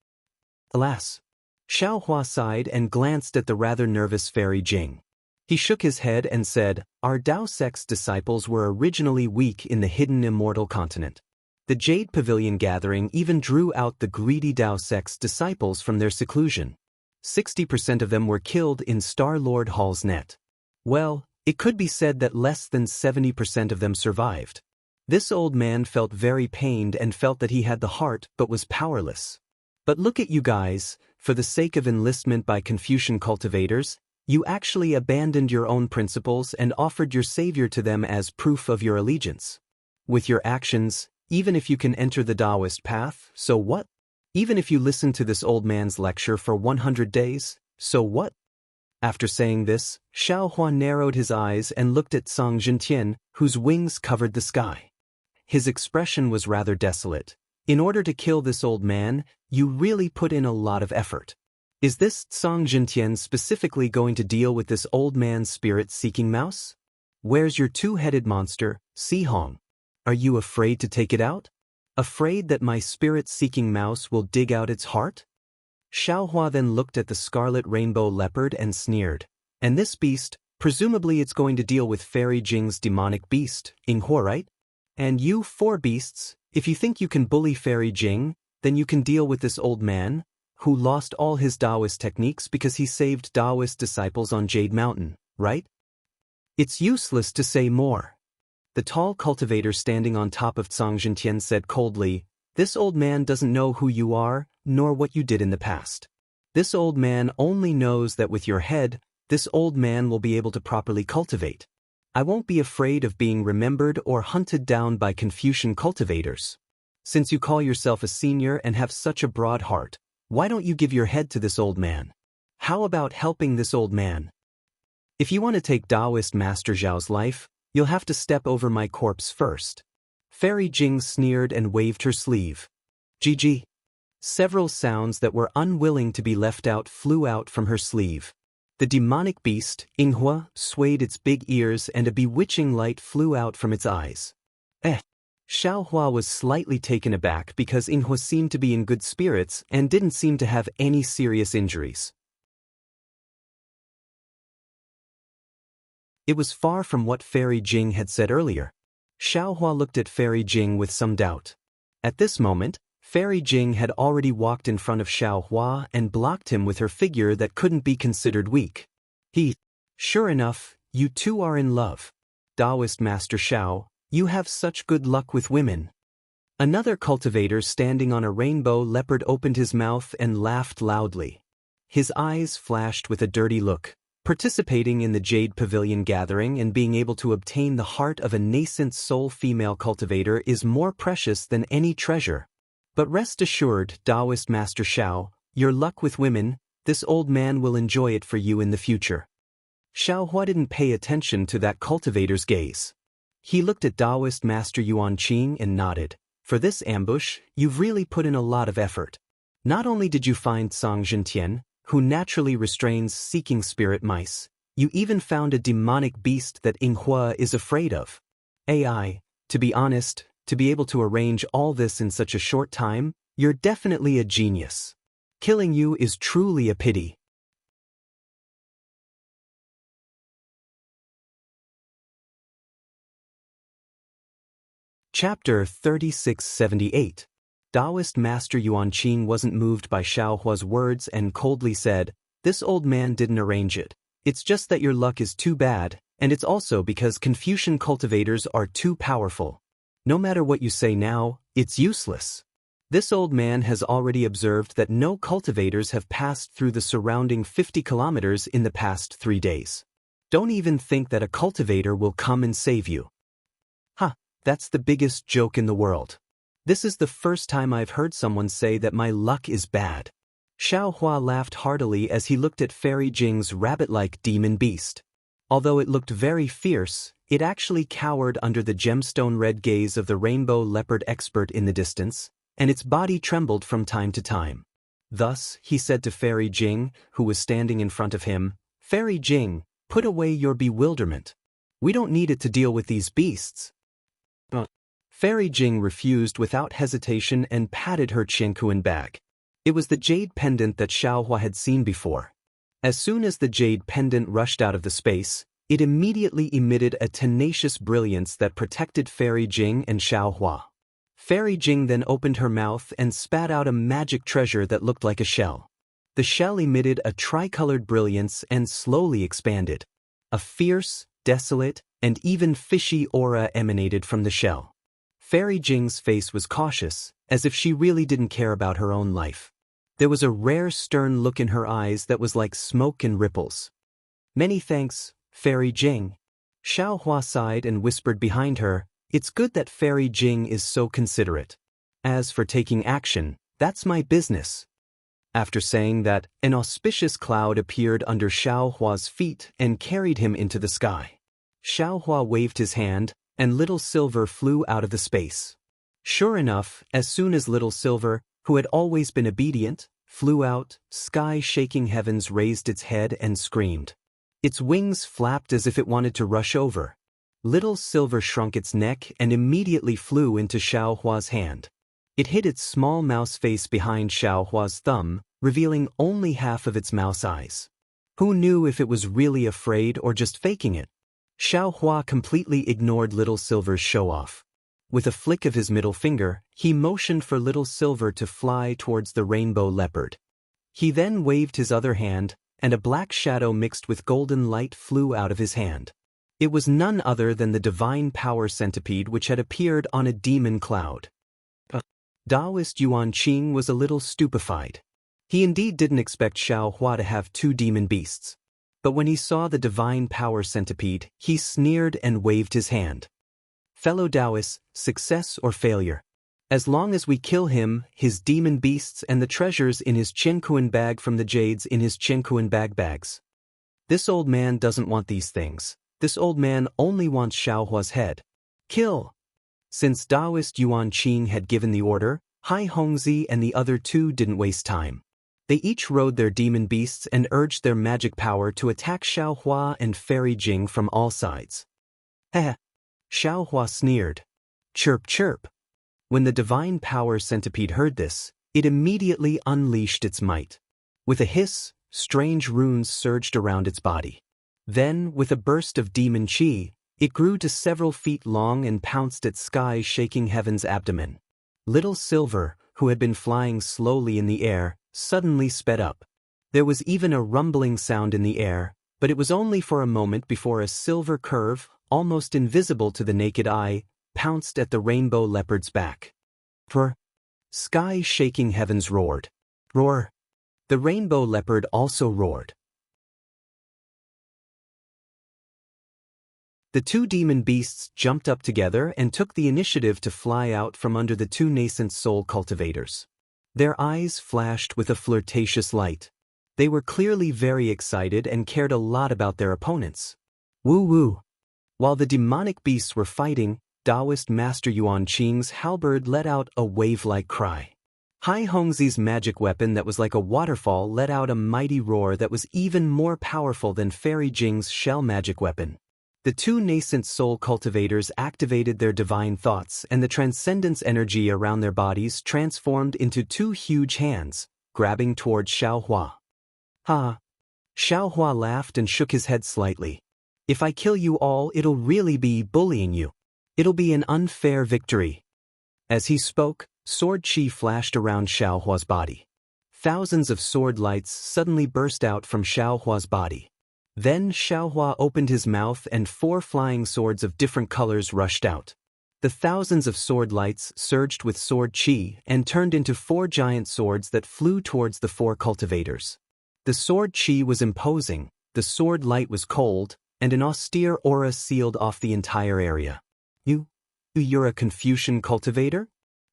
Alas. Xiaohua sighed and glanced at the rather nervous Fairy Jing. He shook his head and said, Our Dao sect's disciples were originally weak in the hidden immortal continent. The Jade Pavilion gathering even drew out the greedy Dao sect's disciples from their seclusion. 60% of them were killed in Star-Lord Hall's net. Well, it could be said that less than 70% of them survived. This old man felt very pained and felt that he had the heart but was powerless. But look at you guys, for the sake of enlistment by Confucian cultivators, you actually abandoned your own principles and offered your savior to them as proof of your allegiance. With your actions, even if you can enter the Daoist path, so what? Even if you listen to this old man's lecture for 100 days, so what? After saying this, Xiaohua narrowed his eyes and looked at Song Zhentian, whose wings covered the sky. His expression was rather desolate. In order to kill this old man, you really put in a lot of effort. Is this Song Zhentian specifically going to deal with this old man's spirit-seeking mouse? Where's your 2-headed monster, Si Hong? Are you afraid to take it out? Afraid that my spirit-seeking mouse will dig out its heart? Xiaohua then looked at the scarlet rainbow leopard and sneered. And this beast, Presumably it's going to deal with Fairy Jing's demonic beast, Inghua, right? And you, 4 beasts, if you think you can bully Fairy Jing, then you can deal with this old man, who lost all his Daoist techniques because he saved Daoist disciples on Jade Mountain, right? It's useless to say more. The tall cultivator standing on top of Zhang Zhentian said coldly, "This old man doesn't know who you are, nor what you did in the past. This old man only knows that with your head, this old man will be able to properly cultivate. I won't be afraid of being remembered or hunted down by Confucian cultivators. Since you call yourself a senior and have such a broad heart, why don't you give your head to this old man? How about helping this old man? If you want to take Daoist Master Zhao's life, you'll have to step over my corpse first." Fairy Jing sneered and waved her sleeve. GG. Several sounds that were unwilling to be left out flew out from her sleeve. The demonic beast, Inghua, swayed its big ears and a bewitching light flew out from its eyes. Xiaohua was slightly taken aback because Inghua seemed to be in good spirits and didn't seem to have any serious injuries. It was far from what Fairy Jing had said earlier. Xiaohua looked at Fairy Jing with some doubt. At this moment, Fairy Jing had already walked in front of Xiaohua and blocked him with her figure that couldn't be considered weak. Sure enough, you two are in love. Daoist Master Xiao, you have such good luck with women. Another cultivator standing on a rainbow leopard opened his mouth and laughed loudly. His eyes flashed with a dirty look. Participating in the Jade Pavilion gathering and being able to obtain the heart of a nascent soul female cultivator is more precious than any treasure. But rest assured, Daoist Master Xiao, your luck with women, this old man will enjoy it for you in the future. Xiaohua didn't pay attention to that cultivator's gaze. He looked at Daoist Master Yuanqing and nodded. For this ambush, you've really put in a lot of effort. Not only did you find Zhang Zhentian, who naturally restrains seeking spirit mice, you even found a demonic beast that Inghua is afraid of. AI, to be honest, to be able to arrange all this in such a short time, you're definitely a genius. Killing you is truly a pity. Chapter 3678. Daoist Master Yuanqing wasn't moved by Xiaohua's words and coldly said, "This old man didn't arrange it. It's just that your luck is too bad, and it's also because Confucian cultivators are too powerful. No matter what you say now, it's useless. This old man has already observed that no cultivators have passed through the surrounding 50 kilometers in the past 3 days. Don't even think that a cultivator will come and save you." That's the biggest joke in the world. This is the first time I've heard someone say that my luck is bad. Xiaohua laughed heartily as he looked at Fairy Jing's rabbit-like demon beast. Although it looked very fierce, it actually cowered under the gemstone red gaze of the rainbow leopard expert in the distance, and its body trembled from time to time. Thus, he said to Fairy Jing, who was standing in front of him, "Fairy Jing, put away your bewilderment. We don't need it to deal with these beasts." Fairy Jing refused without hesitation and patted her Qiankuan bag. It was the jade pendant that Xiaohua had seen before. As soon as the jade pendant rushed out of the space, it immediately emitted a tenacious brilliance that protected Fairy Jing and Xiaohua. Fairy Jing then opened her mouth and spat out a magic treasure that looked like a shell. The shell emitted a tricolored brilliance and slowly expanded. A fierce, desolate, and even fishy aura emanated from the shell. Fairy Jing's face was cautious, as if she really didn't care about her own life. There was a rare stern look in her eyes that was like smoke and ripples. "Many thanks, Fairy Jing." Xiaohua sighed and whispered behind her, "It's good that Fairy Jing is so considerate. As for taking action, that's my business." After saying that, an auspicious cloud appeared under Xiaohua's feet and carried him into the sky. Xiaohua waved his hand, and Little Silver flew out of the space. Sure enough, as soon as Little Silver, who had always been obedient, flew out, sky-shaking heavens raised its head and screamed. Its wings flapped as if it wanted to rush over. Little Silver shrunk its neck and immediately flew into Xiaohua's hand. It hid its small mouse face behind Xiaohua's thumb, revealing only half of its mouse eyes. Who knew if it was really afraid or just faking it? Xiao Hua completely ignored Little Silver's show-off. With a flick of his middle finger, he motioned for Little Silver to fly towards the rainbow leopard. He then waved his other hand, and a black shadow mixed with golden light flew out of his hand. It was none other than the divine power centipede which had appeared on a demon cloud. Daoist Yuan Qing was a little stupefied. He indeed didn't expect Xiao Hua to have two demon beasts. But when he saw the divine power centipede, he sneered and waved his hand. Fellow Daoists, success or failure. As long as we kill him, his demon beasts and the treasures in his Qianquan bag from the jades in his Qianquan bags. This old man doesn't want these things. This old man only wants Xiao Hua's head. Kill! Since Daoist Yuan Qing had given the order, Hai Hongzi and the other two didn't waste time. They each rode their demon beasts and urged their magic power to attack Xiao Hua and Fairy Jing from all sides. Heh! Xiao Hua sneered. Chirp chirp. When the divine power centipede heard this, it immediately unleashed its might. With a hiss, strange runes surged around its body. Then, with a burst of demon chi, it grew to several feet long and pounced at sky-shaking heaven's abdomen. Little Silver, who had been flying slowly in the air, suddenly sped up. There was even a rumbling sound in the air, but it was only for a moment before a silver curve, almost invisible to the naked eye, pounced at the rainbow leopard's back. For sky-shaking heavens roared. Roar! The rainbow leopard also roared. The two demon beasts jumped up together and took the initiative to fly out from under the two nascent soul cultivators. Their eyes flashed with a flirtatious light. They were clearly very excited and cared a lot about their opponents. Woo-woo! While the demonic beasts were fighting, Daoist Master Yuan Qing's halberd let out a wave-like cry. Hai Hongzi's magic weapon that was like a waterfall let out a mighty roar that was even more powerful than Fairy Jing's shell magic weapon. The two nascent soul cultivators activated their divine thoughts, and the transcendence energy around their bodies transformed into two huge hands, grabbing towards Xiao Hua. Ha! Xiao Hua laughed and shook his head slightly. If I kill you all, it'll really be bullying you. It'll be an unfair victory. As he spoke, sword chi flashed around Xiao Hua's body. Thousands of sword lights suddenly burst out from Xiao Hua's body. Then Xiao Hua opened his mouth and 4 flying swords of different colors rushed out. The thousands of sword lights surged with sword chi and turned into 4 giant swords that flew towards the 4 cultivators. The sword chi was imposing, the sword light was cold, and an austere aura sealed off the entire area. You're a Confucian cultivator?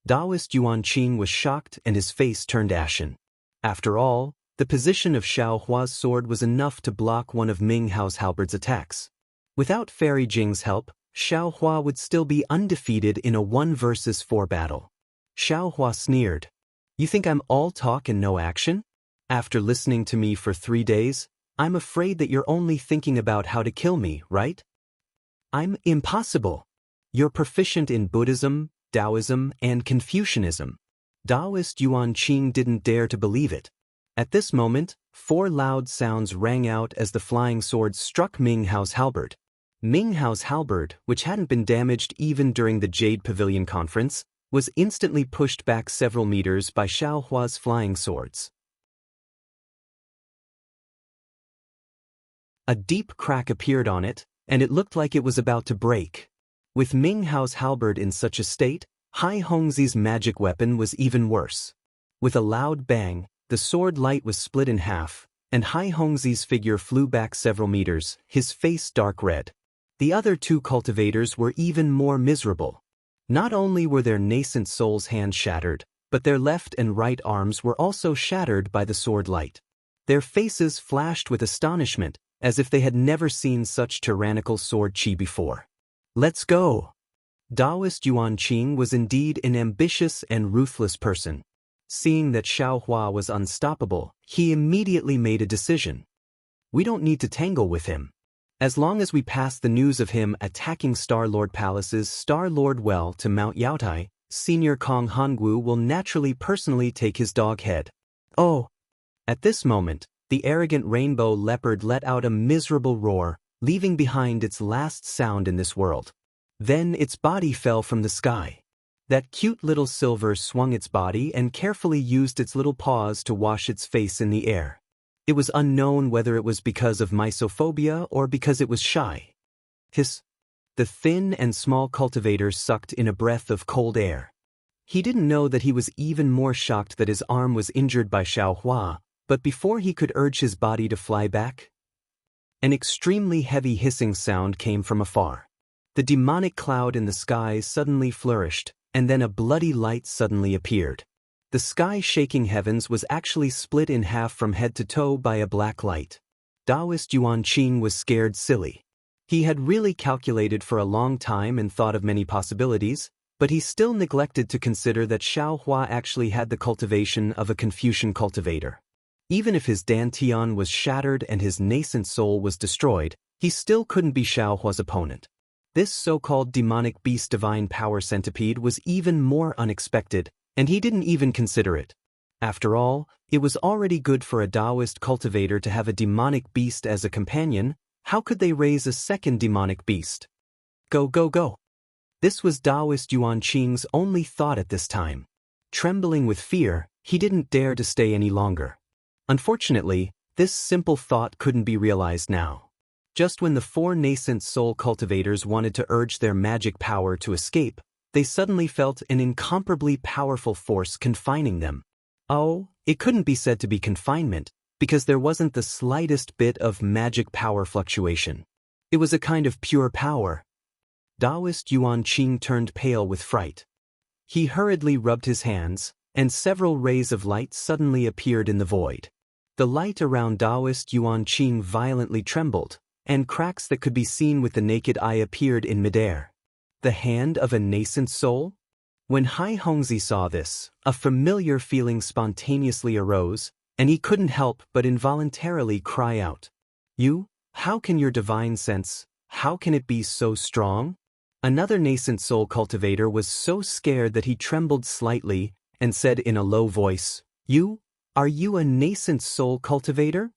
Daoist Yuan Qing was shocked and his face turned ashen. After all, the position of Xiao Hua's sword was enough to block one of Ming Hao's halberd's attacks. Without Fairy Jing's help, Xiao Hua would still be undefeated in a 1 versus 4 battle. Xiao Hua sneered. You think I'm all talk and no action? After listening to me for 3 days, I'm afraid that you're only thinking about how to kill me, right? I'm impossible. You're proficient in Buddhism, Taoism, and Confucianism. Daoist Yuan Qing didn't dare to believe it. At this moment, 4 loud sounds rang out as the flying swords struck Ming Hao's halberd. Ming Hao's halberd, which hadn't been damaged even during the Jade Pavilion conference, was instantly pushed back several meters by Xiao Hua's flying swords. A deep crack appeared on it, and it looked like it was about to break. With Ming Hao's halberd in such a state, Hai Hongzi's magic weapon was even worse. With a loud bang, the sword light was split in half, and Hai Hongzi's figure flew back several meters, his face dark red. The other 2 cultivators were even more miserable. Not only were their nascent soul's hands shattered, but their left and right arms were also shattered by the sword light. Their faces flashed with astonishment, as if they had never seen such tyrannical sword chi before. Let's go! Daoist Yuan Qing was indeed an ambitious and ruthless person. Seeing that Xiao Hua was unstoppable, he immediately made a decision. We don't need to tangle with him. As long as we pass the news of him attacking Star-Lord Palace's Star-Lord Well to Mount Yaotai, Senior Kong Hongwu will naturally personally take his dog head. Oh! At this moment, The arrogant rainbow leopard let out a miserable roar, leaving behind its last sound in this world. Then its body fell from the sky. That cute little silver swung its body and carefully used its little paws to wash its face in the air. It was unknown whether it was because of mysophobia or because it was shy. Hiss! The thin and small cultivator sucked in a breath of cold air. He didn't know that he was even more shocked that his arm was injured by Xiaohua, but before he could urge his body to fly back, an extremely heavy hissing sound came from afar. The demonic cloud in the sky suddenly flourished, and then a bloody light suddenly appeared. The sky-shaking heavens was actually split in half from head to toe by a black light. Daoist Yuanqing was scared silly. He had really calculated for a long time and thought of many possibilities, but he still neglected to consider that Xiaohua actually had the cultivation of a Confucian cultivator. Even if his dantian was shattered and his nascent soul was destroyed, he still couldn't be Xiaohua's opponent. This so-called demonic beast divine power centipede was even more unexpected, and he didn't even consider it. After all, it was already good for a Daoist cultivator to have a demonic beast as a companion. How could they raise a second demonic beast? Go, go, go! This was Daoist Yuanqing's only thought at this time. Trembling with fear, he didn't dare to stay any longer. Unfortunately, this simple thought couldn't be realized now. Just when the four nascent soul cultivators wanted to urge their magic power to escape, they suddenly felt an incomparably powerful force confining them. Oh, it couldn't be said to be confinement, because there wasn't the slightest bit of magic power fluctuation. It was a kind of pure power. Daoist Yuanqing turned pale with fright. He hurriedly rubbed his hands, and several rays of light suddenly appeared in the void. The light around Daoist Yuanqing violently trembled, and cracks that could be seen with the naked eye appeared in midair. The hand of a nascent soul? When Hai Hongzi saw this, a familiar feeling spontaneously arose, and he couldn't help but involuntarily cry out. You? How can your divine sense, how can it be so strong? Another nascent soul cultivator was so scared that he trembled slightly and said in a low voice, You? Are you a nascent soul cultivator?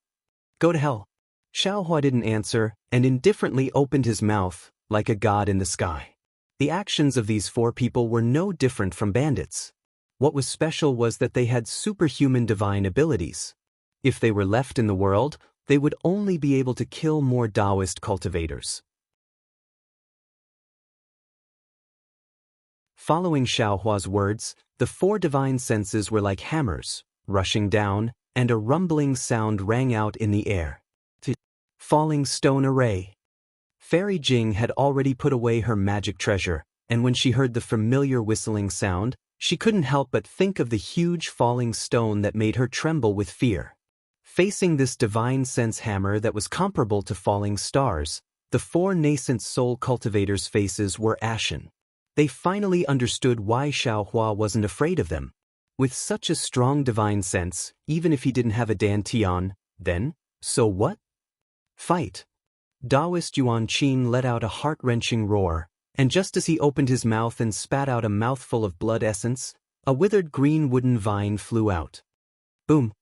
Go to hell. Xiaohua didn't answer and indifferently opened his mouth, like a god in the sky. The actions of these four people were no different from bandits. What was special was that they had superhuman divine abilities. If they were left in the world, they would only be able to kill more Daoist cultivators. Following Xiaohua's words, the four divine senses were like hammers, rushing down, and a rumbling sound rang out in the air. Falling stone array. Fairy Jing had already put away her magic treasure, and when she heard the familiar whistling sound, she couldn't help but think of the huge falling stone that made her tremble with fear. Facing this divine sense hammer that was comparable to falling stars, the four nascent soul cultivators' faces were ashen. They finally understood why Xiaohua wasn't afraid of them. With such a strong divine sense, even if he didn't have a dantian, then, so what? Fight! Daoist Yuanqing let out a heart-wrenching roar, and just as he opened his mouth and spat out a mouthful of blood essence, a withered green wooden vine flew out. Boom!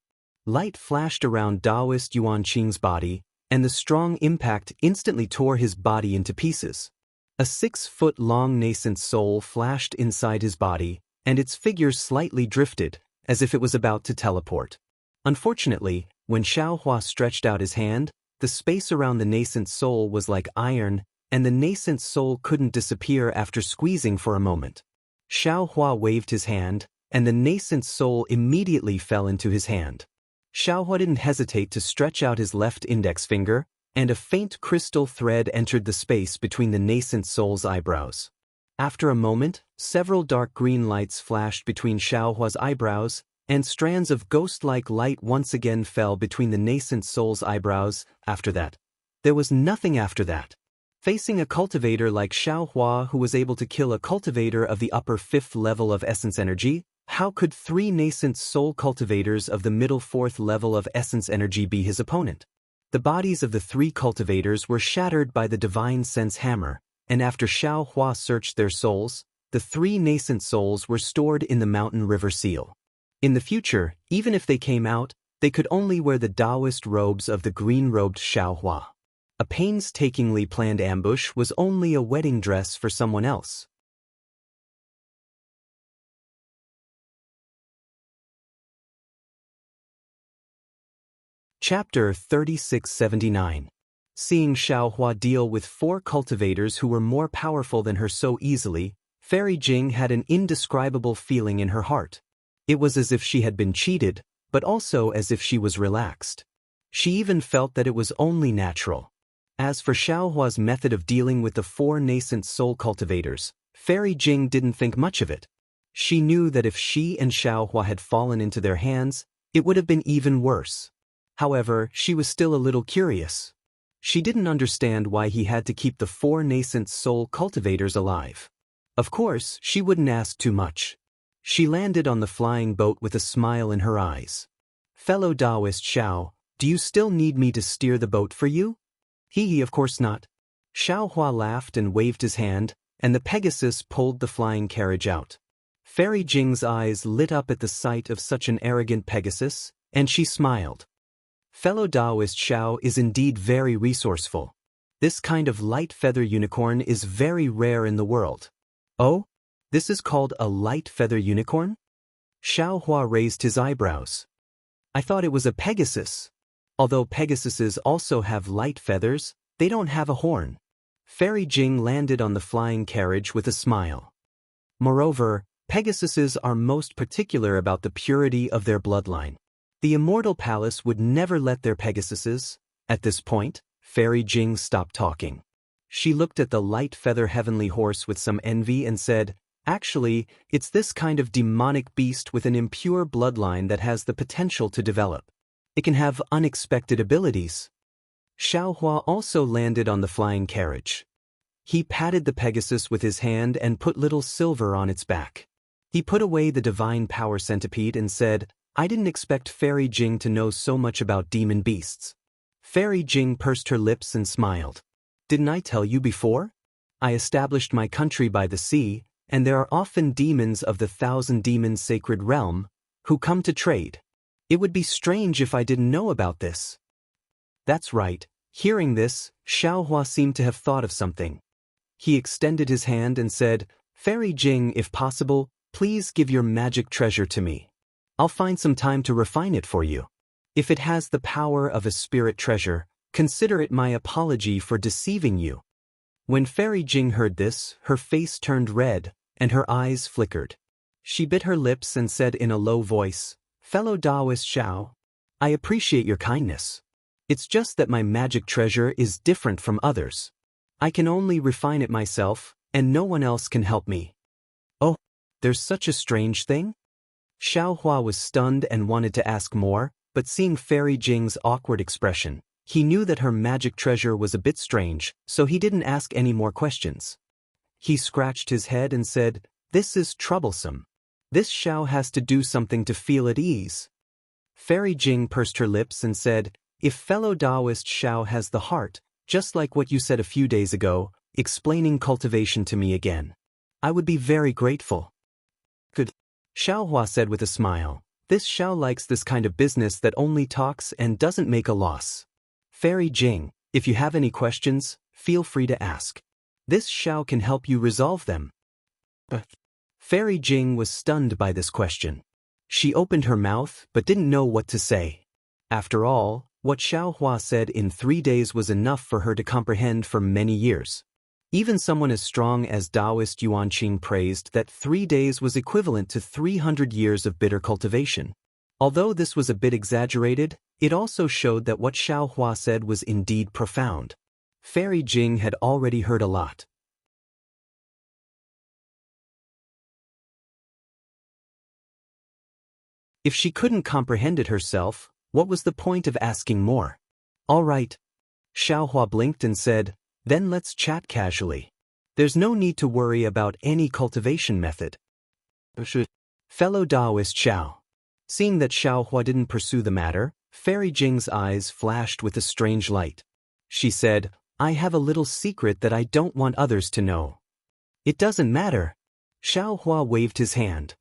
Light flashed around Daoist Yuanqing's body, and the strong impact instantly tore his body into pieces. A 6-foot-long nascent soul flashed inside his body, and its figure slightly drifted, as if it was about to teleport. Unfortunately, when Xiaohua stretched out his hand, the space around the nascent soul was like iron, and the nascent soul couldn't disappear after squeezing for a moment. Xiaohua waved his hand, and the nascent soul immediately fell into his hand. Xiaohua didn't hesitate to stretch out his left index finger, and a faint crystal thread entered the space between the nascent soul's eyebrows. After a moment, several dark green lights flashed between Xiaohua's eyebrows, and strands of ghost-like light once again fell between the nascent soul's eyebrows. After that, there was nothing after that. Facing a cultivator like Xiaohua who was able to kill a cultivator of the upper 5th level of essence energy, how could 3 nascent soul cultivators of the middle 4th level of essence energy be his opponent? The bodies of the 3 cultivators were shattered by the divine sense hammer, and after Xiaohua searched their souls, the 3 nascent souls were stored in the mountain river seal. In the future, even if they came out, They could only wear the Daoist robes of the green-robed Xiaohua. A painstakingly planned ambush was only a wedding dress for someone else. Chapter 3679. Seeing Xiaohua deal with 4 cultivators who were more powerful than her so easily, Fairy Jing had an indescribable feeling in her heart. It was as if she had been cheated, but also as if she was relaxed. She even felt that it was only natural. As for Xiaohua's method of dealing with the 4 nascent soul cultivators, Fairy Jing didn't think much of it. She knew that if she and Xiaohua had fallen into their hands, it would have been even worse. However, she was still a little curious. She didn't understand why he had to keep the 4 nascent soul cultivators alive. Of course, she wouldn't ask too much. She landed on the flying boat with a smile in her eyes. "Fellow Daoist Xiao, do you still need me to steer the boat for you?" "Hee, of course not." Xiaohua laughed and waved his hand, and the Pegasus pulled the flying carriage out. Fairy Jing's eyes lit up at the sight of such an arrogant Pegasus, and she smiled. "Fellow Daoist Xiao is indeed very resourceful. This kind of light feather unicorn is very rare in the world." "Oh? This is called a light feather unicorn?" Xiaohua raised his eyebrows. "I thought it was a Pegasus. Although Pegasuses also have light feathers, they don't have a horn." Fairy Jing landed on the flying carriage with a smile. Moreover, Pegasuses are most particular about the purity of their bloodline. The Immortal Palace would never let their Pegasuses. At this point, Fairy Jing stopped talking. She looked at the light feather heavenly horse with some envy and said, "Actually, it's this kind of demonic beast with an impure bloodline that has the potential to develop. It can have unexpected abilities." Xiaohua also landed on the flying carriage. He patted the Pegasus with his hand and put little silver on its back. He put away the divine power centipede and said, "I didn't expect Fairy Jing to know so much about demon beasts." Fairy Jing pursed her lips and smiled. "Didn't I tell you before? I established my country by the sea, and there are often demons of the 1,000-demon sacred realm who come to trade. It would be strange if I didn't know about this." "That's right." Hearing this, Xiaohua seemed to have thought of something. He extended his hand and said, "Fairy Jing, if possible, please give your magic treasure to me. I'll find some time to refine it for you. If it has the power of a spirit treasure, consider it my apology for deceiving you." When Fairy Jing heard this, her face turned red, and her eyes flickered. She bit her lips and said in a low voice, "Fellow Daoist Xiao, I appreciate your kindness. It's just that my magic treasure is different from others. I can only refine it myself, and no one else can help me." "Oh, there's such a strange thing?" Xiaohua was stunned and wanted to ask more, but seeing Fairy Jing's awkward expression, he knew that her magic treasure was a bit strange, so he didn't ask any more questions. He scratched his head and said, "This is troublesome. This Xiao has to do something to feel at ease." Fairy Jing pursed her lips and said, "If fellow Daoist Xiao has the heart, just like what you said a few days ago, explaining cultivation to me again, I would be very grateful." "Good," Xiaohua said with a smile. "This Xiao likes this kind of business that only talks and doesn't make a loss. Fairy Jing, if you have any questions, feel free to ask. This Xiao can help you resolve them." Fairy Jing was stunned by this question. She opened her mouth but didn't know what to say. After all, what Xiaohua said in 3 days was enough for her to comprehend for many years. Even someone as strong as Daoist Yuanqing praised that 3 days was equivalent to 300 years of bitter cultivation. Although this was a bit exaggerated, it also showed that what Xiaohua said was indeed profound. Fairy Jing had already heard a lot. If she couldn't comprehend it herself, what was the point of asking more? "All right." Xiaohua blinked and said, "Then let's chat casually. There's no need to worry about any cultivation method." Fellow Daoist Xiao. Seeing that Xiaohua didn't pursue the matter, Fairy Jing's eyes flashed with a strange light. She said, "I have a little secret that I don't want others to know." "It doesn't matter." Xiaohua waved his hand.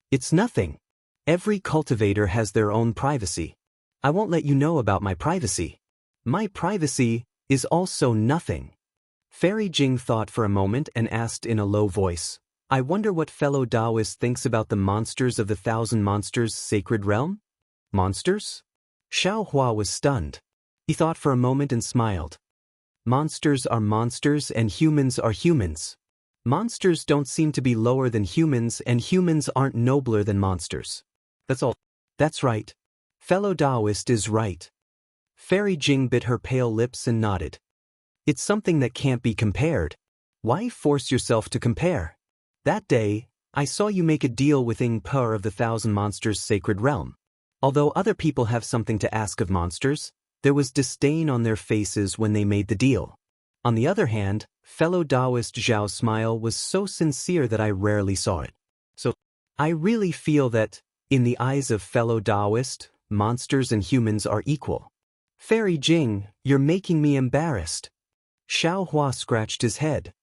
"It's nothing. Every cultivator has their own privacy. I won't let you know about my privacy. My privacy is also nothing. Fairy Jing thought for a moment and asked in a low voice, I wonder what fellow Daoist thinks about the monsters of the Thousand Monsters Sacred Realm? Monsters? Xiao Hua was stunned. He thought for a moment and smiled. Monsters are monsters and humans are humans. Monsters don't seem to be lower than humans and humans aren't nobler than monsters. That's all. That's right. Fellow Daoist is right. Fairy Jing bit her pale lips and nodded. It's something that can't be compared. Why force yourself to compare? That day, I saw you make a deal with Ing Per of the Thousand Monsters Sacred Realm. Although other people have something to ask of monsters, there was disdain on their faces when they made the deal. On the other hand, fellow Daoist Zhao's smile was so sincere that I rarely saw it. So, I really feel that, in the eyes of fellow Daoist, monsters and humans are equal. Fairy Jing, you're making me embarrassed. Xiao Hua scratched his head.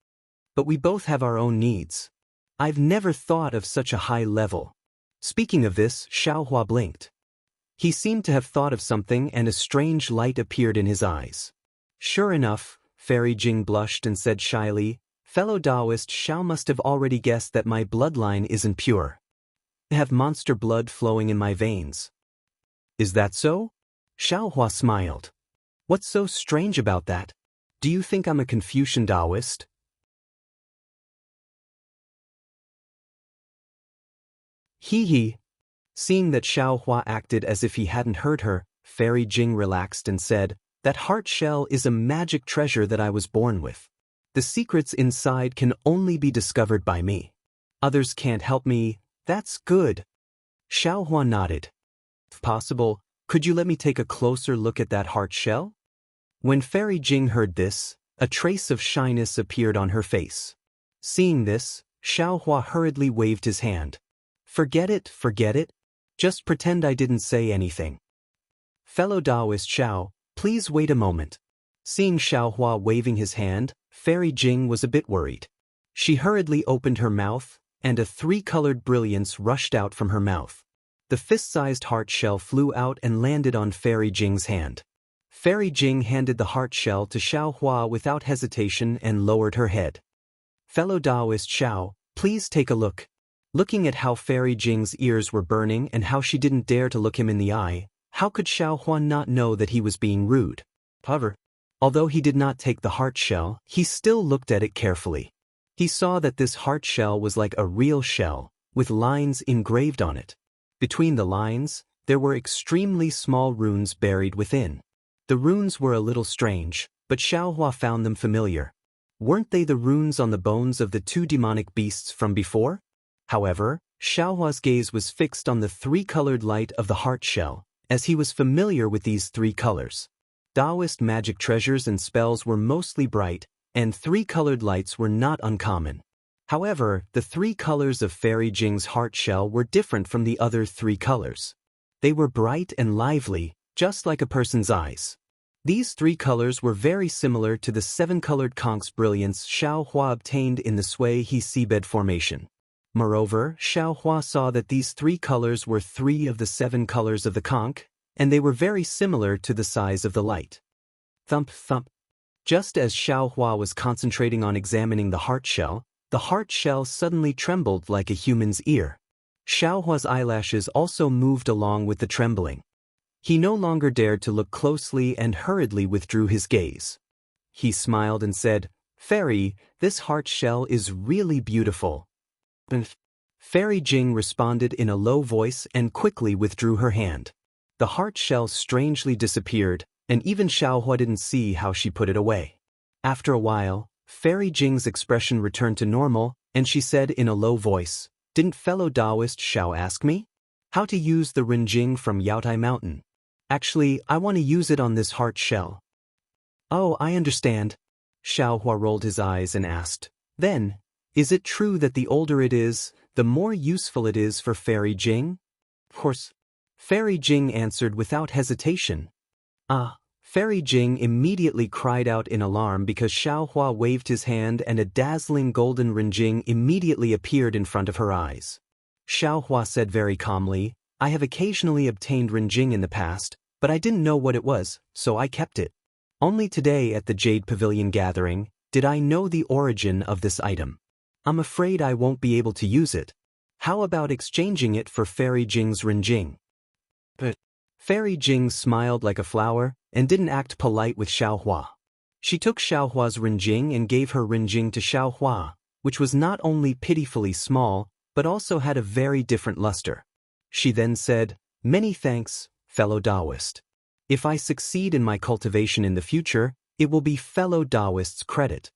But we both have our own needs. I've never thought of such a high level. Speaking of this, Xiao Hua blinked. He seemed to have thought of something and a strange light appeared in his eyes. Sure enough, Fairy Jing blushed and said shyly, fellow Daoist Xiao must have already guessed that my bloodline isn't pure. I have monster blood flowing in my veins. Is that so? Xiao Hua smiled. What's so strange about that? Do you think I'm a Confucian Daoist? Hee. Seeing that Xiao Hua acted as if he hadn't heard her, Fairy Jing relaxed and said, that heart shell is a magic treasure that I was born with. The secrets inside can only be discovered by me. Others can't help me, that's good. Xiao Hua nodded. If possible, could you let me take a closer look at that heart shell? When Fairy Jing heard this, a trace of shyness appeared on her face. Seeing this, Xiao Hua hurriedly waved his hand. Forget it. Just pretend I didn't say anything. Fellow Daoist Xiao, please wait a moment. Seeing Xiao Hua waving his hand, Fairy Jing was a bit worried. She hurriedly opened her mouth, and a three-colored brilliance rushed out from her mouth. The fist-sized heart shell flew out and landed on Fairy Jing's hand. Fairy Jing handed the heart shell to Xiao Hua without hesitation and lowered her head. Fellow Daoist Xiao, please take a look. Looking at how Fairy Jing's ears were burning and how she didn't dare to look him in the eye, how could Xiao Hua not know that he was being rude? However, although he did not take the heart shell, he still looked at it carefully. He saw that this heart shell was like a real shell, with lines engraved on it. Between the lines, there were extremely small runes buried within. The runes were a little strange, but Xiao Hua found them familiar. Weren't they the runes on the bones of the two demonic beasts from before? However, Xiao Hua's gaze was fixed on the three-colored light of the heart shell, as he was familiar with these three colors. Daoist magic treasures and spells were mostly bright, and three-colored lights were not uncommon. However, the three colors of Fairy Jing's heart shell were different from the other three colors. They were bright and lively, just like a person's eyes. These three colors were very similar to the seven-colored conch's brilliance Xiao Hua obtained in the Sui He seabed formation. Moreover, Xiao Hua saw that these three colors were three of the seven colors of the conch, and they were very similar to the size of the light. Thump, thump. Just as Xiao Hua was concentrating on examining the heart shell suddenly trembled like a human's ear. Xiao Hua's eyelashes also moved along with the trembling. He no longer dared to look closely and hurriedly withdrew his gaze. He smiled and said, Fairy, this heart shell is really beautiful. Fairy Jing responded in a low voice and quickly withdrew her hand. The heart shell strangely disappeared, and even Xiao Hua didn't see how she put it away. After a while, Fairy Jing's expression returned to normal, and she said in a low voice, Didn't fellow Daoist Xiao ask me? How to use the Renjing from Yaotai Mountain? Actually, I want to use it on this heart shell. Oh, I understand. Xiao Hua rolled his eyes and asked, Then, is it true that the older it is, the more useful it is for Fairy Jing? Of course. Fairy Jing answered without hesitation. Fairy Jing immediately cried out in alarm because Xiao Hua waved his hand and a dazzling golden Renjing immediately appeared in front of her eyes. Xiao Hua said very calmly, I have occasionally obtained Renjing in the past, but I didn't know what it was, so I kept it. Only today at the Jade Pavilion gathering did I know the origin of this item. I'm afraid I won't be able to use it. How about exchanging it for Fairy Jing's Renjing? But Fairy Jing smiled like a flower and didn't act polite with Xiaohua. She took Xiaohua's Renjing and gave her Renjing to Xiaohua, which was not only pitifully small, but also had a very different luster. She then said, "Many thanks, fellow Daoist. If I succeed in my cultivation in the future, it will be fellow Daoist's credit.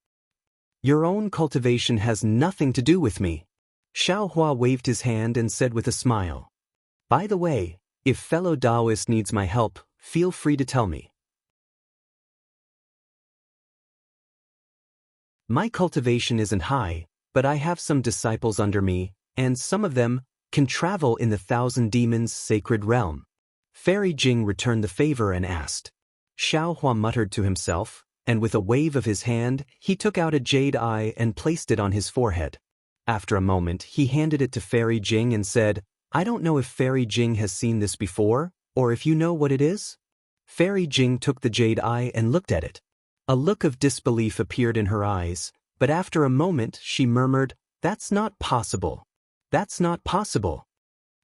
Your own cultivation has nothing to do with me." Xiaohua waved his hand and said with a smile, "By the way, if fellow Daoist needs my help, feel free to tell me. My cultivation isn't high, but I have some disciples under me, and some of them can travel in the Thousand Demons' sacred realm." Fairy Jing returned the favor and asked. Xiaohua muttered to himself, and with a wave of his hand, he took out a jade eye and placed it on his forehead. After a moment, he handed it to Fairy Jing and said, "I don't know if Fairy Jing has seen this before, or if you know what it is?" Fairy Jing took the jade eye and looked at it. A look of disbelief appeared in her eyes, but after a moment she murmured, "That's not possible. That's not possible."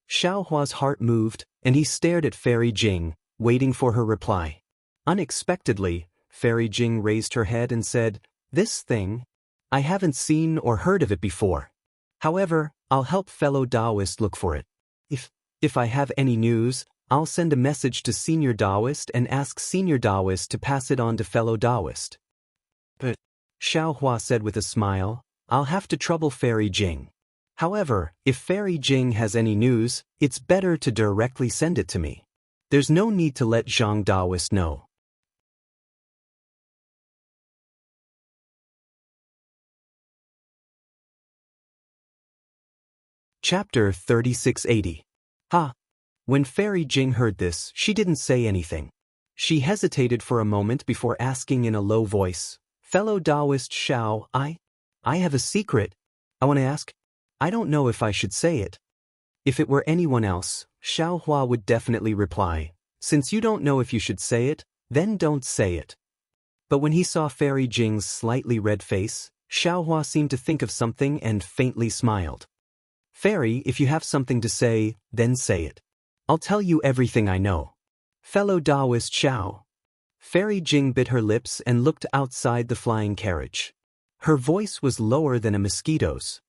Xiaohua's heart moved, and he stared at Fairy Jing, waiting for her reply. Unexpectedly, Fairy Jing raised her head and said, "This thing? I haven't seen or heard of it before. However, I'll help fellow Daoist look for it. If I have any news, I'll send a message to Senior Daoist and ask Senior Daoist to pass it on to fellow Daoist." "But," Xiaohua said with a smile, "I'll have to trouble Fairy Jing. However, if Fairy Jing has any news, it's better to directly send it to me. There's no need to let Zhang Daoist know." Chapter 3680. Ha! When Fairy Jing heard this, she didn't say anything. She hesitated for a moment before asking in a low voice, "Fellow Daoist Xiao, I have a secret. I want to ask. I don't know if I should say it." If it were anyone else, Xiaohua would definitely reply, "Since you don't know if you should say it, then don't say it." But when he saw Fairy Jing's slightly red face, Xiaohua seemed to think of something and faintly smiled. "Fairy, if you have something to say, then say it. I'll tell you everything I know. Fellow Daoist Xiao." Fairy Jing bit her lips and looked outside the flying carriage. Her voice was lower than a mosquito's.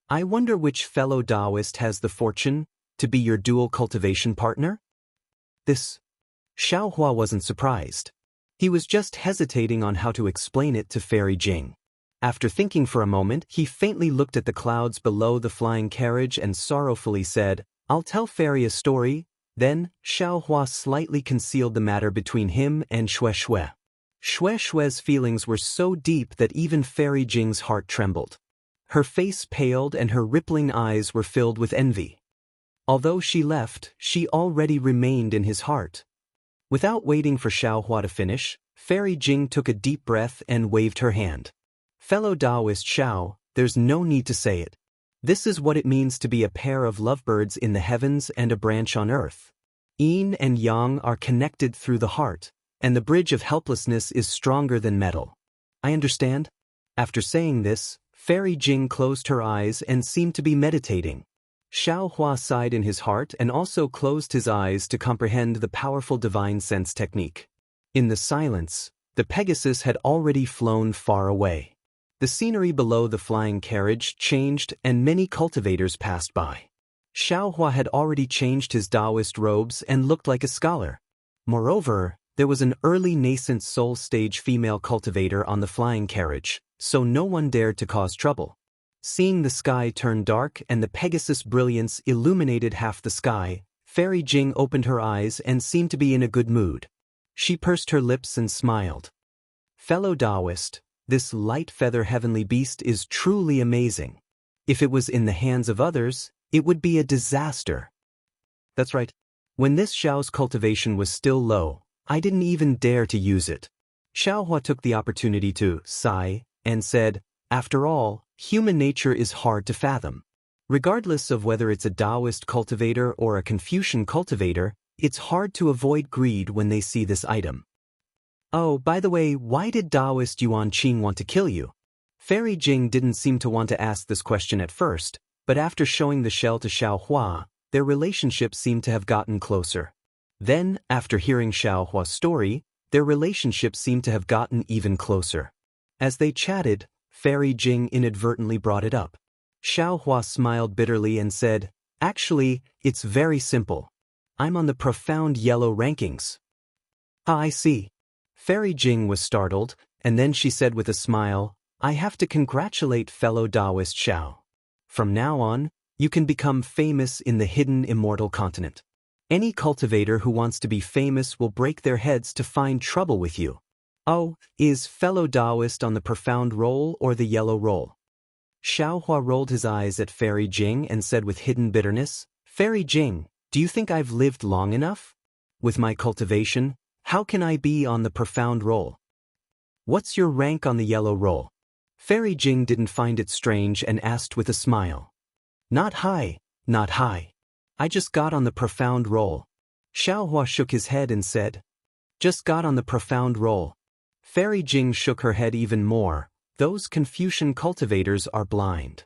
"I wonder which fellow Daoist has the fortune to be your dual cultivation partner?" This. Xiaohua wasn't surprised. He was just hesitating on how to explain it to Fairy Jing. After thinking for a moment, he faintly looked at the clouds below the flying carriage and sorrowfully said, "I'll tell Fairy a story." Then, Xiaohua slightly concealed the matter between him and Xue Xue. Xue Xue's feelings were so deep that even Fairy Jing's heart trembled. Her face paled and her rippling eyes were filled with envy. Although she left, she already remained in his heart. Without waiting for Xiaohua to finish, Fairy Jing took a deep breath and waved her hand. "Fellow Daoist Xiao, there's no need to say it. This is what it means to be a pair of lovebirds in the heavens and a branch on earth. Yin and yang are connected through the heart, and the bridge of helplessness is stronger than metal. I understand?" After saying this, Fairy Jing closed her eyes and seemed to be meditating. Xiaohua sighed in his heart and also closed his eyes to comprehend the powerful divine sense technique. In the silence, the Pegasus had already flown far away. The scenery below the flying carriage changed and many cultivators passed by. Xiaohua had already changed his Daoist robes and looked like a scholar. Moreover, there was an early nascent soul stage female cultivator on the flying carriage, so no one dared to cause trouble. Seeing the sky turn dark and the Pegasus' brilliance illuminated half the sky, Fairy Jing opened her eyes and seemed to be in a good mood. She pursed her lips and smiled. "Fellow Daoist, this light feather heavenly beast is truly amazing. If it was in the hands of others, it would be a disaster." That's right. When this Xiao's cultivation was still low, I didn't even dare to use it. Xiaohua took the opportunity to sigh and said, "After all, human nature is hard to fathom. Regardless of whether it's a Daoist cultivator or a Confucian cultivator, It's hard to avoid greed when they see this item. Oh, by the way, why did Daoist Yuan Qing want to kill you? Fairy Jing didn't seem to want to ask this question at first, but after showing the shell to Xiao Hua, their relationship seemed to have gotten closer. Then, after hearing Xiao Hua's story, their relationship seemed to have gotten even closer. As they chatted, Fairy Jing inadvertently brought it up. Xiao Hua smiled bitterly and said, "Actually, it's very simple. I'm on the profound yellow rankings." "Ah, I see." Fairy Jing was startled, and then she said with a smile, "I have to congratulate fellow Daoist Xiao. From now on, you can become famous in the hidden immortal continent. Any cultivator who wants to be famous will break their heads to find trouble with you." "Oh, is fellow Daoist on the profound roll or the yellow roll?" Xiao Hua rolled his eyes at Fairy Jing and said with hidden bitterness, "Fairy Jing, do you think I've lived long enough? With my cultivation, how can I be on the profound roll? What's your rank on the yellow roll?" Fairy Jing didn't find it strange and asked with a smile. "Not high, not high. I just got on the profound roll." Xiao Hua shook his head and said, "Just got on the profound roll." Fairy Jing shook her head even more. Those Confucian cultivators are blind.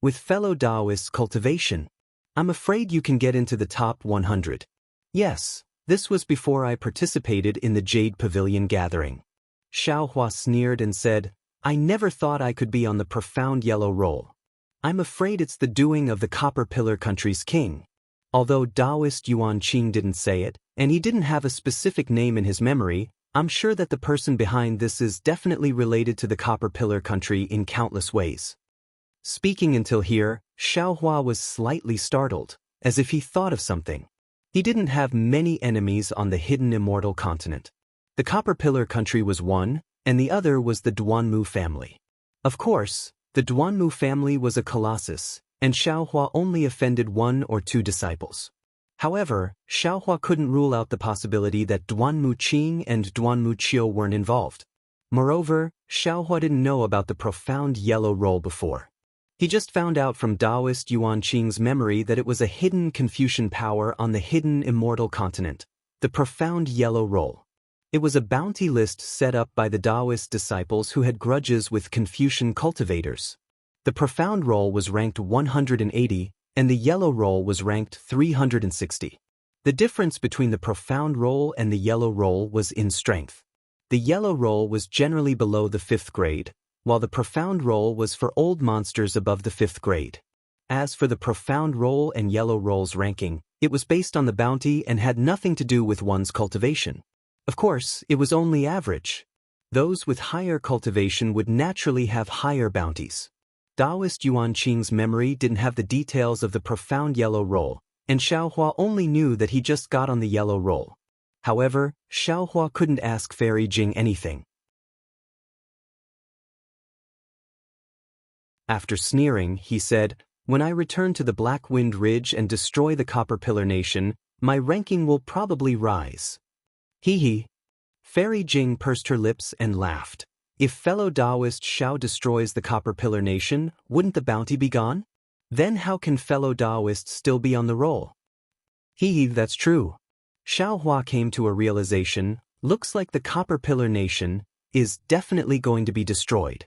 With fellow Daoist cultivation, I'm afraid you can get into the top 100. Yes, this was before I participated in the Jade Pavilion gathering. Xiao Hua sneered and said, "I never thought I could be on the profound yellow roll. I'm afraid it's the doing of the Copper Pillar country's king." Although Daoist Yuan Qing didn't say it, and he didn't have a specific name in his memory, I'm sure that the person behind this is definitely related to the Copper Pillar country in countless ways. Speaking until here, Xiao Hua was slightly startled, as if he thought of something. He didn't have many enemies on the hidden immortal continent. The Copper Pillar country was one, and the other was the Duanmu family. Of course, the Duanmu family was a colossus, and Xiao Hua only offended 1 or 2 disciples. However, Xiao Hua couldn't rule out the possibility that Duanmu Qing and Duanmu Qiu weren't involved. Moreover, Xiao Hua didn't know about the profound yellow roll before. He just found out from Daoist Yuan Qing's memory that it was a hidden Confucian power on the hidden immortal continent, the profound yellow roll. It was a bounty list set up by the Daoist disciples who had grudges with Confucian cultivators. The profound roll was ranked 180, and the yellow roll was ranked 360. The difference between the profound roll and the yellow roll was in strength. The yellow roll was generally below the 5th grade, while the profound roll was for old monsters above the 5th grade. As for the profound roll and yellow roll's ranking, it was based on the bounty and had nothing to do with one's cultivation. Of course, it was only average. Those with higher cultivation would naturally have higher bounties. Daoist Yuan Qing's memory didn't have the details of the profound yellow roll, and Xiao Hua only knew that he just got on the yellow roll. However, Xiao Hua couldn't ask Fairy Jing anything. After sneering, he said, "When I return to the Black Wind Ridge and destroy the Copper Pillar Nation, my ranking will probably rise." Hee hee. Fairy Jing pursed her lips and laughed. If fellow Daoist Xiao destroys the Copper Pillar Nation, wouldn't the bounty be gone? Then how can fellow Daoist still be on the roll? Hee hee, that's true. Xiao Hua came to a realization, looks like the Copper Pillar Nation is definitely going to be destroyed.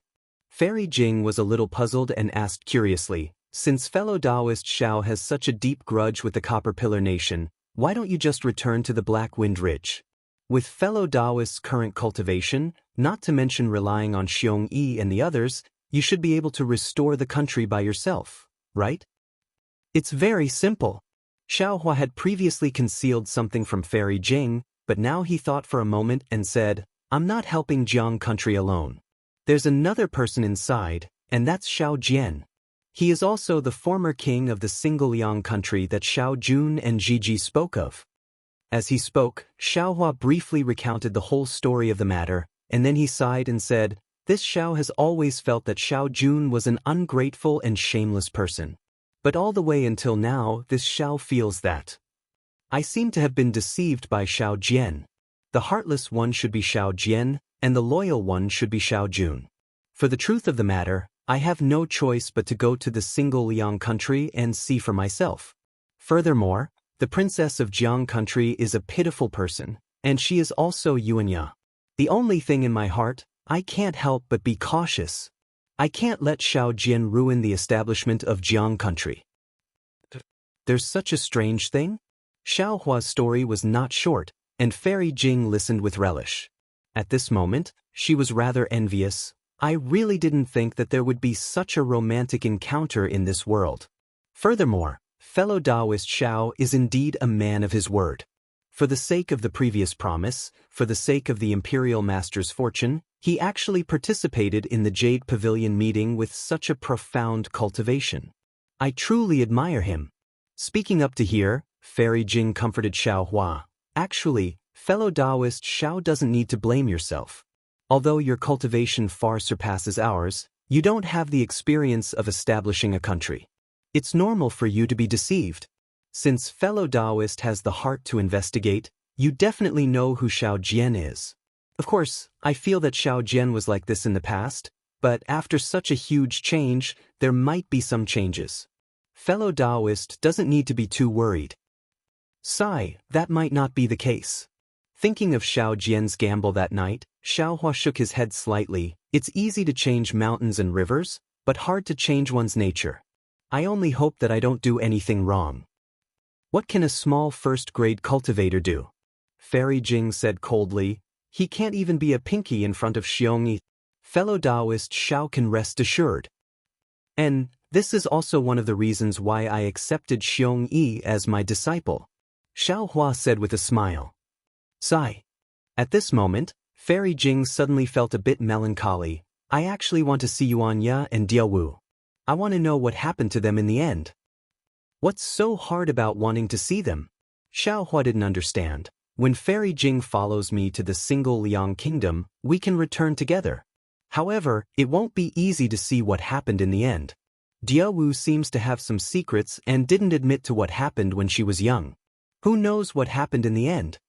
Fairy Jing was a little puzzled and asked curiously, "Since fellow Daoist Xiao has such a deep grudge with the Copper Pillar Nation, why don't you just return to the Black Wind Ridge? With fellow Daoist's current cultivation, not to mention relying on Xiong Yi and the others, you should be able to restore the country by yourself, right?" It's very simple. Xiao Hua had previously concealed something from Fairy Jing, but now he thought for a moment and said, "I'm not helping Jiang country alone. There's another person inside, and that's Xiao Jian. He is also the former king of the single Yang country that Xiao Jun and Jiji spoke of." As he spoke, Xiao Hua briefly recounted the whole story of the matter, and then he sighed and said, "This Xiao has always felt that Xiao Jun was an ungrateful and shameless person. But all the way until now, this Xiao feels that I seem to have been deceived by Xiao Jian. The heartless one should be Xiao Jian, and the loyal one should be Xiao Jun. For the truth of the matter, I have no choice but to go to the single Liang country and see for myself. Furthermore, the princess of Jiang country is a pitiful person, and she is also Yuanya. The only thing in my heart, I can't help but be cautious. I can't let Xiao Jian ruin the establishment of Jiang country. There's such a strange thing? Xiao Hua's story was not short, and Fairy Jing listened with relish. At this moment, she was rather envious. I really didn't think that there would be such a romantic encounter in this world. Furthermore, fellow Daoist Xiao is indeed a man of his word. For the sake of the previous promise, for the sake of the Imperial Master's fortune, he actually participated in the Jade Pavilion meeting with such a profound cultivation. I truly admire him. Speaking up to here, Fairy Jing comforted Xiao Hua. Actually, fellow Daoist Xiao doesn't need to blame yourself. Although your cultivation far surpasses ours, you don't have the experience of establishing a country. It's normal for you to be deceived. Since fellow Daoist has the heart to investigate, you definitely know who Xiao Jian is. Of course, I feel that Xiao Jian was like this in the past, but after such a huge change, there might be some changes. Fellow Daoist doesn't need to be too worried. Sigh, that might not be the case. Thinking of Xiao Jian's gamble that night, Xiao Hua shook his head slightly. It's easy to change mountains and rivers, but hard to change one's nature. I only hope that I don't do anything wrong. What can a small first-grade cultivator do? Fairy Jing said coldly. He can't even be a pinky in front of Xiongyi. Fellow Daoist Xiao can rest assured. And this is also one of the reasons why I accepted Xiongyi as my disciple. Xiao Hua said with a smile. Sigh. At this moment, Fairy Jing suddenly felt a bit melancholy. I actually want to see Yuanya and Diawu. I want to know what happened to them in the end. What's so hard about wanting to see them? Xiao Hua didn't understand. When Fairy Jing follows me to the single Liang kingdom, we can return together. However, it won't be easy to see what happened in the end. Diawu seems to have some secrets and didn't admit to what happened when she was young. Who knows what happened in the end?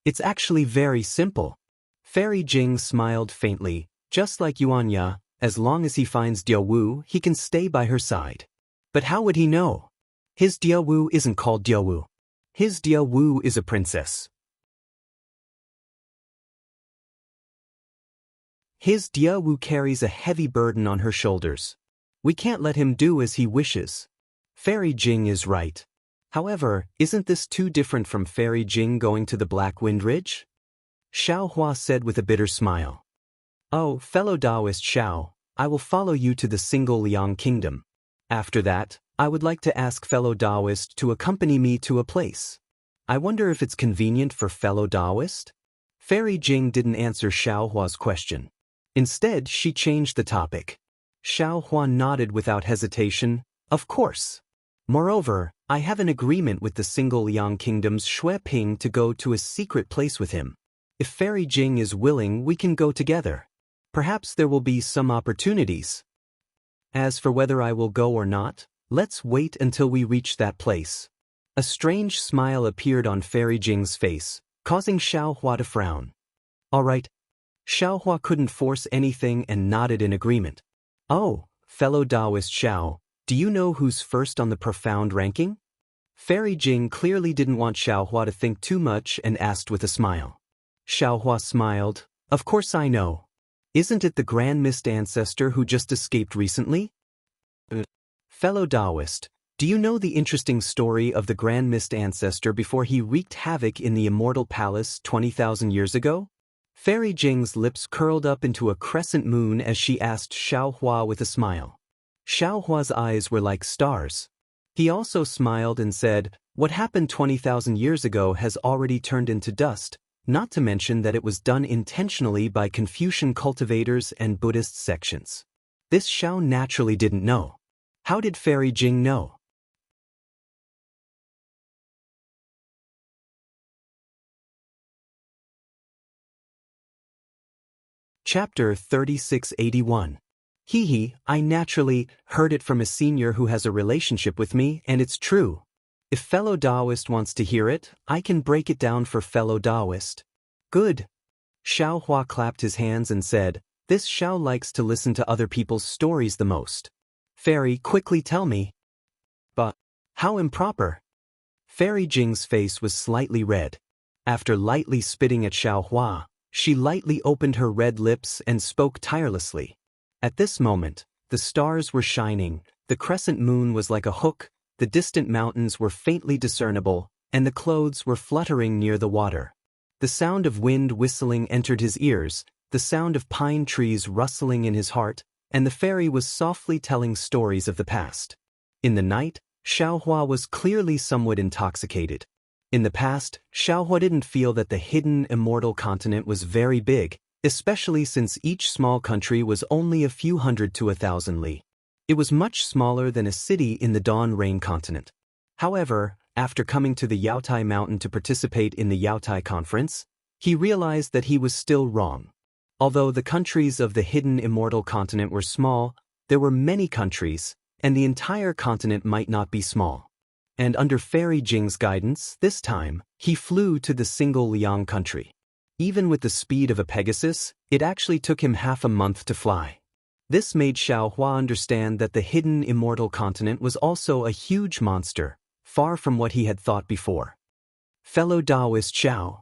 It's actually very simple. Fairy Jing smiled faintly. Just like Yuanya, as long as he finds Diawu, he can stay by her side. But how would he know? His Diawu isn't called Diawu. His Diawu is a princess. His Diawu carries a heavy burden on her shoulders. We can't let him do as he wishes. Fairy Jing is right. However, isn't this too different from Fairy Jing going to the Black Wind Ridge? Xiao Hua said with a bitter smile. Oh, fellow Daoist Xiao, I will follow you to the single Liang kingdom. After that, I would like to ask fellow Daoist to accompany me to a place. I wonder if it's convenient for fellow Daoist? Fairy Jing didn't answer Xiao Hua's question. Instead, she changed the topic. Xiao Hua nodded without hesitation. Of course. Moreover, I have an agreement with the single Liang kingdom's Shui Ping to go to a secret place with him. If Fairy Jing is willing, we can go together. Perhaps there will be some opportunities. As for whether I will go or not, let's wait until we reach that place. A strange smile appeared on Fairy Jing's face, causing Xiao Hua to frown. All right. Xiao Hua couldn't force anything and nodded in agreement. Oh, fellow Daoist Xiao, do you know who's first on the profound ranking? Fairy Jing clearly didn't want Xiao Hua to think too much and asked with a smile. Xiao Hua smiled. Of course I know. Isn't it the Grand Mist Ancestor who just escaped recently? Fellow Daoist, do you know the interesting story of the Grand Mist Ancestor before he wreaked havoc in the Immortal Palace 20,000 years ago? Fairy Jing's lips curled up into a crescent moon as she asked Xiao Hua with a smile. Xiao Hua's eyes were like stars. He also smiled and said, what happened 20,000 years ago has already turned into dust, not to mention that it was done intentionally by Confucian cultivators and Buddhist sections. This Xiao naturally didn't know. How did Fairy Jing know? Chapter 3681. Hee, I naturally heard it from a senior who has a relationship with me, and it's true. If fellow Daoist wants to hear it, I can break it down for fellow Daoist. Good. Xiao Hua clapped his hands and said, This Xiao likes to listen to other people's stories the most. Fairy, quickly tell me. But how improper. Fairy Jing's face was slightly red. After lightly spitting at Xiao Hua, she lightly opened her red lips and spoke tirelessly. At this moment, the stars were shining, the crescent moon was like a hook, the distant mountains were faintly discernible, and the clothes were fluttering near the water. The sound of wind whistling entered his ears, the sound of pine trees rustling in his heart, and the fairy was softly telling stories of the past. In the night, Xiaohua was clearly somewhat intoxicated. In the past, Xiaohua didn't feel that the hidden immortal continent was very big, especially since each small country was only a few hundred to 1,000 li. It was much smaller than a city in the Dawn Rain continent. However, after coming to the Yaotai Mountain to participate in the Yaotai Conference, he realized that he was still wrong. Although the countries of the hidden immortal continent were small, there were many countries, and the entire continent might not be small. And under Fairy Jing's guidance, this time, he flew to the single Liang country. Even with the speed of a Pegasus, it actually took him half a month to fly. This made Xiao Hua understand that the hidden immortal continent was also a huge monster, far from what he had thought before. Fellow Daoist Xiao.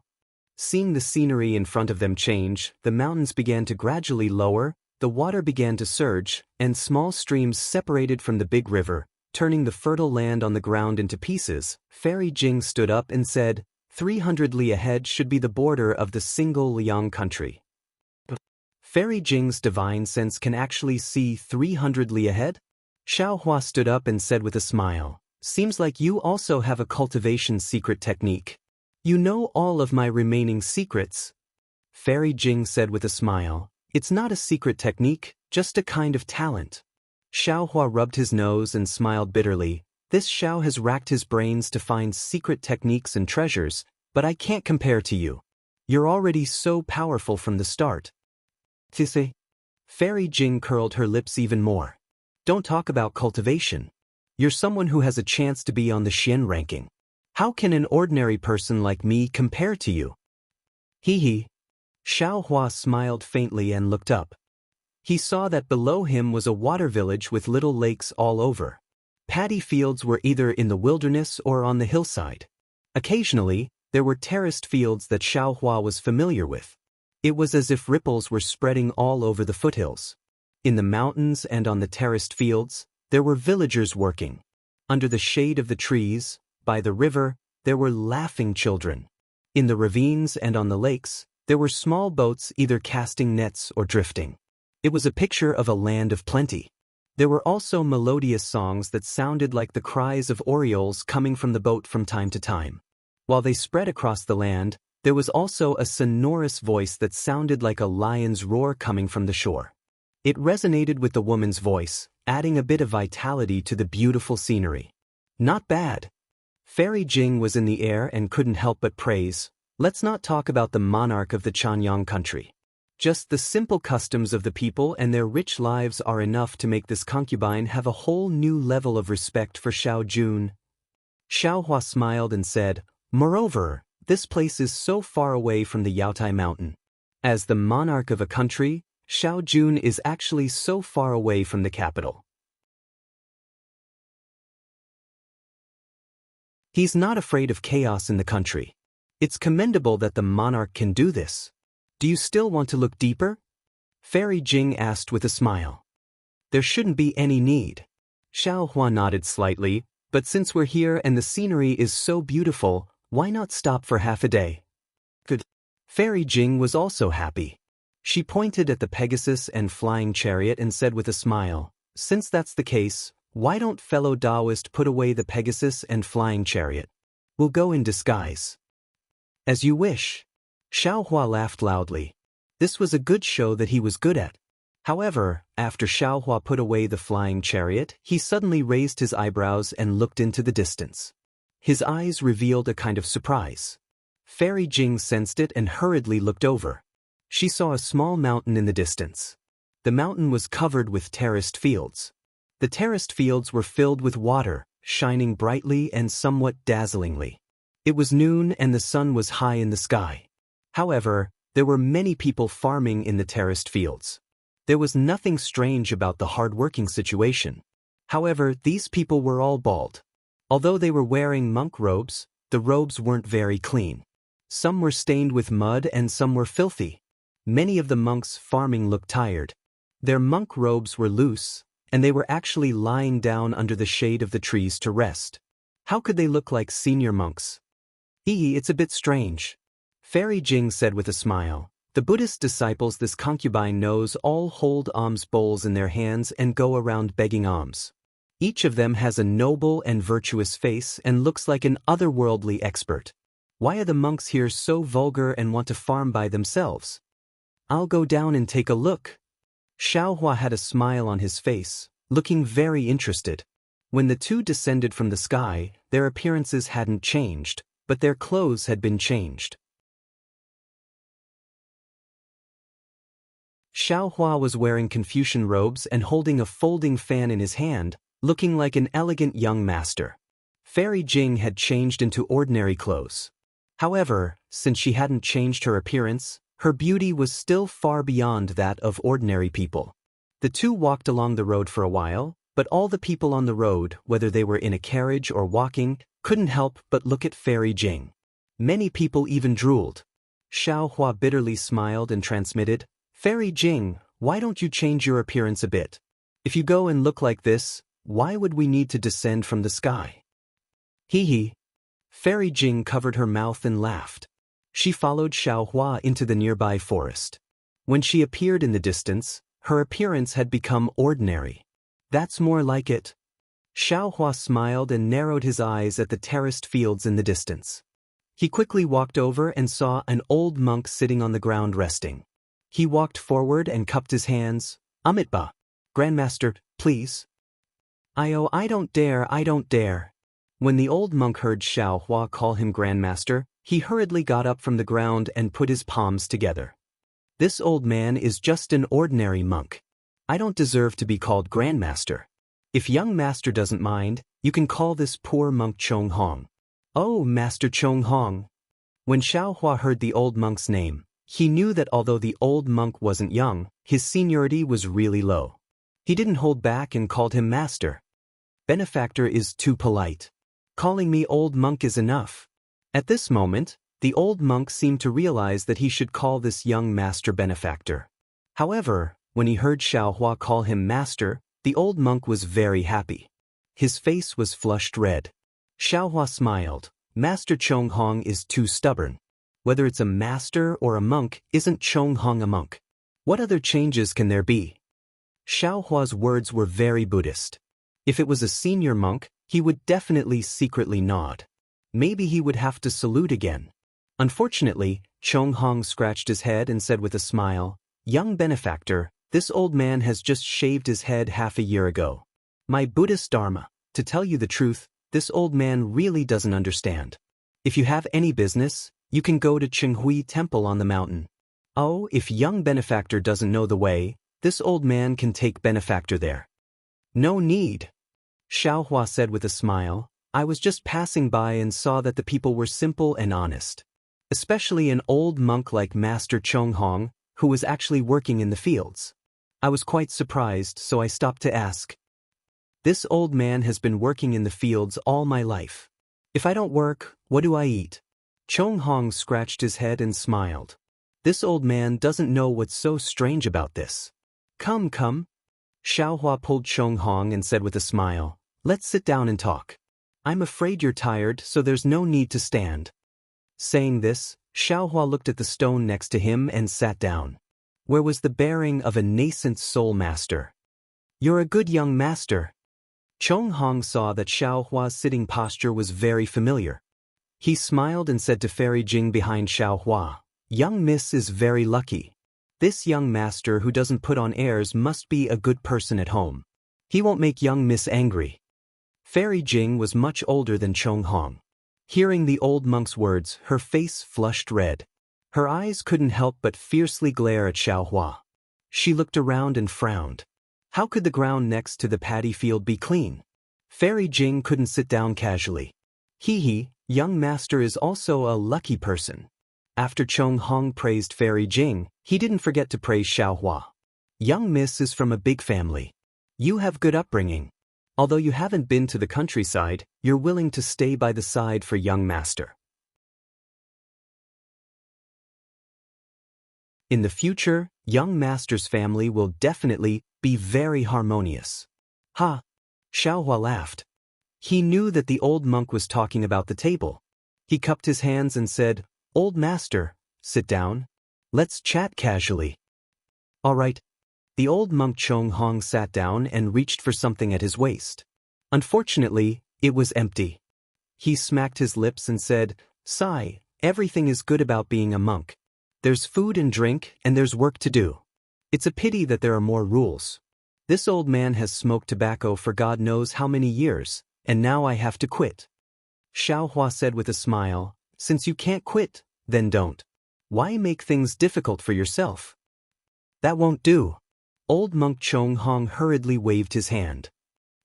Seeing the scenery in front of them change, the mountains began to gradually lower, the water began to surge, and small streams separated from the big river, turning the fertile land on the ground into pieces. Fairy Jing stood up and said, 300 li ahead should be the border of the single Liang country. Fairy Jing's divine sense can actually see 300 li ahead? Xiao Hua stood up and said with a smile, seems like you also have a cultivation secret technique. You know all of my remaining secrets. Fairy Jing said with a smile, it's not a secret technique, just a kind of talent. Xiao Hua rubbed his nose and smiled bitterly. This Xiao has racked his brains to find secret techniques and treasures, but I can't compare to you. You're already so powerful from the start. Tisse. Fairy Jing curled her lips even more. Don't talk about cultivation. You're someone who has a chance to be on the Xian ranking. How can an ordinary person like me compare to you? Hee hee. Xiao Hua smiled faintly and looked up. He saw that below him was a water village with little lakes all over. Paddy fields were either in the wilderness or on the hillside. Occasionally, there were terraced fields that Xiao Hua was familiar with. It was as if ripples were spreading all over the foothills. In the mountains and on the terraced fields, there were villagers working. Under the shade of the trees, by the river, there were laughing children. In the ravines and on the lakes, there were small boats either casting nets or drifting. It was a picture of a land of plenty. There were also melodious songs that sounded like the cries of orioles coming from the boat from time to time. While they spread across the land, there was also a sonorous voice that sounded like a lion's roar coming from the shore. It resonated with the woman's voice, adding a bit of vitality to the beautiful scenery. Not bad. Fairy Jing was in the air and couldn't help but praise. Let's not talk about the monarch of the Chanyang country. Just the simple customs of the people and their rich lives are enough to make this concubine have a whole new level of respect for Xiao Jun. Xiao Hua smiled and said, moreover, this place is so far away from the Yaotai Mountain. As the monarch of a country, Xiao Jun is actually so far away from the capital. He's not afraid of chaos in the country. It's commendable that the monarch can do this. Do you still want to look deeper? Fairy Jing asked with a smile. There shouldn't be any need. Xiao Hua nodded slightly, but since we're here and the scenery is so beautiful, why not stop for half a day? Good. Fairy Jing was also happy. She pointed at the Pegasus and flying chariot and said with a smile, since that's the case, why don't fellow Daoist put away the Pegasus and flying chariot? We'll go in disguise. As you wish. Xiao Hua laughed loudly. This was a good show that he was good at. However, after Xiao Hua put away the flying chariot, he suddenly raised his eyebrows and looked into the distance. His eyes revealed a kind of surprise. Fairy Jing sensed it and hurriedly looked over. She saw a small mountain in the distance. The mountain was covered with terraced fields. The terraced fields were filled with water, shining brightly and somewhat dazzlingly. It was noon and the sun was high in the sky. However, there were many people farming in the terraced fields. There was nothing strange about the hard-working situation. However, these people were all bald. Although they were wearing monk robes, the robes weren't very clean. Some were stained with mud and some were filthy. Many of the monks farming looked tired. Their monk robes were loose, and they were actually lying down under the shade of the trees to rest. How could they look like senior monks? It's a bit strange. Fairy Jing said with a smile. The Buddhist disciples this concubine knows all hold alms bowls in their hands and go around begging alms. Each of them has a noble and virtuous face and looks like an otherworldly expert. Why are the monks here so vulgar and want to farm by themselves? I'll go down and take a look. Xiaohua had a smile on his face, looking very interested. When the two descended from the sky, their appearances hadn't changed, but their clothes had been changed. Xiaohua was wearing Confucian robes and holding a folding fan in his hand, looking like an elegant young master. Fairy Jing had changed into ordinary clothes. However, since she hadn't changed her appearance, her beauty was still far beyond that of ordinary people. The two walked along the road for a while, but all the people on the road, whether they were in a carriage or walking, couldn't help but look at Fairy Jing. Many people even drooled. Xiaohua bitterly smiled and transmitted, "Fairy Jing, why don't you change your appearance a bit? If you go and look like this, why would we need to descend from the sky?" Hee. Fairy Jing covered her mouth and laughed. She followed Xiaohua into the nearby forest. When she appeared in the distance, her appearance had become ordinary. That's more like it. Xiaohua smiled and narrowed his eyes at the terraced fields in the distance. He quickly walked over and saw an old monk sitting on the ground resting. He walked forward and cupped his hands. "Amitba. Grandmaster, please." I don't dare. When the old monk heard Xiaohua call him Grandmaster, he hurriedly got up from the ground and put his palms together. "This old man is just an ordinary monk. I don't deserve to be called Grandmaster. If young master doesn't mind, you can call this poor monk Chong Hong." "Oh, Master Chong Hong." When Xiaohua heard the old monk's name, he knew that although the old monk wasn't young, his seniority was really low. He didn't hold back and called him Master. "Benefactor is too polite. Calling me old monk is enough." At this moment, the old monk seemed to realize that he should call this young master benefactor. However, when he heard Xiaohua call him master, the old monk was very happy. His face was flushed red. Xiaohua smiled. "Master Chong Hong is too stubborn. Whether it's a master or a monk, isn't Chong Hong a monk? What other changes can there be?" Xiaohua's words were very Buddhist. If it was a senior monk, he would definitely secretly nod. Maybe he would have to salute again. Unfortunately, Chong Hong scratched his head and said with a smile, "Young benefactor, this old man has just shaved his head half a year ago. My Buddhist Dharma, to tell you the truth, this old man really doesn't understand. If you have any business, you can go to Qinghui Temple on the mountain. Oh, if young benefactor doesn't know the way, this old man can take benefactor there." "No need," Xiaohua said with a smile. "I was just passing by and saw that the people were simple and honest. Especially an old monk like Master Chong Hong, who was actually working in the fields. I was quite surprised, so I stopped to ask. This old man has been working in the fields all my life. If I don't work, what do I eat?" Chong Hong scratched his head and smiled. This old man doesn't know what's so strange about this. Come. Xiaohua pulled Chong Hong and said with a smile, "Let's sit down and talk. I'm afraid you're tired, so there's no need to stand." Saying this, Xiaohua looked at the stone next to him and sat down. Where was the bearing of a nascent soul master? "You're a good young master." Chong Hong saw that Xiaohua's sitting posture was very familiar. He smiled and said to Fairy Jing behind Xiaohua, "Young miss is very lucky. This young master who doesn't put on airs must be a good person at home. He won't make young miss angry." Fairy Jing was much older than Chong Hong. Hearing the old monk's words, her face flushed red. Her eyes couldn't help but fiercely glare at Xiaohua. She looked around and frowned. How could the ground next to the paddy field be clean? Fairy Jing couldn't sit down casually. Young master is also a lucky person. After Chong Hong praised Fairy Jing, he didn't forget to praise Xiaohua. Young miss is from a big family. You have good upbringing. Although you haven't been to the countryside, you're willing to stay by the side for young master. In the future, young master's family will definitely be very harmonious. Ha! Xiaohua laughed. He knew that the old monk was talking about the table. He cupped his hands and said, "Old master, sit down. Let's chat casually." All right. The old monk Chong Hong sat down and reached for something at his waist. Unfortunately, it was empty. He smacked his lips and said, "Sigh, everything is good about being a monk. There's food and drink, and there's work to do. It's a pity that there are more rules. This old man has smoked tobacco for God knows how many years, and now I have to quit." Xiaohua said with a smile, "Since you can't quit, then don't. Why make things difficult for yourself?" "That won't do." Old monk Chong Hong hurriedly waved his hand.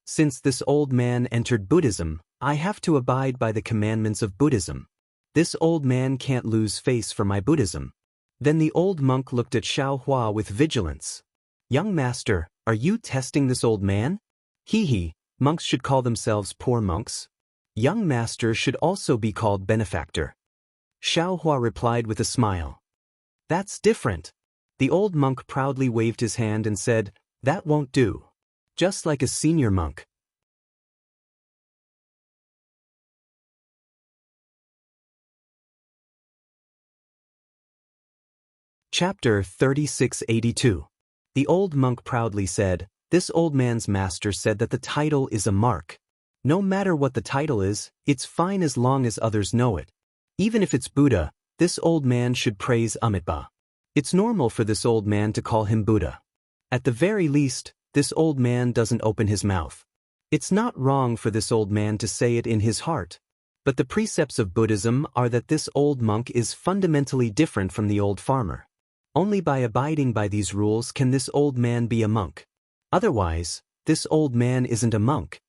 "Since this old man entered Buddhism, I have to abide by the commandments of Buddhism. This old man can't lose face for my Buddhism." Then the old monk looked at Xiaohua with vigilance. "Young master, are you testing this old man?" "Hee, monks should call themselves poor monks. Young master should also be called benefactor." Xiaohua replied with a smile. "That's different." The old monk proudly waved his hand and said, "That won't do. Just like a senior monk." Chapter 3682. The old monk proudly said, "This old man's master said that the title is a mark. No matter what the title is, it's fine as long as others know it. Even if it's Buddha, this old man should praise Amitabha. It's normal for this old man to call him Buddha. At the very least, this old man doesn't open his mouth. It's not wrong for this old man to say it in his heart. But the precepts of Buddhism are that this old monk is fundamentally different from the old farmer. Only by abiding by these rules can this old man be a monk. Otherwise, this old man isn't a monk."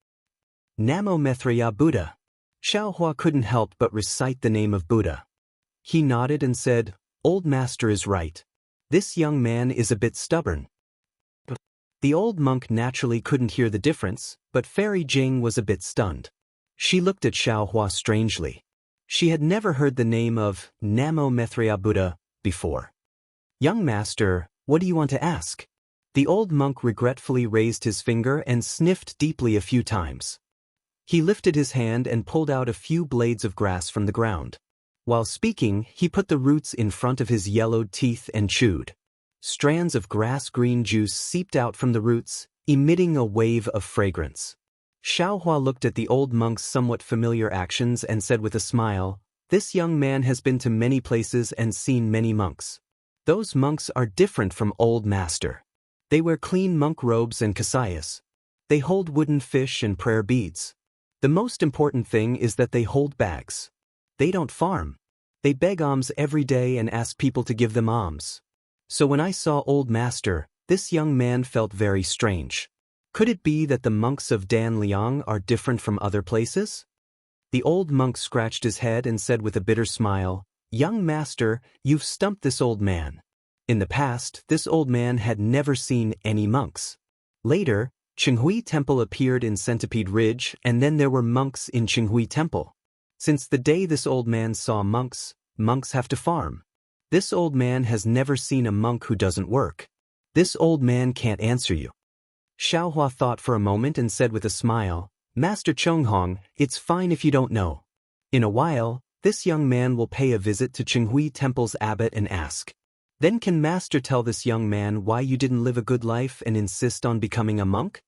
Namo Maitreya Buddha. Xiaohua couldn't help but recite the name of Buddha. He nodded and said, "Old master is right. This young man is a bit stubborn." The old monk naturally couldn't hear the difference, but Fairy Jing was a bit stunned. She looked at Xiaohua strangely. She had never heard the name of Namo Maitreya Buddha before. "Young master, what do you want to ask?" The old monk regretfully raised his finger and sniffed deeply a few times. He lifted his hand and pulled out a few blades of grass from the ground. While speaking, he put the roots in front of his yellowed teeth and chewed. Strands of grass-green juice seeped out from the roots, emitting a wave of fragrance. Xiaohua looked at the old monk's somewhat familiar actions and said with a smile, "This young man has been to many places and seen many monks. Those monks are different from old master. They wear clean monk robes and kasayas. They hold wooden fish and prayer beads. The most important thing is that they hold bags. They don't farm. They beg alms every day and ask people to give them alms. So when I saw old master, this young man felt very strange. Could it be that the monks of Dan Liang are different from other places?" The old monk scratched his head and said with a bitter smile, "Young master, you've stumped this old man." In the past, this old man had never seen any monks. Later, Qinghui Temple appeared in Centipede Ridge, and then there were monks in Qinghui Temple. Since the day this old man saw monks, monks have to farm. This old man has never seen a monk who doesn't work. This old man can't answer you." Xiaohua thought for a moment and said with a smile, "Master Chonghong, it's fine if you don't know. In a while, this young man will pay a visit to Qinghui Temple's abbot and ask. Then can master tell this young man why you didn't live a good life and insist on becoming a monk?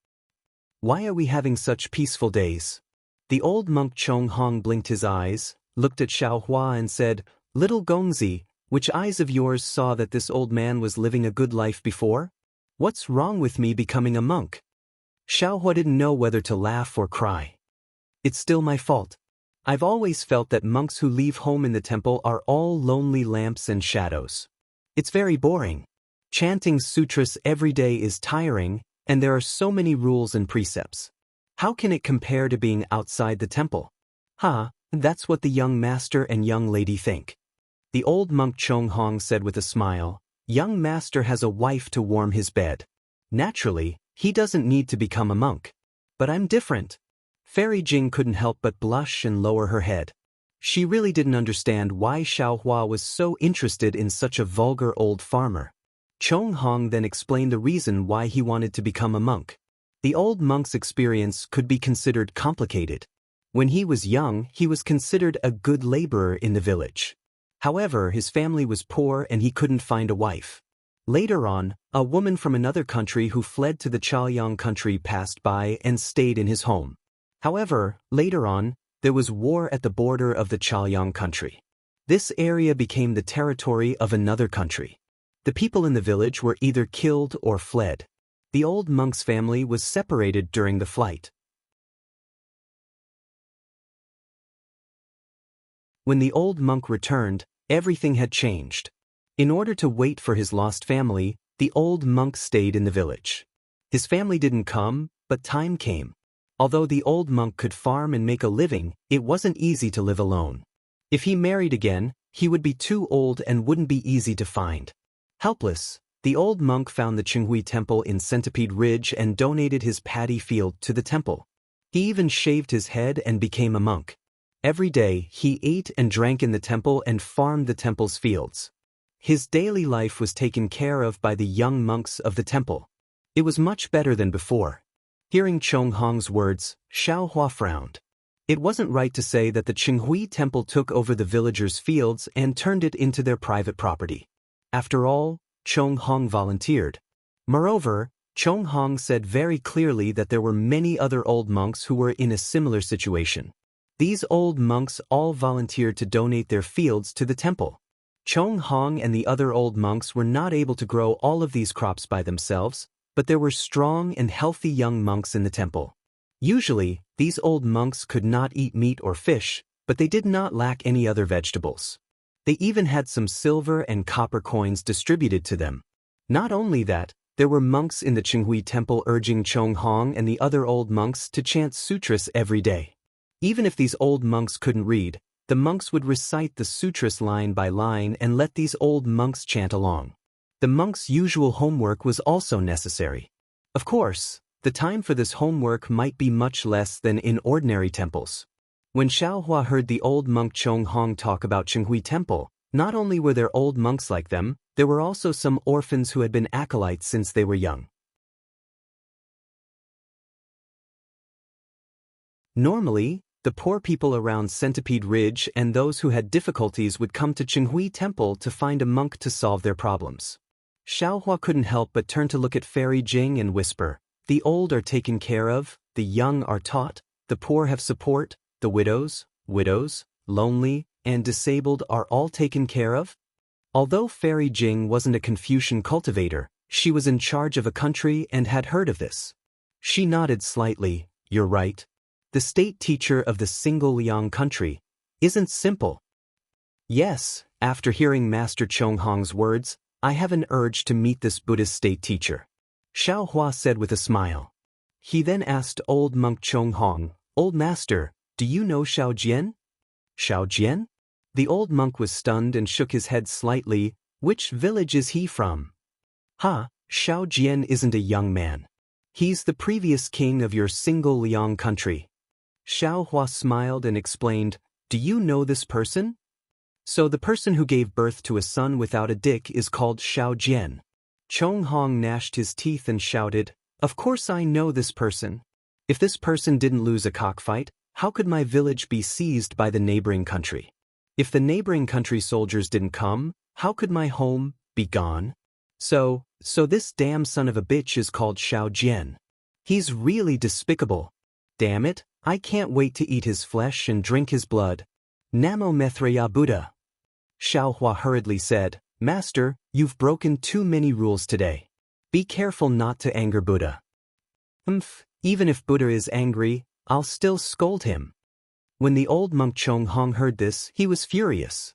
Why are we having such peaceful days?" The old monk Chonghong blinked his eyes, looked at Xiaohua and said, "Little Gongzi, which eyes of yours saw that this old man was living a good life before? What's wrong with me becoming a monk?" Xiaohua didn't know whether to laugh or cry. "It's still my fault. I've always felt that monks who leave home in the temple are all lonely lamps and shadows. It's very boring. Chanting sutras every day is tiring, and there are so many rules and precepts. How can it compare to being outside the temple? That's what the young master and young lady think." The old monk Chonghong said with a smile, Young master has a wife to warm his bed. Naturally, he doesn't need to become a monk. But I'm different. Fairy Jing couldn't help but blush and lower her head. She really didn't understand why Xiaohua was so interested in such a vulgar old farmer. Chong Hong then explained the reason why he wanted to become a monk. The old monk's experience could be considered complicated. When he was young, he was considered a good laborer in the village. However, his family was poor and he couldn't find a wife. Later on, a woman from another country who fled to the Chaoyang country passed by and stayed in his home. However, later on, there was war at the border of the Chaoyang country. This area became the territory of another country. The people in the village were either killed or fled. The old monk's family was separated during the flight. When the old monk returned, everything had changed. In order to wait for his lost family, the old monk stayed in the village. His family didn't come, but time came. Although the old monk could farm and make a living, it wasn't easy to live alone. If he married again, he would be too old and wouldn't be easy to find. Helpless, the old monk found the Qinghui Temple in Centipede Ridge and donated his paddy field to the temple. He even shaved his head and became a monk. Every day, he ate and drank in the temple and farmed the temple's fields. His daily life was taken care of by the young monks of the temple. It was much better than before. Hearing Chong Hong's words, Xiaohua frowned. It wasn't right to say that the Qinghui Temple took over the villagers' fields and turned it into their private property. After all, Chong Hong volunteered. Moreover, Chong Hong said very clearly that there were many other old monks who were in a similar situation. These old monks all volunteered to donate their fields to the temple. Chong Hong and the other old monks were not able to grow all of these crops by themselves, but there were strong and healthy young monks in the temple. Usually, these old monks could not eat meat or fish, but they did not lack any other vegetables. They even had some silver and copper coins distributed to them. Not only that, there were monks in the Qinghui Temple urging Chong Hong and the other old monks to chant sutras every day. Even if these old monks couldn't read, the monks would recite the sutras line by line and let these old monks chant along. The monks' usual homework was also necessary. Of course, the time for this homework might be much less than in ordinary temples. When Xiaohua heard the old monk Chong Hong talk about Qinghui Temple, not only were there old monks like them, there were also some orphans who had been acolytes since they were young. Normally, the poor people around Centipede Ridge and those who had difficulties would come to Qinghui Temple to find a monk to solve their problems. Xiaohua couldn't help but turn to look at Fairy Jing and whisper, "The old are taken care of, the young are taught, the poor have support, the widows, lonely, and disabled are all taken care of." Although Fairy Jing wasn't a Confucian cultivator, she was in charge of a country and had heard of this. She nodded slightly. "You're right. The state teacher of the single Liang country isn't simple." "Yes, after hearing Master Chong Hong's words, I have an urge to meet this Buddhist state teacher," Xiaohua said with a smile. He then asked old monk Chong Hong, "Old master, do you know Xiao Jian?" "Xiao Jian?" The old monk was stunned and shook his head slightly. "Which village is he from?" "Ha, Xiao Jian isn't a young man. He's the previous king of your single Liang country." Xiaohua smiled and explained, "Do you know this person?" "So the person who gave birth to a son without a dick is called Xiao Jian." Chong Hong gnashed his teeth and shouted, "Of course I know this person. If this person didn't lose a cockfight, how could my village be seized by the neighboring country? If the neighboring country soldiers didn't come, how could my home be gone? So this damn son of a bitch is called Xiao Jian. He's really despicable. Damn it, I can't wait to eat his flesh and drink his blood. Namo Maitreya Buddha." Xiaohua hurriedly said, "Master, you've broken too many rules today. Be careful not to anger Buddha." Even if Buddha is angry, I'll still scold him." When the old monk Chong Hong heard this, he was furious.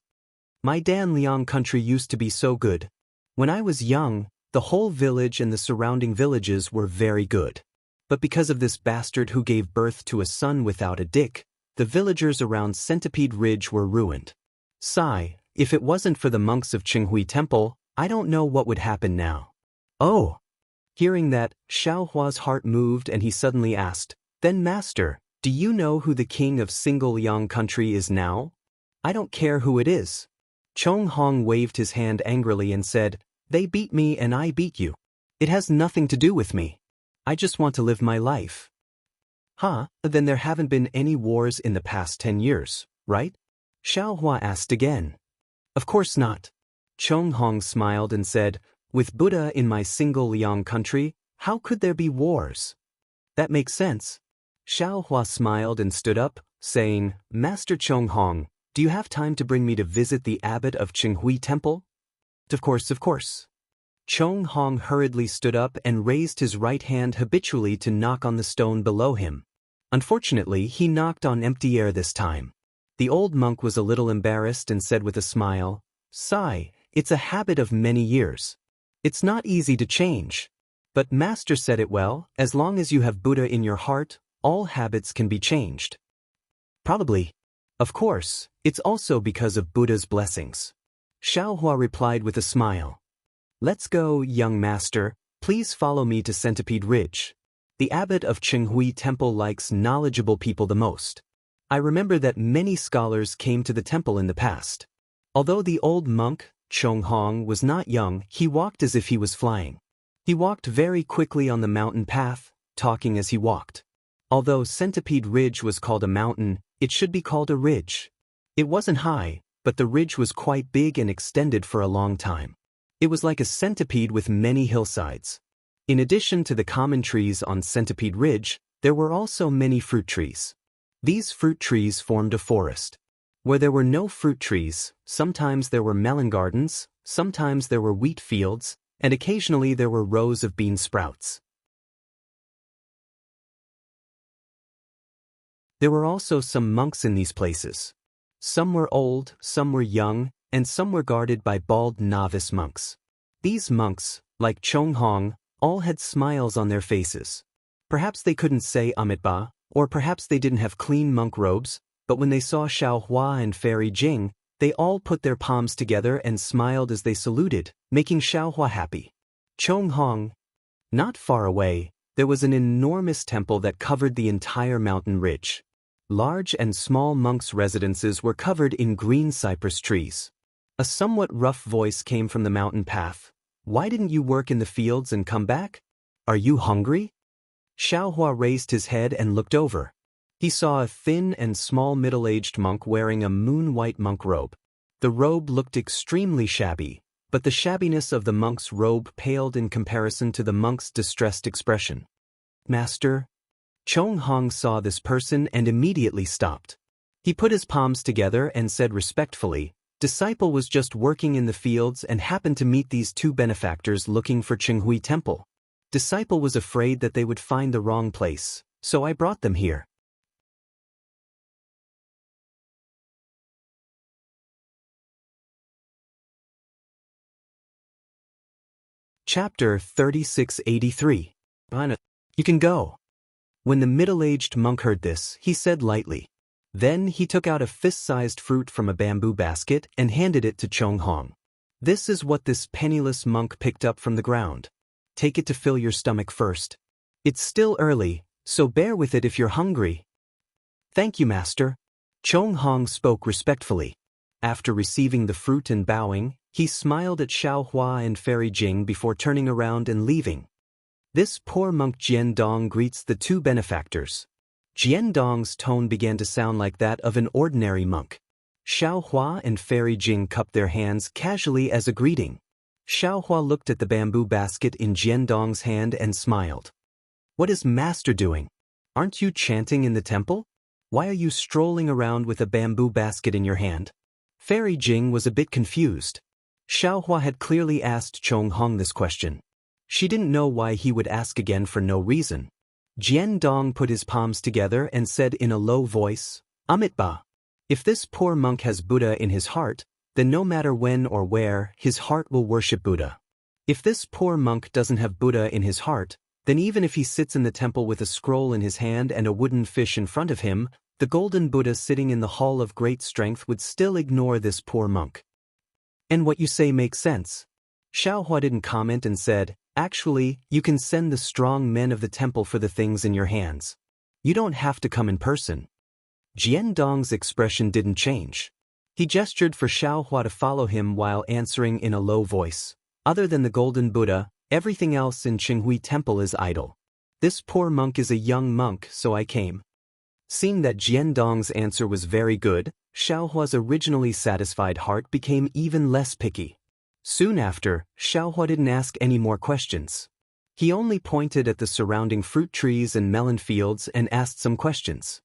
"My Dan Liang country used to be so good. When I was young, the whole village and the surrounding villages were very good. But because of this bastard who gave birth to a son without a dick, the villagers around Centipede Ridge were ruined. Sigh, if it wasn't for the monks of Qinghui Temple, I don't know what would happen now. Oh! Hearing that, Xiao Hua's heart moved and he suddenly asked, Then Master, do you know who the king of Single Yang country is now? I don't care who it is. Chong Hong waved his hand angrily and said, They beat me and I beat you. It has nothing to do with me. I just want to live my life. Huh, then there haven't been any wars in the past 10 years, right? Xiao Hua asked again. Of course not. Chong Hong smiled and said, With Buddha in my Single Yang country, how could there be wars? That makes sense. Xiao Hua smiled and stood up, saying, Master Chong Hong, do you have time to bring me to visit the abbot of Qinghui Temple? Of course, of course. Chong Hong hurriedly stood up and raised his right hand habitually to knock on the stone below him. Unfortunately, he knocked on empty air this time. The old monk was a little embarrassed and said with a smile, Sigh, it's a habit of many years. It's not easy to change. But Master said it well, as long as you have Buddha in your heart, all habits can be changed. Probably. Of course, it's also because of Buddha's blessings. Xiao Hua replied with a smile. Let's go, young master, please follow me to Centipede Ridge. The abbot of Qinghui Temple likes knowledgeable people the most. I remember that many scholars came to the temple in the past. Although the old monk, Chong Hong, was not young, he walked as if he was flying. He walked very quickly on the mountain path, talking as he walked. Although Centipede Ridge was called a mountain, it should be called a ridge. It wasn't high, but the ridge was quite big and extended for a long time. It was like a centipede with many hillsides. In addition to the common trees on Centipede Ridge, there were also many fruit trees. These fruit trees formed a forest. Where there were no fruit trees, sometimes there were melon gardens, sometimes there were wheat fields, and occasionally there were rows of bean sprouts. There were also some monks in these places. Some were old, some were young, and some were guarded by bald novice monks. These monks, like Chong Hong, all had smiles on their faces. Perhaps they couldn't say Amitabha, or perhaps they didn't have clean monk robes, but when they saw Xiao Hua and Fairy Jing, they all put their palms together and smiled as they saluted, making Xiao Hua happy. Chong Hong. Not far away, there was an enormous temple that covered the entire mountain ridge. Large and small monks' residences were covered in green cypress trees. A somewhat rough voice came from the mountain path. Why didn't you work in the fields and come back? Are you hungry? Xiao Hua raised his head and looked over. He saw a thin and small middle-aged monk wearing a moon-white monk robe. The robe looked extremely shabby, but the shabbiness of the monk's robe paled in comparison to the monk's distressed expression. Master? Chong Hong saw this person and immediately stopped. He put his palms together and said respectfully, Disciple was just working in the fields and happened to meet these two benefactors looking for Qinghui Temple. Disciple was afraid that they would find the wrong place, so I brought them here. Chapter 3683. You can go. When the middle-aged monk heard this, he said lightly. Then he took out a fist-sized fruit from a bamboo basket and handed it to Chong Hong. This is what this penniless monk picked up from the ground. Take it to fill your stomach first. It's still early, so bear with it if you're hungry. Thank you, Master. Chong Hong spoke respectfully. After receiving the fruit and bowing, he smiled at Xiao Hua and Fairy Jing before turning around and leaving. This poor monk Jian Dong greets the two benefactors. Jian Dong's tone began to sound like that of an ordinary monk. Xiao Hua and Fairy Jing cupped their hands casually as a greeting. Xiao Hua looked at the bamboo basket in Jian Dong's hand and smiled. What is Master doing? Aren't you chanting in the temple? Why are you strolling around with a bamboo basket in your hand? Fairy Jing was a bit confused. Xiao Hua had clearly asked Chong Hong this question. She didn't know why he would ask again for no reason. Jian Dong put his palms together and said in a low voice, Amitabha. If this poor monk has Buddha in his heart, then no matter when or where, his heart will worship Buddha. If this poor monk doesn't have Buddha in his heart, then even if he sits in the temple with a scroll in his hand and a wooden fish in front of him, the golden Buddha sitting in the hall of great strength would still ignore this poor monk. And what you say makes sense. Xiaohua didn't comment and said, "Actually, you can send the strong men of the temple for the things in your hands. You don't have to come in person." Jian Dong's expression didn't change. He gestured for Xiaohua to follow him while answering in a low voice. "Other than the Golden Buddha, everything else in Qinghui Temple is idle. This poor monk is a young monk, so I came." Seeing that Jian Dong's answer was very good, Xiaohua's originally satisfied heart became even less picky. Soon after, Xiaohua didn't ask any more questions. He only pointed at the surrounding fruit trees and melon fields and asked some questions.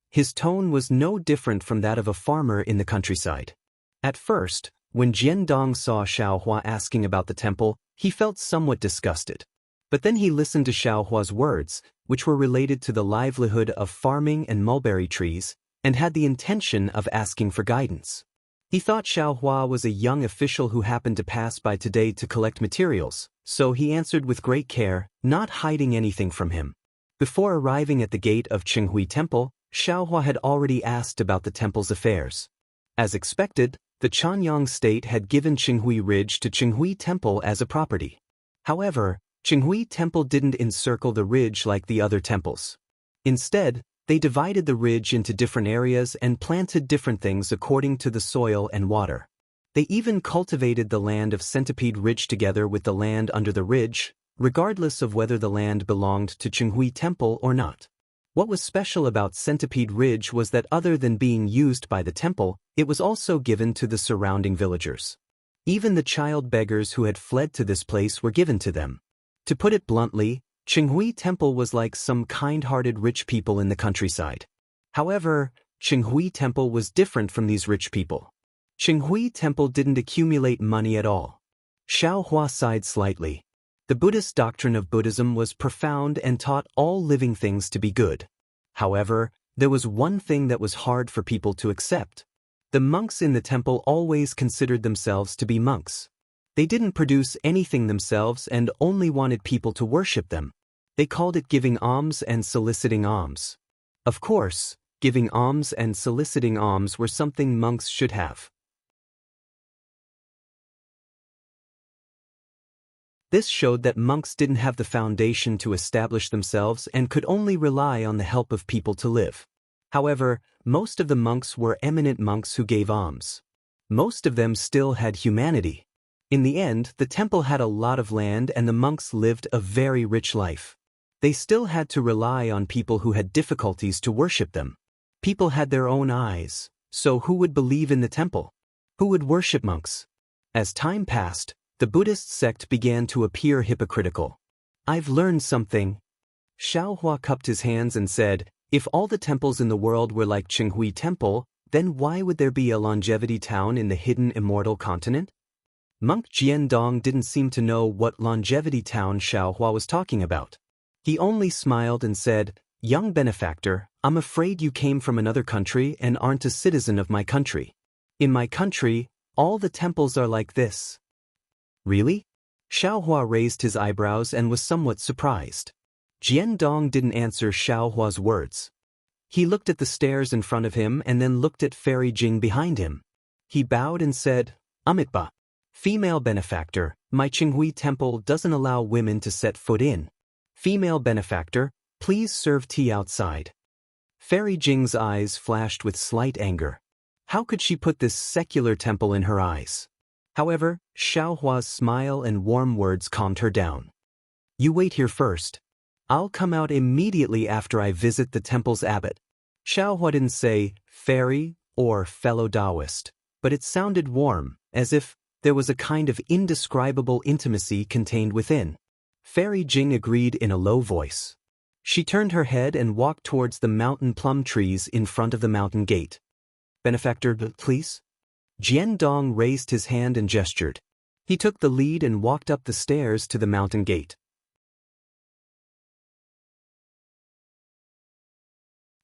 His tone was no different from that of a farmer in the countryside. At first, when Jian Dong saw Xiaohua asking about the temple, he felt somewhat disgusted. But then he listened to Xiaohua's words, which were related to the livelihood of farming and mulberry trees, and had the intention of asking for guidance. He thought Xiaohua was a young official who happened to pass by today to collect materials, so he answered with great care, not hiding anything from him. Before arriving at the gate of Qinghui Temple, Xiaohua had already asked about the temple's affairs. As expected, the Chanyang state had given Qinghui Ridge to Qinghui Temple as a property. However, Qinghui Temple didn't encircle the ridge like the other temples. Instead, they divided the ridge into different areas and planted different things according to the soil and water. They even cultivated the land of Centipede Ridge together with the land under the ridge, regardless of whether the land belonged to Qinghui Temple or not. What was special about Centipede Ridge was that other than being used by the temple, it was also given to the surrounding villagers. Even the child beggars who had fled to this place were given to them. To put it bluntly, Qinghui Temple was like some kind-hearted rich people in the countryside. However, Qinghui Temple was different from these rich people. Qinghui Temple didn't accumulate money at all. Xiaohua sighed slightly. The Buddhist doctrine of Buddhism was profound and taught all living things to be good. However, there was one thing that was hard for people to accept. The monks in the temple always considered themselves to be monks. They didn't produce anything themselves and only wanted people to worship them. They called it giving alms and soliciting alms. Of course, giving alms and soliciting alms were something monks should have. This showed that monks didn't have the foundation to establish themselves and could only rely on the help of people to live. However, most of the monks were eminent monks who gave alms. Most of them still had humanity. In the end, the temple had a lot of land and the monks lived a very rich life. They still had to rely on people who had difficulties to worship them. People had their own eyes, so who would believe in the temple? Who would worship monks? As time passed, the Buddhist sect began to appear hypocritical. "I've learned something." Xiaohua cupped his hands and said, "If all the temples in the world were like Qinghui Temple, then why would there be a longevity town in the hidden immortal continent?" Monk Jian Dong didn't seem to know what longevity town Xiaohua was talking about. He only smiled and said, "Young benefactor, I'm afraid you came from another country and aren't a citizen of my country. In my country, all the temples are like this." "Really?" Xiaohua raised his eyebrows and was somewhat surprised. Jian Dong didn't answer Xiaohua's words. He looked at the stairs in front of him and then looked at Fairy Jing behind him. He bowed and said, "Amitba. Female benefactor, my Qinghui Temple doesn't allow women to set foot in. Female benefactor, please serve tea outside." Fairy Jing's eyes flashed with slight anger. How could she put this secular temple in her eyes? However, Xiaohua's smile and warm words calmed her down. "You wait here first. I'll come out immediately after I visit the temple's abbot." Xiaohua didn't say fairy or fellow Daoist, but it sounded warm, as if there was a kind of indescribable intimacy contained within. Fairy Jing agreed in a low voice. She turned her head and walked towards the mountain plum trees in front of the mountain gate. "Benefactor, please?" Jian Dong raised his hand and gestured. He took the lead and walked up the stairs to the mountain gate.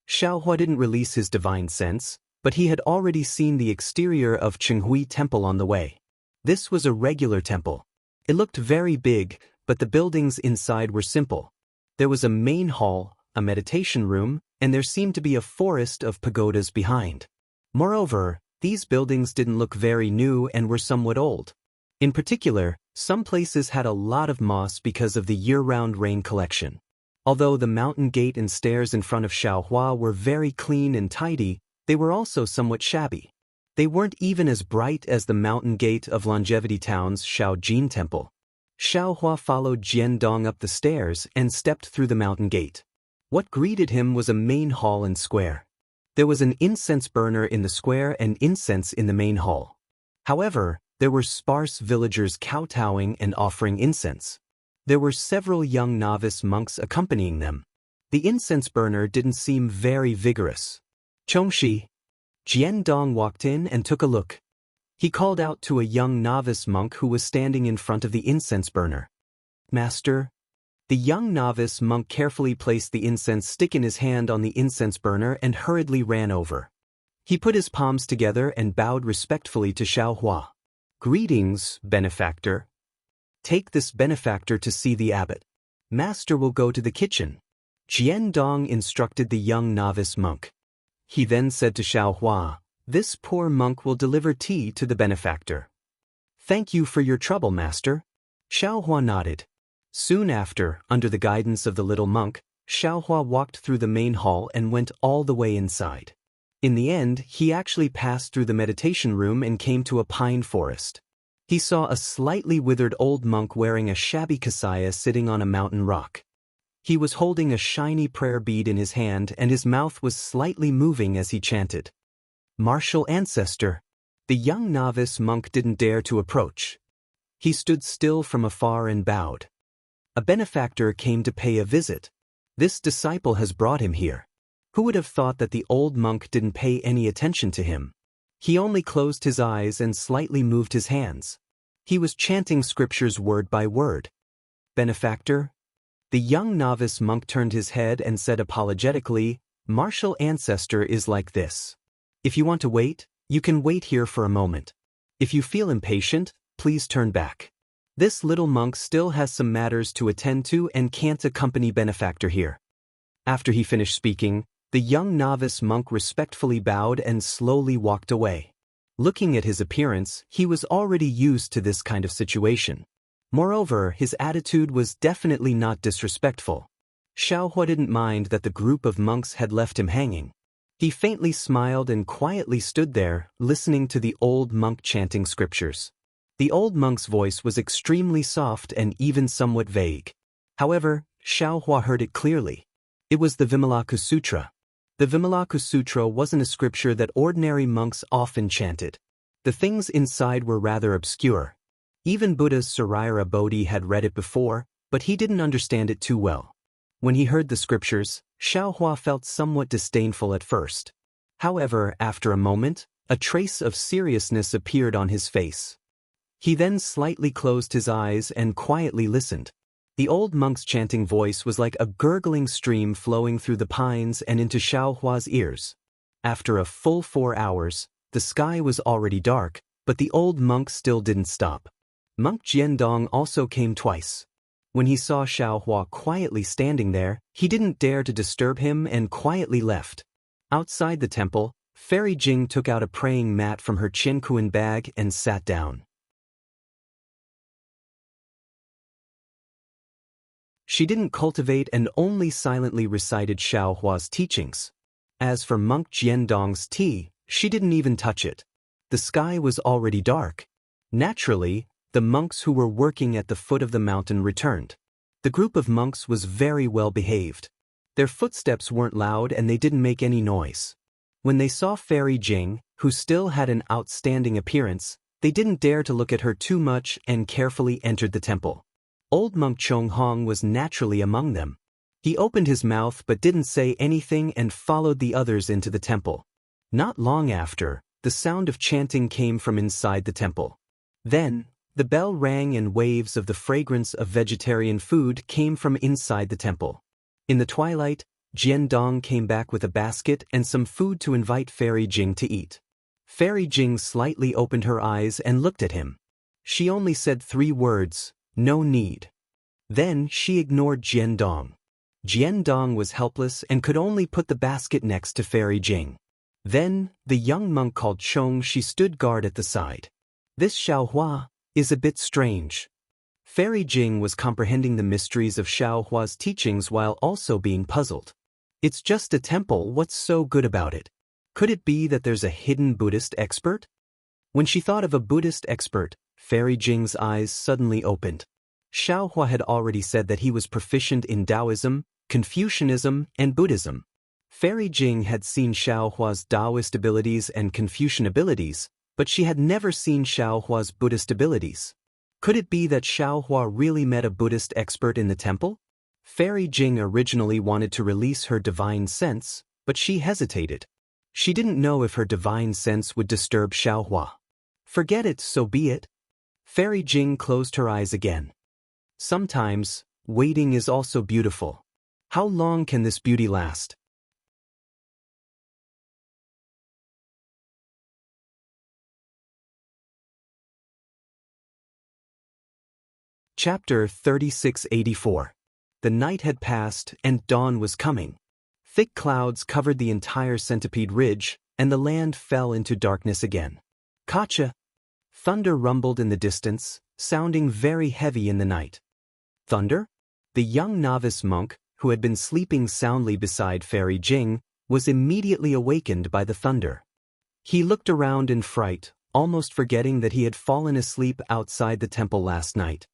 Xiaohua didn't release his divine sense, but he had already seen the exterior of Qinghui Temple on the way. This was a regular temple. It looked very big, but the buildings inside were simple. There was a main hall, a meditation room, and there seemed to be a forest of pagodas behind. Moreover, these buildings didn't look very new and were somewhat old. In particular, Some places had a lot of moss because of the year-round rain collection. Although the mountain gate and stairs in front of Xiaohua were very clean and tidy, they were also somewhat shabby. They weren't even as bright as the mountain gate of Longevity Town's Shaojin Temple. Xiaohua followed Jiandong up the stairs and stepped through the mountain gate. What greeted him was a main hall and square. There was an incense burner in the square and incense in the main hall. However, there were sparse villagers kowtowing and offering incense. There were several young novice monks accompanying them. The incense burner didn't seem very vigorous. Chongshi. Jiandong walked in and took a look. He called out to a young novice monk who was standing in front of the incense burner. Master. The young novice monk carefully placed the incense stick in his hand on the incense burner and hurriedly ran over. He put his palms together and bowed respectfully to Xiaohua. Greetings, benefactor. Take this benefactor to see the abbot. Master will go to the kitchen. Jiandong instructed the young novice monk. He then said to Xiaohua, this poor monk will deliver tea to the benefactor. Thank you for your trouble, master. Xiaohua nodded. Soon after, under the guidance of the little monk, Xiaohua walked through the main hall and went all the way inside. In the end, he actually passed through the meditation room and came to a pine forest. He saw a slightly withered old monk wearing a shabby kasaya sitting on a mountain rock. He was holding a shiny prayer bead in his hand and his mouth was slightly moving as he chanted. Martial ancestor. The young novice monk didn't dare to approach. He stood still from afar and bowed. A benefactor came to pay a visit. This disciple has brought him here. Who would have thought that the old monk didn't pay any attention to him? He only closed his eyes and slightly moved his hands. He was chanting scriptures word by word. Benefactor? The young novice monk turned his head and said apologetically, Martial ancestor is like this. If you want to wait, you can wait here for a moment. If you feel impatient, please turn back. This little monk still has some matters to attend to and can't accompany benefactor here. After he finished speaking, the young novice monk respectfully bowed and slowly walked away. Looking at his appearance, he was already used to this kind of situation. Moreover, his attitude was definitely not disrespectful. Xiaohua didn't mind that the group of monks had left him hanging. He faintly smiled and quietly stood there, listening to the old monk chanting scriptures. The old monk's voice was extremely soft and even somewhat vague. However, Xiaohua heard it clearly. It was the Vimalaka Sutra. The Vimalaka Sutra wasn't a scripture that ordinary monks often chanted. The things inside were rather obscure. Even Buddha's Sarira Bodhi had read it before, but he didn't understand it too well. When he heard the scriptures, Xiaohua felt somewhat disdainful at first. However, after a moment, a trace of seriousness appeared on his face. He then slightly closed his eyes and quietly listened. The old monk's chanting voice was like a gurgling stream flowing through the pines and into Xiaohua's ears. After a full 4 hours, the sky was already dark, but the old monk still didn't stop. Monk Jiandong also came twice. When he saw Xiaohua quietly standing there, he didn't dare to disturb him and quietly left. Outside the temple, Fairy Jing took out a praying mat from her Qiankuan bag and sat down. She didn't cultivate and only silently recited Xiaohua's teachings. As for Monk Jiandong's tea, she didn't even touch it. The sky was already dark. Naturally, the monks who were working at the foot of the mountain returned. The group of monks was very well behaved. Their footsteps weren't loud and they didn't make any noise. When they saw Fairy Jing, who still had an outstanding appearance, they didn't dare to look at her too much and carefully entered the temple. Old monk Chonghong was naturally among them. He opened his mouth but didn't say anything and followed the others into the temple. Not long after, the sound of chanting came from inside the temple. Then, the bell rang and waves of the fragrance of vegetarian food came from inside the temple. In the twilight, Jiandong came back with a basket and some food to invite Fairy Jing to eat. Fairy Jing slightly opened her eyes and looked at him. She only said 3 words, "No need." Then she ignored Jiandong. Jiandong was helpless and could only put the basket next to Fairy Jing. Then, the young monk called Chong, she stood guard at the side. This Xiaohua is a bit strange. Fairy Jing was comprehending the mysteries of Xiao Hua's teachings while also being puzzled. It's just a temple, what's so good about it? Could it be that there's a hidden Buddhist expert? When she thought of a Buddhist expert, Fairy Jing's eyes suddenly opened. Xiao Hua had already said that he was proficient in Taoism, Confucianism, and Buddhism. Fairy Jing had seen Xiao Hua's Daoist abilities and Confucian abilities, but she had never seen Xiao Hua's Buddhist abilities. Could it be that Xiao Hua really met a Buddhist expert in the temple? Fairy Jing originally wanted to release her divine sense, but she hesitated. She didn't know if her divine sense would disturb Xiao Hua. Forget it, so be it. Fairy Jing closed her eyes again. Sometimes, waiting is also beautiful. How long can this beauty last? Chapter 3684. The night had passed and dawn was coming. Thick clouds covered the entire Centipede Ridge, and the land fell into darkness again. Kacha! Thunder rumbled in the distance, sounding very heavy in the night. Thunder? The young novice monk, who had been sleeping soundly beside Fairy Jing, was immediately awakened by the thunder. He looked around in fright, almost forgetting that he had fallen asleep outside the temple last night.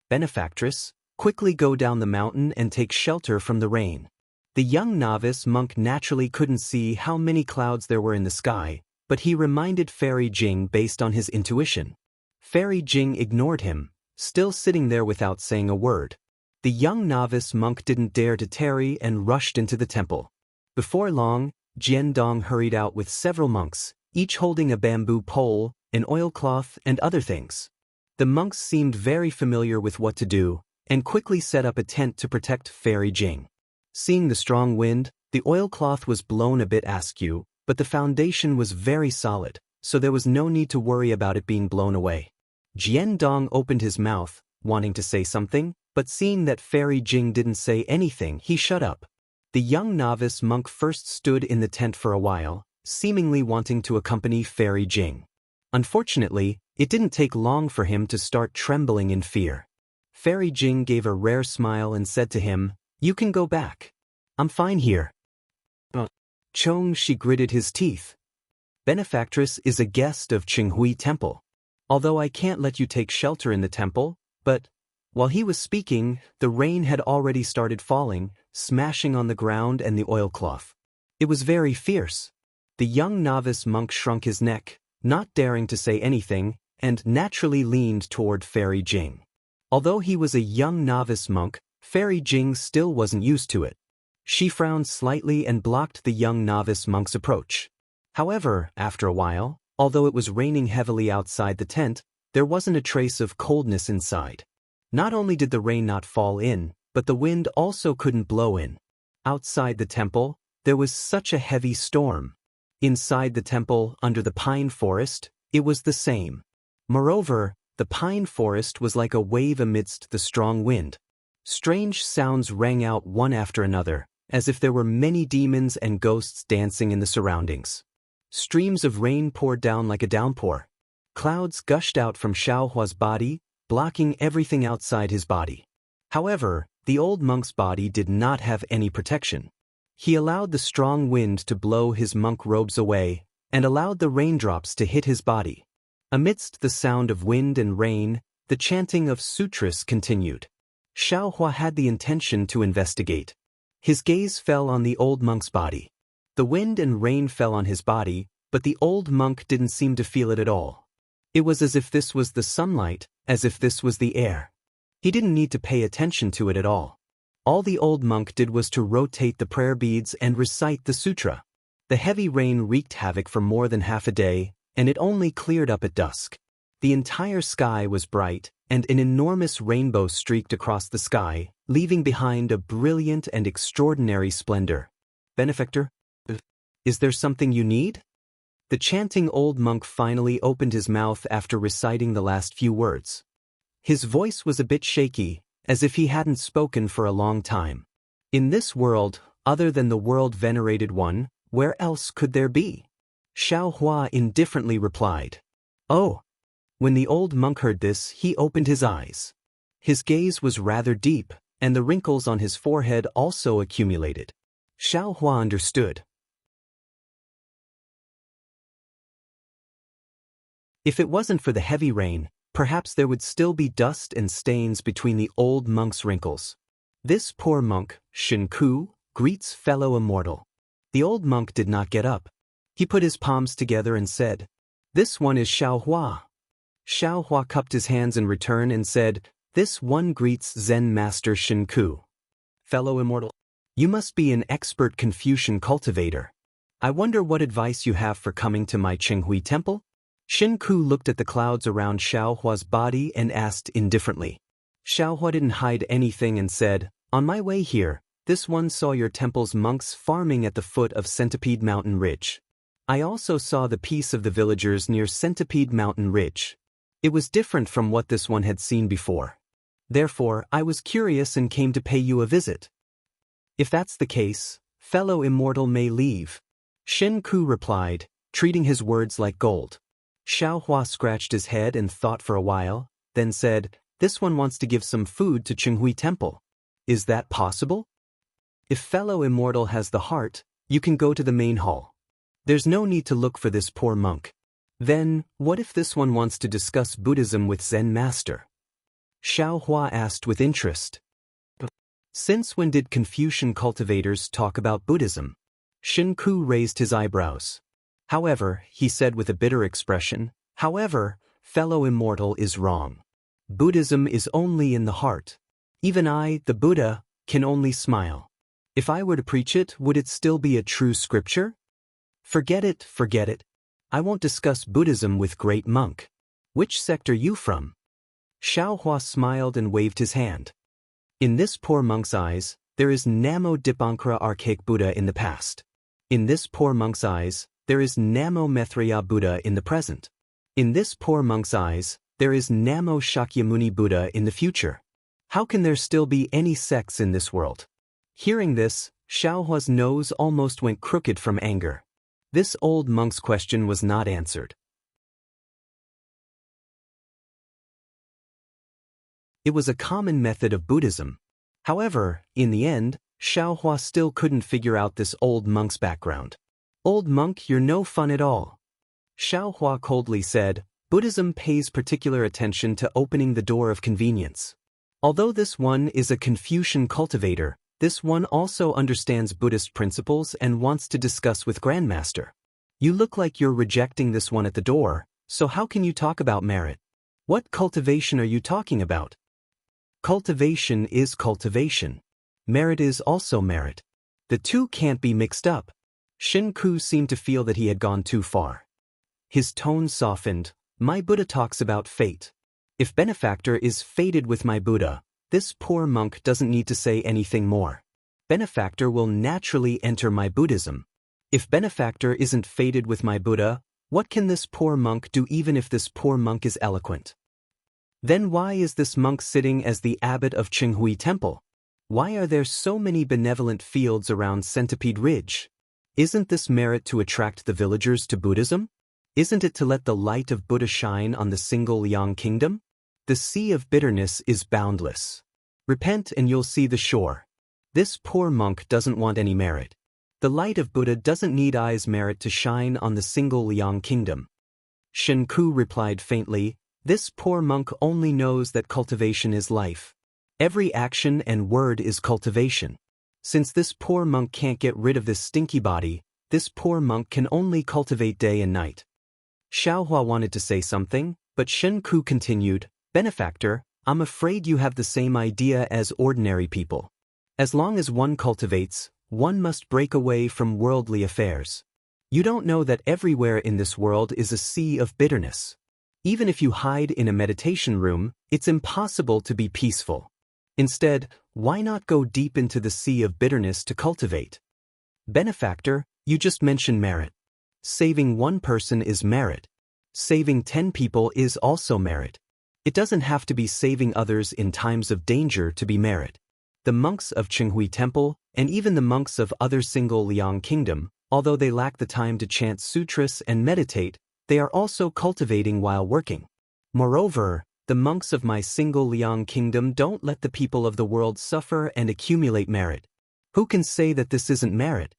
Benefactress, quickly go down the mountain and take shelter from the rain. The young novice monk naturally couldn't see how many clouds there were in the sky, but he reminded Fairy Jing based on his intuition. Fairy Jing ignored him, still sitting there without saying a word. The young novice monk didn't dare to tarry and rushed into the temple. Before long, Jiandong hurried out with several monks, each holding a bamboo pole, an oilcloth, and other things. The monks seemed very familiar with what to do, and quickly set up a tent to protect Fairy Jing. Seeing the strong wind, the oilcloth was blown a bit askew, but the foundation was very solid, so there was no need to worry about it being blown away. Jiandong opened his mouth, wanting to say something, but seeing that Fairy Jing didn't say anything, he shut up. The young novice monk first stood in the tent for a while, seemingly wanting to accompany Fairy Jing. Unfortunately, it didn't take long for him to start trembling in fear. Fairy Jing gave a rare smile and said to him, "You can go back. I'm fine here." Chong Shi gritted his teeth. "Benefactress is a guest of Qinghui Temple. Although I can't let you take shelter in the temple, but..." While he was speaking, the rain had already started falling, smashing on the ground and the oilcloth. It was very fierce. The young novice monk shrunk his neck, not daring to say anything, and naturally leaned toward Fairy Jing. Although he was a young novice monk, Fairy Jing still wasn't used to it. She frowned slightly and blocked the young novice monk's approach. However, after a while, although it was raining heavily outside the tent, there wasn't a trace of coldness inside. Not only did the rain not fall in, but the wind also couldn't blow in. Outside the temple, there was such a heavy storm. Inside the temple, under the pine forest, it was the same. Moreover, the pine forest was like a wave amidst the strong wind. Strange sounds rang out one after another, as if there were many demons and ghosts dancing in the surroundings. Streams of rain poured down like a downpour. Clouds gushed out from Xiao Hua's body, blocking everything outside his body. However, the old monk's body did not have any protection. He allowed the strong wind to blow his monk robes away, and allowed the raindrops to hit his body. Amidst the sound of wind and rain, the chanting of sutras continued. Xiao Hua had the intention to investigate. His gaze fell on the old monk's body. The wind and rain fell on his body, but the old monk didn't seem to feel it at all. It was as if this was the sunlight, as if this was the air. He didn't need to pay attention to it at all. All the old monk did was to rotate the prayer beads and recite the sutra. The heavy rain wreaked havoc for more than half a day, and it only cleared up at dusk. The entire sky was bright, and an enormous rainbow streaked across the sky, leaving behind a brilliant and extraordinary splendor. "Benefactor? Is there something you need?" The chanting old monk finally opened his mouth after reciting the last few words. His voice was a bit shaky, as if he hadn't spoken for a long time. In this world, other than the world-venerated one, where else could there be? Xiao Hua indifferently replied. "Oh." When the old monk heard this, he opened his eyes. His gaze was rather deep, and the wrinkles on his forehead also accumulated. Xiaohua understood. If it wasn't for the heavy rain, perhaps there would still be dust and stains between the old monk's wrinkles. This poor monk, Shenku, greets fellow immortal. The old monk did not get up. He put his palms together and said, "This one is Xiaohua." Xiaohua cupped his hands in return and said, "This one greets Zen Master Shenku. Fellow immortal, you must be an expert Confucian cultivator. I wonder what advice you have for coming to my Qinghui temple?" Shenku looked at the clouds around Xiaohua's body and asked indifferently. Xiaohua didn't hide anything and said, "On my way here, this one saw your temple's monks farming at the foot of Centipede Mountain Ridge. I also saw the peace of the villagers near Centipede Mountain Ridge. It was different from what this one had seen before. Therefore, I was curious and came to pay you a visit." "If that's the case, fellow immortal may leave," Shenku replied, treating his words like gold. Xiaohua scratched his head and thought for a while, then said, "This one wants to give some food to Qinghui Temple. Is that possible? If fellow immortal has the heart, you can go to the main hall. There's no need to look for this poor monk. Then, what if this one wants to discuss Buddhism with Zen Master?" Xiaohua asked with interest. "Since when did Confucian cultivators talk about Buddhism?" Shenku raised his eyebrows. "However," he said with a bitter expression, "however, fellow immortal is wrong. Buddhism is only in the heart. Even I, the Buddha, can only smile. If I were to preach it, would it still be a true scripture? Forget it, forget it. I won't discuss Buddhism with great monk. Which sect are you from?" Xiaohua smiled and waved his hand. "In this poor monk's eyes, there is Namo Dipankara archaic Buddha in the past. In this poor monk's eyes, there is Namo Maitreya Buddha in the present. In this poor monk's eyes, there is Namo Shakyamuni Buddha in the future. How can there still be any sects in this world?" Hearing this, Xiaohua's nose almost went crooked from anger. This old monk's question was not answered. It was a common method of Buddhism. However, in the end, Xiaohua still couldn't figure out this old monk's background. "Old monk, you're no fun at all." Xiaohua coldly said, "Buddhism pays particular attention to opening the door of convenience. Although this one is a Confucian cultivator, this one also understands Buddhist principles and wants to discuss with Grandmaster. You look like you're rejecting this one at the door, so how can you talk about merit? What cultivation are you talking about? Cultivation is cultivation. Merit is also merit. The two can't be mixed up." Shenku seemed to feel that he had gone too far. His tone softened. "My Buddha talks about fate. If benefactor is fated with my Buddha, this poor monk doesn't need to say anything more. Benefactor will naturally enter my Buddhism. If benefactor isn't fated with my Buddha, what can this poor monk do even if this poor monk is eloquent? Then why is this monk sitting as the abbot of Qinghui Temple? Why are there so many benevolent fields around Centipede Ridge? Isn't this merit to attract the villagers to Buddhism? Isn't it to let the light of Buddha shine on the single Liang kingdom? The sea of bitterness is boundless. Repent and you'll see the shore. This poor monk doesn't want any merit. The light of Buddha doesn't need eyes merit to shine on the single Liang kingdom." Shenku replied faintly, "This poor monk only knows that cultivation is life. Every action and word is cultivation. Since this poor monk can't get rid of this stinky body, this poor monk can only cultivate day and night." Xiaohua wanted to say something, but Shenku continued, "Benefactor, I'm afraid you have the same idea as ordinary people. As long as one cultivates, one must break away from worldly affairs. You don't know that everywhere in this world is a sea of bitterness. Even if you hide in a meditation room, it's impossible to be peaceful. Instead, why not go deep into the sea of bitterness to cultivate? Benefactor, you just mentioned merit. Saving one person is merit. Saving 10 people is also merit. It doesn't have to be saving others in times of danger to be merit. The monks of Qinghui Temple, and even the monks of other single Liang Kingdom, although they lack the time to chant sutras and meditate, they are also cultivating while working. Moreover, The monks of my single Liang kingdom don't let the people of the world suffer and accumulate merit. Who can say that this isn't merit?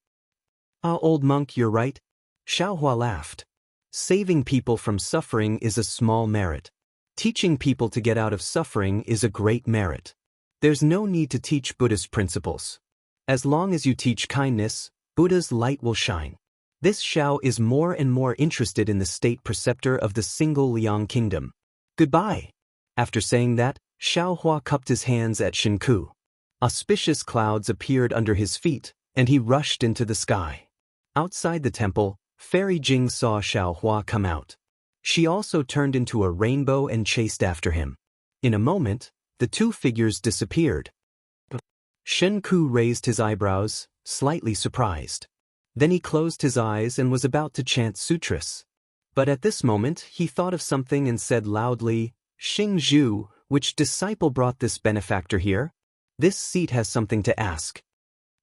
Ah, old monk, you're right. Xiaohua laughed. Saving people from suffering is a small merit. Teaching people to get out of suffering is a great merit. There's no need to teach Buddhist principles. As long as you teach kindness, Buddha's light will shine. This Xiao is more and more interested in the state preceptor of the single Liang kingdom. Goodbye. After saying that, Xiaohua cupped his hands at Shinku. Auspicious clouds appeared under his feet, and he rushed into the sky. Outside the temple, Fairy Jing saw Xiaohua come out. She also turned into a rainbow and chased after him. In a moment, the two figures disappeared. Shinku raised his eyebrows, slightly surprised. Then he closed his eyes and was about to chant sutras. But at this moment he thought of something and said loudly, "Xing Zhu, which disciple brought this benefactor here? This seat has something to ask."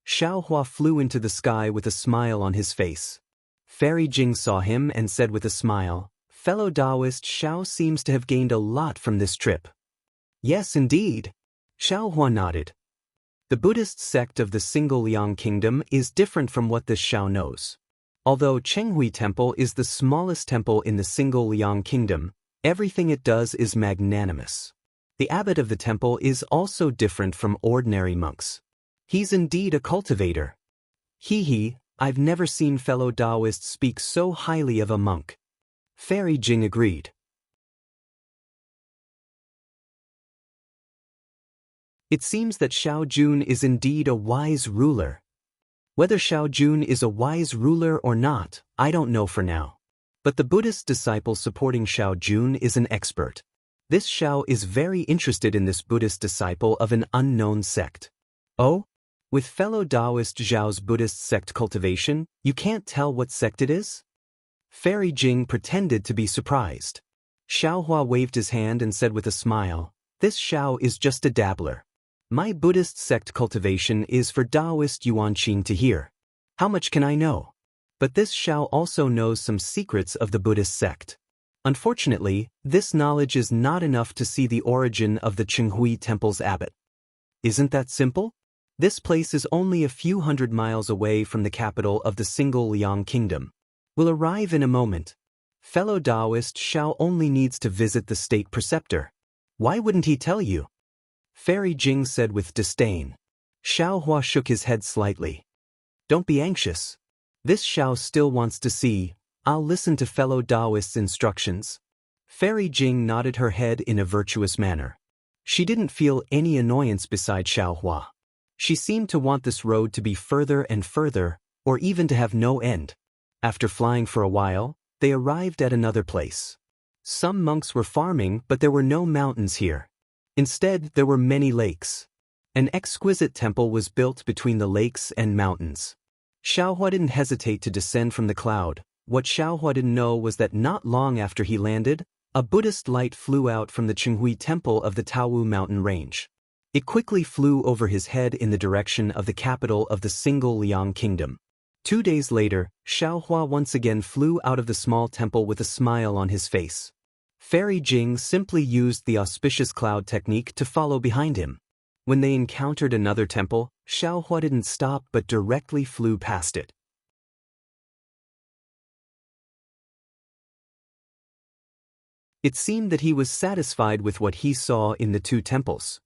Xiaohua flew into the sky with a smile on his face. Fairy Jing saw him and said with a smile, "Fellow Daoist Xiao seems to have gained a lot from this trip." "Yes, indeed." Xiaohua nodded. The Buddhist sect of the single Liang kingdom is different from what this Xiao knows. Although Chenghui Temple is the smallest temple in the single Liang kingdom, everything it does is magnanimous. The abbot of the temple is also different from ordinary monks. He's indeed a cultivator. Hee, I've never seen fellow Daoists speak so highly of a monk. Fairy Jing agreed. It seems that Xiao Jun is indeed a wise ruler. Whether Xiao Jun is a wise ruler or not, I don't know for now. But the Buddhist disciple supporting Xiao Jun is an expert. This Xiao is very interested in this Buddhist disciple of an unknown sect. Oh? With fellow Daoist Zhao's Buddhist sect Cultivation, you can't tell what sect it is? Fairy Jing pretended to be surprised. Xiaohua waved his hand and said with a smile, "This Xiao is just a dabbler. My Buddhist sect Cultivation is for Daoist Yuanqing to hear. How much can I know? But this Xiao also knows some secrets of the Buddhist sect. Unfortunately, this knowledge is not enough to see the origin of the Chenghui Temple's abbot. Isn't that simple? This place is only a few hundred miles away from the capital of the single Liang kingdom. We'll arrive in a moment. Fellow Daoist Xiao only needs to visit the state preceptor. Why wouldn't he tell you?" Fairy Jing said with disdain. Xiaohua shook his head slightly. "Don't be anxious. This Xiao still wants to see. I'll listen to fellow Daoist's instructions." Fairy Jing nodded her head in a virtuous manner. She didn't feel any annoyance beside Xiaohua. She seemed to want this road to be further and further, or even to have no end. After flying for a while, they arrived at another place. Some monks were farming, but there were no mountains here. Instead, there were many lakes. An exquisite temple was built between the lakes and mountains. Xiaohua didn't hesitate to descend from the cloud. What Xiaohua didn't know was that not long after he landed, a Buddhist light flew out from the Chenghui Temple of the Taowu mountain range. It quickly flew over his head in the direction of the capital of the single Liang kingdom. 2 days later, Xiaohua once again flew out of the small temple with a smile on his face. Fairy Jing simply used the auspicious cloud technique to follow behind him. When they encountered another temple, Xiaohua didn't stop but directly flew past it. It seemed that he was satisfied with what he saw in the two temples.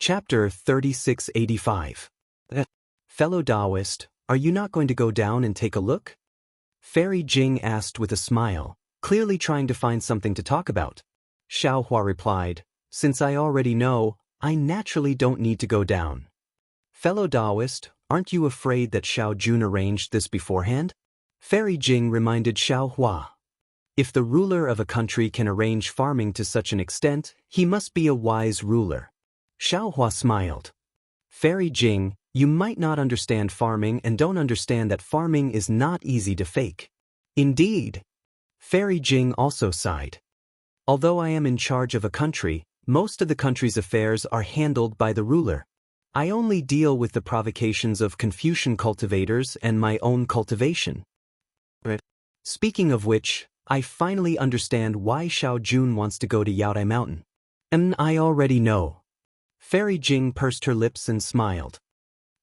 Chapter 3685. Fellow Daoist, are you not going to go down and take a look? Fairy Jing asked with a smile, clearly trying to find something to talk about. Xiaohua replied, "Since I already know, I naturally don't need to go down." Fellow Daoist, aren't you afraid that Xiao Jun arranged this beforehand? Fairy Jing reminded Xiaohua. If the ruler of a country can arrange farming to such an extent, he must be a wise ruler. Xiaohua smiled. Fairy Jing, you might not understand farming and don't understand that farming is not easy to fake. Indeed. Fairy Jing also sighed. Although I am in charge of a country, most of the country's affairs are handled by the ruler. I only deal with the provocations of Confucian cultivators and my own cultivation. Right. Speaking of which, I finally understand why Xiao Jun wants to go to Yaotai Mountain. And I already know. Fairy Jing pursed her lips and smiled.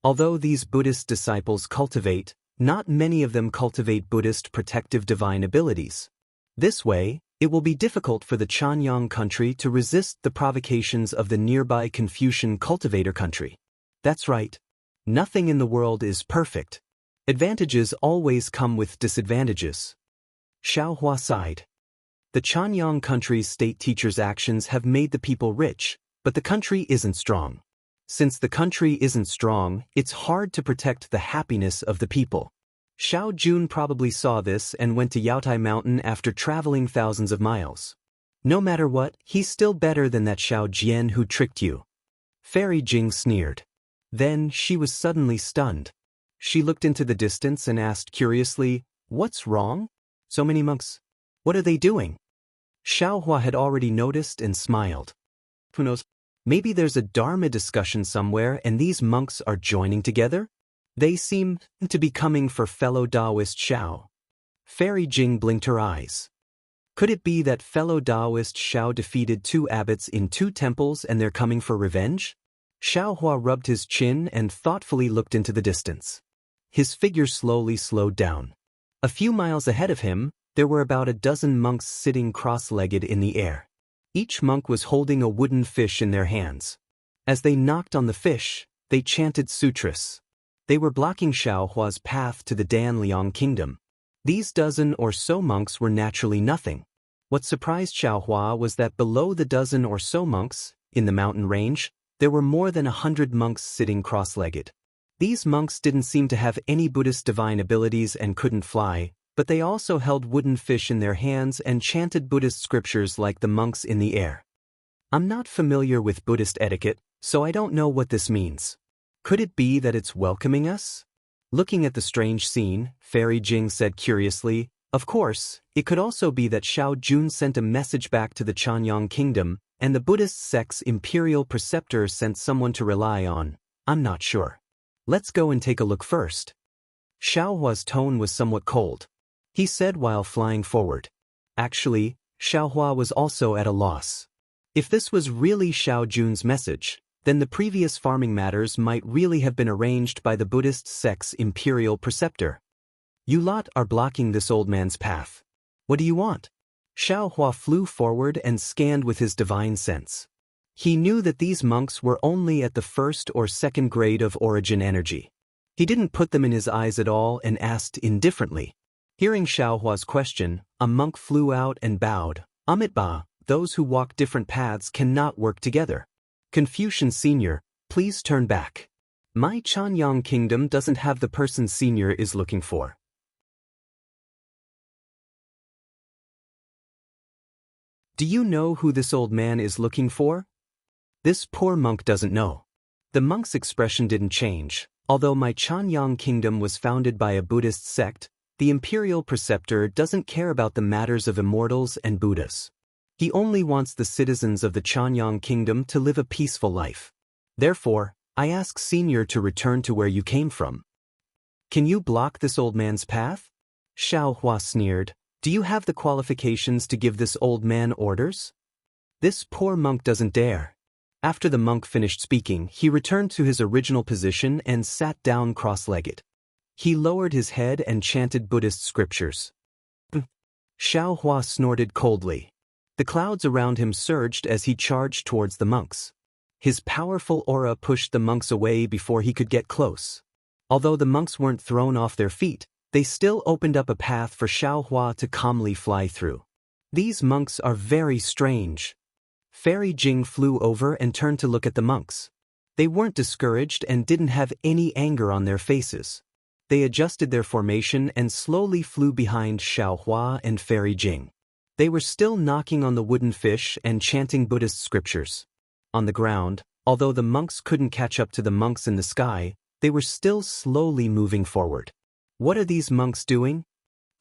Although these Buddhist disciples cultivate, not many of them cultivate Buddhist protective divine abilities. This way, it will be difficult for the Chanyang country to resist the provocations of the nearby Confucian cultivator country. That's right. Nothing in the world is perfect. Advantages always come with disadvantages. Xiao Hua sighed. The Chanyang country's state teachers' actions have made the people rich, but the country isn't strong. Since the country isn't strong, it's hard to protect the happiness of the people. Xiao Jun probably saw this and went to Yaotai Mountain after traveling thousands of miles. No matter what, he's still better than that Xiao Jian who tricked you. Fairy Jing sneered. Then she was suddenly stunned. She looked into the distance and asked curiously, "What's wrong? So many monks. What are they doing?" Xiao Hua had already noticed and smiled. Who knows? Maybe there's a Dharma discussion somewhere and these monks are joining together? They seem to be coming for fellow Daoist Xiao. Fairy Jing blinked her eyes. Could it be that fellow Daoist Xiao defeated 2 abbots in 2 temples and they're coming for revenge? Xiao Hua rubbed his chin and thoughtfully looked into the distance. His figure slowly slowed down. A few miles ahead of him, there were about a dozen monks sitting cross-legged in the air. Each monk was holding a wooden fish in their hands. As they knocked on the fish, they chanted sutras. They were blocking Xiao Hua's path to the Danliang kingdom. These dozen or so monks were naturally nothing. What surprised Xiao Hua was that below the dozen or so monks, in the mountain range, there were more than 100 monks sitting cross-legged. These monks didn't seem to have any Buddhist divine abilities and couldn't fly, but they also held wooden fish in their hands and chanted Buddhist scriptures like the monks in the air. I'm not familiar with Buddhist etiquette, so I don't know what this means. Could it be that it's welcoming us? Looking at the strange scene, Fairy Jing said curiously, of course, it could also be that Xiao Jun sent a message back to the Chanyang kingdom, and the Buddhist sect's imperial preceptor sent someone to rely on. I'm not sure. Let's go and take a look first. Xiao Hua's tone was somewhat cold. He said while flying forward. Actually, Xiao Hua was also at a loss. If this was really Xiao Jun's message, then the previous farming matters might really have been arranged by the Buddhist sect's imperial preceptor. You lot are blocking this old man's path. What do you want? Xiao Hua flew forward and scanned with his divine sense. He knew that these monks were only at the 1st or 2nd grade of origin energy. He didn't put them in his eyes at all and asked indifferently. Hearing Xiao Hua's question, a monk flew out and bowed. Amitabha, those who walk different paths cannot work together. Confucian Senior, please turn back. My Chanyang kingdom doesn't have the person Senior is looking for. Do you know who this old man is looking for? This poor monk doesn't know. The monk's expression didn't change. Although my Chanyang kingdom was founded by a Buddhist sect, the imperial preceptor doesn't care about the matters of immortals and Buddhas. He only wants the citizens of the Chanyang kingdom to live a peaceful life. Therefore, I ask Senior to return to where you came from. Can you block this old man's path? Xiao Hua sneered. Do you have the qualifications to give this old man orders? This poor monk doesn't dare. After the monk finished speaking, he returned to his original position and sat down cross-legged. He lowered his head and chanted Buddhist scriptures. Xiao Hua snorted coldly. The clouds around him surged as he charged towards the monks. His powerful aura pushed the monks away before he could get close. Although the monks weren't thrown off their feet, they still opened up a path for Xiao Hua to calmly fly through. These monks are very strange. Fairy Jing flew over and turned to look at the monks. They weren't discouraged and didn't have any anger on their faces. They adjusted their formation and slowly flew behind Xiao Hua and Fairy Jing. They were still knocking on the wooden fish and chanting Buddhist scriptures. On the ground, although the monks couldn't catch up to the monks in the sky, they were still slowly moving forward. What are these monks doing?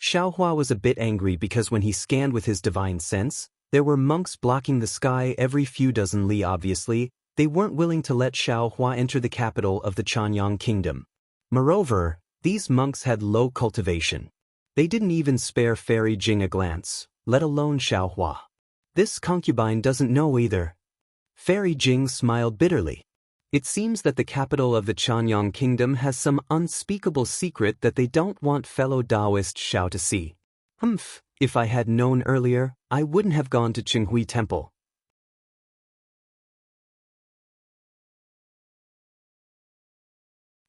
Xiao Hua was a bit angry because when he scanned with his divine sense, there were monks blocking the sky every few dozen li obviously, They weren't willing to let Xiao Hua enter the capital of the Chanyang kingdom. Moreover, these monks had low cultivation. They didn't even spare Fairy Jing a glance, let alone Xiao Hua. This concubine doesn't know either. Fairy Jing smiled bitterly. It seems that the capital of the Chanyang kingdom has some unspeakable secret that they don't want fellow Daoist Xiao to see. If I had known earlier, I wouldn't have gone to Qinghui Temple.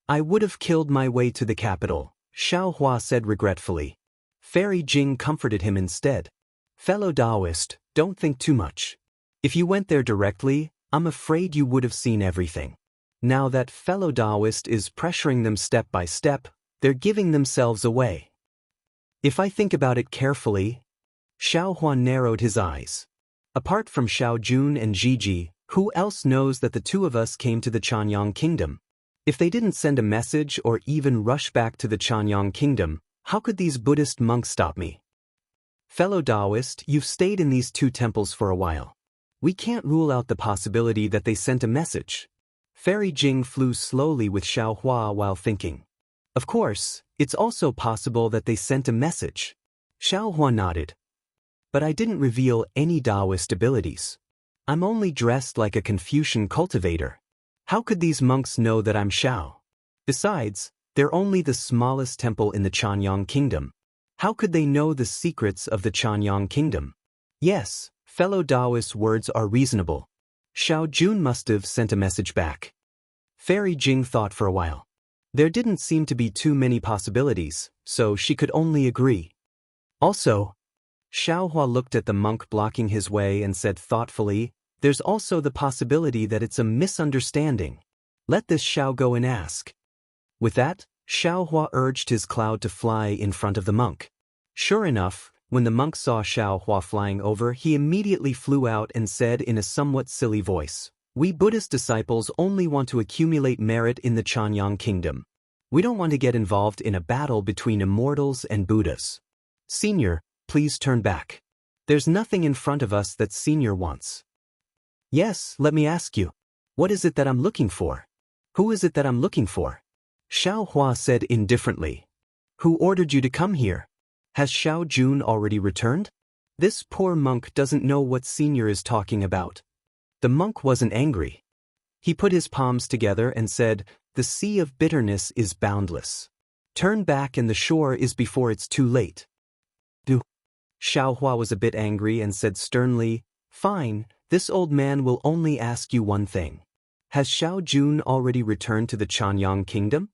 I would have killed my way to the capital, Xiao Hua said regretfully. Fairy Jing comforted him instead. Fellow Daoist, don't think too much. If you went there directly, I'm afraid you would have seen everything. Now that fellow Daoist is pressuring them step by step, they're giving themselves away. If I think about it carefully, Xiao Hua narrowed his eyes. Apart from Xiao Jun and Gigi, who else knows that the two of us came to the Chanyang kingdom? If they didn't send a message or even rush back to the Chanyang kingdom, how could these Buddhist monks stop me? Fellow Daoist, you've stayed in these two temples for a while. We can't rule out the possibility that they sent a message. Fairy Jing flew slowly with Xiao Hua while thinking. Of course, it's also possible that they sent a message. Xiao Hua nodded. But I didn't reveal any Daoist abilities. I'm only dressed like a Confucian cultivator. How could these monks know that I'm Xiao? Besides, they're only the smallest temple in the Chanyang kingdom. How could they know the secrets of the Chanyang kingdom? Yes, fellow Daoist words are reasonable. Xiao Jun must have sent a message back. Fairy Jing thought for a while. There didn't seem to be too many possibilities, so she could only agree. Also, Xiao Hua looked at the monk blocking his way and said thoughtfully, there's also the possibility that it's a misunderstanding. Let this Xiao go and ask. With that, Xiao Hua urged his cloud to fly in front of the monk. Sure enough, when the monk saw Xiao Hua flying over, he immediately flew out and said in a somewhat silly voice, we Buddhist disciples only want to accumulate merit in the Chanyang kingdom. We don't want to get involved in a battle between immortals and Buddhas. Senior, please turn back. There's nothing in front of us that Senior wants. Yes, let me ask you. What is it that I'm looking for? Who is it that I'm looking for? Xiao Hua said indifferently. Who ordered you to come here? Has Xiao Jun already returned? This poor monk doesn't know what Senior is talking about. The monk wasn't angry. He put his palms together and said, the sea of bitterness is boundless. Turn back and the shore is before it's too late. Xiao Hua was a bit angry and said sternly, fine, this old man will only ask you one thing. Has Xiao Jun already returned to the Chanyang kingdom?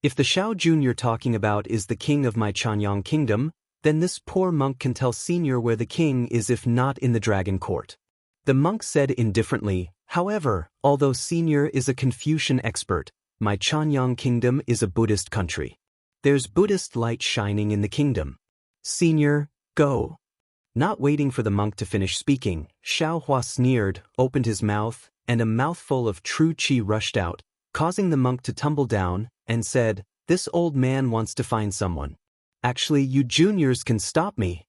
If the Xiao Jun you're talking about is the king of my Chanyang kingdom, then this poor monk can tell Senior where the king is if not in the dragon court. The monk said indifferently, however, although Senior is a Confucian expert, my Chanyang kingdom is a Buddhist country. There's Buddhist light shining in the kingdom. Senior, go. Not waiting for the monk to finish speaking, Xiao Hua sneered, opened his mouth, and a mouthful of true qi rushed out, causing the monk to tumble down, and said, this old man wants to find someone. Actually, you juniors can stop me.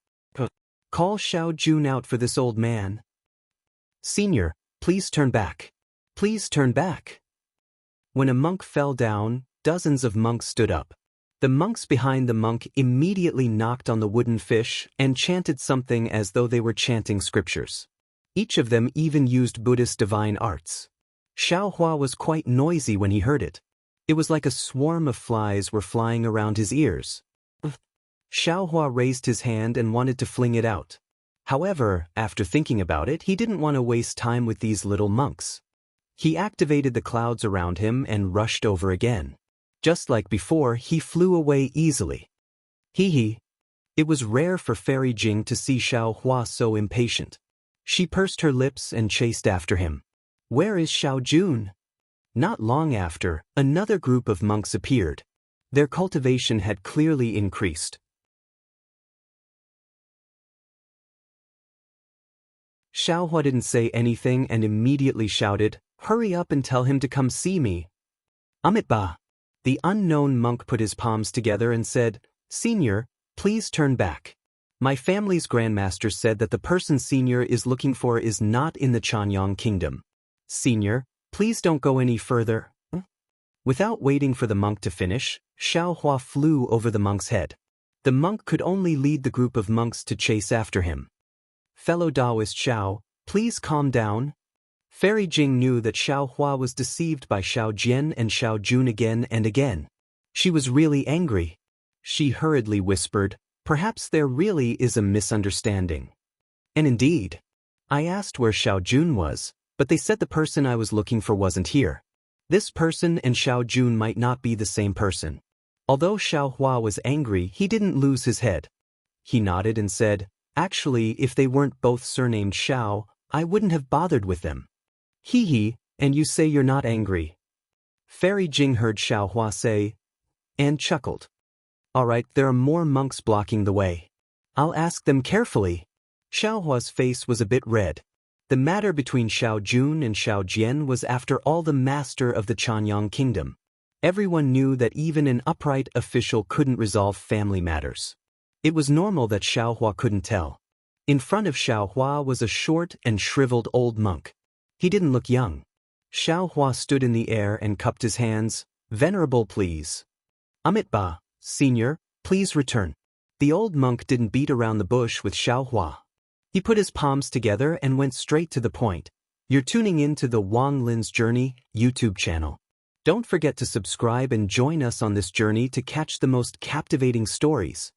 Call Xiao Jun out for this old man. Senior, please turn back. Please turn back. When a monk fell down, dozens of monks stood up. The monks behind the monk immediately knocked on the wooden fish and chanted something as though they were chanting scriptures. Each of them even used Buddhist divine arts. Xiao Hua was quite noisy when he heard it. It was like a swarm of flies were flying around his ears. Xiao Hua raised his hand and wanted to fling it out. However, after thinking about it, he didn't want to waste time with these little monks. He activated the clouds around him and rushed over again. Just like before, he flew away easily. Hee. It was rare for Fairy Jing to see Xiao Hua so impatient. She pursed her lips and chased after him. Where is Xiao Jun? Not long after, another group of monks appeared. Their cultivation had clearly increased. Xiao Hua didn't say anything and immediately shouted, hurry up and tell him to come see me. Amitba. The unknown monk put his palms together and said, Senior, please turn back. My family's grandmaster said that the person Senior is looking for is not in the Chanyang kingdom. Senior, please don't go any further. Without waiting for the monk to finish, Xiao Hua flew over the monk's head. The monk could only lead the group of monks to chase after him. Fellow Daoist Xiao, please calm down. Fairy Jing knew that Xiao Hua was deceived by Xiao Jian and Xiao Jun again and again. She was really angry. She hurriedly whispered, perhaps there really is a misunderstanding. And indeed. I asked where Xiao Jun was, but they said the person I was looking for wasn't here. This person and Xiao Jun might not be the same person. Although Xiao Hua was angry, he didn't lose his head. He nodded and said, actually, if they weren't both surnamed Xiao, I wouldn't have bothered with them. Hee hee, and you say you're not angry. Fairy Jing heard Xiao Hua say, and chuckled. All right, there are more monks blocking the way. I'll ask them carefully. Xiao Hua's face was a bit red. The matter between Xiao Jun and Xiao Jian was after all the master of the Chanyang kingdom. Everyone knew that even an upright official couldn't resolve family matters. It was normal that Xiao Hua couldn't tell. In front of Xiao Hua was a short and shriveled old monk. He didn't look young. Xiao Hua stood in the air and cupped his hands. Venerable, please. Amitba, Senior, please return. The old monk didn't beat around the bush with Xiao Hua. He put his palms together and went straight to the point. You're tuning in to the Wang Lin's Journey YouTube channel. Don't forget to subscribe and join us on this journey to catch the most captivating stories.